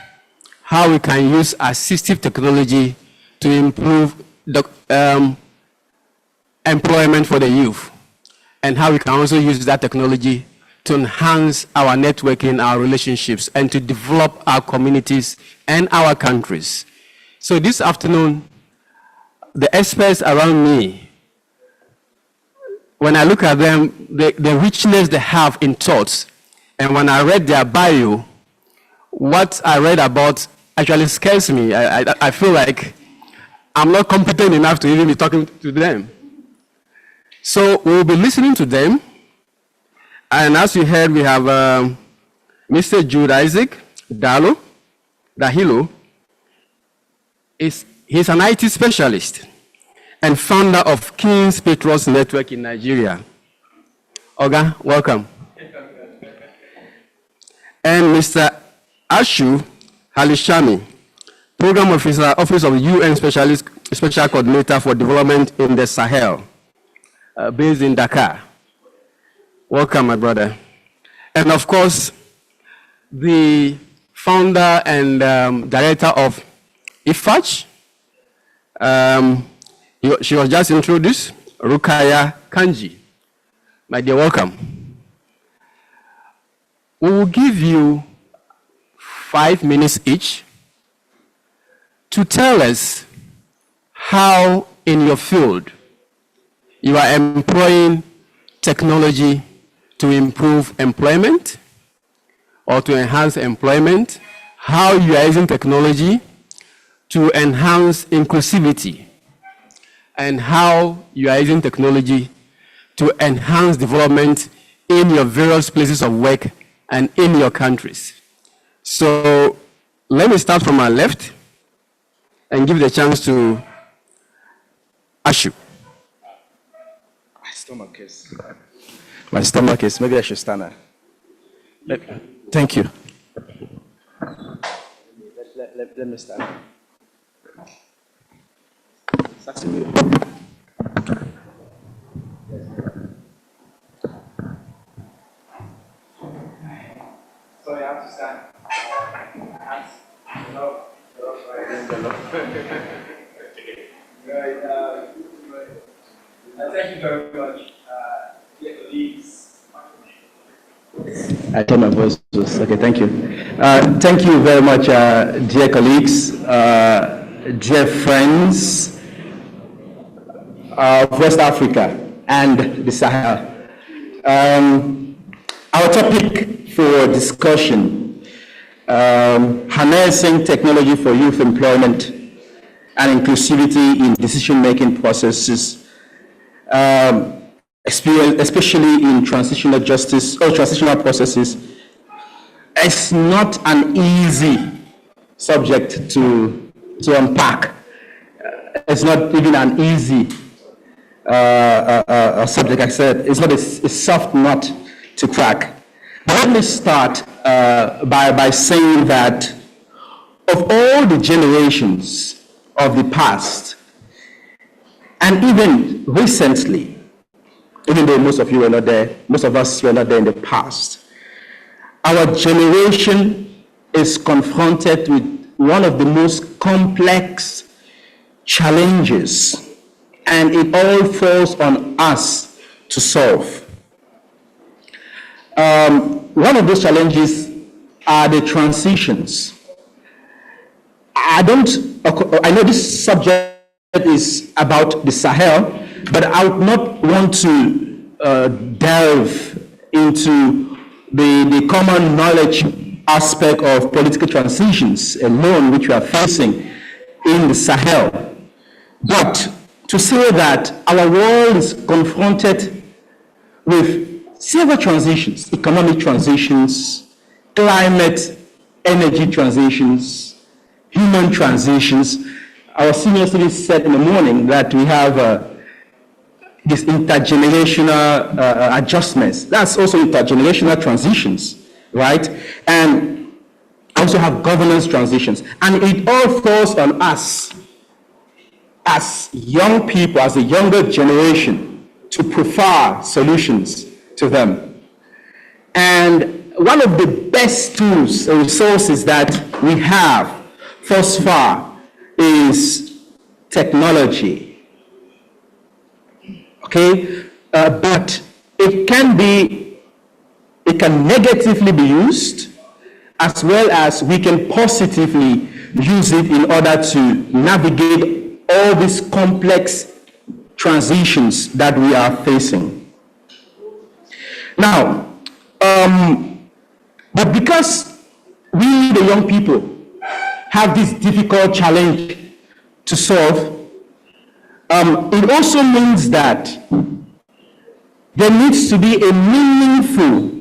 how we can use assistive technology to improve the employment for the youth, and how we can also use that technology to enhance our networking, our relationships, and to develop our communities and our countries. So this afternoon, the experts around me, when I look at them, the richness they have in thoughts, and when I read their bio, what I read about actually scares me. I feel like I'm not competent enough to even be talking to them. So we'll be listening to them. And as you heard, we have Mr. Jude Isaac Dahilo. He's an IT specialist and founder of King's Patriots Network in Nigeria. Oga, welcome. And Mr. Ashu Halishami, Program Officer, Office of UN Special Coordinator for Development in the Sahel, based in Dakar. Welcome, my brother. And of course, the founder and director of IFAJ, she was just introduced, Rukaya Kanji. My dear, welcome. We will give you 5 minutes each to tell us how in your field you are employing technology to improve employment or to enhance employment, how you are using technology to enhance inclusivity, and how you are using technology to enhance development in your various places of work and in your countries. So let me start from my left and give the chance to Ashu. My stomach is, maybe I should stand up. Thank you. Let me stand. Sorry, I have to stand. Thank you very much, dear colleagues. I thought my voice was okay. Thank you. Thank you very much, dear colleagues, dear friends of West Africa and the Sahel. Our topic for discussion, harnessing technology for youth employment and inclusivity in decision-making processes, especially in transitional justice or transitional processes. It's not an easy subject to unpack. It's not even an easy subject. I said it's not a soft nut to crack. But let me start by saying that of all the generations of the past, and even recently, even though most of you were not there, most of us were not there in the past, our generation is confronted with one of the most complex challenges, and it all falls on us to solve. One of those challenges are the transitions. I know this subject is about the Sahel, but I would not want to delve into the common knowledge aspect of political transitions alone, which we are facing in the Sahel. But to say that our world is confronted with several transitions: economic transitions, climate, energy transitions, human transitions. Our senior students said in the morning that we have these intergenerational adjustments. That's also intergenerational transitions, right? And also have governance transitions. And it all falls on us as young people, as the younger generation, to provide solutions to them. And one of the best tools and resources that we have thus far is technology. Okay? But it can negatively be used, as well as we can positively use it in order to navigate all these complex transitions that we are facing. Now, but because we, the young people, have this difficult challenge to solve, it also means that there needs to be a meaningful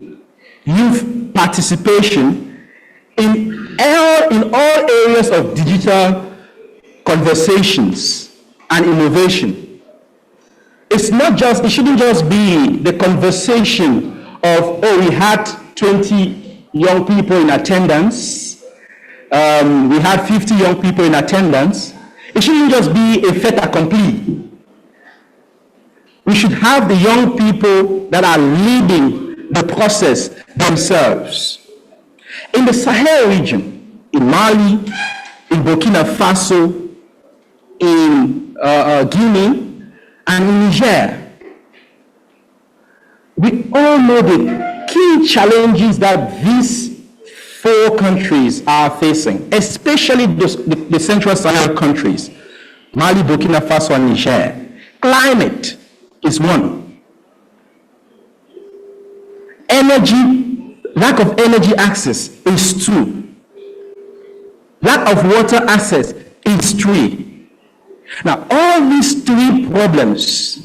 youth participation in all areas of digital conversations and innovation. It shouldn't just be the conversation of, oh, we had 20 young people in attendance, we had 50 young people in attendance. It shouldn't just be a fait accompli. We should have the young people that are leading the process themselves. In the Sahel region, in Mali, in Burkina Faso, in Guinea, and in Niger, we all know the key challenges that these 4 countries are facing, especially the Central Sahel countries, Mali, Burkina Faso, and Niger. Climate is one. Lack of energy access is 2. Lack of water access is 3. Now, all these 3 problems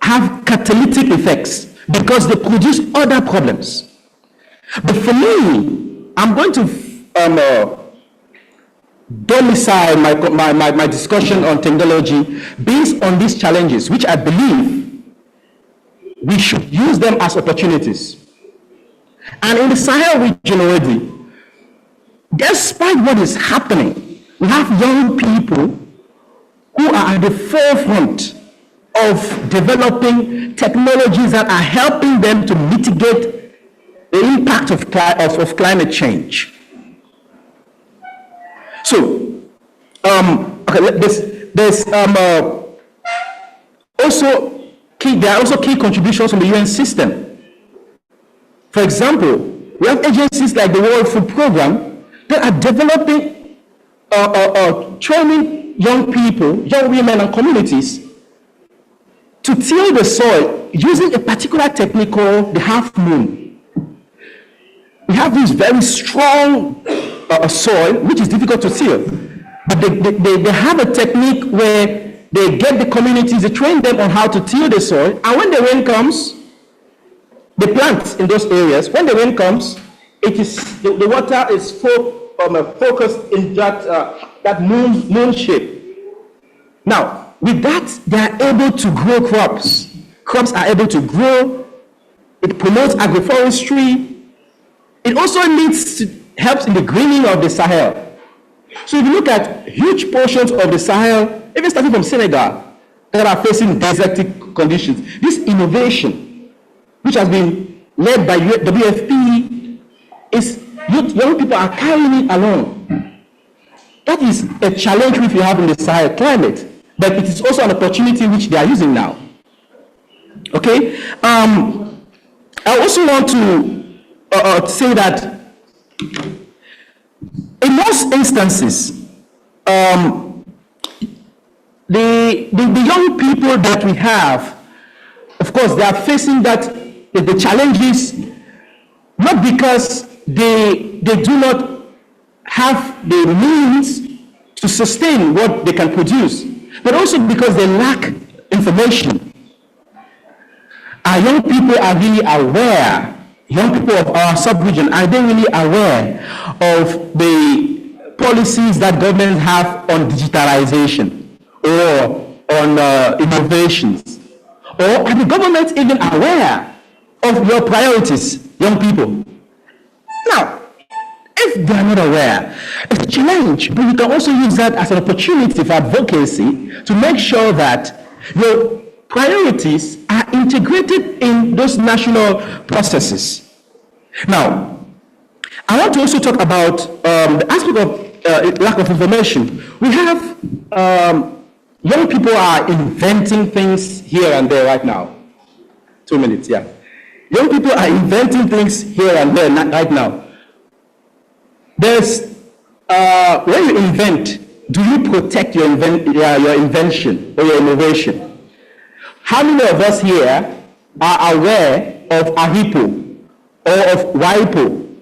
have catalytic effects because they produce other problems. But for me, I'm going to domicile my discussion on technology based on these challenges, which I believe we should use them as opportunities. And in the Sahel region already, despite what is happening, we have young people who are at the forefront of developing technologies that are helping them to mitigate the impact of climate change. So, there are also key contributions from the UN system. For example, we have agencies like the World Food Programme that are developing, training young people, young women and communities to till the soil using a particular technique called the half moon. We have this very strong soil, which is difficult to till. But they have a technique where they get the communities, they train them on how to till the soil, and when the rain comes, they plant in those areas. When the rain comes, it is the water is focused in that moon shape. Now, with that, they are able to grow crops. Crops are able to grow. It promotes agroforestry. It also helps in the greening of the Sahel. So if you look at huge portions of the Sahel, even starting from Senegal, that are facing desertic conditions, this innovation, which has been led by WFP, is young people are carrying it along. That is a challenge which we have in the Sahel climate, but it is also an opportunity which they are using now. Okay? I also want to say that in most instances, the young people that we have, of course, they are facing the challenges not because they do not have the means to sustain what they can produce, but also because they lack information. Our young people are really aware, young people of our sub-region, are they really aware of the policies that governments have on digitalization or on innovations? Or are the governments even aware of your priorities, young people? Now, if they are not aware, it's a challenge, but you can also use that as an opportunity for advocacy to make sure that your priorities are integrated in those national processes. Now, I want to also talk about the aspect of lack of information. We have young people are inventing things here and there right now. 2 minutes, yeah. Young people are inventing things here and there right now. There's, when you invent, do you protect your invention or your innovation? How many of us here are aware of AHIPO or of WIPO?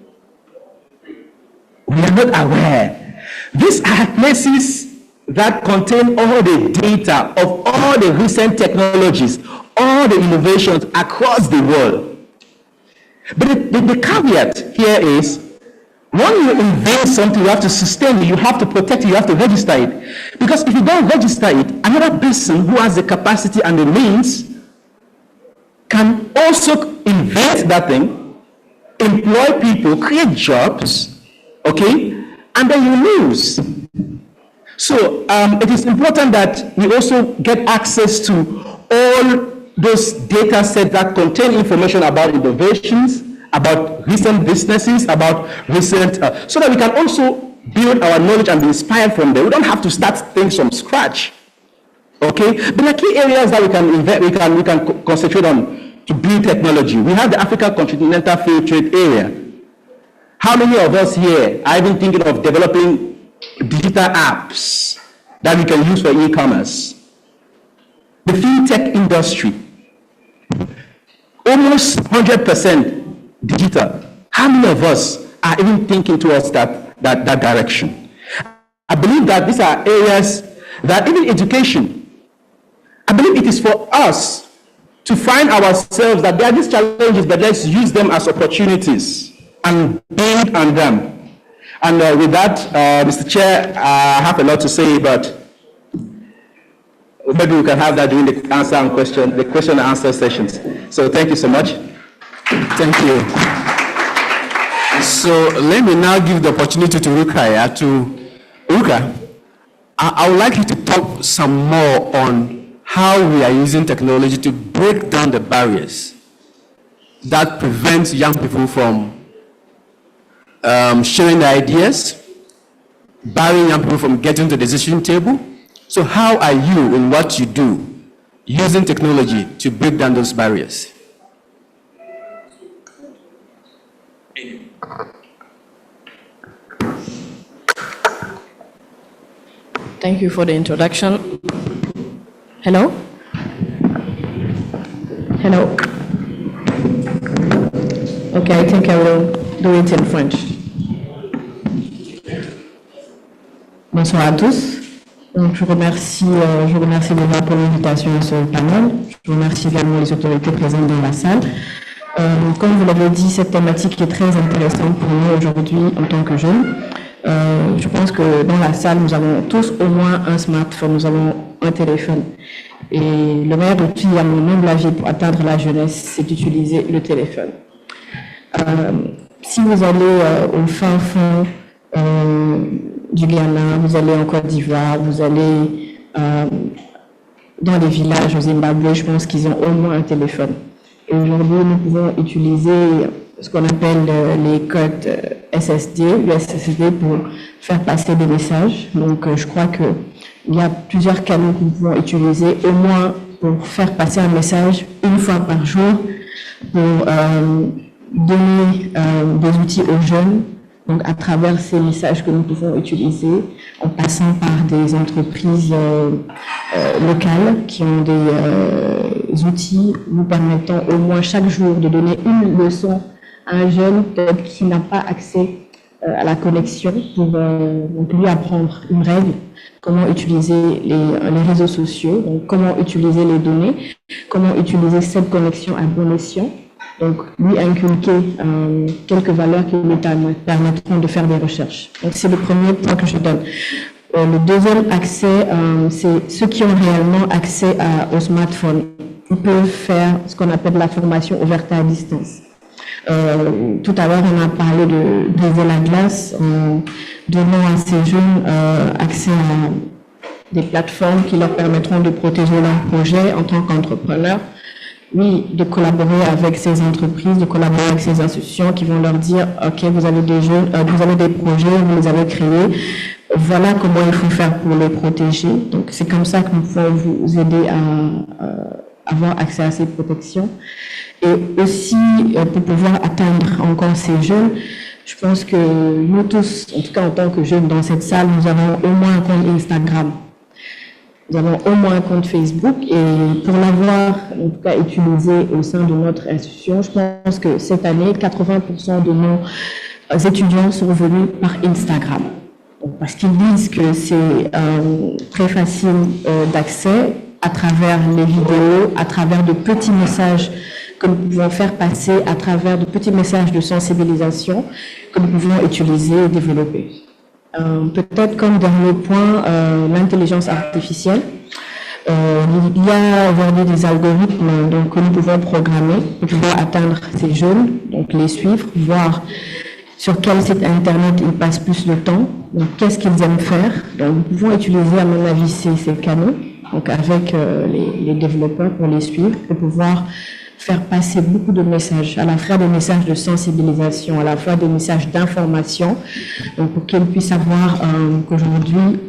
We are not aware. These are places that contain all the data of all the recent technologies, all the innovations across the world. But the caveat here is, when you invent something, you have to sustain it, you have to protect it, you have to register it. Because if you don't register it, another person who has the capacity and the means can also invent that thing, employ people, create jobs, okay, and then you lose. So it is important that we also get access to all those data sets that contain information about innovations, about recent businesses, about recent, so that we can also build our knowledge and be inspired from them. We don't have to start things from scratch, okay? But there are key areas that we can concentrate on to build technology. We have the Africa Continental Free Trade Area. How many of us here are even thinking of developing digital apps that we can use for e-commerce? The fintech industry, almost 100% digital. How many of us are even thinking towards that direction? I believe that these are areas that even education, I believe it is for us to find ourselves that there are these challenges, but let's use them as opportunities and build on them. And with that, Mr. Chair, I have a lot to say, but maybe we can have that during the question and answer sessions. So thank you so much. Thank you. So let me now give the opportunity to Rukaya. Ruka, I would like you to talk some more on how we are using technology to break down the barriers that prevent young people from sharing their ideas, barring young people from getting to the decision table. So how are you in what you do using technology to break down those barriers? Thank you for the introduction. Hello? Hello? Okay, I think I will do it in French. Bonsoir à tous. Donc, je remercie déjà pour l'invitation à ce panel. Je remercie également les autorités présentes dans la salle. Comme vous l'avez dit, cette thématique est très intéressante pour nous aujourd'hui en tant que jeunes. Je pense que dans la salle, nous avons tous au moins un smartphone, nous avons un téléphone. Et le meilleur outil, à mon humble avis, pour atteindre la jeunesse, c'est d'utiliser le téléphone. Si vous allez au fin fond du Ghana, vous allez en Côte d'Ivoire, vous allez dans les villages au Zimbabwe, je pense qu'ils ont au moins un téléphone. Et aujourd'hui, nous pouvons utiliser ce qu'on appelle les codes SSD, USSD, pour faire passer des messages. Donc, je crois qu'il y a plusieurs canaux que nous pouvons utiliser, au moins pour faire passer un message une fois par jour, pour donner des outils aux jeunes, donc à travers ces messages que nous pouvons utiliser, en passant par des entreprises locales qui ont des outils nous permettant au moins chaque jour de donner une leçon à un jeune peut-être qui n'a pas accès à la connexion pour donc lui apprendre une règle, comment utiliser les réseaux sociaux, donc comment utiliser les données, comment utiliser cette connexion à bon escient. Donc, lui inculquer quelques valeurs qui lui permettront de faire des recherches. Donc, c'est le premier point que je donne. Le deuxième accès, c'est ceux qui ont réellement accès au smartphone. Ils peuvent faire ce qu'on appelle la formation ouverte à distance. Tout à l'heure, on a parlé de briser la glace en donnant à ces jeunes accès à des plateformes qui leur permettront de protéger leurs projets en tant qu'entrepreneurs. Oui, de collaborer avec ces entreprises, de collaborer avec ces institutions qui vont leur dire, OK, vous avez des jeunes, vous avez des projets, vous les avez créés, voilà comment il faut faire pour les protéger. Donc, c'est comme ça que nous pouvons vous aider à avoir accès à ces protections. Et aussi, pour pouvoir atteindre encore ces jeunes, je pense que nous tous, en tout cas en tant que jeunes dans cette salle, nous avons au moins un compte Instagram. Nous avons au moins un compte Facebook et pour l'avoir en tout cas utilisé au sein de notre institution, je pense que cette année, 80% de nos étudiants sont venus par Instagram. Donc, parce qu'ils disent que c'est très facile d'accès à travers les vidéos, à travers de petits messages que nous pouvons faire passer, à travers de petits messages de sensibilisation que nous pouvons utiliser et développer. Peut-être comme dernier point, l'intelligence artificielle. Il y a aujourd'hui des algorithmes donc, que nous pouvons programmer pour pouvoir atteindre ces jeunes, donc les suivre, voir sur quel site internet ils passent plus de temps, donc qu'est-ce qu'ils aiment faire. Donc nous pouvons utiliser à mon avis ces canaux, donc avec les développeurs pour les suivre, pour pouvoir faire passer beaucoup de messages, à la fois des messages de sensibilisation, à la fois des messages d'information, donc pour qu'ils puissent savoir qu'aujourd'hui,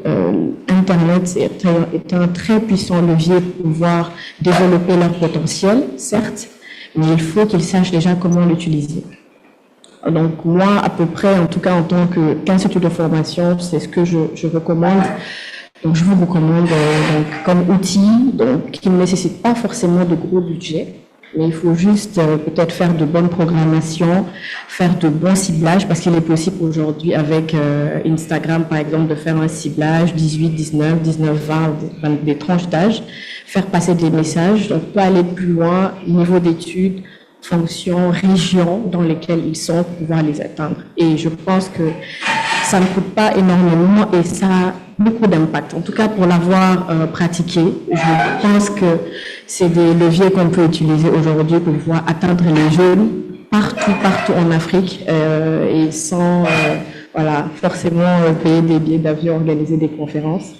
Internet est un très puissant levier pour pouvoir développer leur potentiel, certes, mais il faut qu'ils sachent déjà comment l'utiliser. Donc moi, à peu près, en tout cas en tant qu'institut de formation, c'est ce que je recommande. Donc je vous recommande donc, comme outil donc, qui ne nécessite pas forcément de gros budget. Mais il faut juste peut-être faire de bonnes programmations, faire de bons ciblages, parce qu'il est possible aujourd'hui avec Instagram, par exemple, de faire un ciblage 18, 19, 19, 20, des tranches d'âge, faire passer des messages, donc pas aller plus loin, niveau d'études, fonction, région dans lesquelles ils sont pour pouvoir les atteindre. Et je pense que ça ne coûte pas énormément et ça a beaucoup d'impact. En tout cas, pour l'avoir pratiqué, je pense que c'est des leviers qu'on peut utiliser aujourd'hui pour pouvoir atteindre les jeunes partout en Afrique et sans forcément payer des billets d'avion, organiser des conférences.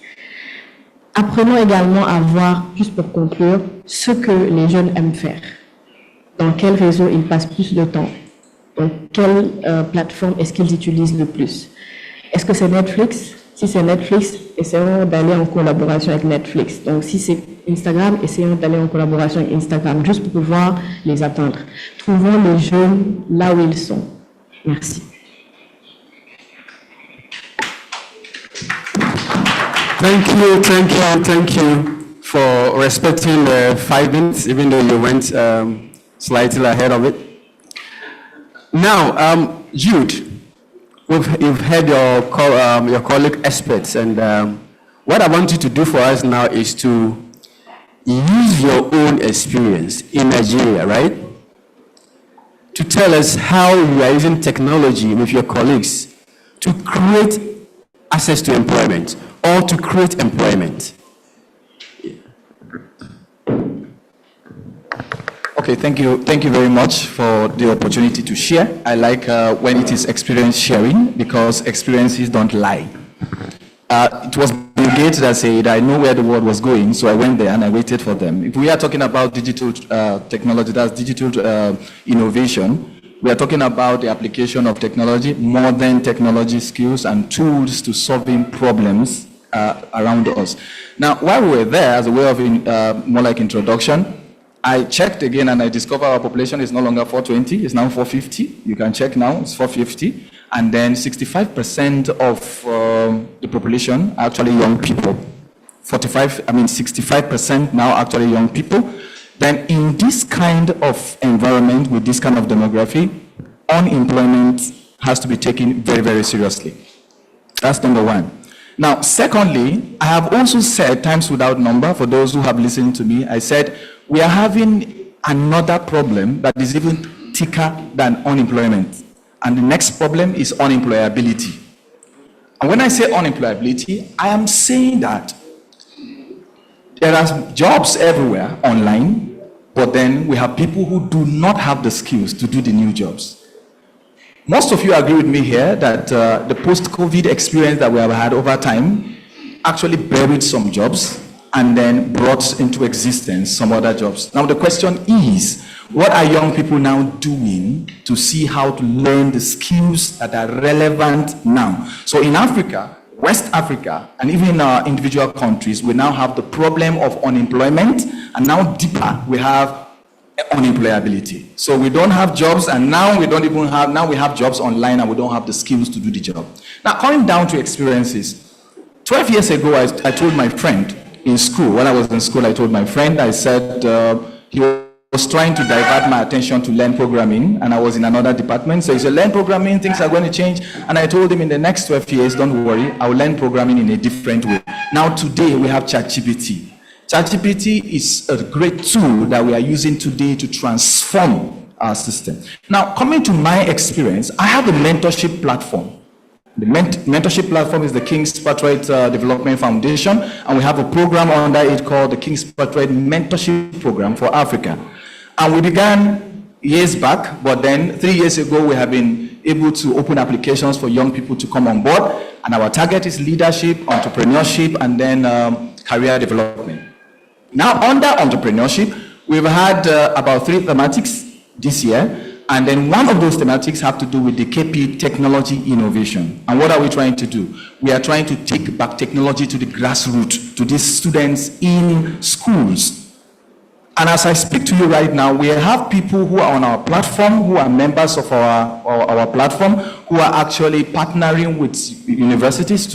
Apprenons également à voir, juste pour conclure, ce que les jeunes aiment faire. Dans quel réseau ils passent plus de temps? Donc, quelle plateforme est-ce qu'ils utilisent le plus? Est-ce que c'est Netflix? Si c'est Netflix, essayons d'aller en collaboration avec Netflix. Donc, si c'est Instagram, essayons d'aller en collaboration avec Instagram, juste pour pouvoir les atteindre. Trouvons les jeunes là où ils sont. Merci. Thank you for respecting 5 minutes, even though you went slightly ahead of it. Now, Jude, you've heard your colleague experts, and what I want you to do for us now is to use your own experience in Nigeria, right? To tell us how you are using technology with your colleagues to create access to employment or to create employment. Okay, thank you very much for the opportunity to share. I like when it is experience sharing because experiences don't lie. It was Bill Gates that said, I know where the world was going, so I went there and I waited for them. If we are talking about digital technology, that's digital innovation, we are talking about the application of technology, modern technology skills and tools to solving problems around us. Now, while we were there, as a way of more like introduction, I checked again and I discovered our population is no longer 420, it's now 450. You can check now, it's 450. And then 65% of the population are actually young people. 65% now actually young people. Then in this kind of environment with this kind of demography, unemployment has to be taken very, very seriously. That's number one. Now, secondly, I have also said, times without number, for those who have listened to me, I said, we are having another problem that is even thicker than unemployment. And the next problem is unemployability. And when I say unemployability, I am saying that there are jobs everywhere online, but then we have people who do not have the skills to do the new jobs. Most of you agree with me here that the post-COVID experience that we have had over time actually buried some jobs and then brought into existence some other jobs. Now the question is, what are young people now doing to see how to learn the skills that are relevant now? So in Africa, West Africa, and even in our individual countries, we now have the problem of unemployment, and now deeper, we have unemployability. So we don't have jobs, and now we have jobs online, and we don't have the skills to do the job. Now, coming down to experiences, 12 years ago, I told my friend in school, when I was in school, I told my friend, I said, he was trying to divert my attention to learn programming, and I was in another department. So he said, learn programming, things are going to change. And I told him, in the next 12 years, don't worry, I will learn programming in a different way. Now, today, we have ChatGPT. ChatGPT is a great tool that we are using today to transform our system. Now, coming to my experience, I have a mentorship platform. The mentorship platform is the King's Patriot Development Foundation, and we have a program under it called the King's Patriot Mentorship Program for Africa. And we began years back, but then 3 years ago, we have been able to open applications for young people to come on board, and our target is leadership, entrepreneurship, and then career development. Now, under entrepreneurship, we've had about 3 thematics this year, and then one of those thematics have to do with the KP technology innovation. And what are we trying to do? We are trying to take back technology to the grassroots, to these students in schools. And as I speak to you right now, we have people who are on our platform, who are members of our platform, who are actually partnering with universities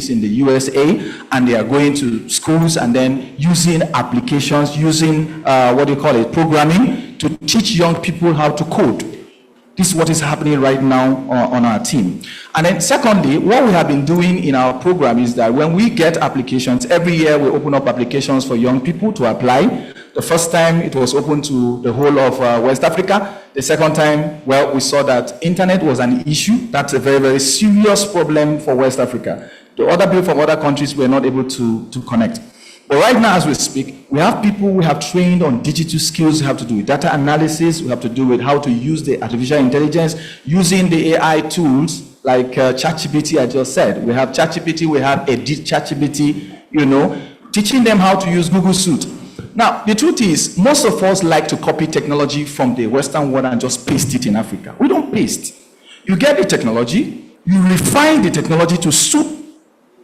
in the USA, and they are going to schools and then using applications, using programming to teach young people how to code. This is what is happening right now on our team. And then secondly, what we have been doing in our program is that when we get applications, every year we open up applications for young people to apply. The first time it was open to the whole of West Africa. The second time, well, we saw that internet was an issue. That's a very, very serious problem for West Africa. The other people from other countries were not able to connect. But right now, as we speak, we have people we have trained on digital skills. We have to do with data analysis. We have to do with how to use the artificial intelligence, using the AI tools like ChatGPT, I just said. We have ChatGPT, we have Edit ChatGPT, teaching them how to use Google Suite. Now, the truth is, most of us like to copy technology from the Western world and just paste it in Africa. We don't paste. You get the technology, you refine the technology to suit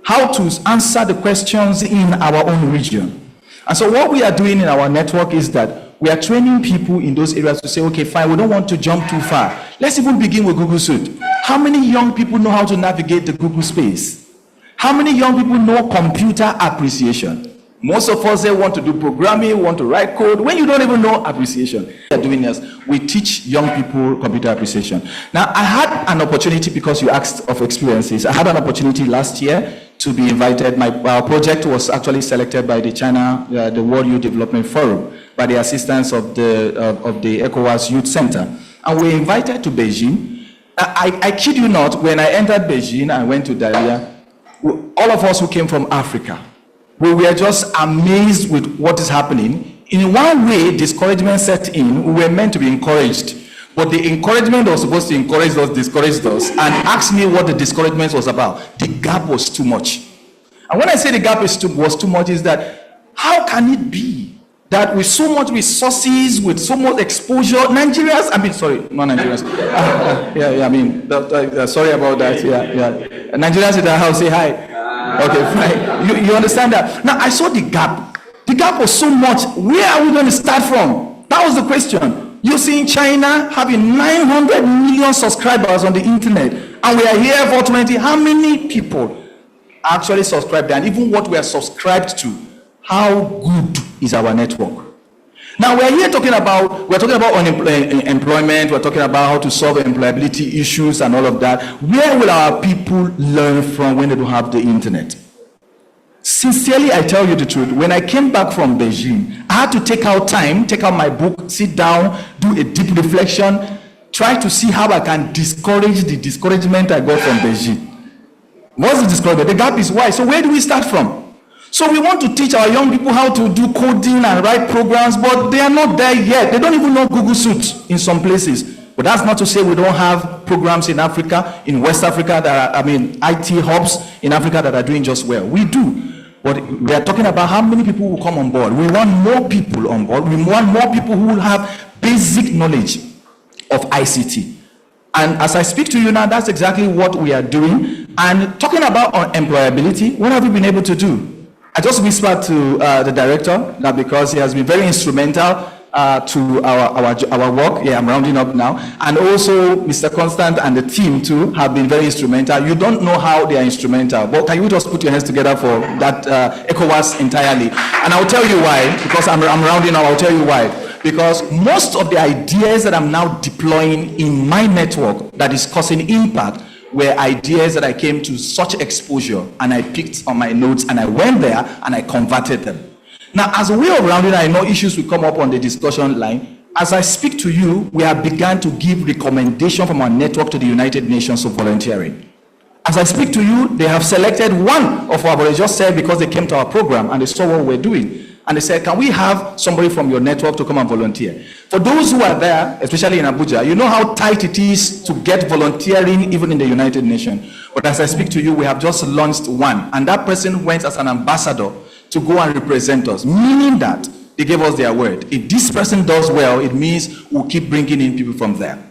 how to answer the questions in our own region. And so what we are doing in our network is that we are training people in those areas to say, okay, fine, we don't want to jump too far. Let's even begin with Google Suite. How many young people know how to navigate the Google space? How many young people know computer appreciation? Most of us they want to do programming, want to write code, when you don't even know appreciation. We are doing this. We teach young people computer appreciation. Now, I had an opportunity, because you asked of experiences, I had an opportunity last year to be invited. Our project was actually selected by the China, the World Youth Development Forum, by the assistance of the ECOWAS Youth Center. And we were invited to Beijing. I kid you not, when I entered Beijing, I went to Dahlia, all of us who came from Africa, we were just amazed with what is happening. In one way, discouragement set in. We were meant to be encouraged. But the encouragement that was supposed to encourage us discouraged us, and asked me what the discouragement was about. The gap was too much. And when I say the gap was too much, is that how can it be that with so much resources, with so much exposure, Nigerians, sorry about that, Nigerians in the house, say hi. Okay, fine. You understand that? Now, I saw the gap. The gap was so much. Where are we going to start from? That was the question. You're seeing China having 900 million subscribers on the internet, and we are here for 20. How many people actually subscribe there? And even what we are subscribed to, how good is our network? Now we're talking about employment, we're talking about how to solve employability issues and all of that. Where will our people learn from when they don't have the internet? Sincerely, I tell you the truth, when I came back from Beijing, I had to take out time, take out my book, sit down, do a deep reflection, try to see how I can discourage the discouragement I got from Beijing. What's the discouragement? The gap is wide. So where do we start from? So we want to teach our young people how to do coding and write programs, but they are not there yet. They don't even know Google Suite in some places. But that's not to say we don't have programs in Africa, in West Africa, that are, IT hubs in Africa that are doing just well. We do. But we are talking about how many people will come on board. We want more people on board. We want more people who will have basic knowledge of ICT. And as I speak to you now, that's exactly what we are doing. And talking about employability, what have we been able to do? I just whispered to the director that because he has been very instrumental to our work. Yeah, I'm rounding up now. And also Mr. Constant and the team too have been very instrumental. You don't know how they are instrumental, but can you just put your hands together for that ECOWAS entirely? And I'll tell you why, because I'm rounding up, I'll tell you why. Because most of the ideas that I'm now deploying in my network that is causing impact were ideas that I came to such exposure and I picked on my notes and I went there and I converted them. Now, as a way of rounding, I know issues will come up on the discussion line. As I speak to you, we have begun to give recommendation from our network to the United Nations of volunteering. As I speak to you, they have selected one of our volunteers, just said because they came to our program and they saw what we're doing. And they said, can we have somebody from your network to come and volunteer? For those who are there, especially in Abuja, you know how tight it is to get volunteering even in the United Nations. But as I speak to you, we have just launched one. And that person went as an ambassador to go and represent us, meaning that they gave us their word. If this person does well, it means we'll keep bringing in people from there.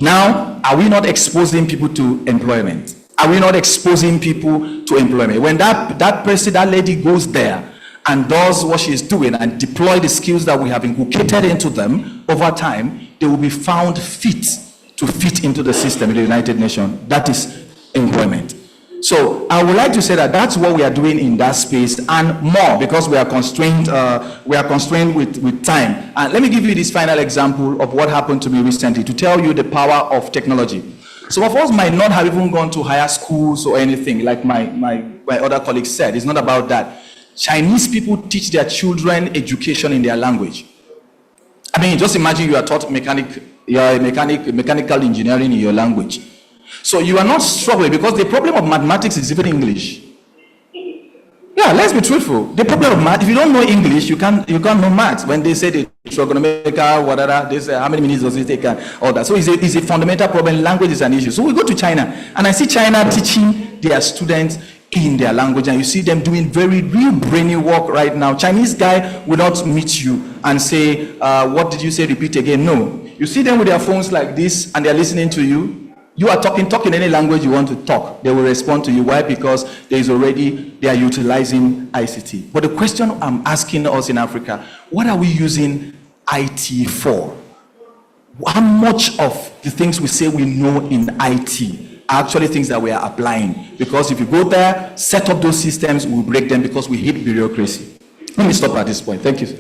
Now, are we not exposing people to employment? Are we not exposing people to employment? When that person, that lady goes there, and does what she is doing and deploy the skills that we have inculcated into them over time, they will be found fit to fit into the system in the United Nations. That is employment. So I would like to say that that's what we are doing in that space and more, because we are constrained with time. And let me give you this final example of what happened to me recently to tell you the power of technology. Some of us might not have even gone to higher schools or anything, like my other colleagues said. It's not about that. Chinese people teach their children education in their language. I mean, just imagine you are taught mechanical engineering in your language. So you are not struggling, because the problem of mathematics is even English. Yeah, let's be truthful. The problem of math, if you don't know English, you can't know math. When they say the trigonometric, whatever, they say how many minutes does it take, all that. So it's a fundamental problem. Language is an issue. So we go to China, and I see China teaching their students in their language, and you see them doing very real brainy work right now. Chinese guy will not meet you and say, what did you say, repeat again? No. You see them with their phones like this, and they're listening to you. You are talking any language you want to talk. They will respond to you. Why? Because they are utilizing ICT. But the question I'm asking us in Africa, what are we using IT for? How much of the things we say we know in IT are actually things that we are applying? Because if you go there, set up those systems, we'll break them because we hate bureaucracy. Let me stop at this point. Thank you, sir.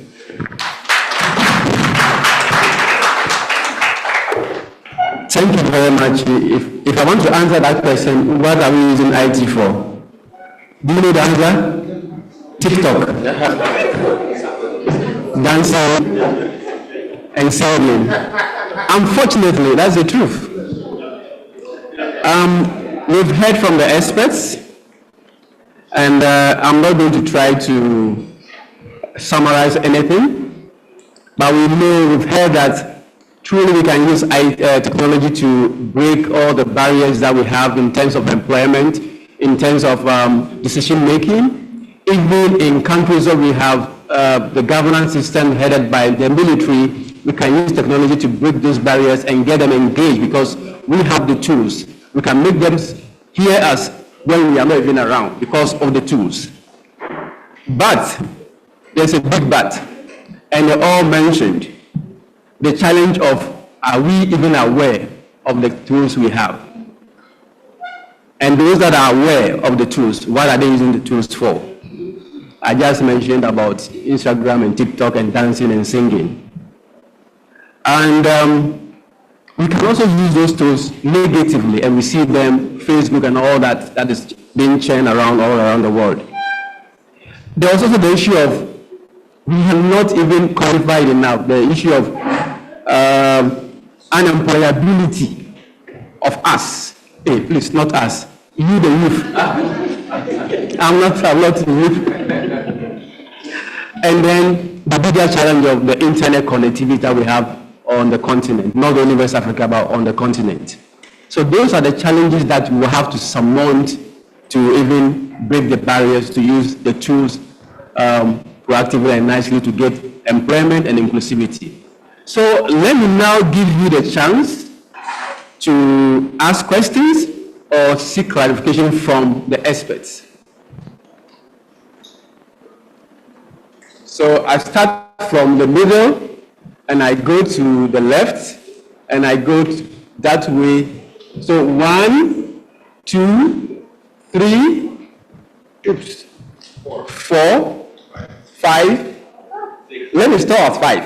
Thank you very much. If I want to answer that question, what are we using IT for? Do you know the answer? TikTok. Dancing and singing. Unfortunately, that's the truth. We've heard from the experts, and I'm not going to try to summarize anything, but we've heard that truly we can use technology to break all the barriers that we have in terms of employment, in terms of decision making. Even in countries where we have the governance system headed by the military, we can use technology to break those barriers and get them engaged, because we have the tools. We can make them hear us when we are not even around because of the tools. But there's a big but, and they all mentioned the challenge of, are we even aware of the tools we have? And those that are aware of the tools, what are they using the tools for? I just mentioned about Instagram and TikTok and dancing and singing. And we can also use those tools negatively, and we see them, Facebook and all that is being churned around all around the world. There's also the issue of, we have not even qualified enough, the issue of unemployability of us. Hey, please, not us, you the youth. I'm not the youth. And then the bigger challenge of the internet connectivity that we have on the continent, not only West Africa, but on the continent. So those are the challenges that we will have to surmount to even break the barriers, to use the tools proactively and nicely to get employment and inclusivity. So let me now give you the chance to ask questions or seek clarification from the experts. So I start from the middle, and I go to the left, and I go that way. So 1, 2, 3, 4, 5. Let me start at 5,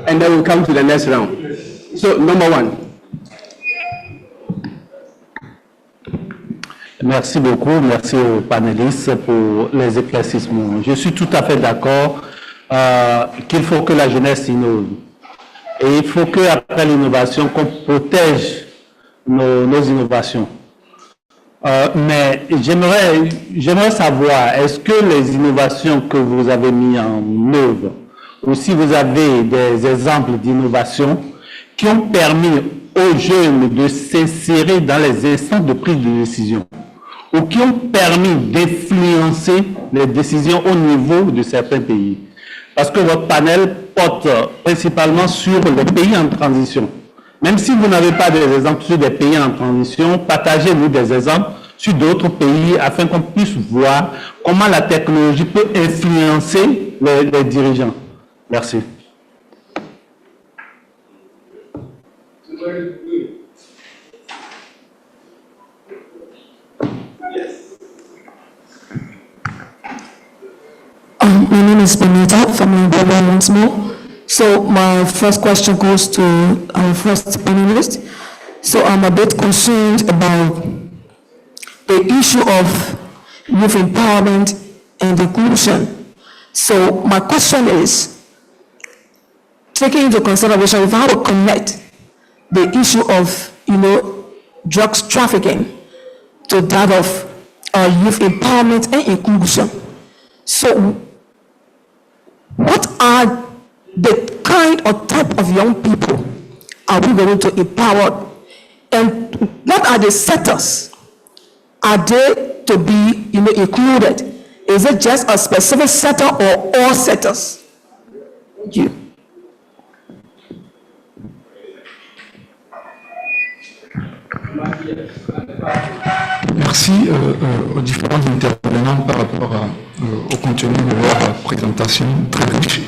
and then we'll come to the next round. So number 1. Merci beaucoup, merci aux panélistes pour les éclaircissements. Je suis tout à fait d'accord qu'il faut que la jeunesse innove. Et il faut qu'après l'innovation, qu'on protège nos innovations. Mais j'aimerais savoir, est-ce que les innovations que vous avez mises en œuvre, ou si vous avez des exemples d'innovations qui ont permis aux jeunes de s'insérer dans les instances de prise de décision, ou qui ont permis d'influencer les décisions au niveau de certains pays. Parce que votre panel porte principalement sur les pays en transition. Même si vous n'avez pas des exemples sur des pays en transition, partagez-nous des exemples sur d'autres pays afin qu'on puisse voir comment la technologie peut influencer les dirigeants. Merci. My name is Benita from Nigeria once more. So my first question goes to our first panelist. So I'm a bit concerned about the issue of youth empowerment and inclusion. So my question is, taking into consideration if I would connect the issue of, drugs trafficking to that of youth empowerment and inclusion. So what are the kind or type of young people are we going to empower? And what are the sectors? Are they to be included? Is it just a specific sector or all sectors? Thank you. Merci aux différents intervenants par rapport au contenu de leur présentation très riche.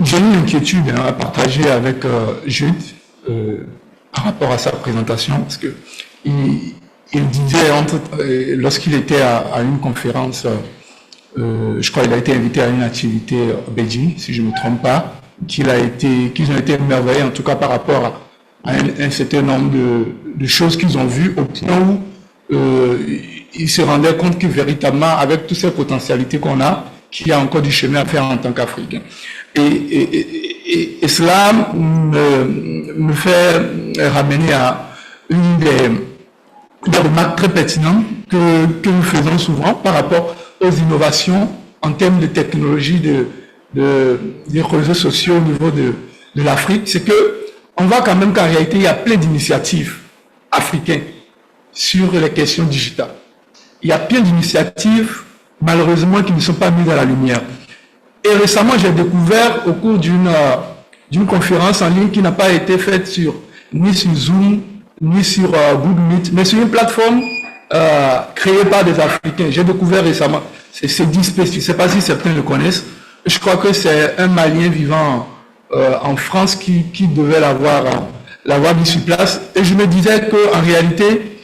J'ai une inquiétude à partager avec Jude par rapport à sa présentation, parce que il disait, lorsqu'il était à une conférence, je crois qu'il a été invité à une activité à Beijing, si je ne me trompe pas, qu'ils ont été émerveillés, en tout cas par rapport à un certain nombre de choses qu'ils ont vues, au point où ils se rendaient compte que véritablement, avec toutes ces potentialités qu'on a, qu'il y a encore du chemin à faire en tant qu'Africain. Et cela me fait ramener à une des remarques très pertinentes que nous faisons souvent par rapport aux innovations en termes de technologie des réseaux sociaux au niveau de l'Afrique. C'est que on voit quand même qu'en réalité, il y a plein d'initiatives africaines sur les questions digitales. Il y a plein d'initiatives, malheureusement, qui ne sont pas mises à la lumière. Et récemment, j'ai découvert au cours d'une conférence en ligne qui n'a pas été faite ni sur Zoom, ni sur Google Meet, mais sur une plateforme créée par des Africains. J'ai découvert récemment, c'est Dispace, je ne sais pas si certains le connaissent. Je crois que c'est un Malien vivant en France qui devait l'avoir mis sur place. Et je me disais qu'en réalité,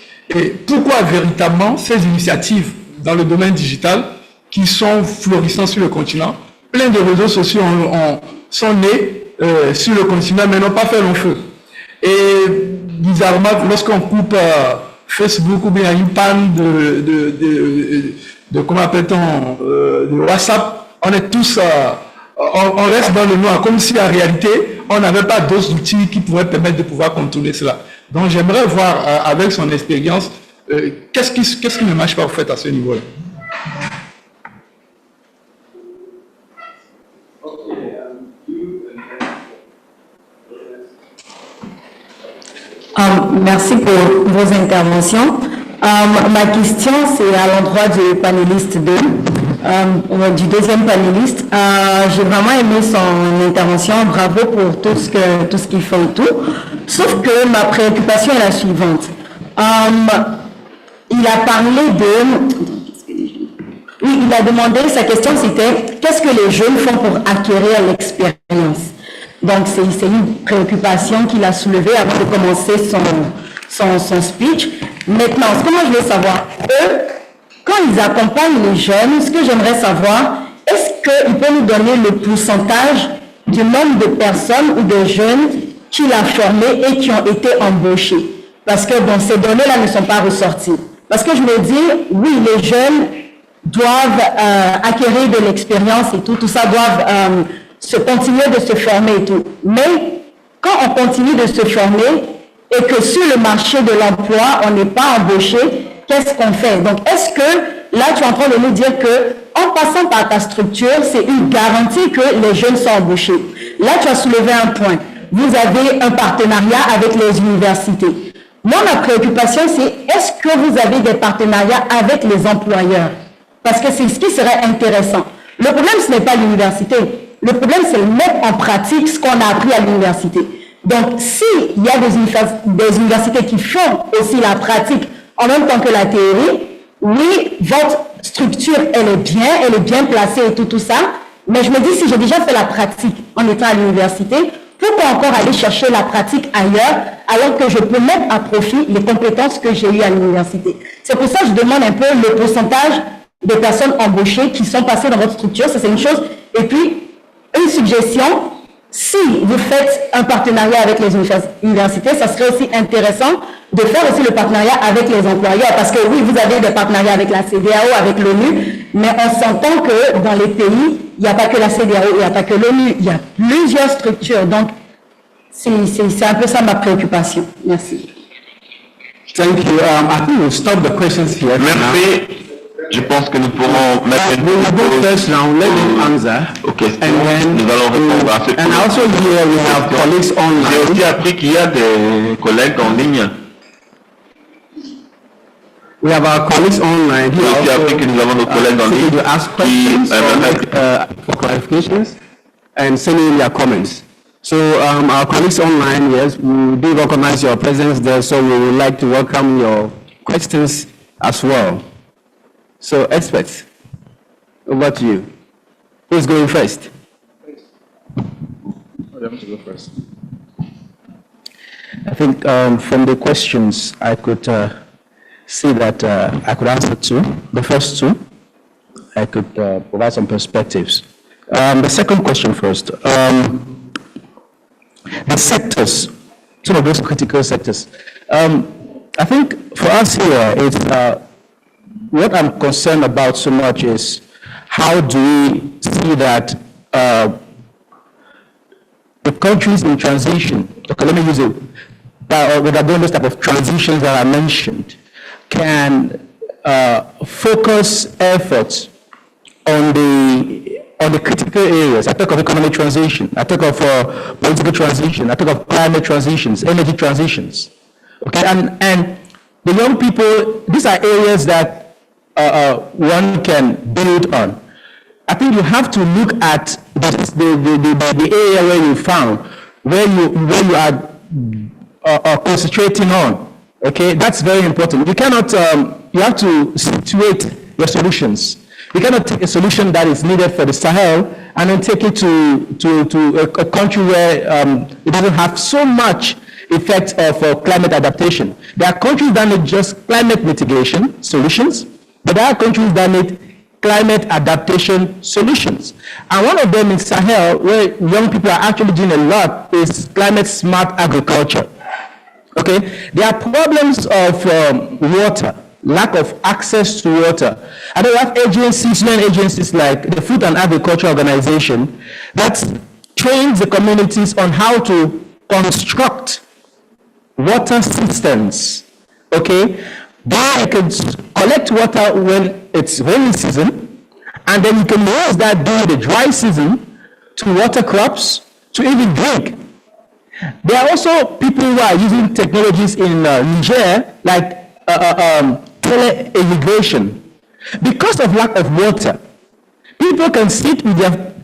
pourquoi véritablement ces initiatives dans le domaine digital qui sont florissantes sur le continent, plein de réseaux sociaux sont nés sur le continent, mais n'ont pas fait long feu. Et bizarrement, lorsqu'on coupe Facebook ou bien une panne de comment appelle-t-on, de WhatsApp, on est tous, on reste dans le noir, comme si en réalité, on n'avait pas d'autres outils qui pourraient permettre de pouvoir contrôler cela. Donc j'aimerais voir avec son expérience, qu'est-ce qui ne marche pas au fait à ce niveau-là. Merci pour vos interventions. Ma question, c'est à l'endroit du panéliste 2, du deuxième panéliste. J'ai vraiment aimé son intervention. Bravo pour tout ce qu'il fait et tout. Sauf que ma préoccupation est la suivante. Il a parlé de... Oui, il a demandé, sa question c'était, qu'est-ce que les jeunes font pour acquérir l'expérience? Donc, c'est une préoccupation qu'il a soulevée avant de commencer son speech. Maintenant, ce que moi je veux savoir, eux, quand ils accompagnent les jeunes, ce que j'aimerais savoir, est-ce qu'ils peuvent nous donner le pourcentage du nombre de personnes ou de jeunes qu'il a formés et qui ont été embauchés? Parce que bon, ces données-là ne sont pas ressorties. Parce que je me dis, oui, les jeunes doivent acquérir de l'expérience et tout ça doivent... se continuer de se former et tout. Mais quand on continue de se former et que sur le marché de l'emploi, on n'est pas embauché, qu'est-ce qu'on fait? Donc, est-ce que là, tu es en train de nous dire que en passant par ta structure, c'est une garantie que les jeunes sont embauchés? Là, tu as soulevé un point. Vous avez un partenariat avec les universités. Moi, ma préoccupation, c'est est-ce que vous avez des partenariats avec les employeurs? Parce que c'est ce qui serait intéressant. Le problème, ce n'est pas l'université. Le problème, c'est de mettre en pratique ce qu'on a appris à l'université. Donc, s'il y a des universités qui font aussi la pratique en même temps que la théorie, oui, votre structure, elle est bien placée et tout ça, mais je me dis, si j'ai déjà fait la pratique en étant à l'université, pourquoi encore aller chercher la pratique ailleurs, alors que je peux mettre à profit les compétences que j'ai eues à l'université? C'est pour ça que je demande un peu le pourcentage de personnes embauchées qui sont passées dans votre structure, ça c'est une chose. Et puis, une suggestion, si vous faites un partenariat avec les universités, ça serait aussi intéressant de faire aussi le partenariat avec les employeurs. Parce que oui, vous avez des partenariats avec la CEDEAO, avec l'ONU, mais on s'entend que dans les pays, il n'y a pas que la CEDEAO, il n'y a pas que l'ONU, il y a plusieurs structures. Donc, c'est un peu ça ma préoccupation. Merci. Thank you. I think we'll stop the questions here. Merci. Je pense que nous pourrons mettre we will go first round, let them answer. Okay, And then, nous allons répondre à ce and also here we have colleagues J'ai online. aussi appris qu'il y a des collègues en ligne. We have our colleagues online J'ai here aussi appris que nous avons nos collègues en also ligne to ask qui questions or for clarifications and sending in their comments. So our colleagues online, yes, we do recognize your presence there, so we would like to welcome your questions as well. So experts, over to you. Who's going first? I think from the questions, I could see that I could answer two. The first two, I could provide some perspectives. The second question first. The sectors, some of those critical sectors. I think for us here, it's what I'm concerned about so much is how do we see that the countries in transition, okay, let me use it, with those type of transitions that I mentioned, can focus efforts on the critical areas. I talk of economic transition, I talk of political transition, I talk of climate transitions, energy transitions. Okay, and the young people, these are areas that one can build on. I think you have to look at the area where you found, where you are concentrating on. Okay, that's very important. You cannot, you have to situate your solutions. You cannot take a solution that is needed for the Sahel and then take it to a country where it doesn't have so much effect of climate adaptation. There are countries that need just climate mitigation solutions, but there are countries that need climate adaptation solutions. And one of them in Sahel, where young people are actually doing a lot, is climate smart agriculture. Okay, there are problems of water, lack of access to water. And we have agencies, UN agencies like the Food and Agriculture Organization that trains the communities on how to construct water systems. Okay, there you can collect water when it's rainy season, and then you can use that during the dry season to water crops, to even drink. There are also people who are using technologies in Niger, like tele-irrigation. Because of lack of water, people can sit with their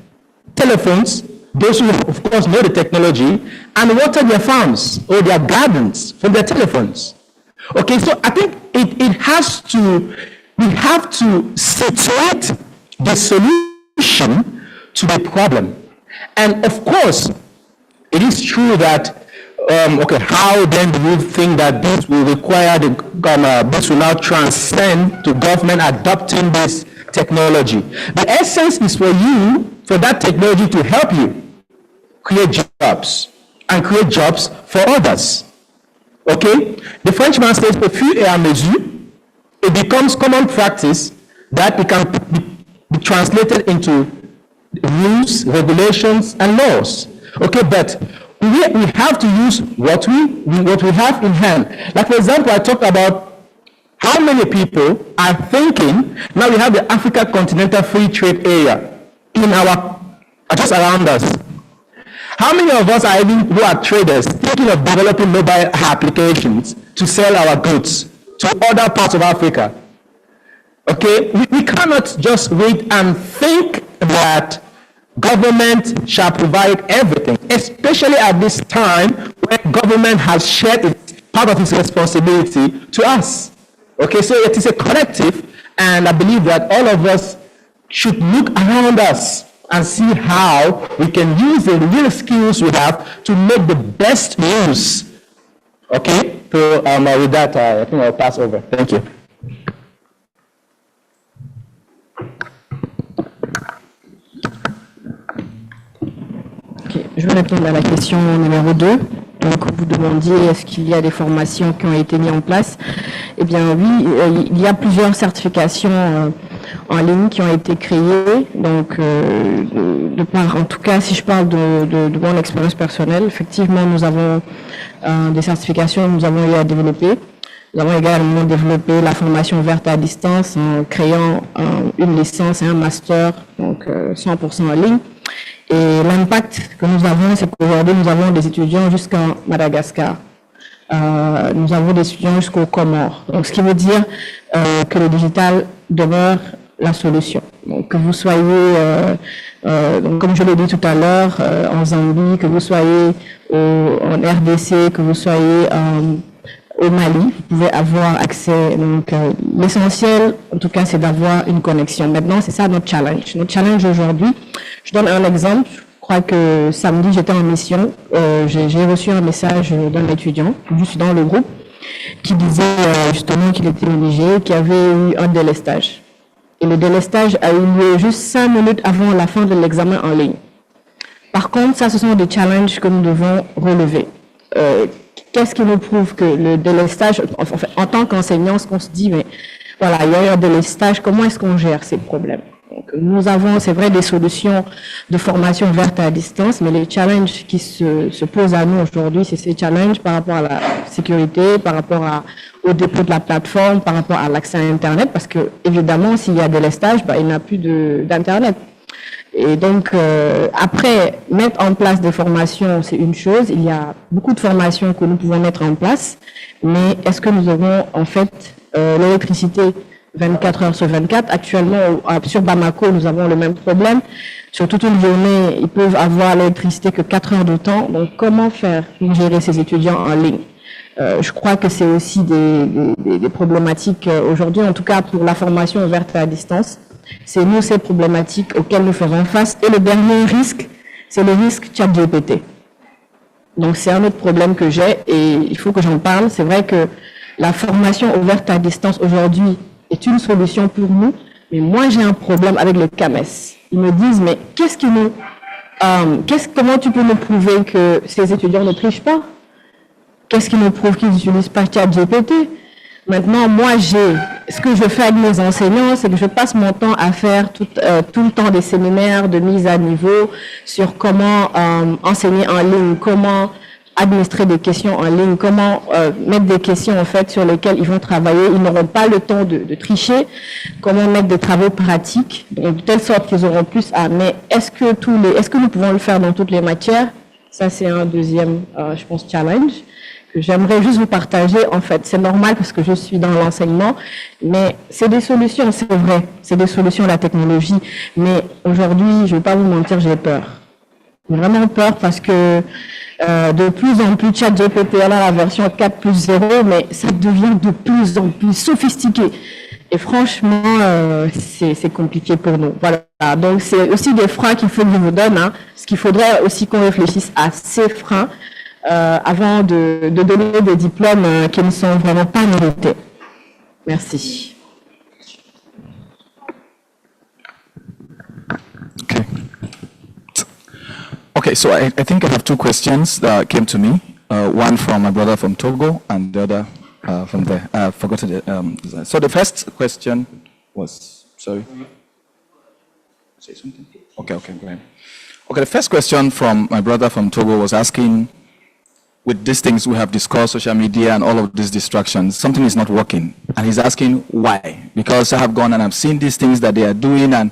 telephones, those who of course know the technology, and water their farms or their gardens from their telephones. Okay, so I think we have to situate the solution to the problem. And of course, it is true that, how then do you think that this will require this will now transcend to government adopting this technology? The essence is for that technology to help you create jobs and create jobs for others. Okay? The Frenchman says, au fur et à mesure, it becomes common practice that it can be translated into rules, regulations, and laws. Okay, but we have to use what we have in hand. Like, for example, I talked about how many people are thinking, now we have the Africa Continental Free Trade Area in just around us. How many of us are even, who are traders, thinking of developing mobile applications to sell our goods to other parts of Africa? Okay, we cannot just wait and think that government shall provide everything, especially at this time when government has shared part of its responsibility to us. Okay, so it is a collective, and I believe that all of us should look around us and see how we can use the real skills we have to make the best use. Okay, so with that, I think I'll pass over. Thank you. Ok, je vais répondre à la question numéro 2. Donc, vous demandiez est-ce qu'il y a des formations qui ont été mises en place. Eh bien, oui, il y a plusieurs certifications en ligne qui ont été créées. Donc, en tout cas, si je parle de mon expérience personnelle, effectivement, nous avons des certifications que nous avons eu à développer. Nous avons également développé la formation ouverte à distance en créant une licence et un master, donc 100% en ligne. Et l'impact que nous avons, c'est qu'aujourd'hui, nous avons des étudiants jusqu'en Madagascar. Nous avons des étudiants jusqu'aux Comores. Donc, ce qui veut dire que le digital demeure la solution. Donc, que vous soyez, donc, comme je l'ai dit tout à l'heure, en Zambie, que vous soyez en RDC, que vous soyez au Mali, vous pouvez avoir accès. Donc, l'essentiel, en tout cas, c'est d'avoir une connexion. Maintenant, c'est ça notre challenge. Notre challenge aujourd'hui, je donne un exemple. Je crois que samedi, j'étais en mission. J'ai reçu un message d'un étudiant, juste dans le groupe, qui disait justement qu'il était au Niger, qu'il y avait eu un délestage. Et le délestage a eu lieu juste 5 minutes avant la fin de l'examen en ligne. Par contre, ça, ce sont des challenges que nous devons relever. Qu'est-ce qui nous prouve que le délestage, en tant qu'enseignant, ce qu'on se dit, mais voilà, il y a eu un délestage, comment est-ce qu'on gère ces problèmes? Donc, nous avons, c'est vrai, des solutions de formation ouverte à distance, mais les challenges qui se posent à nous aujourd'hui, c'est ces challenges par rapport à la sécurité, par rapport au dépôt de la plateforme, par rapport à l'accès à Internet, parce que, évidemment, s'il y a délestage, il n'y a plus d'Internet. Et donc, après, mettre en place des formations, c'est une chose. Il y a beaucoup de formations que nous pouvons mettre en place, mais est-ce que nous avons, en fait, l'électricité 24 heures sur 24? Actuellement, sur Bamako, nous avons le même problème. Sur toute une journée, ils peuvent avoir l'électricité que 4 heures de temps. Donc, comment faire pour gérer ces étudiants en ligne? Je crois que c'est aussi des problématiques aujourd'hui, en tout cas pour la formation ouverte à distance. C'est nous ces problématiques auxquelles nous faisons face. Et le dernier risque, c'est le risque ChatGPT. Donc c'est un autre problème que j'ai et il faut que j'en parle. C'est vrai que la formation ouverte à distance aujourd'hui est une solution pour nous, Mais moi, j'ai un problème avec le CAMES. Ils me disent, mais comment tu peux me prouver que ces étudiants ne trichent pas? Qu'est-ce qui me prouve qu'ils n'utilisent pas ChatGPT? Maintenant, moi, ce que je fais avec mes enseignants, c'est que je passe mon temps à faire tout le temps des séminaires de mise à niveau sur comment enseigner en ligne, comment administrer des questions en ligne, comment mettre des questions en fait sur lesquelles ils vont travailler. Ils n'auront pas le temps de tricher, comment mettre des travaux pratiques, donc de telle sorte qu'ils auront plus à. Mais est-ce que nous pouvons le faire dans toutes les matières? Ça, c'est un deuxième, je pense, challenge. J'aimerais juste vous partager, en fait, c'est normal parce que je suis dans l'enseignement, mais c'est des solutions, c'est vrai, c'est des solutions à la technologie, mais aujourd'hui, je ne vais pas vous mentir, j'ai peur. J'ai vraiment peur parce que de plus en plus, ChatGPT, là, la version 4.0, mais ça devient de plus en plus sophistiqué. Et franchement, c'est compliqué pour nous. Voilà, donc c'est aussi des freins qu'il faut que je vous donne, hein, parce qu'il faudrait aussi qu'on réfléchisse à ces freins, avant de donner des diplômes qui ne sont vraiment pas mérités. Merci. Okay, so I think I have two questions that came to me. One from my brother from Togo and the other from there. I forgot it. So the first question was, sorry. Say something? Okay, go ahead. Okay, the first question from my brother from Togo was asking, with these things we have discussed, social media and all of these distractions, something is not working. And he's asking why. Because I have gone and I've seen these things that they are doing and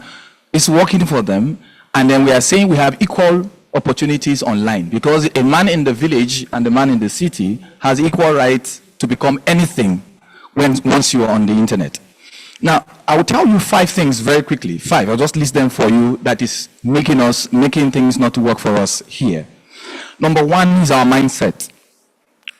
it's working for them. And then we are saying we have equal opportunities online. Because a man in the village and the man in the city has equal rights to become anything once you are on the internet. Now, I will tell you 5 things very quickly. 5, I'll just list them for you that is making things not to work for us here. Number 1 is our mindset.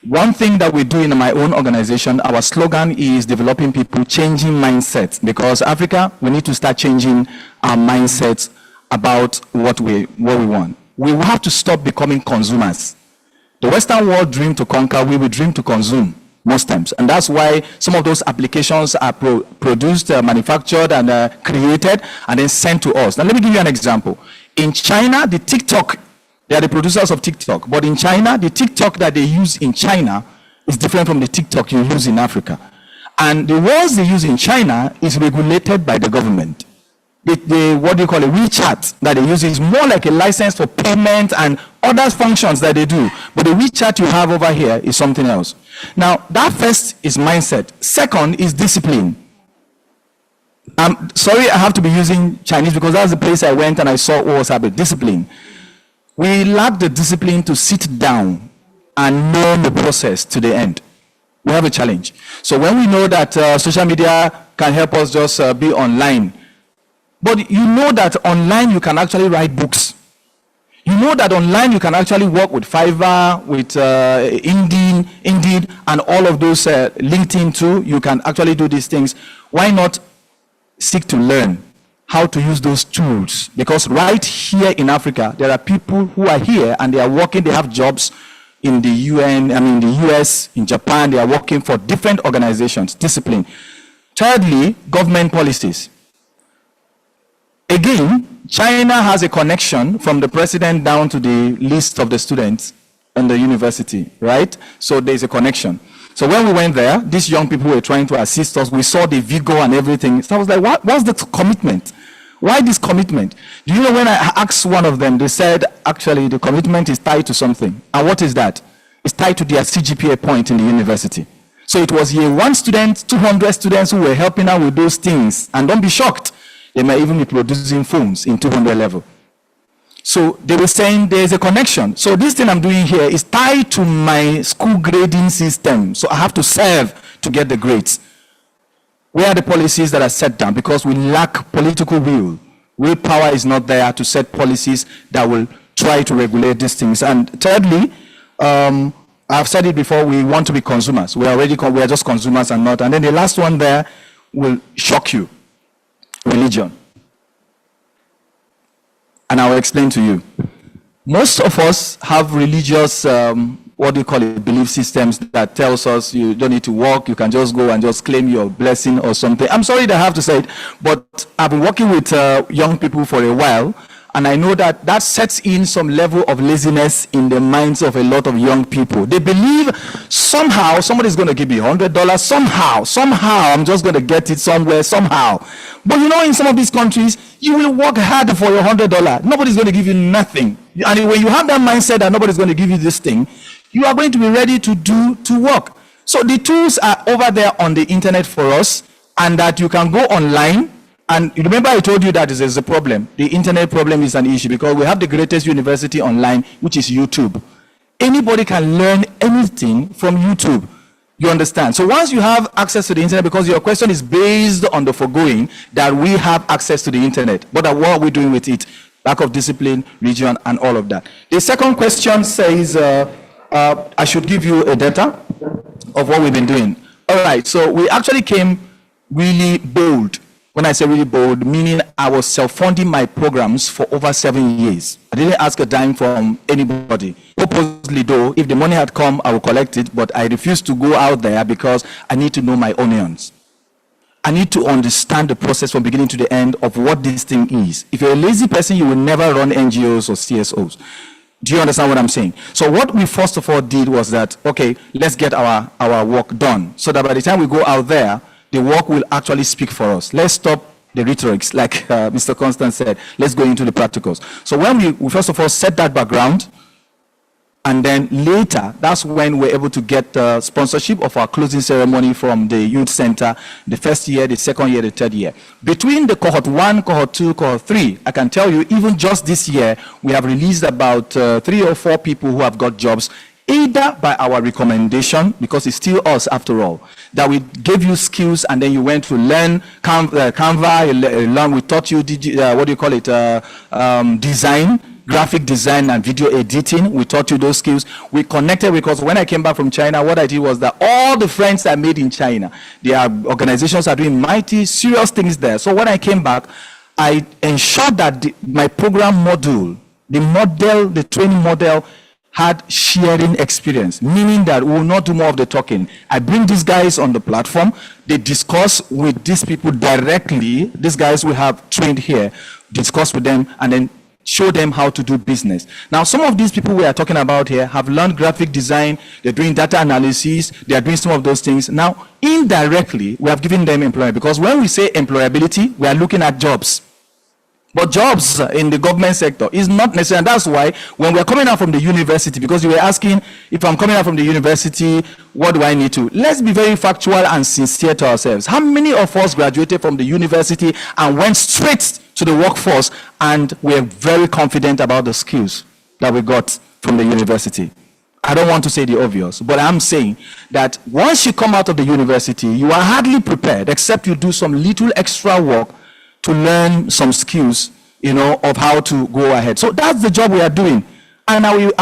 One thing that we do in my own organization, our slogan is developing people, changing mindsets. Because Africa, we need to start changing our mindsets about what we want. We will have to stop becoming consumers. The Western world dream to conquer, we will dream to consume most times. And that's why some of those applications are produced, manufactured, and created, and then sent to us. Now, let me give you an example. In China, the TikTok, they are the producers of TikTok. But in China, the TikTok that they use in China is different from the TikTok you use in Africa. And the words they use in China is regulated by the government. What do you call it, WeChat that they use is more like a license for payment and other functions that they do. But the WeChat you have over here is something else. Now, that first is mindset. Second is discipline. I'm sorry I have to be using Chinese because that's the place I went and I saw what was happening. Discipline. We lack the discipline to sit down and know the process to the end. We have a challenge. So when we know that social media can help us just be online, but you know that online you can actually write books. You know that online you can actually work with Fiverr, with Indeed, and all of those LinkedIn too. You can actually do these things. Why not seek to learn how to use those tools? Because right here in Africa, there are people who are here and they are working, they have jobs in the UN, the US, in Japan, they are working for different organizations, discipline. Thirdly, government policies. Again, China has a connection from the president down to the list of the students in the university, right? So there's a connection. So when we went there, these young people were trying to assist us. We saw the vigor and everything. So I was like, what's the commitment? Why this commitment? Do you know when I asked one of them, they said, actually, the commitment is tied to something. And what is that? It's tied to their CGPA point in the university. So it was year 1 student, 200 students who were helping out with those things. And don't be shocked. They might even be producing phones in 200 level. So they were saying there's a connection. So this thing I'm doing here is tied to my school grading system. So I have to serve to get the grades. Where are the policies that are set down? Because we lack political will. Willpower is not there to set policies that will try to regulate these things. And thirdly, I've said it before, we want to be consumers. We are just consumers and not. And then the last one there will shock you. Religion. And I will explain to you. Most of us have religious what do you call it, belief systems that tells us you don't need to work, you can just go and just claim your blessing or something. I'm sorry that I have to say it, but I've been working with young people for a while, and I know that that sets in some level of laziness in the minds of a lot of young people. They believe somehow somebody's going to give me $100, somehow I'm just going to get it somewhere, somehow. But you know, in some of these countries, you will work hard for your $100. Nobody's going to give you nothing. And when you have that mindset that nobody's going to give you this thing, you are going to be ready to work. So the tools are over there on the internet for us, and that you can go online. And remember, I told you that this is a problem. The internet problem is an issue because we have the greatest university online, which is YouTube. Anybody can learn anything from YouTube. You understand? So once you have access to the internet, because your question is based on the foregoing that we have access to the internet, but what are we doing with it? Lack of discipline, region, and all of that. The second question says, I should give you a data of what we've been doing. All right, so we actually came really bold. When I say really bold, meaning I was self-funding my programs for over 7 years. I didn't ask a dime from anybody. Purposely though, if the money had come, I would collect it, but I refused to go out there because I need to know my onions. I need to understand the process from beginning to the end of what this thing is. If you're a lazy person, you will never run NGOs or CSOs. Do you understand what I'm saying? So what we first of all did was that, okay, let's get our work done, so that by the time we go out there, the work will actually speak for us. Let's stop the rhetorics, like Mr. Constant said. Let's go into the practicals. So when we first of all set that background, and then later, that's when we're able to get sponsorship of our closing ceremony from the youth center, the first year, the second year, the third year. Between the cohort 1, cohort 2, cohort 3, I can tell you, even just this year, we have released about 3 or 4 people who have got jobs, either by our recommendation, because it's still us after all, that we gave you skills and then you went to learn Canva, we taught you, what do you call it, design, graphic design and video editing. We taught you those skills. We connected, because when I came back from China, what I did was that all the friends I made in China, their organizations are doing mighty, serious things there. So when I came back, I ensured that my program module, the training model, had sharing experience, meaning that we will not do more of the talking. I bring these guys on the platform, they discuss with these people directly, these guys we have trained here, discuss with them, and then show them how to do business. Now, some of these people we are talking about here have learned graphic design, they're doing data analysis, they are doing some of those things. Now, indirectly, we have given them employment, because when we say employability, we are looking at jobs. But jobs in the government sector is not necessary. And that's why when we're coming out from the university, because you were asking, if I'm coming out from the university, what do I need to? Let's be very factual and sincere to ourselves. How many of us graduated from the university and went straight to the workforce, and we're very confident about the skills that we got from the university? I don't want to say the obvious, but I'm saying that once you come out of the university, you are hardly prepared, except you do some little extra work to learn some skills, of how to go ahead. So that's the job we are doing. And I will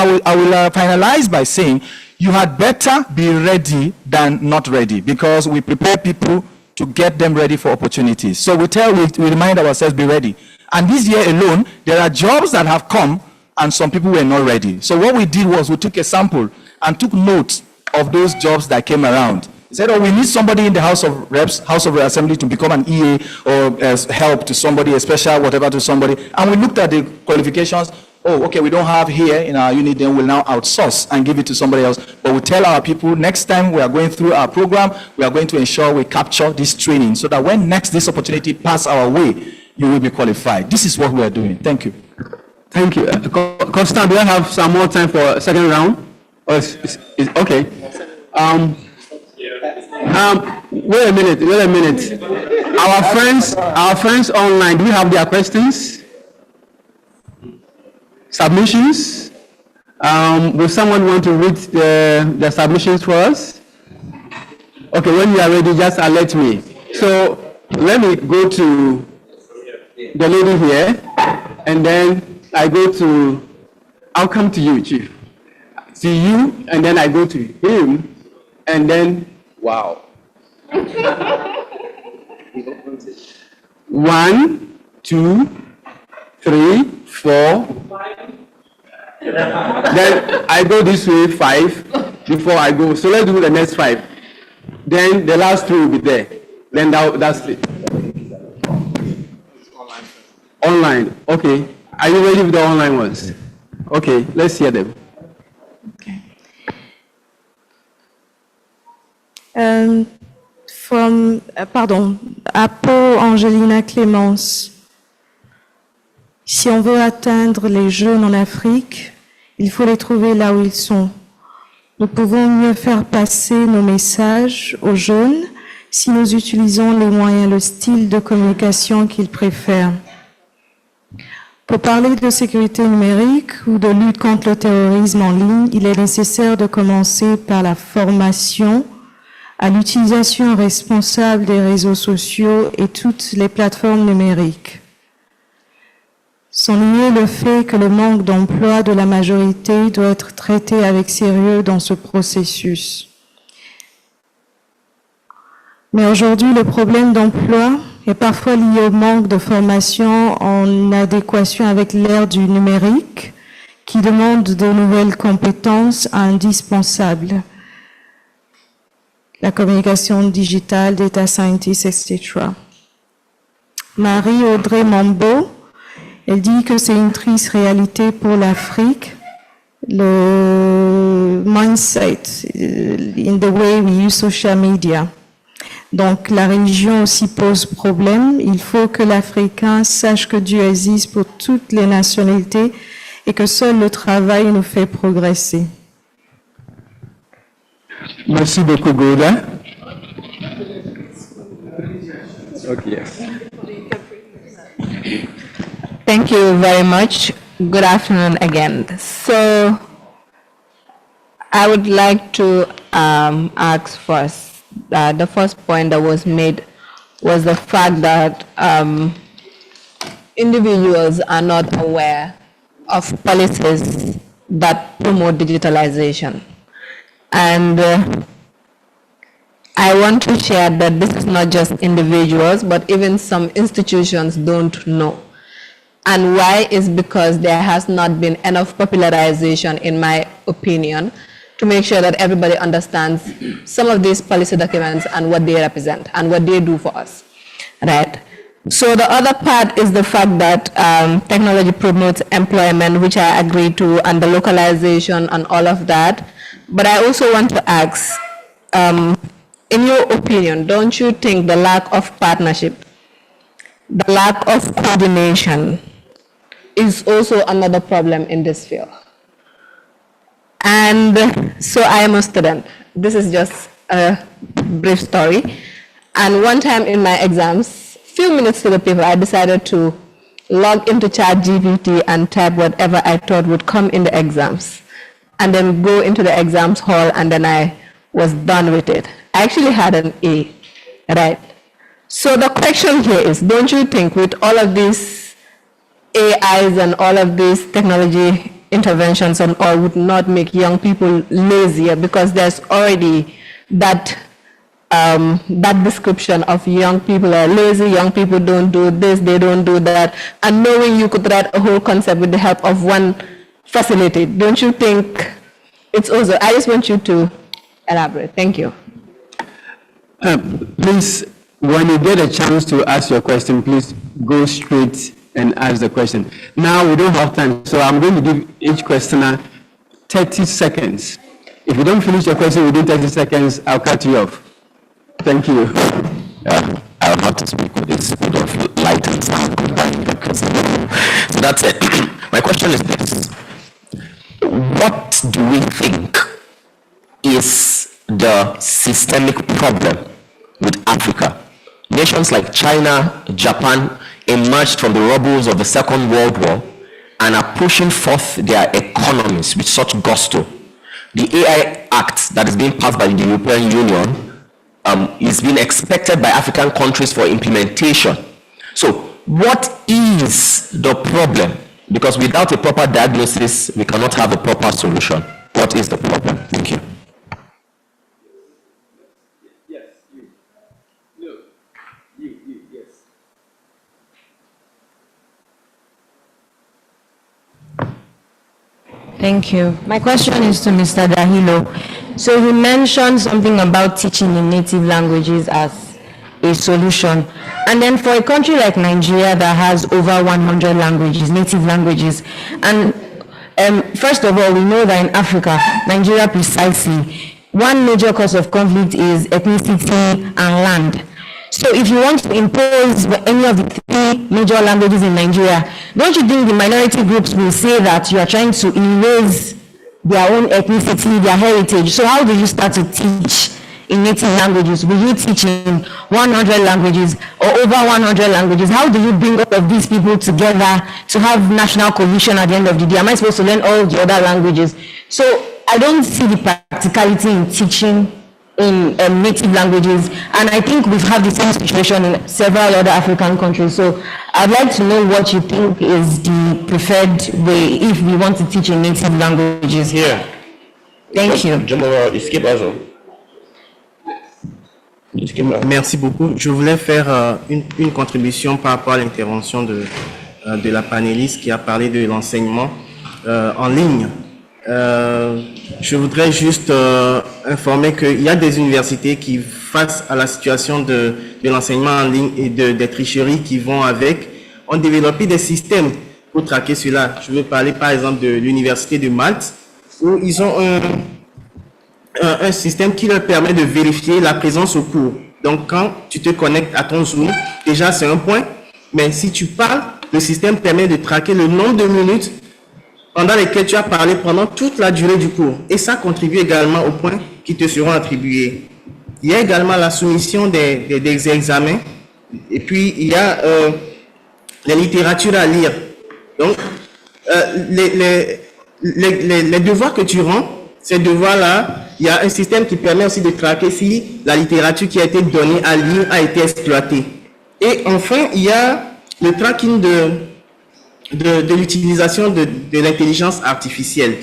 finalize by saying, you had better be ready than not ready, because we prepare people to get them ready for opportunities. So we remind ourselves, be ready. And this year alone, there are jobs that have come and some people were not ready. So what we did was we took a sample and took notes of those jobs that came around. He said, we need somebody in the House of Reps, House of Assembly to become an EA or as help to somebody, a special whatever to somebody. And we looked at the qualifications. Oh, okay, we don't have here in our unit, then we'll now outsource and give it to somebody else. But we tell our people, next time we are going through our program, we are going to ensure we capture this training so that when next this opportunity passes our way, you will be qualified. This is what we are doing. Thank you. Thank you. Constant, do I have some more time for a second round? Or okay. Wait a minute. Our friends online, do we have their questions? Submissions? Will someone want to read the submissions for us? Okay, when you are ready, just alert me. So let me go to the lady here, and then I'll come to you, Chief. See you, and then I go to him, and then, wow. 1, 2, 3, 4. Then I go this way 5 before I go. So let's do the next 5. Then the last 3 will be there. Then that's it. Online. Okay. Are you ready with the online ones? Okay, let's hear them. Apo Angelina Clémence. Si on veut atteindre les jeunes en Afrique, il faut les trouver là où ils sont. Nous pouvons mieux faire passer nos messages aux jeunes si nous utilisons les moyens, le style de communication qu'ils préfèrent. Pour parler de sécurité numérique ou de lutte contre le terrorisme en ligne, il est nécessaire de commencer par la formation à l'utilisation responsable des réseaux sociaux et toutes les plateformes numériques. Sans nier le fait que le manque d'emploi de la majorité doit être traité avec sérieux dans ce processus. Mais aujourd'hui, le problème d'emploi est parfois lié au manque de formation en adéquation avec l'ère du numérique qui demande de nouvelles compétences indispensables. La communication digitale, data scientist, etc. Marie-Audrey Mambo, elle dit que c'est une triste réalité pour l'Afrique, le mindset in the way we use social media. Donc la religion aussi pose problème. Il faut que l'Africain sache que Dieu existe pour toutes les nationalités et que seul le travail nous fait progresser. Merci beaucoup, Gouda. Okay. Thank you very much. Good afternoon again. So I would like to ask first, the first point that was made was the fact that individuals are not aware of policies that promote digitalization. And I want to share that this is not just individuals, but even some institutions don't know. And why is because there has not been enough popularization, in my opinion, to make sure that everybody understands some of these policy documents and what they represent and what they do for us, right? So the other part is the fact that technology promotes employment, which I agree to, and the localization and all of that. But I also want to ask, in your opinion, don't you think the lack of partnership, the lack of coordination is also another problem in this field? And so I am a student. This is just a brief story. And one time in my exams, few minutes to the paper, I decided to log into ChatGPT and type whatever I thought would come in the exams, and then go into the exams hall, and then I was done with it. I actually had an A, right? So the question here is, don't you think with all of these AIs and all of these technology interventions and all would not make young people lazier, because there's already that that description of young people are lazy, young people don't do this, they don't do that, and knowing you could write a whole concept with the help of one facility, don't you think it's also, I just want you to elaborate. Thank you. Please, when you get a chance to ask your question, please go straight and ask the question. Now we don't have time, so I'm going to give each questioner 30 seconds. If you don't finish your question within 30 seconds, I'll cut you off. Thank you. I'll have to speak with this speed of light and sound combined. So that's it. My question is this. What do we think is the systemic problem with Africa? Nations like China, Japan emerged from the rubbles of the Second World War and are pushing forth their economies with such gusto. The AI Act that is being passed by the European Union is being expected by African countries for implementation. So what is the problem? Because without a proper diagnosis, we cannot have a proper solution. What is the problem? Thank you. Thank you. My question is to Mr. Dahilo. So he mentioned something about teaching in native languages as a solution. And then for a country like Nigeria that has over 100 languages, native languages, and first of all, we know that in Africa, Nigeria precisely, one major cause of conflict is ethnicity and land. So if you want to impose any of the three major languages in Nigeria, don't you think the minority groups will say that you are trying to erase their own ethnicity, their heritage? So how do you start to teach in native languages? Will you teach in 100 languages or over 100 languages? How do you bring all of these people together to have national cohesion at the end of the day? Am I supposed to learn all the other languages? So I don't see the practicality in teaching in native languages, and I think we've had the same situation in several other African countries. So I'd like to know what you think is the preferred way if we want to teach in native languages. Here. Thank you. Merci beaucoup. Je voulais faire une contribution par rapport à l'intervention de la panéliste qui a parlé de l'enseignement en ligne. Je voudrais juste informer qu'il y a des universités qui, face à la situation de l'enseignement en ligne et des tricheries qui vont avec, ont développé des systèmes pour traquer cela. Je veux parler par exemple de l'université de Malte, où ils ont un système qui leur permet de vérifier la présence au cours. Donc quand tu te connectes à ton Zoom, déjà c'est un point, mais si tu parles, le système permet de traquer le nombre de minutes pendant lesquelles tu as parlé pendant toute la durée du cours. Et ça contribue également aux points qui te seront attribués. Il y a également la soumission des examens. Et puis, il y a les littératures à lire. Donc, les devoirs que tu rends, ces devoirs-là, il y a un système qui permet aussi de traquer si la littérature qui a été donnée à lire a été exploitée. Et enfin, il y a le tracking de l'utilisation de l'intelligence artificielle.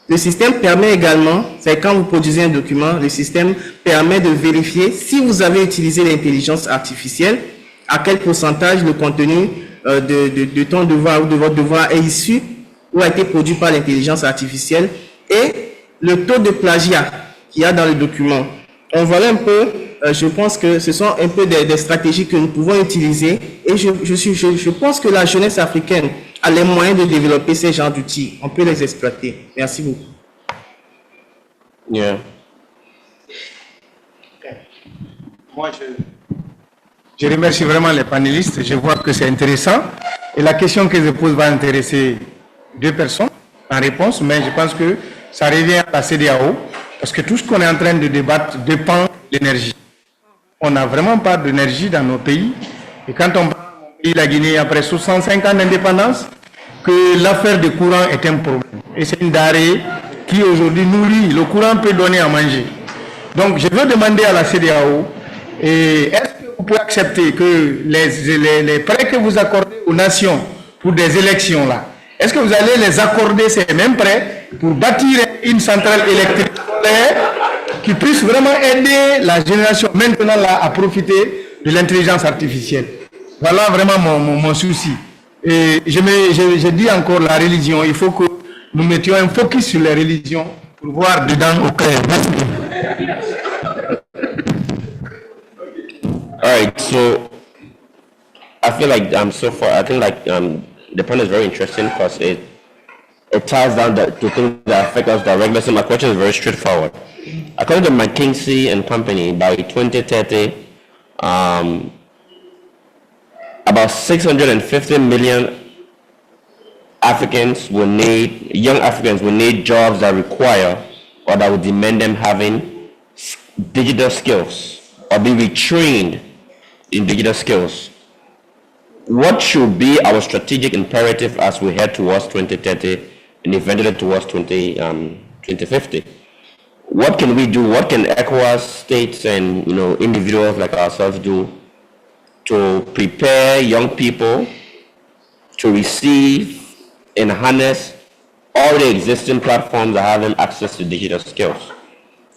Le système permet également, c'est quand vous produisez un document, le système permet de vérifier si vous avez utilisé l'intelligence artificielle, à quel pourcentage le contenu de ton devoir ou de votre devoir est issu ou a été produit par l'intelligence artificielle et le taux de plagiat qu'il y a dans le document. On voit un peu, je pense que ce sont un peu des stratégies que nous pouvons utiliser et je pense que la jeunesse africaine a les moyens de développer ces genres d'outils. On peut les exploiter. Merci beaucoup. Yeah. Moi, je remercie vraiment les panélistes. Je vois que c'est intéressant. Et la question que je pose va intéresser deux personnes en réponse, mais je pense que ça revient à la CEDEAO. Parce que tout ce qu'on est en train de débattre dépend de l'énergie. On n'a vraiment pas d'énergie dans nos pays. Et quand on parle de mon pays, la Guinée, après 65 ans d'indépendance, que l'affaire du courant est un problème. Et c'est une denrée qui aujourd'hui nourrit. Le courant peut donner à manger. Donc je veux demander à la CEDEAO, est-ce que vous pouvez accepter que les prêts que vous accordez aux nations pour des élections là, est-ce que vous allez les accorder ces mêmes prêts pour bâtir une centrale électrique qui puisse vraiment aider la génération maintenant là à profiter de l'intelligence artificielle? Voilà vraiment mon souci. Et je dis encore la religion, il faut que nous mettions un focus sur les religions pour voir dedans au clair. All right, so I feel like so far I think like the panel is very interesting because it ties down to things that affect us directly. So my question is very straightforward. According to McKinsey and Company, by 2030, about 650 million Africans will need, young Africans will need jobs that require or that would demand them having digital skills or be retrained in digital skills. What should be our strategic imperative as we head towards 2030 and eventually towards 2050? What can we do? What can ECOWAS states and individuals like ourselves do to prepare young people to receive and harness all the existing platforms that have them access to digital skills?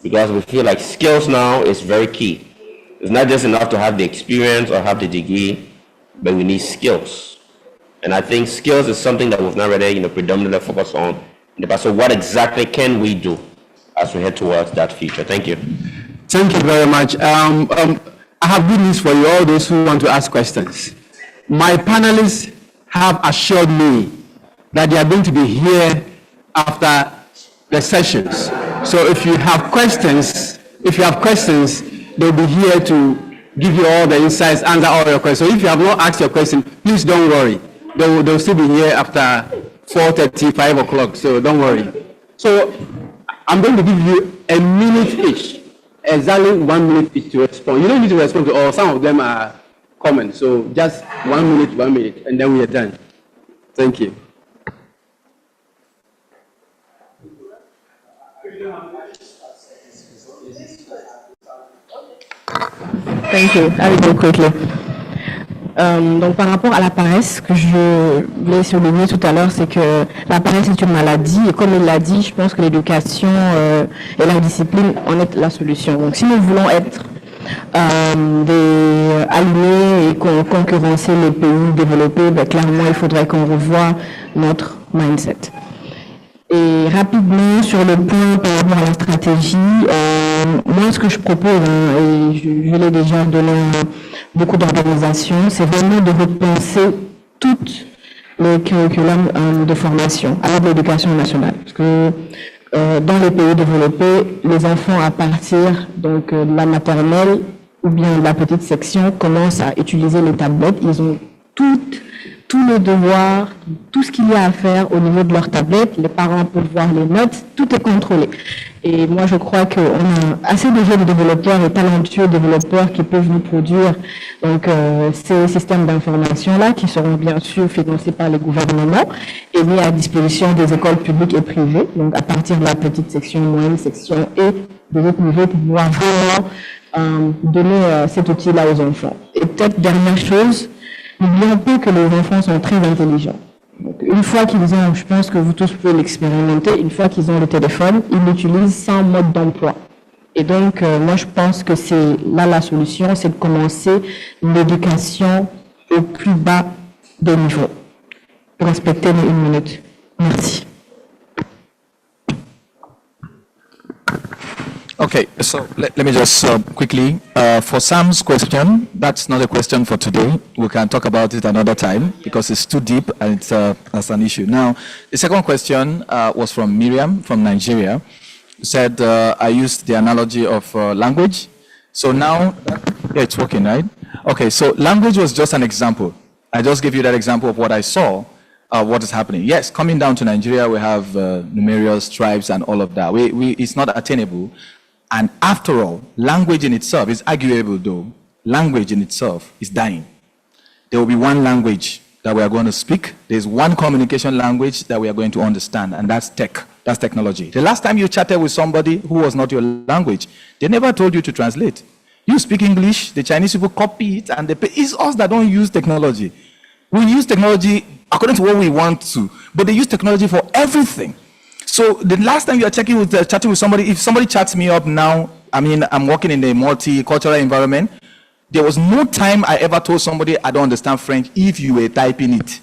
Because we feel like skills now is very key. It's not just enough to have the experience or have the degree, but we need skills. And I think skills is something that we've not really, predominantly focused on in the past. So what exactly can we do as we head towards that future? Thank you. Thank you very much. I have good news for you, all those who want to ask questions. My panelists have assured me that they are going to be here after the sessions. So if you have questions, they'll be here to give you all the insights, answer all your questions. So if you have not asked your question, please don't worry. They'll still be here after 4:30, 5 o'clock, so don't worry. So I'm going to give you a minute each, exactly 1 minute each to respond. You don't need to respond to all, some of them are comments, so just 1 minute, and then we are done. Thank you. Thank you. I will go quickly. Donc par rapport à la paresse, que je voulais souligner tout à l'heure, c'est que la paresse est une maladie et comme il l'a dit, je pense que l'éducation et la discipline en est la solution. Donc si nous voulons être alignés et concurrencer les pays développés, clairement il faudrait qu'on revoie notre mindset. Et rapidement sur le point par rapport à la stratégie, moi ce que je propose, et je l'ai déjà donné à beaucoup d'organisations, c'est vraiment de repenser toutes les curriculums de formation à l'éducation nationale. Parce que dans les pays développés, les enfants à partir donc, de la maternelle ou bien de la petite section commencent à utiliser les tablettes. Ils ont tous les devoirs, tout ce qu'il y a à faire au niveau de leur tablette, les parents peuvent voir les notes, tout est contrôlé. Et moi, je crois qu'on a assez de jeunes développeurs et talentueux développeurs qui peuvent nous produire donc, ces systèmes d'information-là, qui seront bien sûr financés par les gouvernements et mis à disposition des écoles publiques et privées, donc à partir de la petite section, moyenne section et des autres niveaux pour pouvoir vraiment donner cet outil-là aux enfants. Et peut-être dernière chose, n'oublions pas que les enfants sont très intelligents. Donc, une fois qu'ils ont, je pense que vous tous pouvez l'expérimenter, une fois qu'ils ont le téléphone, ils l'utilisent sans mode d'emploi. Et donc, moi, je pense que c'est là la solution, c'est de commencer l'éducation au plus bas des niveaux. Pour respecter les 1 minute. Merci. Okay, so let me just quickly, for Sam's question, that's not a question for today. We can talk about it another time because it's too deep and it's as an issue. Now, the second question was from Miriam from Nigeria, who said, I used the analogy of language. So now, yeah, it's working, right? Okay, so language was just an example. I just gave you that example of what I saw, what is happening. Yes, coming down to Nigeria, we have numerous tribes and all of that. It's not attainable. And after all, language in itself is arguable though. Language in itself is dying. There will be one language that we are going to speak. There's one communication language that we are going to understand, and that's tech. That's technology. The last time you chatted with somebody who was not your language, they never told you to translate. You speak English, the Chinese people copy it, and it's us that don't use technology. We use technology according to what we want to, but they use technology for everything. So the last time you are chatting with somebody, if somebody chats me up now, I mean, I'm working in a multicultural environment, there was no time I ever told somebody I don't understand French if you were typing it.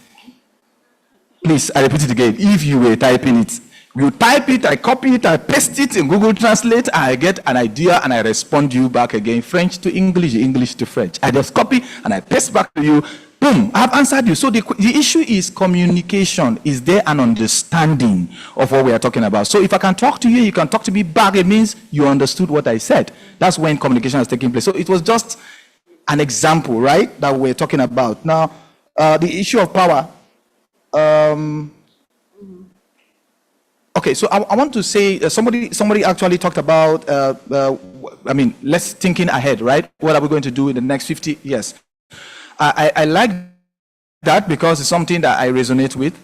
Please, I repeat it again, if you were typing it. You type it, I copy it, I paste it in Google Translate, I get an idea and I respond to you back again, French to English, English to French. I just copy and I paste back to you. Boom, I've answered you. So the issue is communication. Is there an understanding of what we are talking about? So if I can talk to you, you can talk to me back. It means you understood what I said. That's when communication is taking place. So it was just an example, right, that we're talking about. Now, the issue of power. Okay, so I want to say somebody actually talked about, I mean, let's thinking ahead, right? What are we going to do in the next 50 years? I like that because it's something that I resonate with,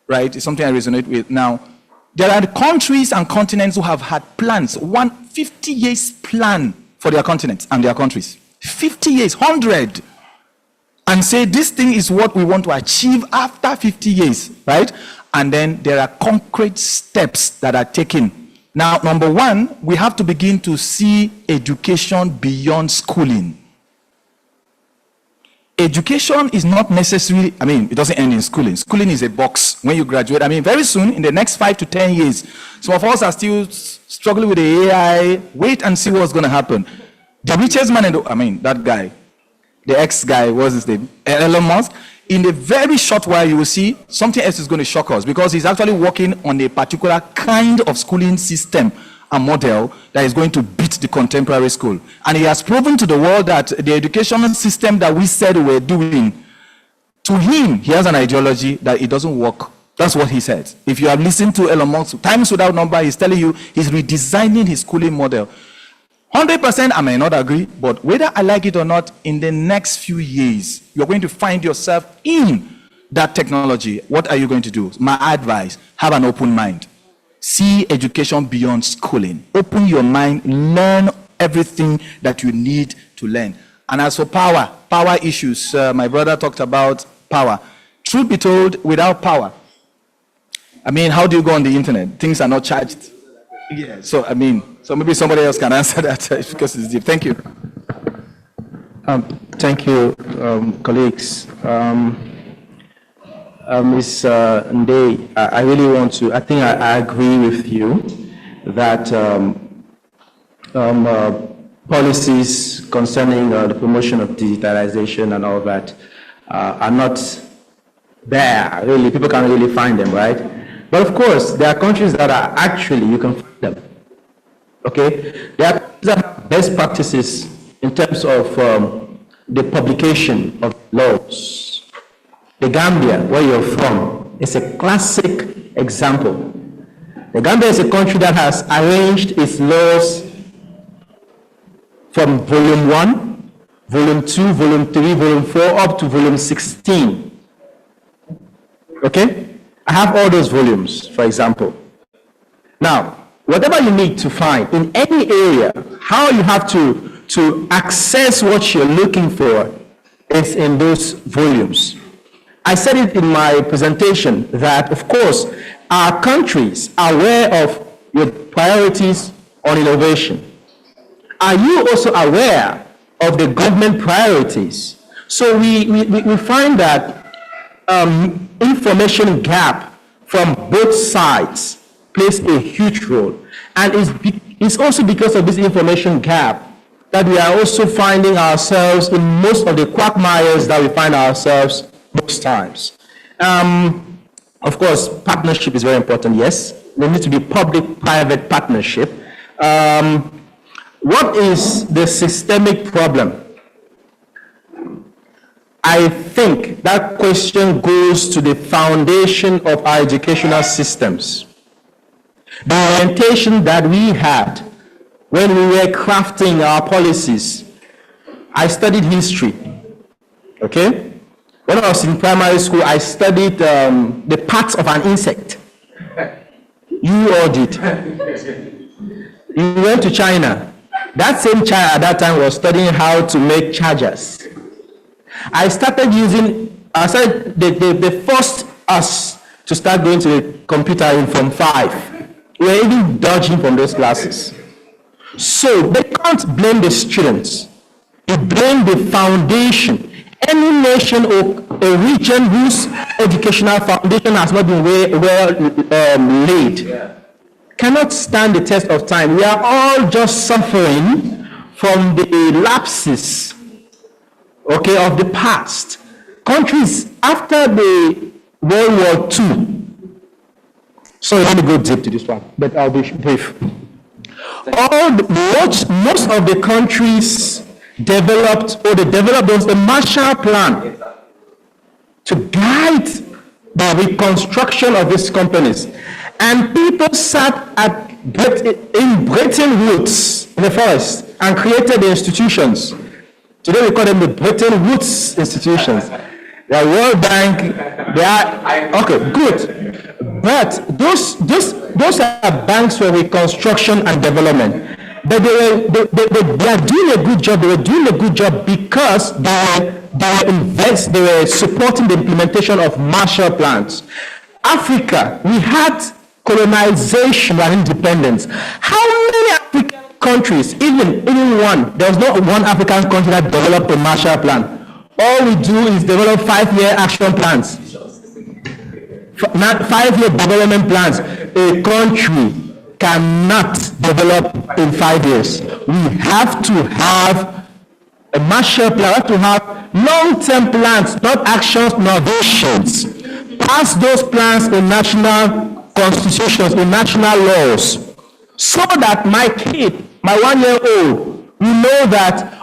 right? It's something I resonate with. Now, there are countries and continents who have had plans, 50 years plan for their continents and their countries. 50 years, 100. And say this thing is what we want to achieve after 50 years, right? And then there are concrete steps that are taken. Now, number one, we have to begin to see education beyond schooling. education is not necessarily, I mean, it doesn't end in schooling. Schooling is a box when you graduate. I mean, very soon, in the next 5 to 10 years, some of us are still struggling with the AI. Wait and see what's going to happen. The richest man in the, I mean, that guy, the ex-guy, what's his name? Elon Musk. In a very short while, you will see something else is going to shock us because he's actually working on a particular kind of schooling system and model that is going to beat the contemporary school. And he has proven to the world that the educational system that we said we were doing, to him, he has an ideology that it doesn't work. That's what he said. If you have listened to Elon Musk, times without number, he's telling you he's redesigning his schooling model. 100% I may not agree, but whether I like it or not, in the next few years, you're going to find yourself in that technology. What are you going to do? My advice, have an open mind. See education beyond schooling. Open your mind, learn everything that you need to learn. And as for power issues, my brother talked about power. Truth be told, without power, I mean, how do you go on the internet? Things are not charged. Yeah, so I mean, so maybe somebody else can answer that because it's deep. Thank you. Thank you, colleagues. Ms. Ndeye, I really want to, I think I agree with you that policies concerning the promotion of digitalization and all that are not there, really. People can't really find them, right? But of course, there are countries that are actually, you can find them, okay? There are countries that have best practices in terms of the publication of laws. The Gambia, where you're from, is a classic example. The Gambia is a country that has arranged its laws from volume 1, volume 2, volume 3, volume 4, up to volume 16. Okay? I have all those volumes, for example. Now, whatever you need to find in any area, how you have to access what you're looking for is in those volumes. I said it in my presentation that, of course, our countries are aware of your priorities on innovation. Are you also aware of the government priorities? So we find that information gap from both sides plays a huge role. And it's also because of this information gap that we are also finding ourselves in most of the quagmires that we find ourselves most times. Of course, partnership is very important, yes. There needs to be public-private partnership. What is the systemic problem? I think that question goes to the foundation of our educational systems. The orientation that we had when we were crafting our policies. I studied history, okay? When I was in primary school, I studied the parts of an insect. You all did. You went to China. That same child at that time was studying how to make chargers. I started they forced us to start going to the computer in Form 5. We were even dodging from those classes. So they can't blame the students. They blame the foundation. Any nation or a region whose educational foundation has not been well laid cannot stand the test of time. We are all just suffering from the lapses, okay, of the past. Countries after the World War II. So let me go deep to this one, but I'll be brief. Most of the countries developed a Marshall Plan to guide the reconstruction of these companies. And people sat in Bretton Woods in the forest and created the institutions. Today we call them the Bretton Woods institutions. They are World Bank, they are, okay, good. But those are banks for reconstruction and development. But they are doing a good job. They were doing a good job because they were supporting the implementation of Marshall Plans. Africa, we had colonization and independence. How many African countries, even one, there was not one African country that developed a Marshall Plan. all we do is develop 5-year action plans. 5-year development plans. A country cannot develop in 5 years. We have to have a Marshall Plan. We have to have long-term plans, not actions, nor visions. Pass those plans in national constitutions, in national laws, so that my kid, my 1-year-old, will know that,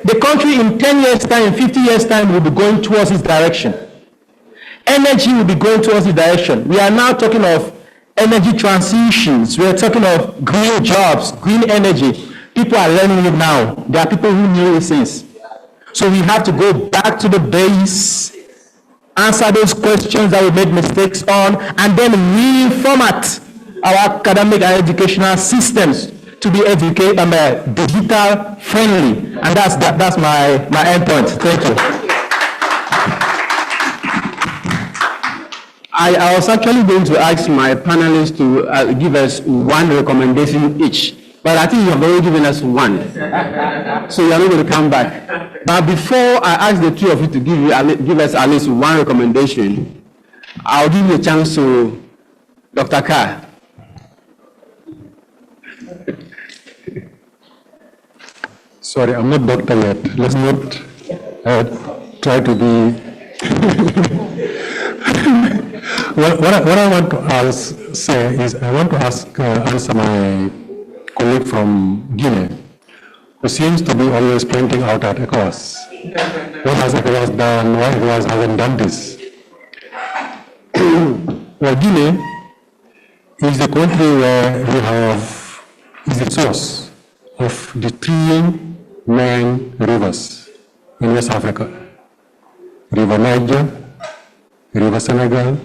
the country in 10 years' time, in 50 years' time will be going towards this direction. Energy will be going towards this direction. We are now talking of energy transitions. We are talking of green jobs, green energy. People are learning it now. There are people who knew it since. So we have to go back to the base, answer those questions that we made mistakes on, and then reformat our academic and educational systems to be digital friendly. And that's my end point. Thank you. I was actually going to ask my panelists to give us one recommendation each, but I think you have already given us one, so you are not going to come back. But before I ask the two of you to give us at least one recommendation, I'll give you a chance to Dr. Carr. Sorry, I'm not doctor yet. Let's not try to be... What I want to say is I want to answer my colleague from Guinea, who seems to be always pointing out at ECOWAS. What has ECOWAS done? Why ECOWAS hasn't done this? Well, Guinea is the country where we have, is the source of the 3 main rivers in West Africa. River Niger, River Senegal,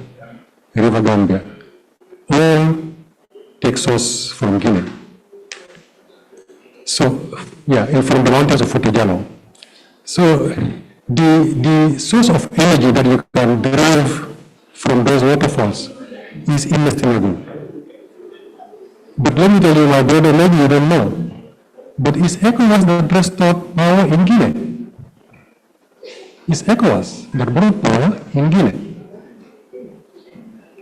River Gambia. All take source from Guinea. So, yeah, and from the mountains of Fouta-Djallon. So, the source of energy that you can derive from those waterfalls is inestimable. But let me tell you, my brother, maybe you don't know, but is ECOWAS that restored power in Guinea? It's ECOWAS that brought power in Guinea.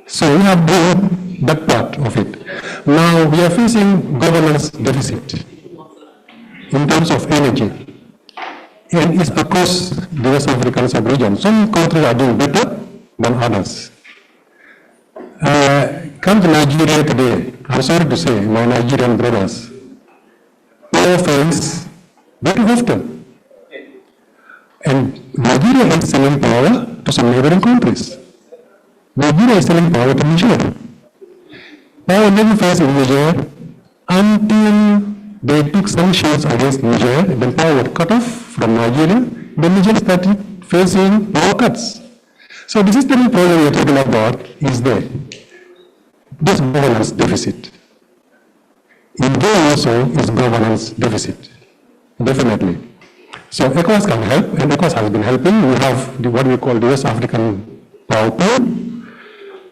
So we have done that part of it. Now we are facing governance deficit in terms of energy. And it's across the West African sub-region. Some countries are doing better than others. Come to Nigeria today, I'm sorry to say, my Nigerian brothers, power fails very often. And Nigeria is selling power to some neighboring countries. Nigeria is selling power to Niger. Power never fails in Niger until they took sanctions against Niger, then power was cut off from Nigeria, then Niger started facing power cuts. So the systemic problem we're talking about is there. This governance deficit. In there also is governance deficit, definitely. So ECOWAS can help, and ECOWAS has been helping. We have what we call the West African Power Pool,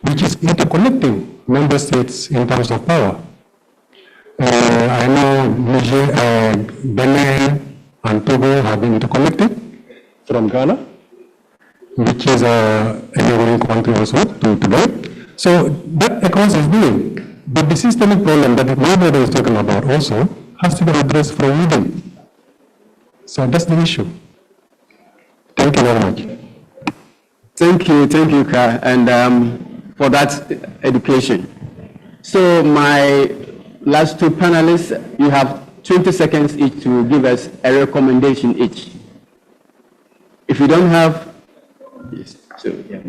which is interconnecting member states in terms of power. I know Niger, Benin, and Togo have been interconnected from Ghana, which is a neighboring country also today. So that ECOWAS is doing. But the systemic problem that nobody is talking about also has to be addressed from within. So that's the issue. Thank you very much. Thank you, Ka, and for that education. So my last two panelists, you have 20 seconds each to give us a recommendation each. If you don't have, yes, so yeah.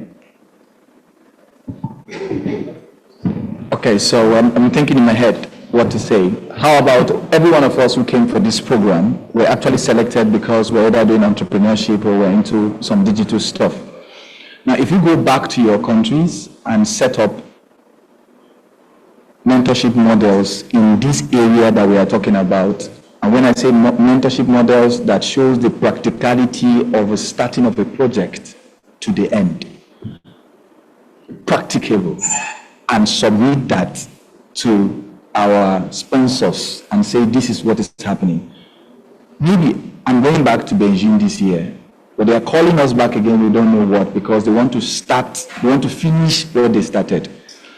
Okay, so I'm thinking in my head what to say. How about every one of us who came for this program were actually selected because we're either doing entrepreneurship or we're into some digital stuff. Now, if you go back to your countries and set up mentorship models in this area that we are talking about, and when I say mentorship models, that shows the practicality of a starting of a project to the end, practicable, and submit that to our sponsors and say this is what is happening. Maybe I'm going back to Beijing this year, but they are calling us back again, we don't know what, because they want to finish what they started.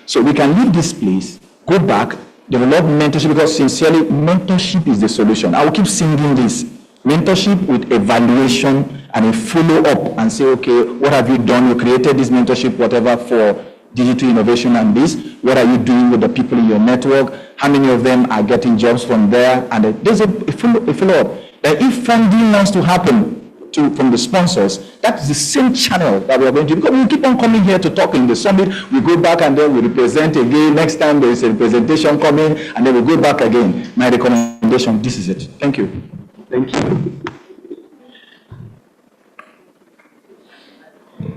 So we can leave this place, go back, develop mentorship, because sincerely, mentorship is the solution. I will keep singing this. Mentorship with evaluation and a follow-up and say, okay, what have you done? You created this mentorship, whatever, for digital innovation and this. What are you doing with the people in your network? How many of them are getting jobs from there? And there's a follow-up. If funding wants to happen from the sponsors, that's the same channel that we are going to, because we keep on coming here to talk in the summit, we go back and then we represent again. Next time there is a presentation coming, and then we go back again. My recommendation, this is it. Thank you. Thank you.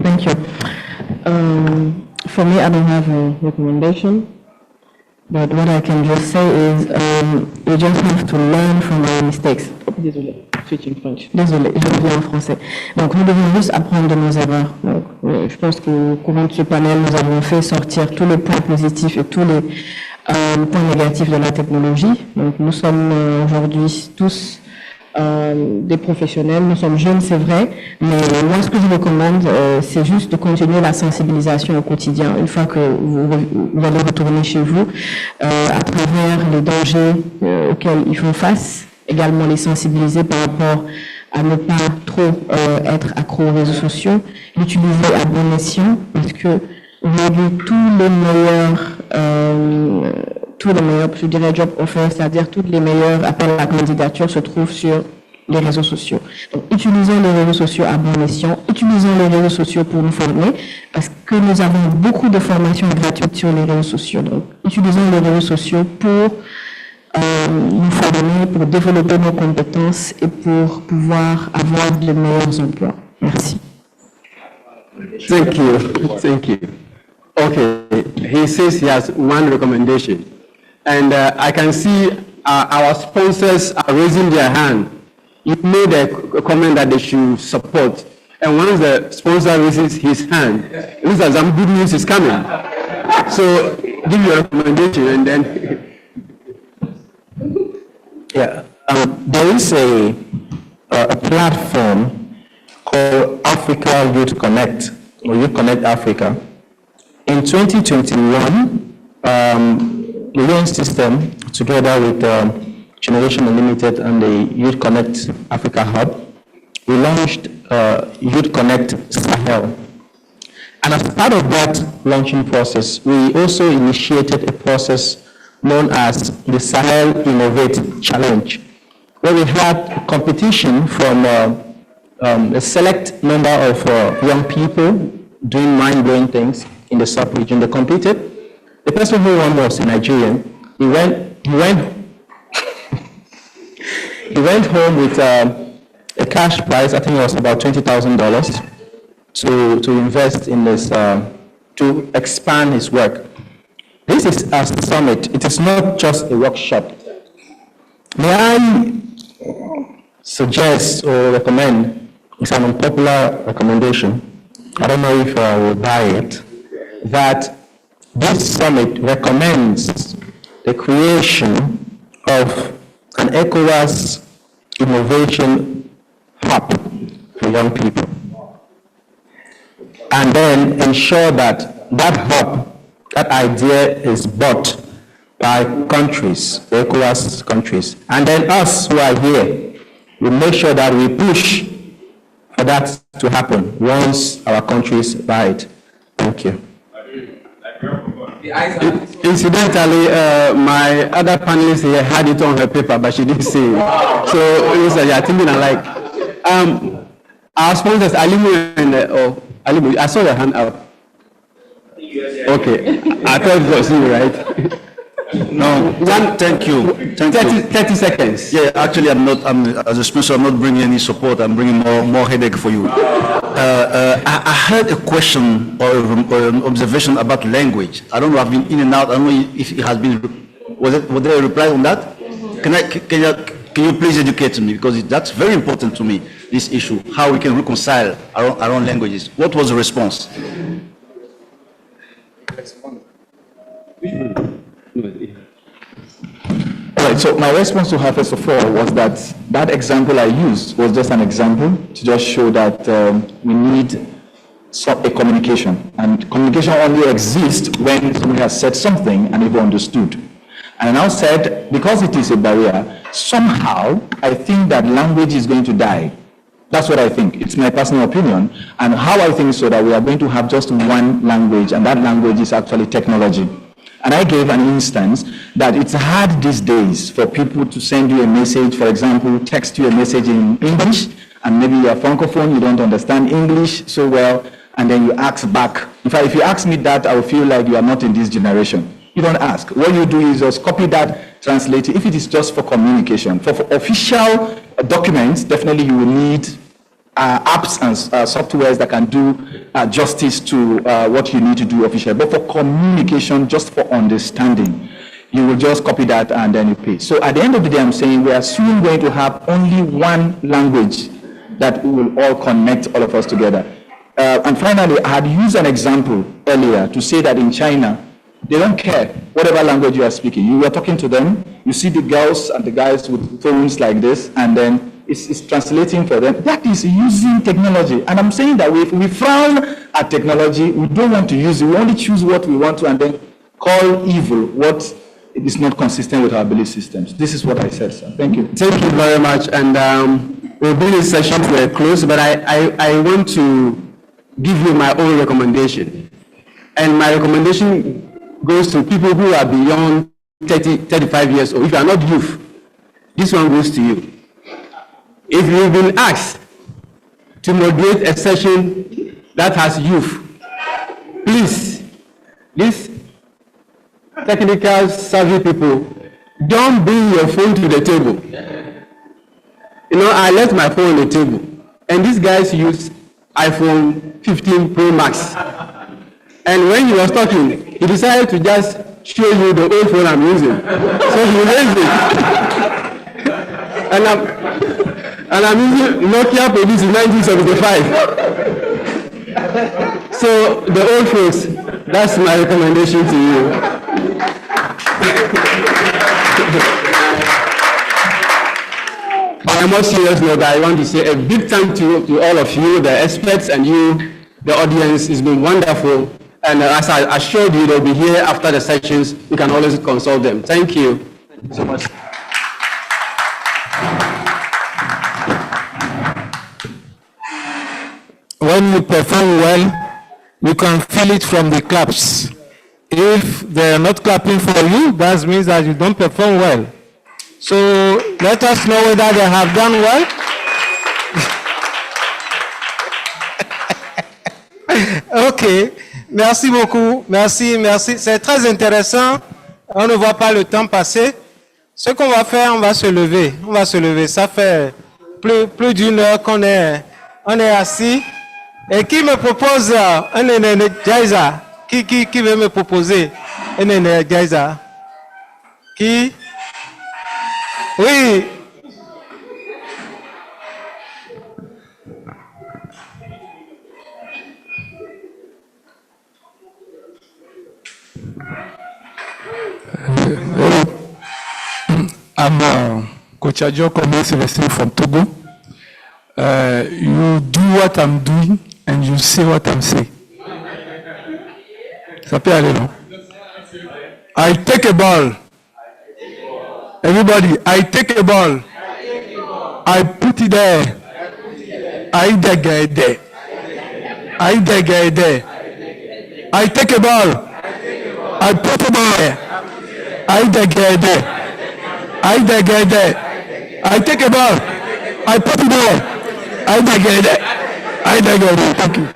Thank you. For me, I don't have a recommendation, but what I can just say is we just have to learn from our mistakes. Désolé, switch in French. Désolé, je reviens en français. Donc, nous devons juste apprendre de nos erreurs. Donc, je pense qu'au courant de ce panel, nous avons fait sortir tous les points positifs et tous les points négatifs de la technologie. Donc, nous sommes aujourd'hui tous des professionnels, nous sommes jeunes, c'est vrai, mais moi, ce que je recommande, c'est juste de continuer la sensibilisation au quotidien. Une fois que vous allez retourner chez vous, à travers les dangers auxquels ils font face, également les sensibiliser par rapport à ne pas trop être accro aux réseaux sociaux, l'utiliser à bon escient, parce que aujourd'hui, tous les meilleurs, je dirais, job offers, c'est-à-dire tous les meilleurs appels à la candidature se trouvent sur les réseaux sociaux. Donc, utilisons les réseaux sociaux à bon escient, utilisons les réseaux sociaux pour nous former, parce que nous avons beaucoup de formations gratuites sur les réseaux sociaux. Donc, utilisons les réseaux sociaux pour nous former, pour développer nos compétences et pour pouvoir avoir de meilleurs emplois. Merci. Thank you. Thank you. Okay, he says he has one recommendation. And I can see our sponsors are raising their hand. You made a comment that they should support. And once the sponsor raises his hand, it looks like some good news is coming. So give your recommendation and then. Yeah, there is a platform called Africa Youth Connect, or Youth Connect Africa. In 2021, the UN system, together with Generation Unlimited and the Youth Connect Africa Hub, we launched Youth Connect Sahel. And as part of that launching process, we also initiated a process known as the Sahel Innovate Challenge, where we had competition from a select number of young people doing mind-blowing things in the sub-region. They competed. The person who won was a Nigerian. He went home with a cash prize, I think it was about $20,000, to invest in this, to expand his work. This is a summit. It is not just a workshop. May I suggest or recommend, it's an unpopular recommendation, I don't know if I will buy it, that this summit recommends the creation of an ECOWAS innovation hub for young people. And then ensure that that hub, that idea is bought by countries, the ECOWAS countries. And then us who are here, we make sure that we push for that to happen once our countries buy it. Thank you. Incidentally, my other panelist here had it on her paper, but she didn't say it. So it was like, you're thinking alike. Our sponsors, Alimu and Alimu, I saw your hand up. Okay, I thought it was you, right? No, thank you. 30 seconds. Yeah, actually, as a sponsor, I'm not bringing any support. I'm bringing more headache for you. I heard a question or an observation about language. I don't know, I've been in and out. I don't know if it has been, was there a reply on that? Can you please educate me? Because that's very important to me, this issue, how we can reconcile our own languages. What was the response? All right, so my response to her, first of all, was that That example I used was just an example to just show that we need a communication. And communication only exists when somebody has said something and people understood. And I now said, because it is a barrier, somehow I think that language is going to die. That's what I think. It's my personal opinion. And how I think so that we are going to have just one language, and that language is actually technology. And I gave an instance that it's hard these days for people to send you a message, for example, text you a message in English, and maybe you're francophone, you don't understand English so well, and then you ask back. In fact, if you ask me that, I will feel like you are not in this generation. You don't ask. What you do is just copy that, translate it. If it is just for communication, for official documents, definitely you will need apps and softwares that can do justice to what you need to do officially. But for communication, just for understanding, you will just copy that and then you paste. So at the end of the day, I'm saying we are soon going to have only one language that will all connect all of us together. And finally, I had used an example earlier to say that in China, they don't care whatever language you are speaking. You are talking to them, you see the girls and the guys with phones like this, and then it's translating for them. That is using technology. And I'm saying that if we frown at technology, we don't want to use it. We only choose what we want to and then call evil what is not consistent with our belief systems. This is what I said, sir. Thank you. Thank you very much. And we'll bring this session to a close, but I want to give you my own recommendation. And my recommendation goes to people who are beyond 35 years old. If you are not youth, this one goes to you. If you've been asked to moderate a session that has youth, please, these technical savvy people, don't bring your phone to the table. You know, I left my phone on the table, and these guys use iPhone 15 Pro Max. And when he was talking, he decided to just show you the old phone I'm using. So he raised it. And I'm using Nokia produced in 1975. So the old folks, that's my recommendation to you. On a more serious note, I want to say a big thank you to all of you, the experts, and you, the audience. It's been wonderful. And as I assured you, they'll be here after the sessions. You can always consult them. Thank you so much. When you perform well, you can feel it from the claps. If they are not clapping for you, that means that you don't perform well. So let us know whether they have done well. Ok, merci beaucoup, merci. C'est très intéressant. On ne voit pas le temps passer. Ce qu'on va faire, on va se lever. Ça fait plus d'une heure qu'on est assis. Et qui me propose un energizer? Qui veut me proposer un energizer? Qui? Oui. I'm Coach Ajoko Messi from Togo. You do what I'm doing and you say what I'm saying. Ça peut aller, non? I take a ball. Everybody, I take a ball. I put it there. I dig it there. I dig it there. I take a ball. I put it there. I dig it there. I dig it there. I take a ball. I put it there. I dig it there. I dig it there. Thank you.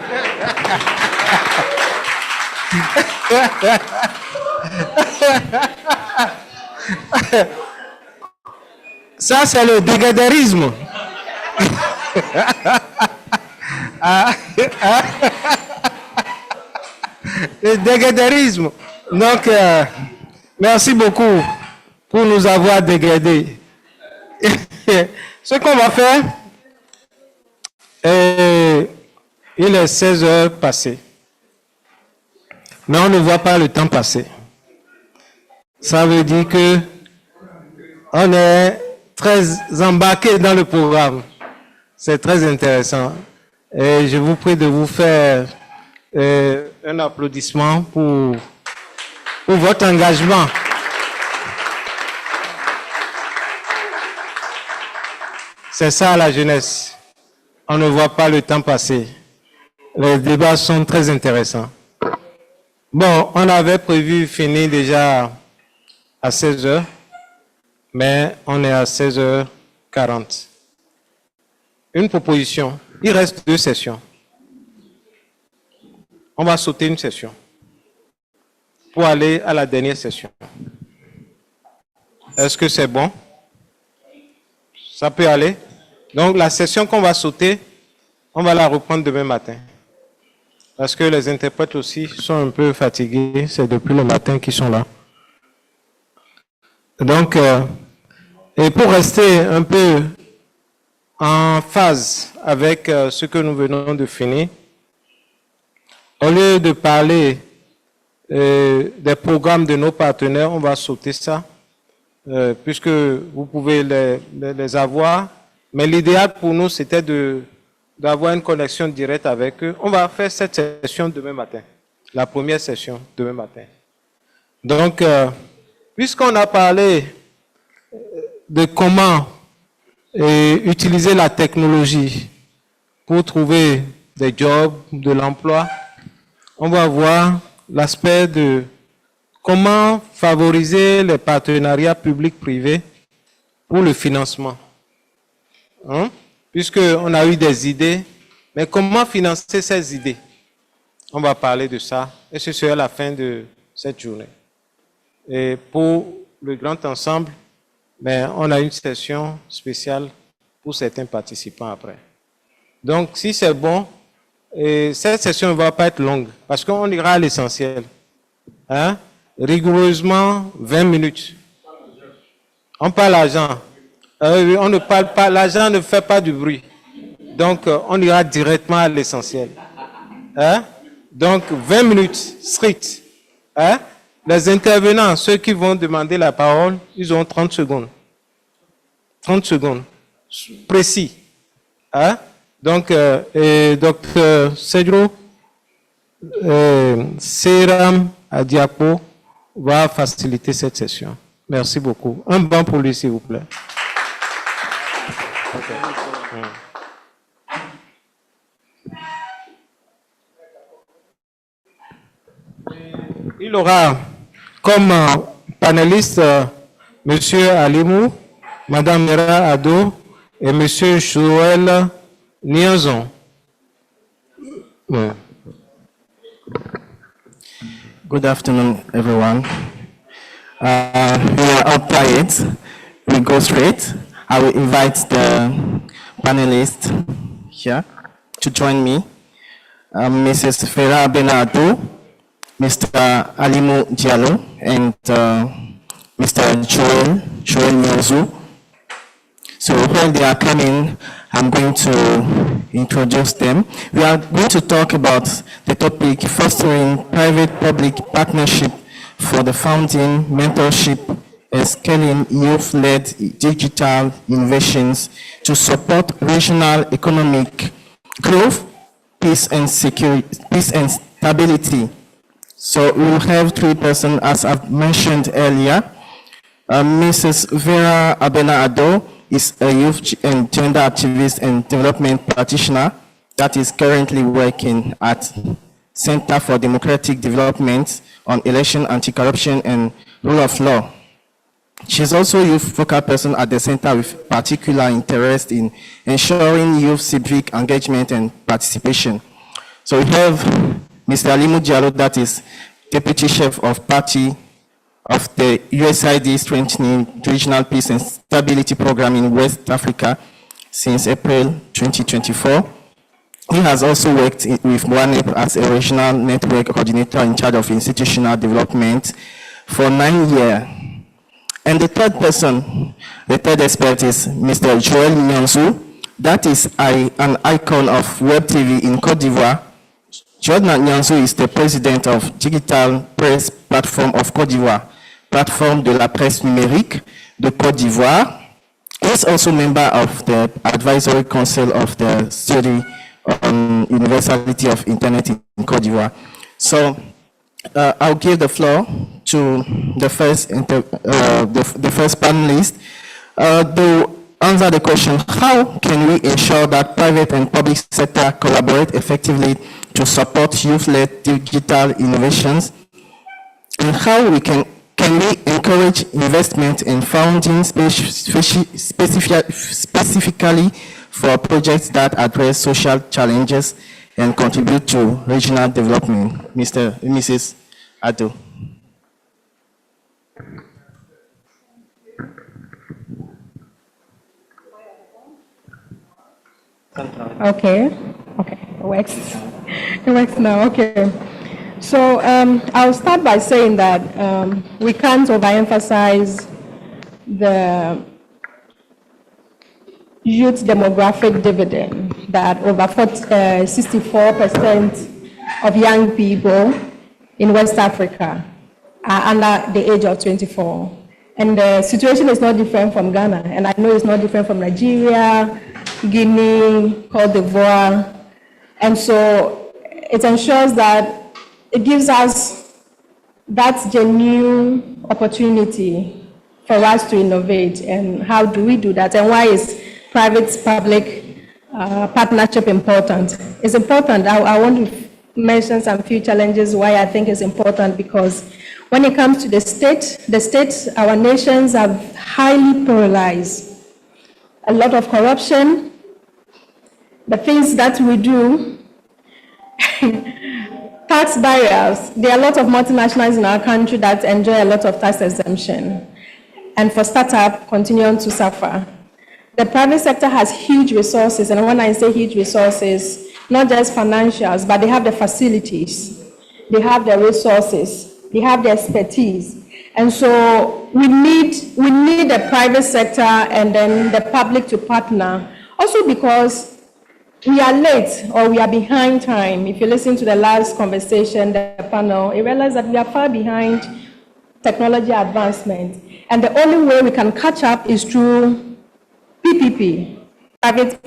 Ça, c'est le dégadérisme. Le dégadérisme. Donc, merci beaucoup pour nous avoir dégradés. Ce qu'on va faire, il est 16 heures passées. Mais on ne voit pas le temps passer. Ça veut dire que on est très embarqués dans le programme. C'est très intéressant. Et je vous prie de vous faire un applaudissement pour votre engagement. C'est ça la jeunesse. On ne voit pas le temps passer. Les débats sont très intéressants. Bon, on avait prévu finir déjà à 16h, mais on est à 16h40. Une proposition. Il reste 2 sessions. On va sauter une session pour aller à la dernière session. Est-ce que c'est bon? Ça peut aller? Donc la session qu'on va sauter, on va la reprendre demain matin. Parce que les interprètes aussi sont un peu fatigués. C'est depuis le matin qu'ils sont là. Donc, et pour rester un peu en phase avec ce que nous venons de finir, au lieu de parler des programmes de nos partenaires, on va sauter ça, puisque vous pouvez les avoir. Mais l'idéal pour nous, c'était d'avoir une connexion directe avec eux. On va faire cette session demain matin, la première session demain matin. Donc, puisqu'on a parlé de comment utiliser la technologie pour trouver des jobs, de l'emploi, on va voir l'aspect de comment favoriser les partenariats publics-privés pour le financement. Hein? Puisqu'on a eu des idées, mais comment financer ces idées? On va parler de ça, et ce sera la fin de cette journée. Et pour le grand ensemble, ben, on a une session spéciale pour certains participants après. Donc, si c'est bon, cette session ne va pas être longue, parce qu'on ira à l'essentiel. Hein? Rigoureusement, 20 minutes. On parle l'argent. On ne parle pas, l'argent ne fait pas du bruit. Donc, on ira directement à l'essentiel. Hein? Donc, 20 minutes, strict. Hein? Les intervenants, ceux qui vont demander la parole, ils ont 30 secondes. 30 secondes. Précis. Hein? Donc, Dr. Cedro Seram Adiapo va faciliter cette session. Merci beaucoup. Un banc pour lui, s'il vous plaît. Il aura comme panéliste M. Alimou, Mme Mera Ado et M. Joël Niazon. Good afternoon, everyone. We are all tired. We go straight. I will invite the panelists here to join me. Mrs. Farah Benado, Mr. Alimou Diallo, and Mr. Joel Nyozu. So when they are coming, I'm going to introduce them. We are going to talk about the topic fostering private-public partnership for the founding, mentorship, and scaling youth-led digital innovations to support regional economic growth, peace and stability. So we will have 3 persons, as I've mentioned earlier. Mrs. Vera Abena-Ado is a youth and gender activist and development practitioner that is currently working at Center for Democratic Development on Election, Anti-Corruption, and Rule of Law. She's also a youth focal person at the center with particular interest in ensuring youth civic engagement and participation. So we have Mr. Alimou Diallo, that is Deputy Chief of Party of the USAID Strengthening Regional Peace and Stability Program in West Africa since April 2024. He has also worked with WANEP as a regional network coordinator in charge of institutional development for 9 years. And the third person, the third expert is Mr. Joel Nyanzu. That is an icon of Web TV in Côte d'Ivoire. Joel Nyanzu is the president of Digital Press Platform of Côte d'Ivoire, plateforme de la presse numérique de Côte d'Ivoire. He's also member of the advisory council of the study on universality of internet in Cote d'Ivoire. So I'll give the floor to the first panelist to answer the question: how can we ensure that private and public sector collaborate effectively to support youth-led digital innovations, and how we can we encourage investment in funding specifically for projects that address social challenges and contribute to regional development? Mrs. Addo. Okay, it works. It works now, okay. So I'll start by saying that we can't overemphasize the youth demographic dividend, that over 64% of young people in West Africa are under the age of 24. And the situation is not different from Ghana, and I know it's not different from Nigeria, Guinea, Cote d'Ivoire. And so it ensures that it gives us that genuine opportunity for us to innovate. And how do we do that? And why is private-public partnership important? It's important. I want to mention some few challenges why I think it's important, because when it comes to the state, our nations are highly polarized. A lot of corruption, the things that we do, tax barriers. There are a lot of multinationals in our country that enjoy a lot of tax exemption, and for startup, continuing to suffer. The private sector has huge resources, and when I say huge resources, not just financials, but they have the facilities, they have the resources, they have the expertise. And so we need the private sector and then the public to partner. Also because we are late or we are behind time. If you listen to the last conversation, the panel, you realize that we are far behind technology advancement. And the only way we can catch up is through PPP, public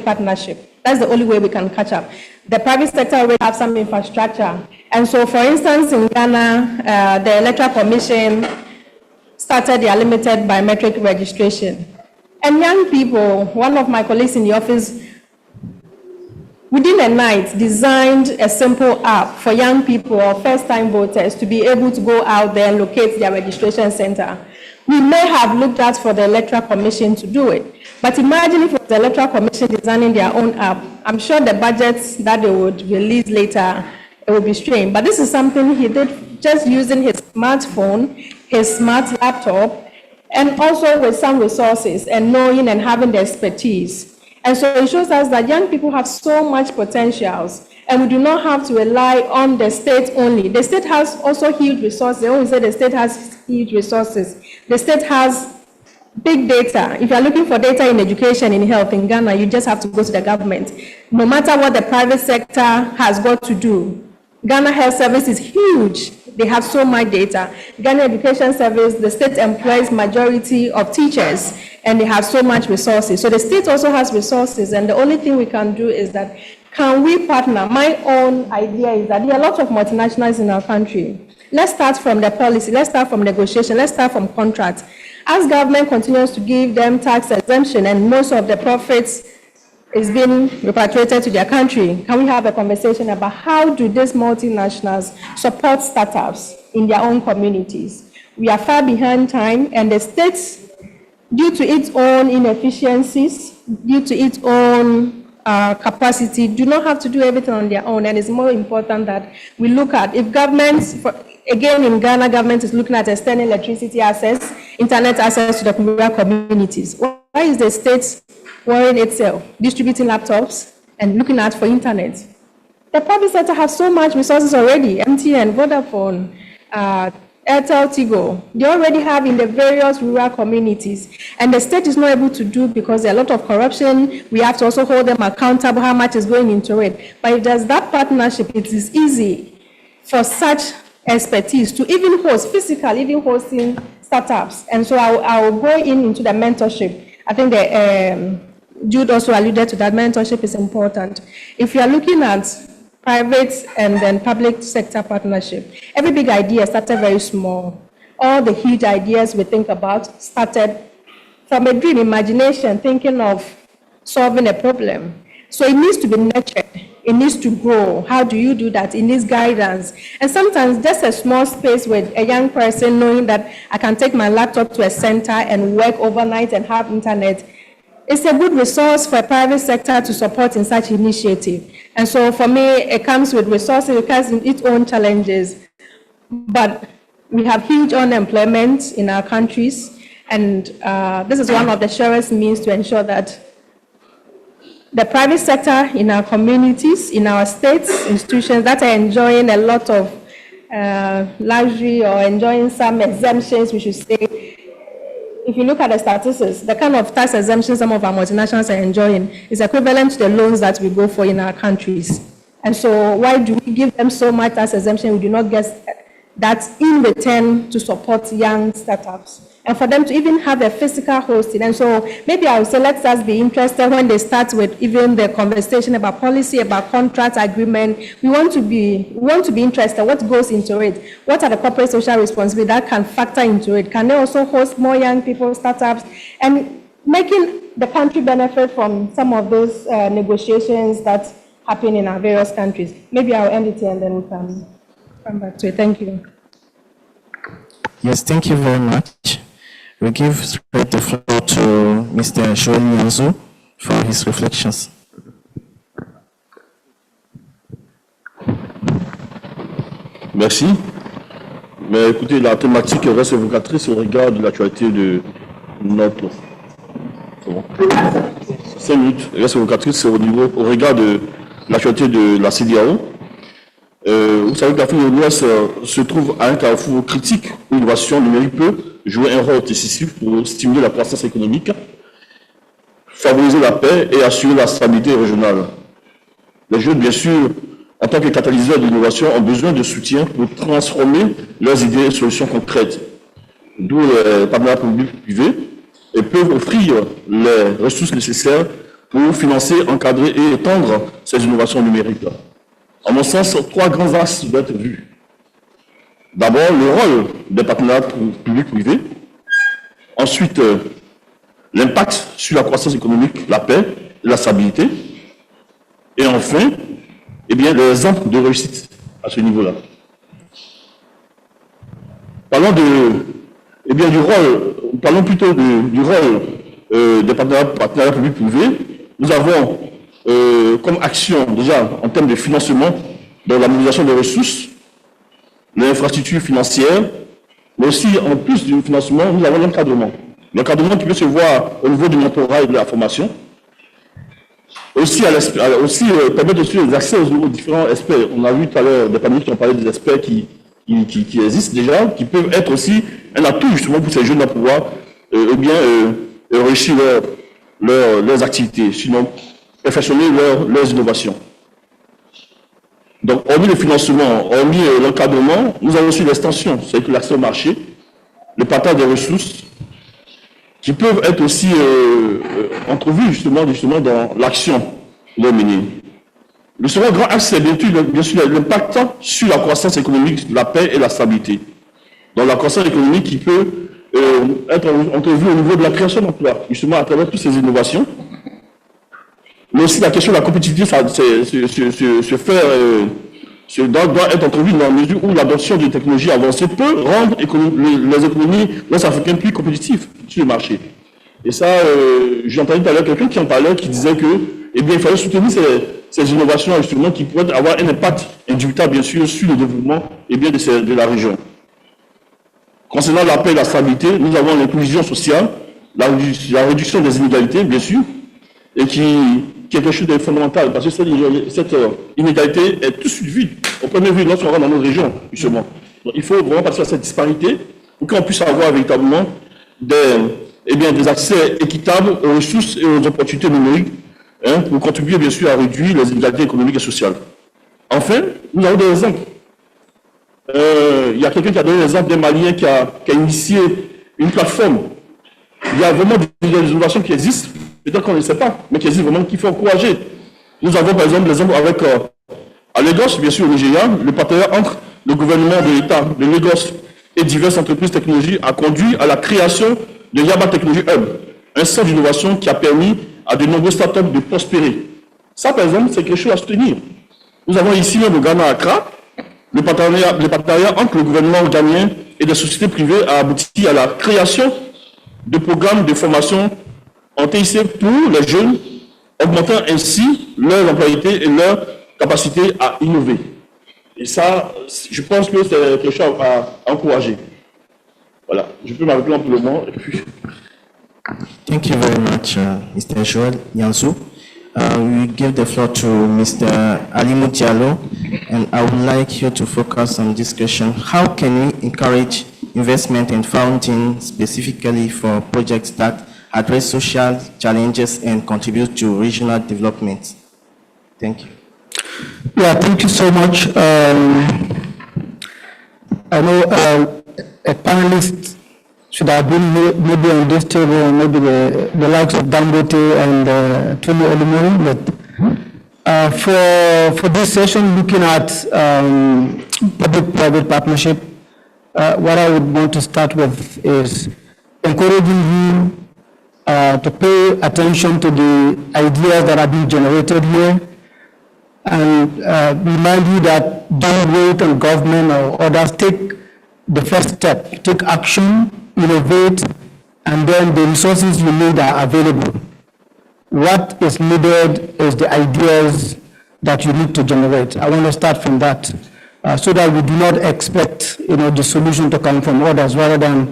partnership. That's the only way we can catch up. The private sector already have some infrastructure. And so, for instance, in Ghana, the Electoral Commission started their limited biometric registration. And young people, one of my colleagues in the office, within a night, designed a simple app for young people or first-time voters to be able to go out there and locate their registration center. We may have looked at for the Electoral Commission to do it, but imagine if it was the Electoral Commission designing their own app. I'm sure the budgets that they would release later, it would be strained. But this is something he did just using his smartphone, his smart laptop, and also with some resources and knowing and having the expertise. And so it shows us that young people have so much potentials, and we do not have to rely on the state only. The state has also huge resources. They always say the state has huge resources. The state has big data. If you're looking for data in education, in health, in Ghana, you just have to go to the government. No matter what the private sector has got to do, Ghana Health Service is huge. They have so much data. Ghana Education Service, the state employs majority of teachers, and they have so much resources. So the state also has resources, and the only thing we can do is that, can we partner? My own idea is that there are a lot of multinationals in our country. Let's start from the policy, let's start from negotiation, let's start from contracts. As government continues to give them tax exemption and most of the profits is being repatriated to their country, can we have a conversation about how do these multinationals support startups in their own communities? We are far behind time, and the states, due to its own inefficiencies, due to its own capacity, do not have to do everything on their own, and it's more important that we look at, if governments, again in Ghana, government is looking at extending electricity access, internet access to the rural communities. Why is the state worrying itself, distributing laptops and looking at for internet? The private sector has so much resources already, MTN, Vodafone, Airtel, Tigo, they already have in the various rural communities, and the state is not able to do because there are a lot of corruption. We have to also hold them accountable how much is going into it. But if there's that partnership, it is easy for such expertise to even host, physically even hosting startups. And so I will go into the mentorship. I think that Jude also alluded to that mentorship is important. If you are looking at private and then public sector partnership, every big idea started very small. All the huge ideas we think about started from a dream, imagination, thinking of solving a problem. So it needs to be nurtured. It needs to grow. How do you do that? It needs guidance. And sometimes just a small space with a young person knowing that I can take my laptop to a center and work overnight and have internet. It's a good resource for a private sector to support in such initiative. And so for me, it comes with resources, it comes with its own challenges. But we have huge unemployment in our countries. And this is one of the surest means to ensure that the private sector in our communities, in our states, institutions that are enjoying a lot of luxury or enjoying some exemptions, we should say. If you look at the statistics, the kind of tax exemptions some of our multinationals are enjoying is equivalent to the loans that we go for in our countries. And so why do we give them so much tax exemption? We do not get that in return to support young startups. And for them to even have a physical hosting. And so maybe I would say let us be interested when they start with even the conversation about policy, about contract agreement. We want to be interested. What goes into it? What are the corporate social responsibilities that can factor into it? Can they also host more young people, startups, and making the country benefit from some of those negotiations that happen in our various countries? Maybe I'll end it here and then we can come back to it. Thank you. Yes, thank you very much. We give straight the floor to Mr. Shoeli Yanzu for his reflections. Merci. Mais écoutez, la thématique reste évocatrice au regard de l'actualité de notre... 5 minutes, reste évocatrice au regard de l'actualité de la CEDEAO. Vous savez que l'Afrique de l'Ouest se trouve à un carrefour critique où l'innovation numérique peut jouer un rôle décisif pour stimuler la croissance économique, favoriser la paix et assurer la stabilité régionale. Les jeunes, bien sûr, en tant que catalyseurs de l'innovation, ont besoin de soutien pour transformer leurs idées et solutions concrètes, d'où les partenariats publics-privés, et peuvent offrir les ressources nécessaires pour financer, encadrer et étendre ces innovations numériques. À mon sens, 3 grands axes doivent être vus. D'abord, le rôle des partenariats publics-privés. Ensuite, l'impact sur la croissance économique, la paix et la stabilité. Et enfin, les exemples de réussite à ce niveau-là. Parlons plutôt du rôle des partenariats publics-privés. Nous avons comme action, déjà, en termes de financement, dans la mobilisation des ressources, l'infrastructure financière, mais aussi, en plus du financement, nous avons l'encadrement. L'encadrement qui peut se voir au niveau du mentorat et de la formation. Aussi, permettre aussi l'accès aux différents experts. On a vu tout à l'heure des panélistes qui ont parlé des experts qui existent déjà, qui peuvent être aussi un atout justement pour ces jeunes à pouvoir réussir leurs activités, sinon perfectionner leurs innovations. Donc, hormis le financement, hormis l'encadrement, nous avons aussi l'extension, c'est-à-dire l'accès au marché, le partage des ressources, qui peuvent être aussi entrevus justement dans l'action menée. Le second grand axe, c'est bien sûr l'impact sur la croissance économique, la paix et la stabilité. Donc la croissance économique qui peut être entrevue au niveau de la création d'emplois, justement à travers toutes ces innovations. Mais aussi la question de la compétitivité doit être entrevue dans la mesure où l'adoption de technologies avancées peut rendre les économies ouest-africaines plus compétitives sur le marché. Et ça, j'ai entendu tout à l'heure quelqu'un qui en parlait, qui disait que, il fallait soutenir ces innovations justement qui pourraient avoir un impact indubitable, bien sûr, sur le développement de la région. Concernant la paix et la stabilité, nous avons l'inclusion sociale, la réduction des inégalités, bien sûr, et qui est quelque chose de fondamental, parce que cette inégalité est tout de suite vue, au premier vue, lorsqu'on rentre dans nos régions, justement. Donc, il faut vraiment passer à cette disparité pour qu'on puisse avoir véritablement des accès équitables aux ressources et aux opportunités numériques, pour contribuer, bien sûr, à réduire les inégalités économiques et sociales. Enfin, nous avons des exemples. Il y a quelqu'un qui a donné l'exemple d'un Malien qui a initié une plateforme. Il y a vraiment des innovations qui existent, peut-être qu'on ne sait pas, mais qui existent vraiment, qu'il faut encourager. Nous avons par exemple l'exemple avec, à Lagos, bien sûr au Nigeria, le partenariat entre le gouvernement de l'État de Lagos et diverses entreprises technologiques a conduit à la création de Yaba Technology Hub, un centre d'innovation qui a permis à de nombreux startups de prospérer. Ça, par exemple, c'est quelque chose à soutenir. Nous avons ici même au Ghana, à Accra, le partenariat entre le gouvernement ghanéen et des sociétés privées a abouti à la création de programmes de formation en TIC pour les jeunes, augmentant ainsi leur employabilité et leur capacité à innover. Et ça, je pense que c'est quelque chose à encourager. Voilà, je peux m'arrêter là pour le moment. Thank you very much, Mr. Joel Yansou. We give the floor to Mr. Alimou Diallo, and I would like you to focus on this question. How can we encourage investment and funding specifically for projects that address social challenges and contribute to regional development? Thank you. Yeah, thank you so much. I know a panelist should have been maybe on this table, maybe the likes of Dangote and Tony Olumori, but for this session, looking at public-private partnership, what I would want to start with is encouraging you to pay attention to the ideas that are being generated here, and remind you that don't wait on government or others. Take the first step, take action, innovate, and then the resources you need are available. What is needed is the ideas that you need to generate. I want to start from that so that we do not expect the solution to come from others rather than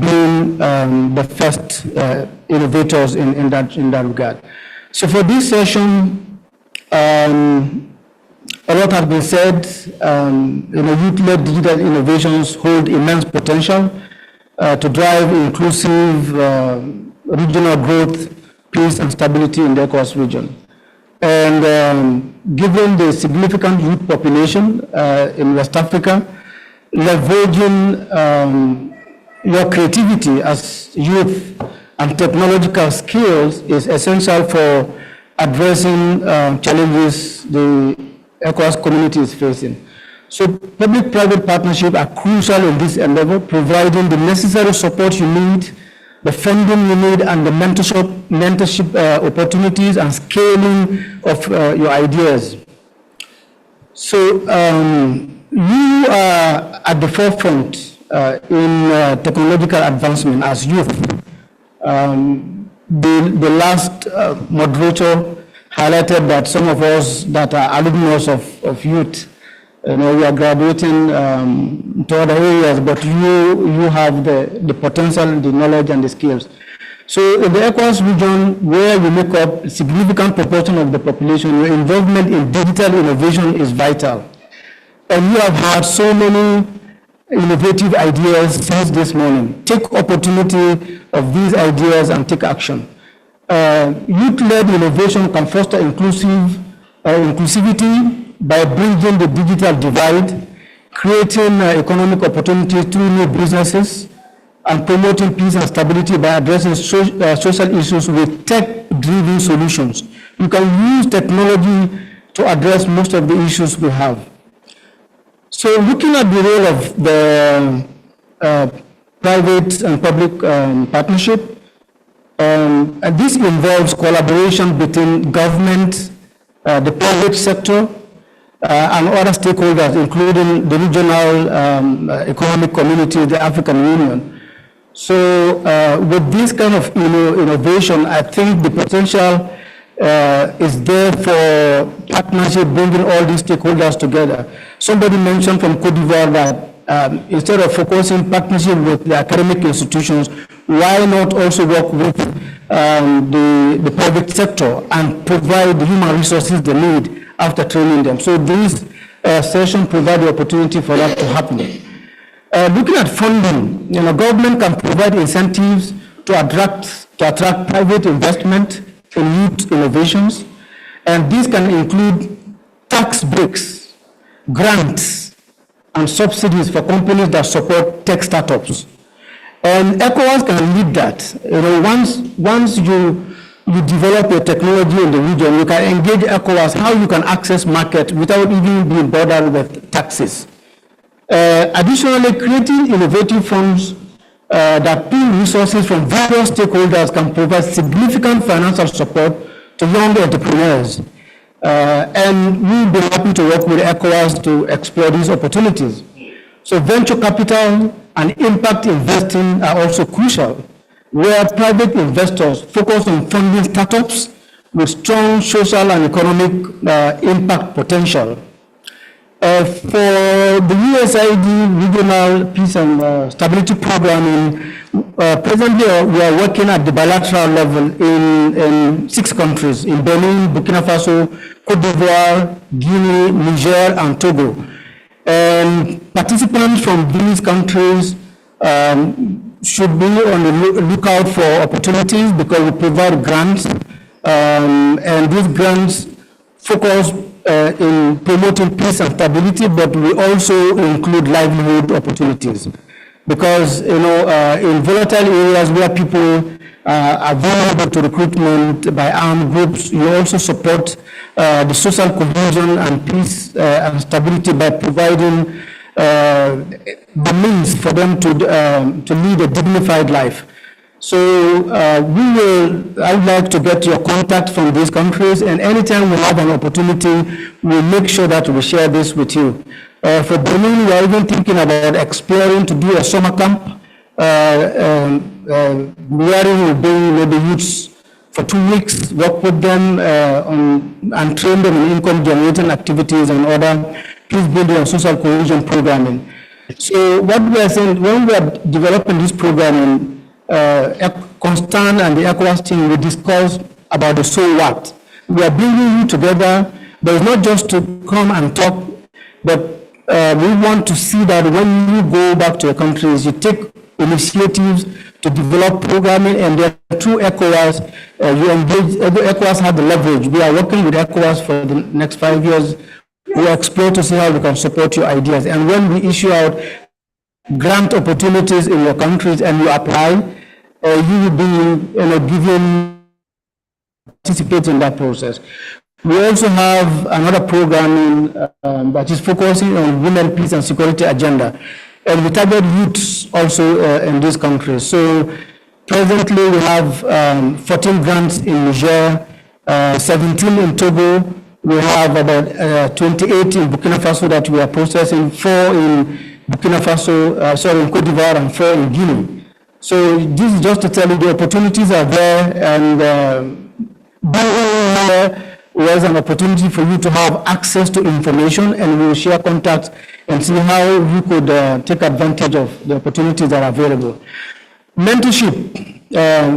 being the first innovators in that regard. So for this session, a lot has been said. Youth-led digital innovations hold immense potential to drive inclusive regional growth, peace, and stability in the ECOWAS region. And given the significant youth population in West Africa, leveraging your creativity as youth and technological skills is essential for addressing challenges the ECOWAS community is facing. So public-private partnerships are crucial in this endeavor, providing the necessary support you need, the funding you need, and the mentorship opportunities and scaling of your ideas. So you are at the forefront in technological advancement as youth. The last moderator highlighted that some of us that are alumnus of youth, we are graduating to other areas, but you have the potential, the knowledge, and the skills. So in the ECOWAS region, where you make up a significant proportion of the population, your involvement in digital innovation is vital. And you have had so many innovative ideas since this morning. Take opportunity of these ideas and take action. Youth-led innovation can foster inclusivity by bridging the digital divide, creating economic opportunities through new businesses, and promoting peace and stability by addressing social issues with tech-driven solutions. You can use technology to address most of the issues we have. So looking at the role of the private and public partnership, and this involves collaboration between government, the private sector, and other stakeholders, including the regional economic community, the African Union. So with this kind of innovation, I think the potential is there for partnership, bringing all these stakeholders together. Somebody mentioned from Cote d'Ivoire that instead of focusing partnership with the academic institutions, why not also work with the private sector and provide the human resources they need after training them. So this session provides the opportunity for that to happen. Looking at funding, government can provide incentives to attract private investment in youth innovations, and these can include tax breaks, grants, and subsidies for companies that support tech startups. And ECOWAS can lead that. You know, once you develop a technology in the region, you can engage ECOWAS how you can access market without even being bothered with taxes. Additionally, creating innovative funds that pool resources from various stakeholders can provide significant financial support to young entrepreneurs. And we'll be happy to work with ECOWAS to explore these opportunities. So venture capital and impact investing are also crucial, where private investors focus on funding startups with strong social and economic impact potential. For the USAID Regional Peace and Stability Programming, presently we are working at the bilateral level in 6 countries, in Benin, Burkina Faso, Cote d'Ivoire, Guinea, Niger, and Togo. And participants from these countries should be on the lookout for opportunities because we provide grants, and these grants focus in promoting peace and stability, but we also include livelihood opportunities. Because, you know, in volatile areas where people are vulnerable to recruitment by armed groups, you also support the social cohesion and peace and stability by providing the means for them to lead a dignified life. So I would like to get your contact from these countries, and anytime we have an opportunity, we'll make sure that we share this with you. For Benin, we are even thinking about exploring to do a summer camp, where we will bring maybe youths for 2 weeks, work with them and train them in income generating activities and other peace building and social cohesion programming. So what we are saying, when we are developing this programming, Constant and the ECOWAS team, we discuss about the so what. We are bringing you together, but it's not just to come and talk, but we want to see that when you go back to your countries, you take initiatives to develop programming, and then through ECOWAS, you engage, ECOWAS has the leverage. We are working with ECOWAS for the next 5 years. We explore to see how we can support your ideas. And when we issue out grant opportunities in your countries and you apply, you will be given, participate in that process. We also have another program that is focusing on women, peace and security agenda. And we target youths also in these countries. So presently we have 14 grants in Niger, 17 in Togo. We have about 28 in Burkina Faso that we are processing, 4 in Burkina Faso, in Cote d'Ivoire, and 4 in Guinea. So this is just to tell you the opportunities are there, and there's an opportunity for you to have access to information, and we will share contacts and see how you could take advantage of the opportunities that are available. Mentorship,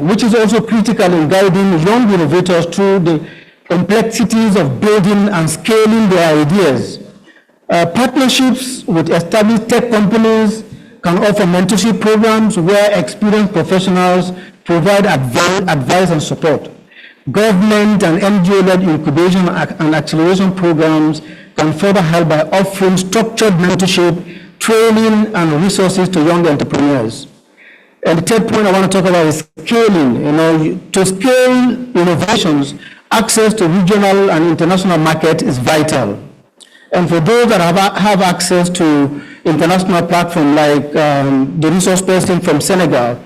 which is also critical in guiding young innovators through the complexities of building and scaling their ideas. Partnerships with established tech companies can offer mentorship programs where experienced professionals provide advice and support. Government and NGO-led incubation and acceleration programs can further help by offering structured mentorship, training, and resources to young entrepreneurs. And the third point I want to talk about is scaling. To scale innovations, access to regional and international market is vital. And for those that have access to international platform like the resource person from Senegal,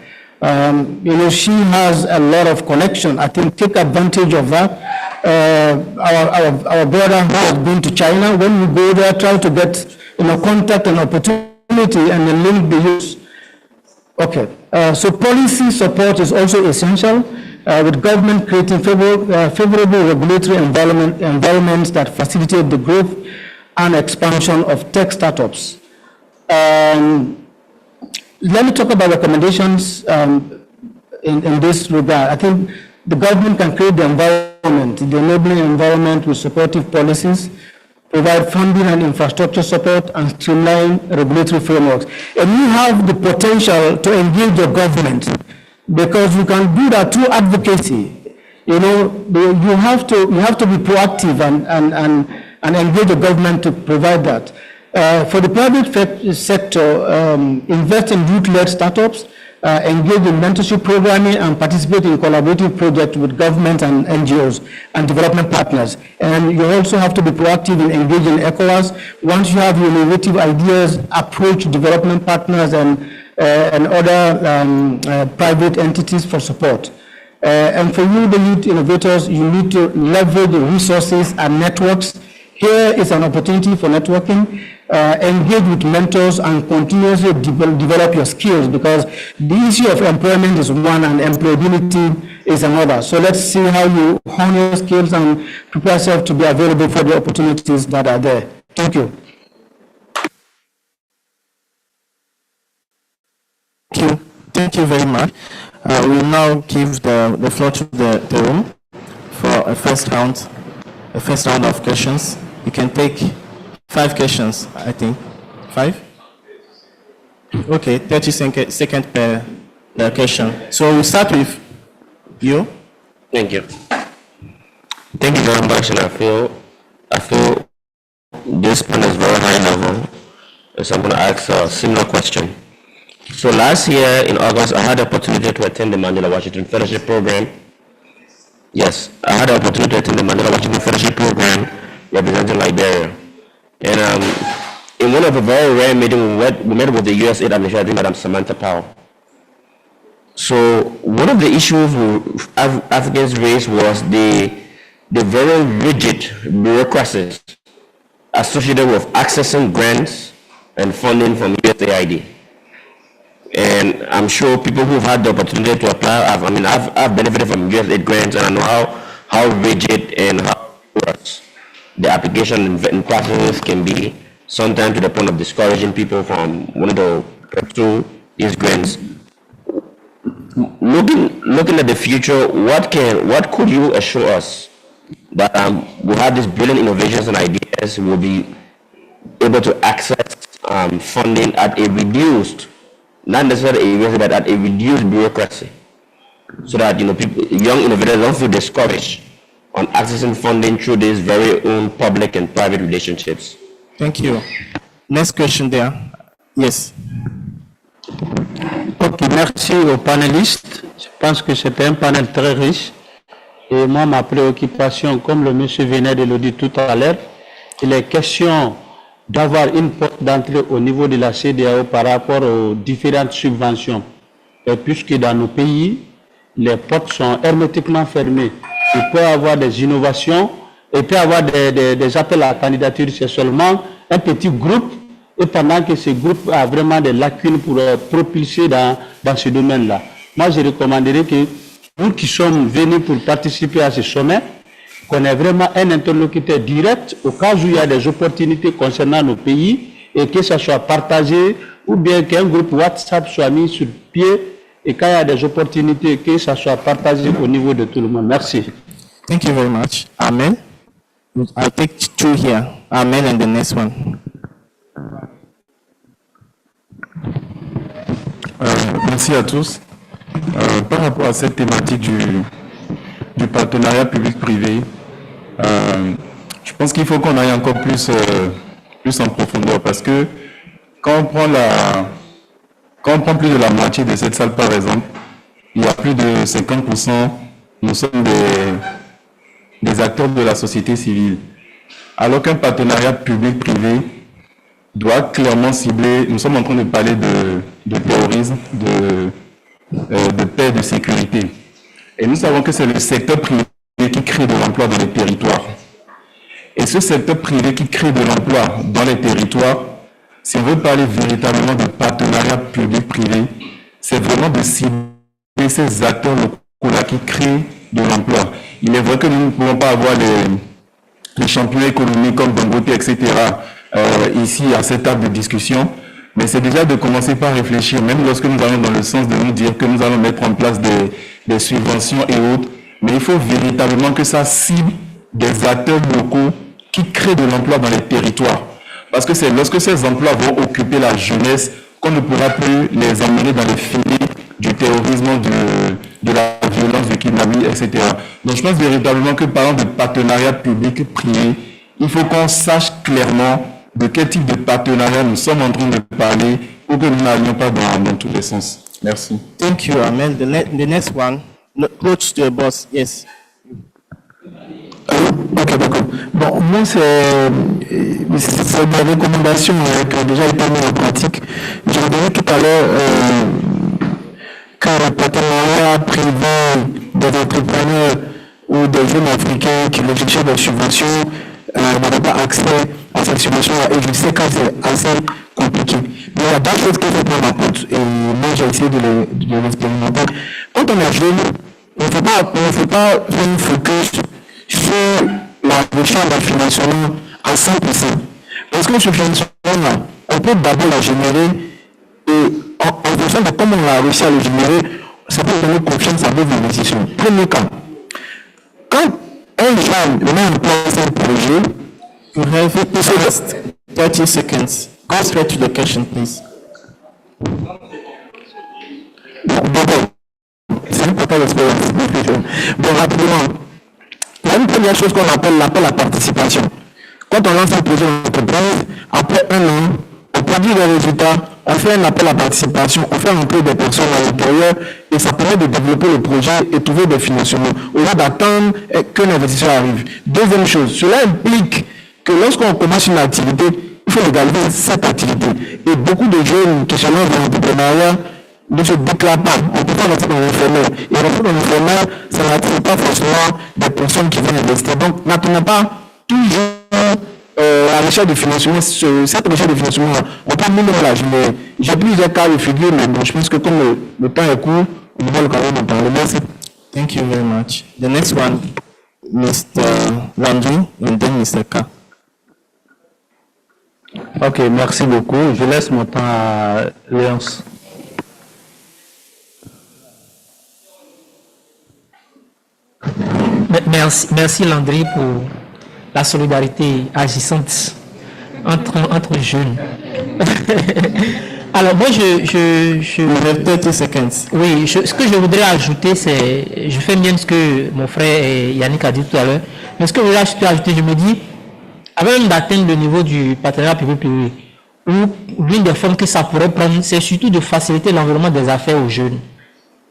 she has a lot of connection. I think take advantage of that. Our brother who has been to China, when we go there, try to get contact and opportunity and then link the youth. Okay, so policy support is also essential, with government creating favorable regulatory environments that facilitate the growth and expansion of tech startups. Let me talk about recommendations in this regard. I think the government can create the environment, the enabling environment with supportive policies, provide funding and infrastructure support, and streamline regulatory frameworks. And you have the potential to engage your government, because you can do that through advocacy. You have to be proactive and engage the government to provide that. For the private sector, invest in youth-led startups engage in mentorship programming, and participate in collaborative projects with government and NGOs and development partners. And you also have to be proactive in engaging ECOWAS. Once you have innovative ideas, approach development partners and other private entities for support. And for you, the youth innovators, you need to leverage the resources and networks. Here is an opportunity for networking. Engage with mentors and continuously develop your skills, because the issue of employment is one and employability is another. So let's see how you hone your skills and prepare yourself to be available for the opportunities that are there. Thank you. Thank you very much. We will now give the floor to the room for a first round of questions. You can take 5 questions, I think. 5? Okay, 30 seconds per question. So we'll start with you. Thank you. Thank you very much, and I feel this panel is very high level. So I'm going to ask a similar question. So last year in August, I had the opportunity to attend the Mandela Washington Fellowship Program. Yes, I had the opportunity to attend the Mandela Washington Fellowship Program representing Liberia. And in one of the very rare meetings, we met with the USAID Administrator, Madam Samantha Powell. So one of the issues Africans raised was the very rigid bureaucracies associated with accessing grants and funding from USAID. And I'm sure people who've had the opportunity to apply, I've benefited from USAID grants, and I know how rigid and how rigorous the application and processes can be, sometimes to the point of discouraging people from wanting to pursue these grants. Looking at the future, what could you assure us that we'll have these brilliant innovations and ideas, will be able to access funding at a reduced, not necessarily but at a reduced bureaucracy, so that people, young innovators don't feel discouraged on accessing funding through these very own public and private relationships. Thank you. Next question there. Yes. Ok, merci aux panélistes. Je pense que c'était un panel très riche. Et moi, ma préoccupation, comme le monsieur venait de le dire tout à l'heure, il est question d'avoir une porte d'entrée au niveau de la CEDEAO par rapport aux différentes subventions. Et puisque dans nos pays, les portes sont hermétiquement fermées, il peut y avoir des innovations, il peut y avoir des appels à la candidature, c'est seulement un petit groupe, et pendant que ce groupe a vraiment des lacunes pour propulser dans ce domaine-là. Moi, je recommanderais que nous qui sommes venus pour participer à ce sommet, qu'on ait vraiment un interlocuteur direct au cas où il y a des opportunités concernant nos pays et que ça soit partagé, ou bien qu'un groupe WhatsApp soit mis sur pied et quand il y a des opportunités, que ça soit partagé au niveau de tout le monde. Merci. Thank you very much. Amen. I'll take 2 here. Amen, and the next one. Merci à tous. Par rapport à cette thématique du partenariat public-privé, je pense qu'il faut qu'on aille encore plus en profondeur, parce que quand on prend plus de la moitié de cette salle par exemple, il y a plus de 50%, nous sommes des acteurs de la société civile. Alors qu'un partenariat public-privé doit clairement cibler, nous sommes en train de parler de terrorisme, de paix, de sécurité. Et nous savons que c'est le secteur privé qui crée de l'emploi dans les territoires. Et ce secteur privé qui crée de l'emploi dans les territoires, si on veut parler véritablement de partenariat public-privé, c'est vraiment de cibler ces acteurs locaux-là qui créent de l'emploi. Il est vrai que nous ne pouvons pas avoir les champions économiques comme Dangote, etc., ici à cette table de discussion, mais c'est déjà de commencer par réfléchir, même lorsque nous allons dans le sens de nous dire que nous allons mettre en place des subventions et autres, mais il faut véritablement que ça cible des acteurs locaux qui créent de l'emploi dans les territoires. Parce que c'est lorsque ces emplois vont occuper la jeunesse qu'on ne pourra plus les emmener dans les filets du terrorisme, de la violence, du kidnapping, etc. Donc je pense véritablement que parlant de partenariat public-privé, il faut qu'on sache clairement de quel type de partenariat nous sommes en train de parler pour que nous n'allions pas dans tous les sens. Merci. Thank you, Ahmed. The next one, close to the boss. Yes. Ok, d'accord. Bon, moi, c'est des recommandations qui ont déjà été mises en pratique. J'ai donné tout à l'heure qu'un partenariat privé des entrepreneurs ou des jeunes africains qui recherchent des subventions n'avaient pas accès à cette subvention et je sais que c'est assez compliqué. Mais il y a d'autres choses qu'il faut prendre en compte et moi j'ai essayé de l'expérimenter. Quand on est jeune, on ne faut pas faire un focus sur la recherche d'un financement à 100%. Parce que ce financement-là, on peut d'abord la générer et en fonction de comment on a réussi à le générer, ça peut donner confiance à vos investisseurs. Premier cas, quand un jeune met en place un projet, you have just 30 seconds. Go straight to the question, please. C'est important l'expérience. Bon, rapidement, il y a une première chose qu'on appelle l'appel à participation. Quand on lance un projet d'entreprise, après un an, on produit des résultats, on fait un appel à participation, on fait rentrer des personnes à l'intérieur et ça permet de développer le projet et trouver des financements au lieu d'attendre qu'un investisseur arrive. Deuxième chose, cela implique que lorsqu'on commence une activité, il faut légaliser cette activité. Et beaucoup de jeunes qui se lancent dans l'entrepreneuriat ne se déclarent pas. On ne peut pas rentrer dans l'informel. Et rentrer dans l'informel, ça n'attire pas forcément des personnes qui veulent investir. Donc, n'attendons pas toujours la recherche de financement. Cette recherche de financement, on peut même l'âge. Mais j'ai plusieurs cas de figure, mais bon, je pense que comme le temps est court, on va quand même en parler. Merci. Thank you very much. The next one, Mr. Landry, and then Mr. K. Ok, merci beaucoup. Je laisse mon temps à Léonce. Merci Landry pour la solidarité agissante entre jeunes. Alors moi, je 30 seconds. Oui, ce que je voudrais ajouter, c'est, je fais bien ce que mon frère Yannick a dit tout à l'heure, mais ce que je voudrais ajouter, je me dis, avant même d'atteindre le niveau du partenariat public-privé, l'une des formes que ça pourrait prendre, c'est surtout de faciliter l'environnement des affaires aux jeunes.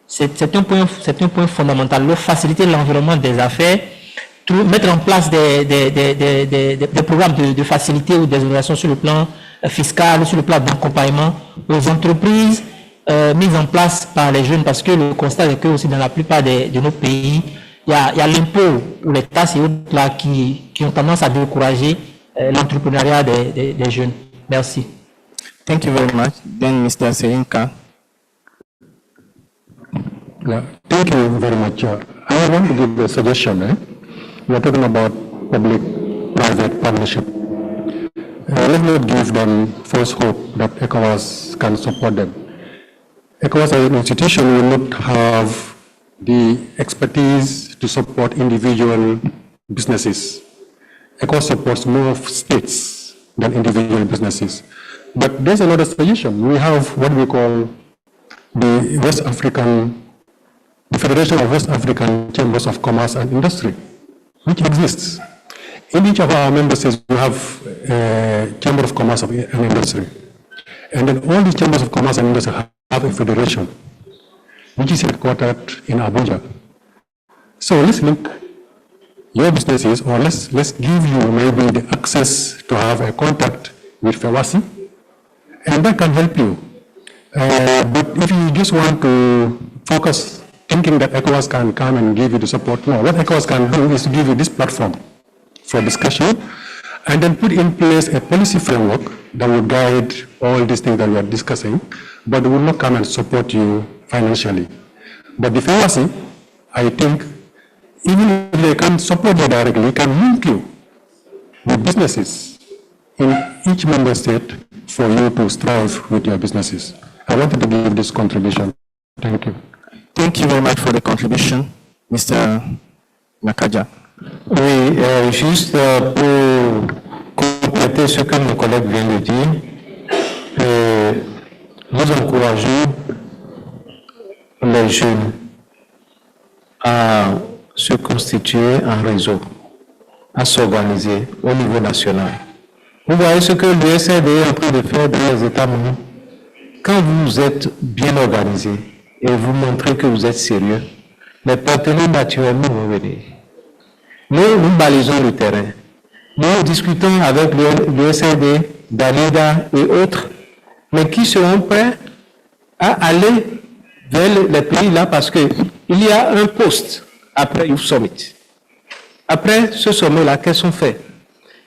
C'est un point fondamental, de faciliter l'environnement des affaires, mettre en place des programmes de facilité ou des innovations sur le plan fiscal, sur le plan d'accompagnement aux entreprises mises en place par les jeunes, parce que le constat est que aussi dans la plupart de nos pays, il y a l'impôt ou les taxes et autres là qui ont tendance à décourager l'entrepreneuriat des jeunes. Merci. Thank you very much. Then Mr. Serinka. Thank you very much. I want to give a suggestion. We are talking about public-private partnership. Let's not give them false hope that ECOWAS can support them. ECOWAS as an institution will not have the expertise to support individual businesses. ECOWAS supports more of states than individual businesses. But there's another suggestion. We have what we call the Federation of West African Chambers of Commerce and Industry, which exists. In each of our member states, we have a Chamber of Commerce and Industry. And then all the Chambers of Commerce and Industry have a federation, which is headquartered in Abuja. So let's link your businesses, or let's give you maybe the access to have a contact with FEWASI, and that can help you. But if you just want to focus thinking that ECOWAS can come and give you the support, no, what ECOWAS can do is to give you this platform for discussion and then put in place a policy framework that will guide all these things that we are discussing, but will not come and support you financially. But the FEWASI, I think, even if they can't support you directly, can link you with businesses in each member state for you to strive with your businesses. I wanted to give this contribution. Thank you. Thank you very much for the contribution, Mr. Nakaja. Oui, juste pour compléter ce que mon collègue vient de dire, nous encourageons les jeunes à se constituer en réseau, à s'organiser au niveau national. Vous voyez ce que l'USAID est en train de faire dans les États membres. quand vous êtes bien organisé et vous montrez que vous êtes sérieux, les partenaires naturellement vont venir. Nous balisons le terrain. Nous discutons avec le SRD, Danida et autres, mais qui seront prêts à aller vers les pays là parce qu'il y a un poste après Youth Summit. Après ce sommet-là, qu'est-ce qu'on fait?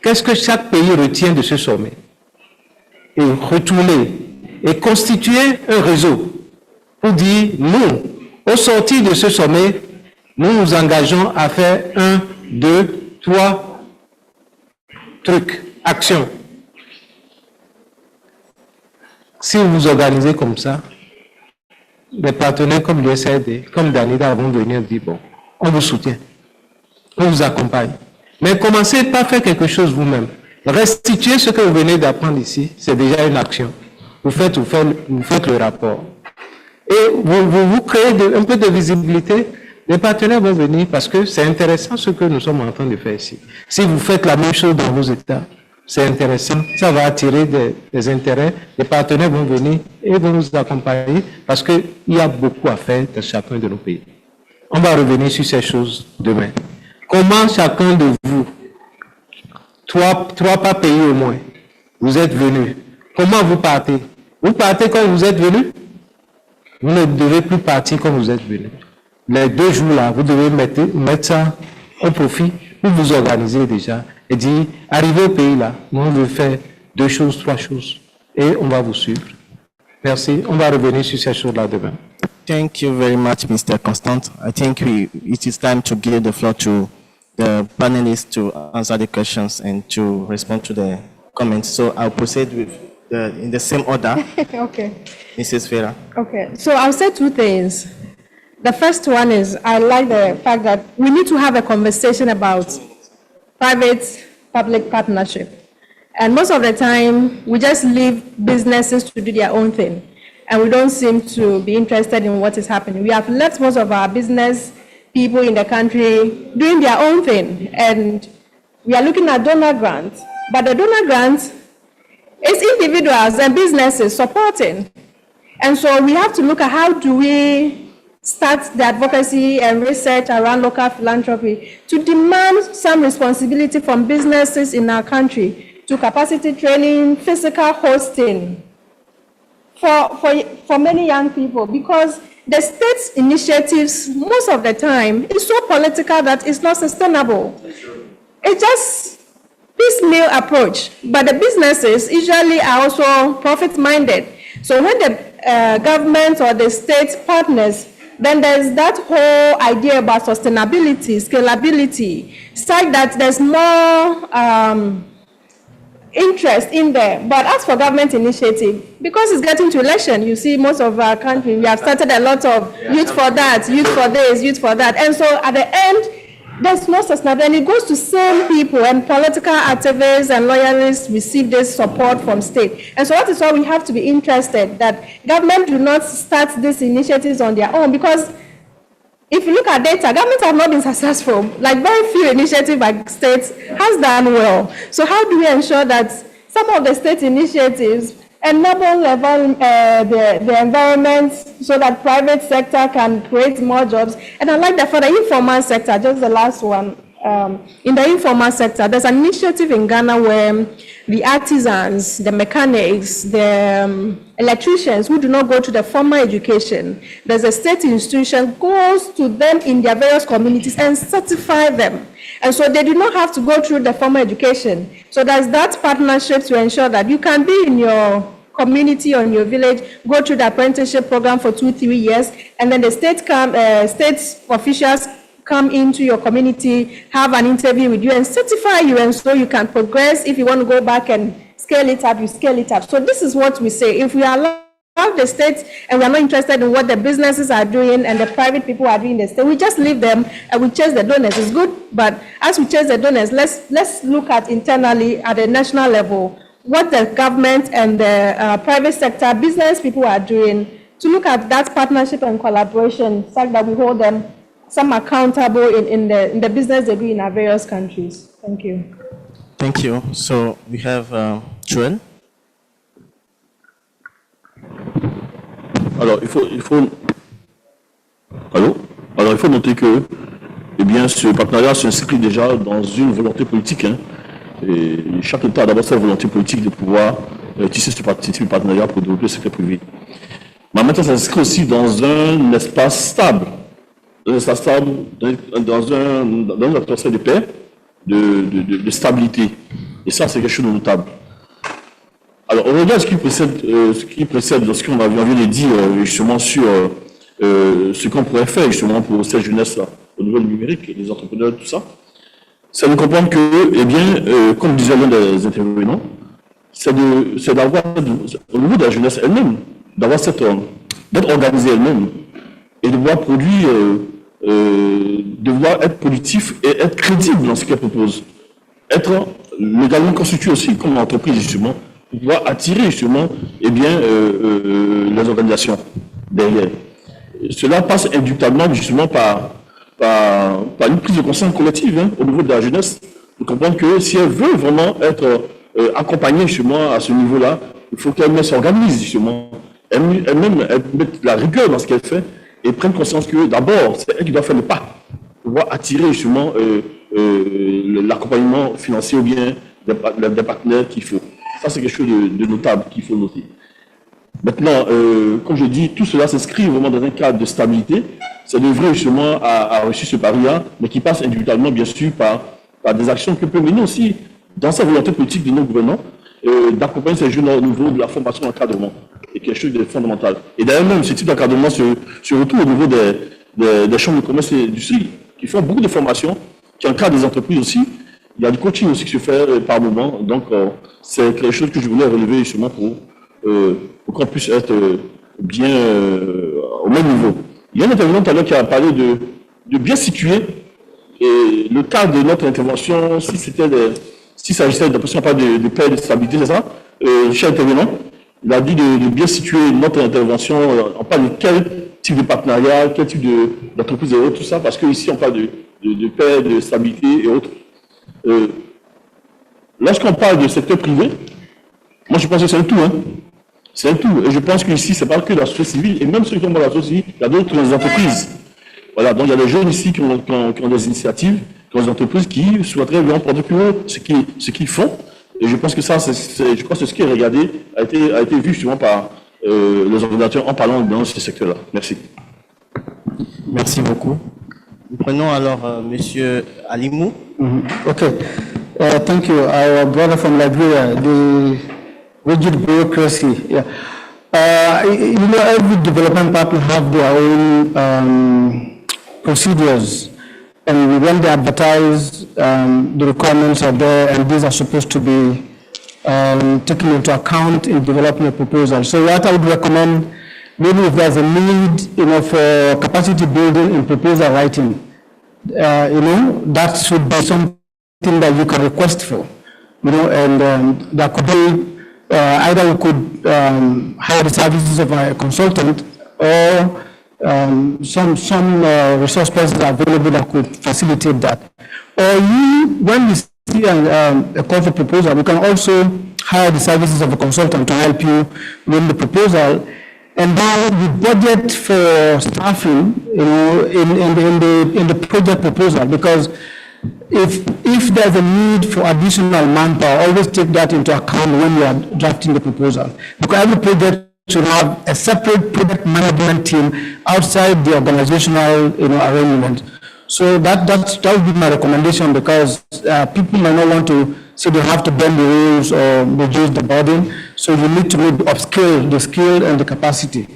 Qu'est-ce que chaque pays retient de ce sommet? Et retourner et constituer un réseau pour dire, nous, au sortir de ce sommet, nous nous engageons à faire 1, 2, 3 trucs, actions. Si vous vous organisez comme ça, des partenaires comme l'USAID, comme Danida vont venir dire, bon, on vous soutient, on vous accompagne. Mais commencez par faire quelque chose vous-même. Restituer ce que vous venez d'apprendre ici, c'est déjà une action. Vous faites le rapport. Et vous créez un peu de visibilité. Les partenaires vont venir parce que c'est intéressant ce que nous sommes en train de faire ici. Si vous faites la même chose dans vos États, c'est intéressant. Ça va attirer des intérêts. Les partenaires vont venir et vont nous accompagner parce qu'il y a beaucoup à faire dans chacun de nos pays. On va revenir sur ces choses demain. Comment chacun de vous, trois par pays au moins, vous êtes venus? Comment vous partez? Vous partez comme vous êtes venus? Vous ne devez plus partir comme vous êtes venus. Les 2 jours-là, vous devez mettre ça au profit pour vous organiser déjà et dire, arrivez au pays-là, nous on veut faire 2 choses, 3 choses et on va vous suivre. Merci. On va revenir sur ces choses-là demain. Thank you very much, Mr. Constant. I think it is time to give the floor to the panelists to answer the questions and to respond to the comments. So I'll proceed with in the same order. Okay. Mrs. Vera. Okay. So I'll say 2 things. The first one is I like the fact that we need to have a conversation about private-public partnership. And most of the time, we just leave businesses to do their own thing. And we don't seem to be interested in what is happening. We have left most of our business people in the country doing their own thing. And we are looking at donor grants. But the donor grants is individuals and businesses supporting. And so we have to look at how do we start the advocacy and research around local philanthropy to demand some responsibility from businesses in our country to capacity training, physical hosting for many young people, because the state's initiatives most of the time is so political that it's not sustainable. It's just piecemeal approach, but the businesses usually are also profit-minded. So when the government or the state partners, then there's that whole idea about sustainability, scalability, such that there's more interest in there. But as for government initiative, because it's getting to election, you see most of our country, we have started a lot of youth for that, youth for this, youth for that. And so at the end, there's no sustainability. And it goes to same people, and political activists and loyalists receive this support from state. And so that is why we have to be interested that government do not start these initiatives on their own, because if you look at data, governments have not been successful. Like very few initiatives by states has done well. So how do we ensure that some of the state initiatives enable the environment so that private sector can create more jobs? And I like that for the informal sector, just the last one. In the informal sector, there's an initiative in Ghana where the artisans, the mechanics, the electricians who do not go to the formal education, there's a state institution goes to them in their various communities and certify them. And so they do not have to go through the formal education. So there's that partnership to ensure that you can be in your community or in your village, go through the apprenticeship program for 2-3 years, and then the state officials come into your community, have an interview with you and certify you, and so you can progress. If you want to go back and scale it up, you scale it up. So this is what we say. If we allow the state and we are not interested in what the businesses are doing and the private people are doing in the state, we just leave them and we chase the donors. It's good, but as we chase the donors, let's look at internally at the national level what the government and the private sector business people are doing to look at that partnership and collaboration such that we hold them some accountable in the business they do in our various countries. Thank you. Thank you. So we have Joel. Alors, Alors, il faut noter que, eh bien, ce partenariat s'inscrit déjà dans une volonté politique. Hein. Et chaque État a d'abord cette volonté politique de pouvoir tisser ce partenariat pour développer le secteur privé. Mais maintenant, ça s'inscrit aussi dans un espace stable, dans une atmosphère de paix, de stabilité. Et ça, c'est quelque chose de notable. Alors, on regarde ce qui précède lorsqu'on vient de dire justement sur ce qu'on pourrait faire justement pour cette jeunesse-là, au niveau numérique, les entrepreneurs, tout ça. C'est de comprendre que, eh bien, comme disait l'un des intervenants, c'est d'avoir, au niveau de la jeunesse elle-même, d'être organisée elle-même et de pouvoir produire, devoir être productif et être crédible dans ce qu'elle propose. Être légalement constitué aussi comme entreprise, justement, pour pouvoir attirer, justement, eh bien, les organisations derrière. Cela passe indubitablement, justement, par une prise de conscience collective hein, au niveau de la jeunesse, pour comprendre que si elle veut vraiment être accompagnée, justement, à ce niveau-là, il faut qu'elle-même s'organise, justement. Elle-même mette la rigueur dans ce qu'elle fait et prenne conscience que, d'abord, c'est elle qui doit faire le pas pour pouvoir attirer, justement, l'accompagnement financier ou bien des partenaires qu'il faut. Ça, c'est quelque chose de notable qu'il faut noter. Maintenant, comme je dis, tout cela s'inscrit vraiment dans un cadre de stabilité. C'est d'œuvrer justement à réussir ce pari-là, mais qui passe individuellement, bien sûr, par des actions que peut mener aussi, dans sa volonté politique de nos gouvernants, d'accompagner ces jeunes au niveau de la formation d'encadrement. C'est quelque chose de fondamental. Et d'ailleurs, même ce type d'encadrement se retrouve au niveau des chambres de commerce et d'industrie, qui font beaucoup de formations, qui encadrent des entreprises aussi. Il y a du coaching aussi qui se fait par moment. Donc, c'est quelque chose que je voulais relever justement pour qu'on puisse être bien au même niveau. Il y a un intervenant tout à l'heure qui a parlé de bien situer et le cadre de notre intervention, s'il s'agissait de paix et de stabilité, c'est ça, cher intervenant, il a dit de bien situer notre intervention, on parle de quel type de partenariat, quel type d'entreprise et autres, tout ça, parce qu'ici on parle de paix, de stabilité et autres. Lorsqu'on parle de secteur privé, moi je pense que c'est un tout, hein. C'est un tout. Et je pense qu'ici, ce n'est pas que la société civile, et même ceux qui ont dans la société civile, il y a d'autres entreprises. Voilà, donc il y a des jeunes ici qui ont des initiatives, qui ont des entreprises qui souhaiteraient vraiment prendre plus haut ce qu'ils font. Et je pense que ça, je crois que ce qui est regardé a été vu justement par les organisateurs en parlant dans ce secteur-là. Merci. Merci beaucoup. Nous prenons alors Monsieur Alimou. Okay. Thank you. Our brother from Liberia, the rigid bureaucracy. Yeah. Every development partner have their own procedures, and when they advertise, the requirements are there, and these are supposed to be taken into account in developing a proposal. So what I would recommend, maybe if there's a need, for capacity building in proposal writing, that should be something that you can request for, and that could be either we could hire the services of a consultant or some resource persons available that could facilitate that. Or when you see a call for proposal, you can also hire the services of a consultant to help you with the proposal. And then we budget for staffing, in the project proposal, because if there's a need for additional manpower, always take that into account when you are drafting the proposal. Because every project should have a separate project management team outside the organizational arrangement. So that would be my recommendation, because people might not want to say they have to bend the rules or reduce the burden. So you need to upskill the skill and the capacity.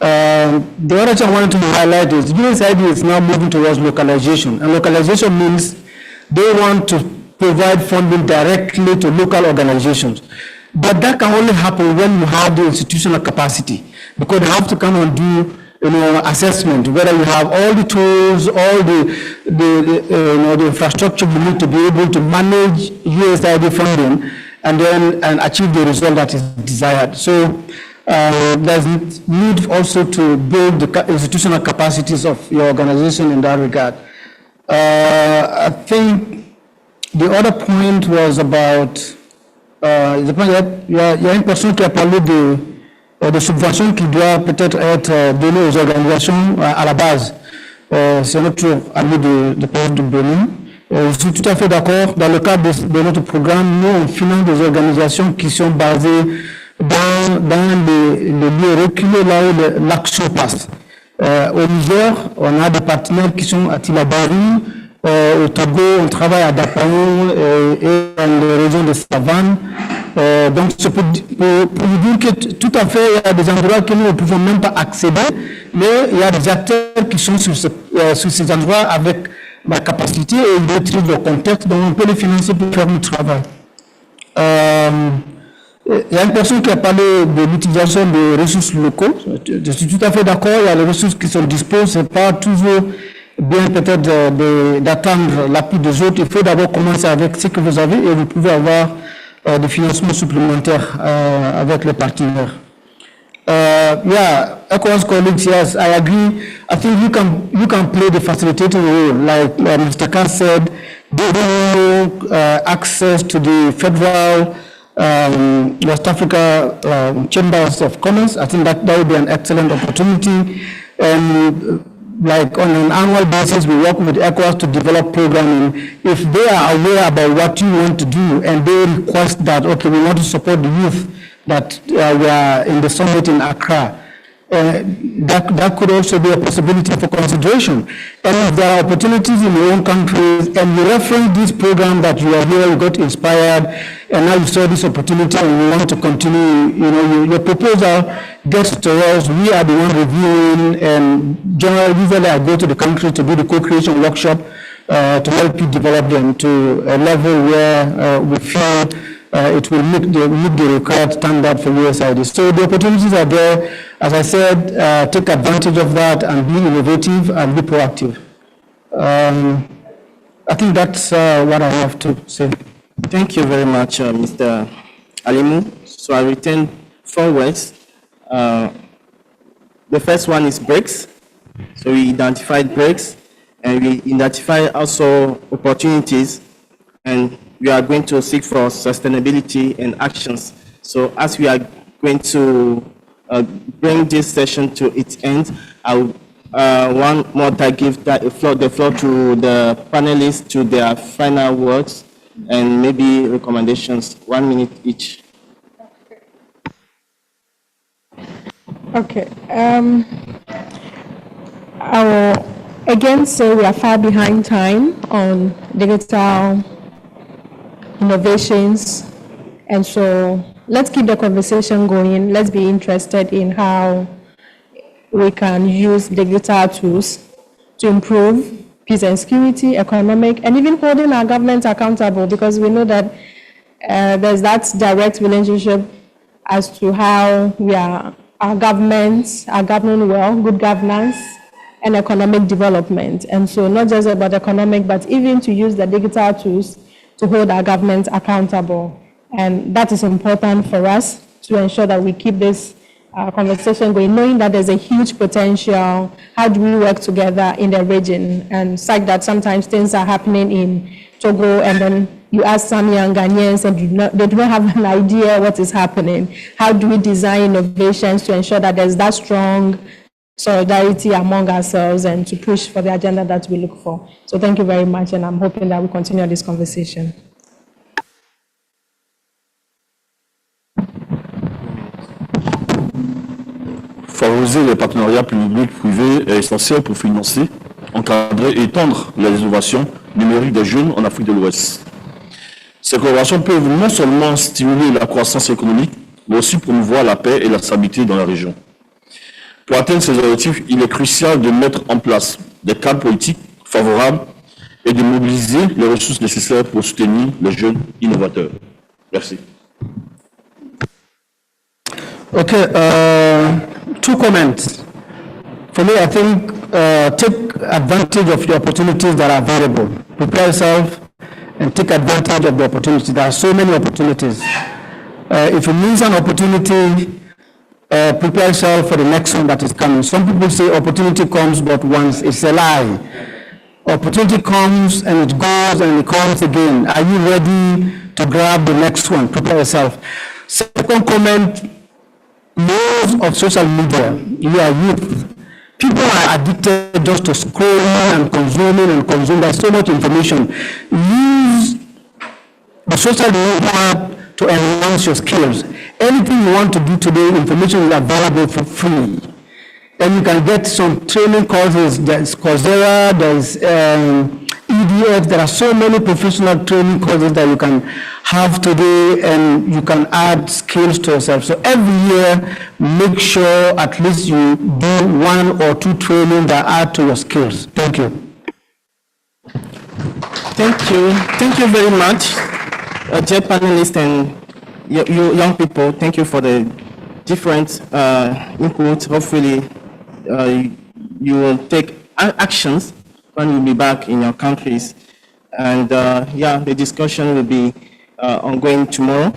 The other thing I wanted to highlight is USAID is now moving towards localization. And localization means they want to provide funding directly to local organizations. But that can only happen when you have the institutional capacity, because they have to come and do assessment, whether you have all the tools, all the infrastructure you need to be able to manage USAID funding and achieve the result that is desired. So there's need also to build the institutional capacities of your organization in that regard. I think the other point was about the point that il y a une personne qui a parlé de subventions qui doivent peut-être être données aux organisations à la base. C'est notre ami de Paul de Benin. Je suis tout à fait d'accord. Dans le cadre de notre programme, nous, on finance des organisations qui sont basées dans les lieux reculés là où l'action passe. Au Niger, on a des partenaires qui sont à Tilabari. Au Togo, on travaille à Dapaon et dans les régions de Savane. Donc, c'est pour vous dire que tout à fait, il y a des endroits que nous ne pouvons même pas accéder, mais il y a des acteurs qui sont sur ces endroits avec la capacité et ils maîtrisent le contexte, donc on peut les financer pour faire le travail. Il y a une personne qui a parlé de l'utilisation des ressources locaux. Je suis tout à fait d'accord, il y a les ressources qui sont disposées, ce n'est pas toujours bien peut-être d'attendre l'appui des autres. Il faut d'abord commencer avec ce que vous avez et vous pouvez avoir des financements supplémentaires avec les partenaires. Yeah, ECOWAS colleagues, yes, I agree. I think you can play the facilitating role, like Mr. Khan said, giving access to the federal West Africa chambers of commerce. I think that would be an excellent opportunity. And like on an annual basis, we work with ECOWAS to develop programming. If they are aware about what you want to do and they request that, okay, we want to support the youth that we are in the summit in Accra, that could also be a possibility for consideration. And if there are opportunities in your own countries and you reference this program that you are here, you got inspired, and now you saw this opportunity and you want to continue, you know, your proposal gets to us, we are the one reviewing, and generally, usually I go to the country to do the co-creation workshop to help you develop them to a level where we feel it will meet the required standard for USAID. So the opportunities are there. As I said, take advantage of that and be innovative and be proactive. I think that's what I have to say. Thank you very much, Mr. Alimu. So I return 4 words. The first one is breaks. So we identified breaks and we identify also opportunities, and we are going to seek for sustainability and actions. So as we are going to bring this session to its end, I one more time give the floor to the panelists to their final words and maybe recommendations, 1 minute each. Okay. I will again say we are far behind time on digital innovations, and so let's keep the conversation going. Let's be interested in how we can use digital tools to improve peace and security, economic, and even holding our government accountable, because we know that there's that direct relationship as to how our governments are governing well, good governance, and economic development. And so not just about economic, but even to use the digital tools to hold our government accountable. And that is important for us to ensure that we keep this conversation going, knowing that there's a huge potential. How do we work together in the region? And such that sometimes things are happening in Togo, and then you ask some young Ghanaians and they do not have an idea what is happening. How do we design innovations to ensure that there's that strong solidarity among ourselves and to push for the agenda that we look for? So thank you very much, and I'm hoping that we continue this conversation. Favoriser les partenariats publics-privés est essentiel pour financer, encadrer et étendre les innovations numériques des jeunes en Afrique de l'Ouest. Ces collaborations peuvent non seulement stimuler la croissance économique, mais aussi promouvoir la paix et la stabilité dans la région. Pour atteindre ces objectifs, il est crucial de mettre en place des cadres politiques favorables et de mobiliser les ressources nécessaires pour soutenir les jeunes innovateurs. Merci. Okay, 2 comments. For me, I think take advantage of the opportunities that are available. Prepare yourself and take advantage of the opportunities. There are so many opportunities. If you miss an opportunity, prepare yourself for the next one that is coming. Some people say opportunity comes but once. It's a lie. Opportunity comes and it goes and it comes again. Are you ready to grab the next one? Prepare yourself. Second comment, laws of social media, you are youth. People are addicted just to scrolling and consuming. There's so much information. Use the social media to enhance your skills. Anything you want to do today, information is available for free. And you can get some training courses. There's Coursera, there's EDF. There are so many professional training courses that you can have today, and you can add skills to yourself. So every year, make sure at least you do 1 or 2 training that add to your skills. Thank you. Thank you very much, dear panelists and you young people. Thank you for the different input. Hopefully, you will take actions when you'll be back in your countries. And the discussion will be ongoing tomorrow.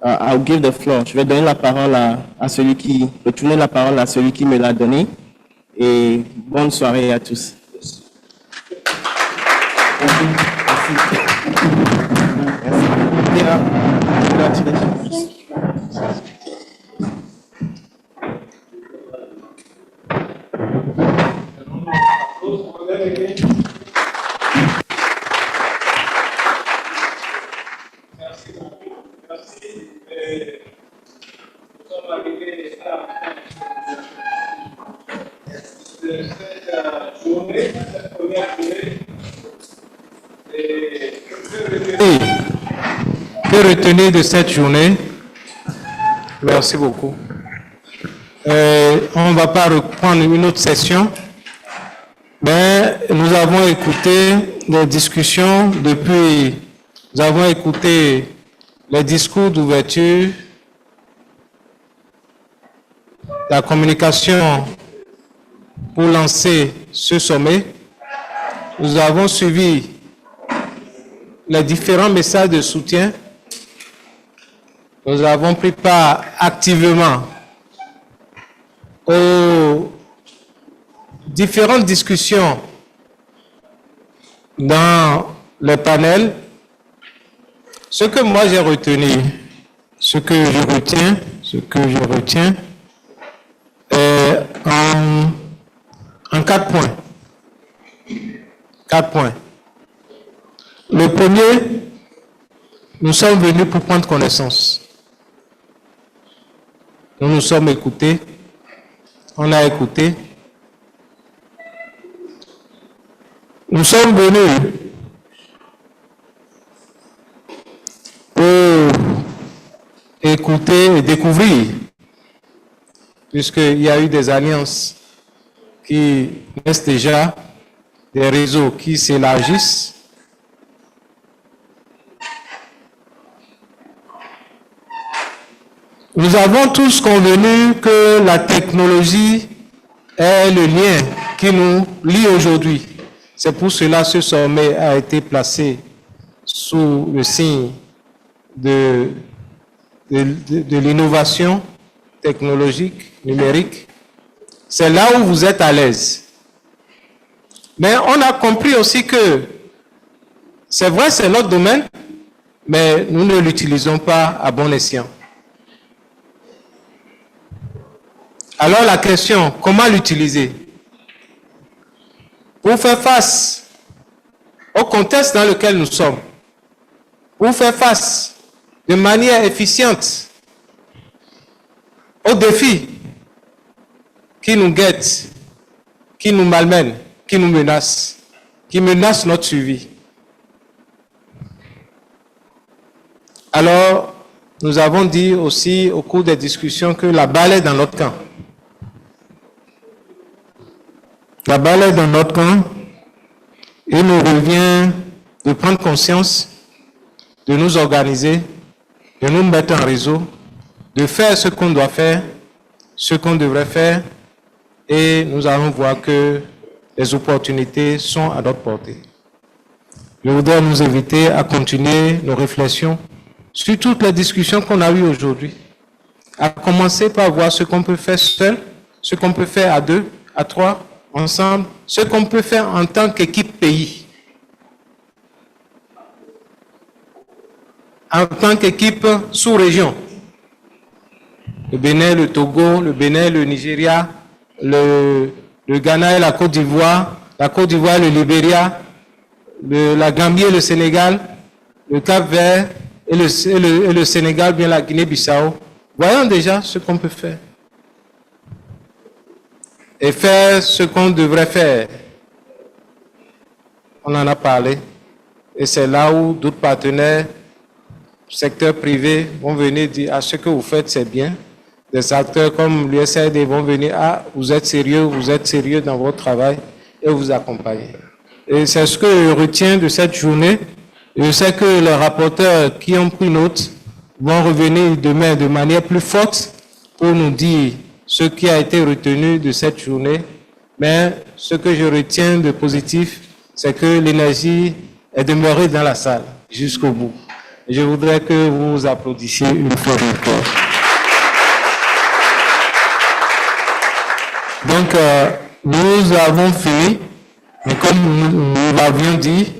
I'll give the floor. Je vais donner la parole à celui qui, retourner la parole à celui qui me l'a donné. Et bonne soirée à tous. Que retenir de cette journée? Merci beaucoup. On ne va pas reprendre une autre session, mais nous avons écouté les discussions depuis, nous avons écouté les discours d'ouverture, la communication pour lancer ce sommet. Nous avons suivi les différents messages de soutien. Nous avons pris part activement aux différentes discussions dans les panels. Ce que moi j'ai retenu, ce que je retiens est en 4 points. 4 points. Le premier, nous sommes venus pour prendre connaissance. Nous nous sommes écoutés, on a écouté. Nous sommes venus pour écouter et découvrir, puisqu'il y a eu des alliances qui naissent déjà, des réseaux qui s'élargissent. Nous avons tous convenu que la technologie est le lien qui nous lie aujourd'hui. C'est pour cela que ce sommet a été placé sous le signe de l'innovation technologique, numérique. C'est là où vous êtes à l'aise. Mais on a compris aussi que c'est vrai, c'est notre domaine, mais nous ne l'utilisons pas à bon escient. Alors la question, comment l'utiliser? Pour faire face au contexte dans lequel nous sommes, pour faire face de manière efficiente aux défis qui nous guettent, qui nous malmènent, qui nous menacent, qui menacent notre survie. Alors, nous avons dit aussi au cours des discussions que la balle est dans notre camp. La balle est dans notre camp. Il nous revient de prendre conscience, de nous organiser, de nous mettre en réseau, de faire ce qu'on doit faire, ce qu'on devrait faire, et nous allons voir que les opportunités sont à notre portée. Je voudrais nous inviter à continuer nos réflexions sur toutes les discussions qu'on a eues aujourd'hui, à commencer par voir ce qu'on peut faire seul, ce qu'on peut faire à 2, à 3, ensemble, ce qu'on peut faire en tant qu'équipe pays, en tant qu'équipe sous-région. le Bénin, le Togo, le Bénin, le Nigeria, le Ghana et la Côte d'Ivoire, le Libéria, la Gambie et le Sénégal, le Cap-Vert et le Sénégal, bien la Guinée-Bissau. Voyons déjà ce qu'on peut faire. Et faire ce qu'on devrait faire. On en a parlé. Et c'est là où d'autres partenaires, secteur privé, vont venir dire, ah, ce que vous faites, c'est bien. Des acteurs comme l'USAID vont venir, ah, vous êtes sérieux dans votre travail, et vous accompagner. Et c'est ce que je retiens de cette journée. Je sais que les rapporteurs qui ont pris note vont revenir demain de manière plus forte pour nous dire ce qui a été retenu de cette journée. Mais ce que je retiens de positif, c'est que l'énergie est demeurée dans la salle jusqu'au bout. Je voudrais que vous applaudissiez une fois encore. Donc, nous avons fini, mais comme nous l'avions dit,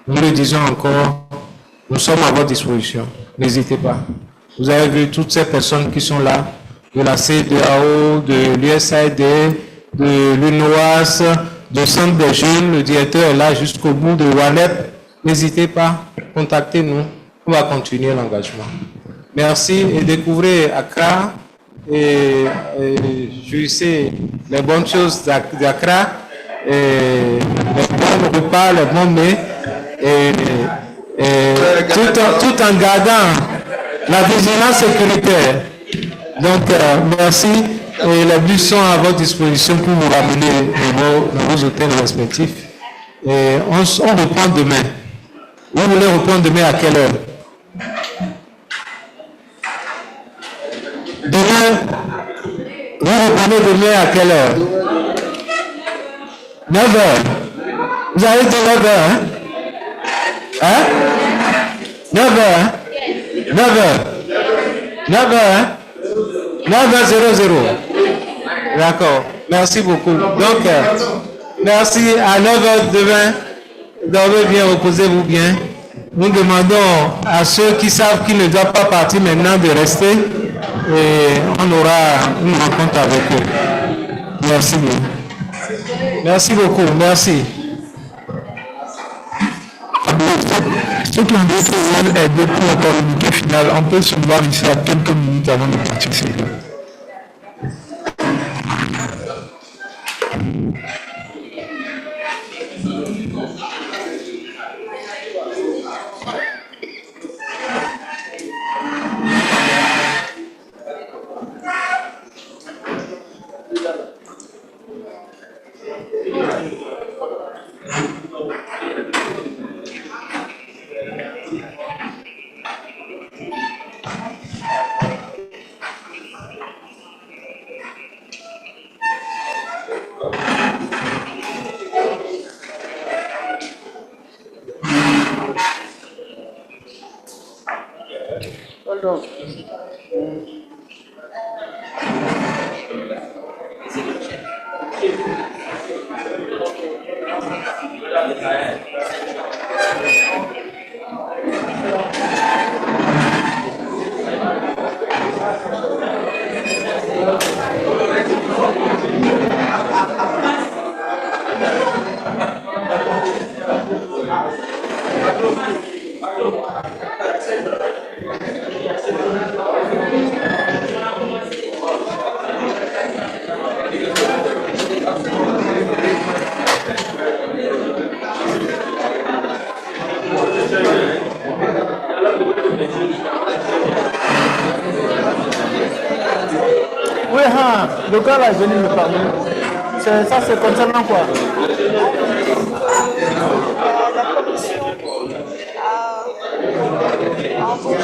nous le disons encore, nous sommes à votre disposition. N'hésitez pas. Vous avez vu toutes ces personnes qui sont là, de la CEDEAO, de l'USAID, de l'UNOAS, du Centre des Jeunes, le directeur est là jusqu'au bout de WANEP. N'hésitez pas, contactez-nous, on va continuer l'engagement. Merci et découvrez Accra et jouissez les bonnes choses d'Accra, et les bons repas, les bons mets, et tout en gardant la vigilance sécuritaire. Donc, merci. Et les bus sont à votre disposition pour vous ramener dans vos hôtels respectifs. Et on reprend demain. Vous voulez reprendre demain à quelle heure? Demain, vous reprenez demain à quelle heure? 9h. Vous avez dit 9h, hein? Hein? 9h, hein? 9h. 9h, hein? 9h00. D'accord. Merci beaucoup. Donc, merci. À 9h demain, dormez bien, reposez-vous bien. Nous demandons à ceux qui savent qu'ils ne doivent pas partir maintenant de rester, et on aura une rencontre avec eux. Merci bien. Merci beaucoup. Merci. Ceux qui ont dit que vous allez aider pour le communiqué final, on peut se voir ici à quelques minutes avant de partir. Hold on. Oui, le gars là est venu me parler. Ça, c'est concernant quoi? La commission a envoyé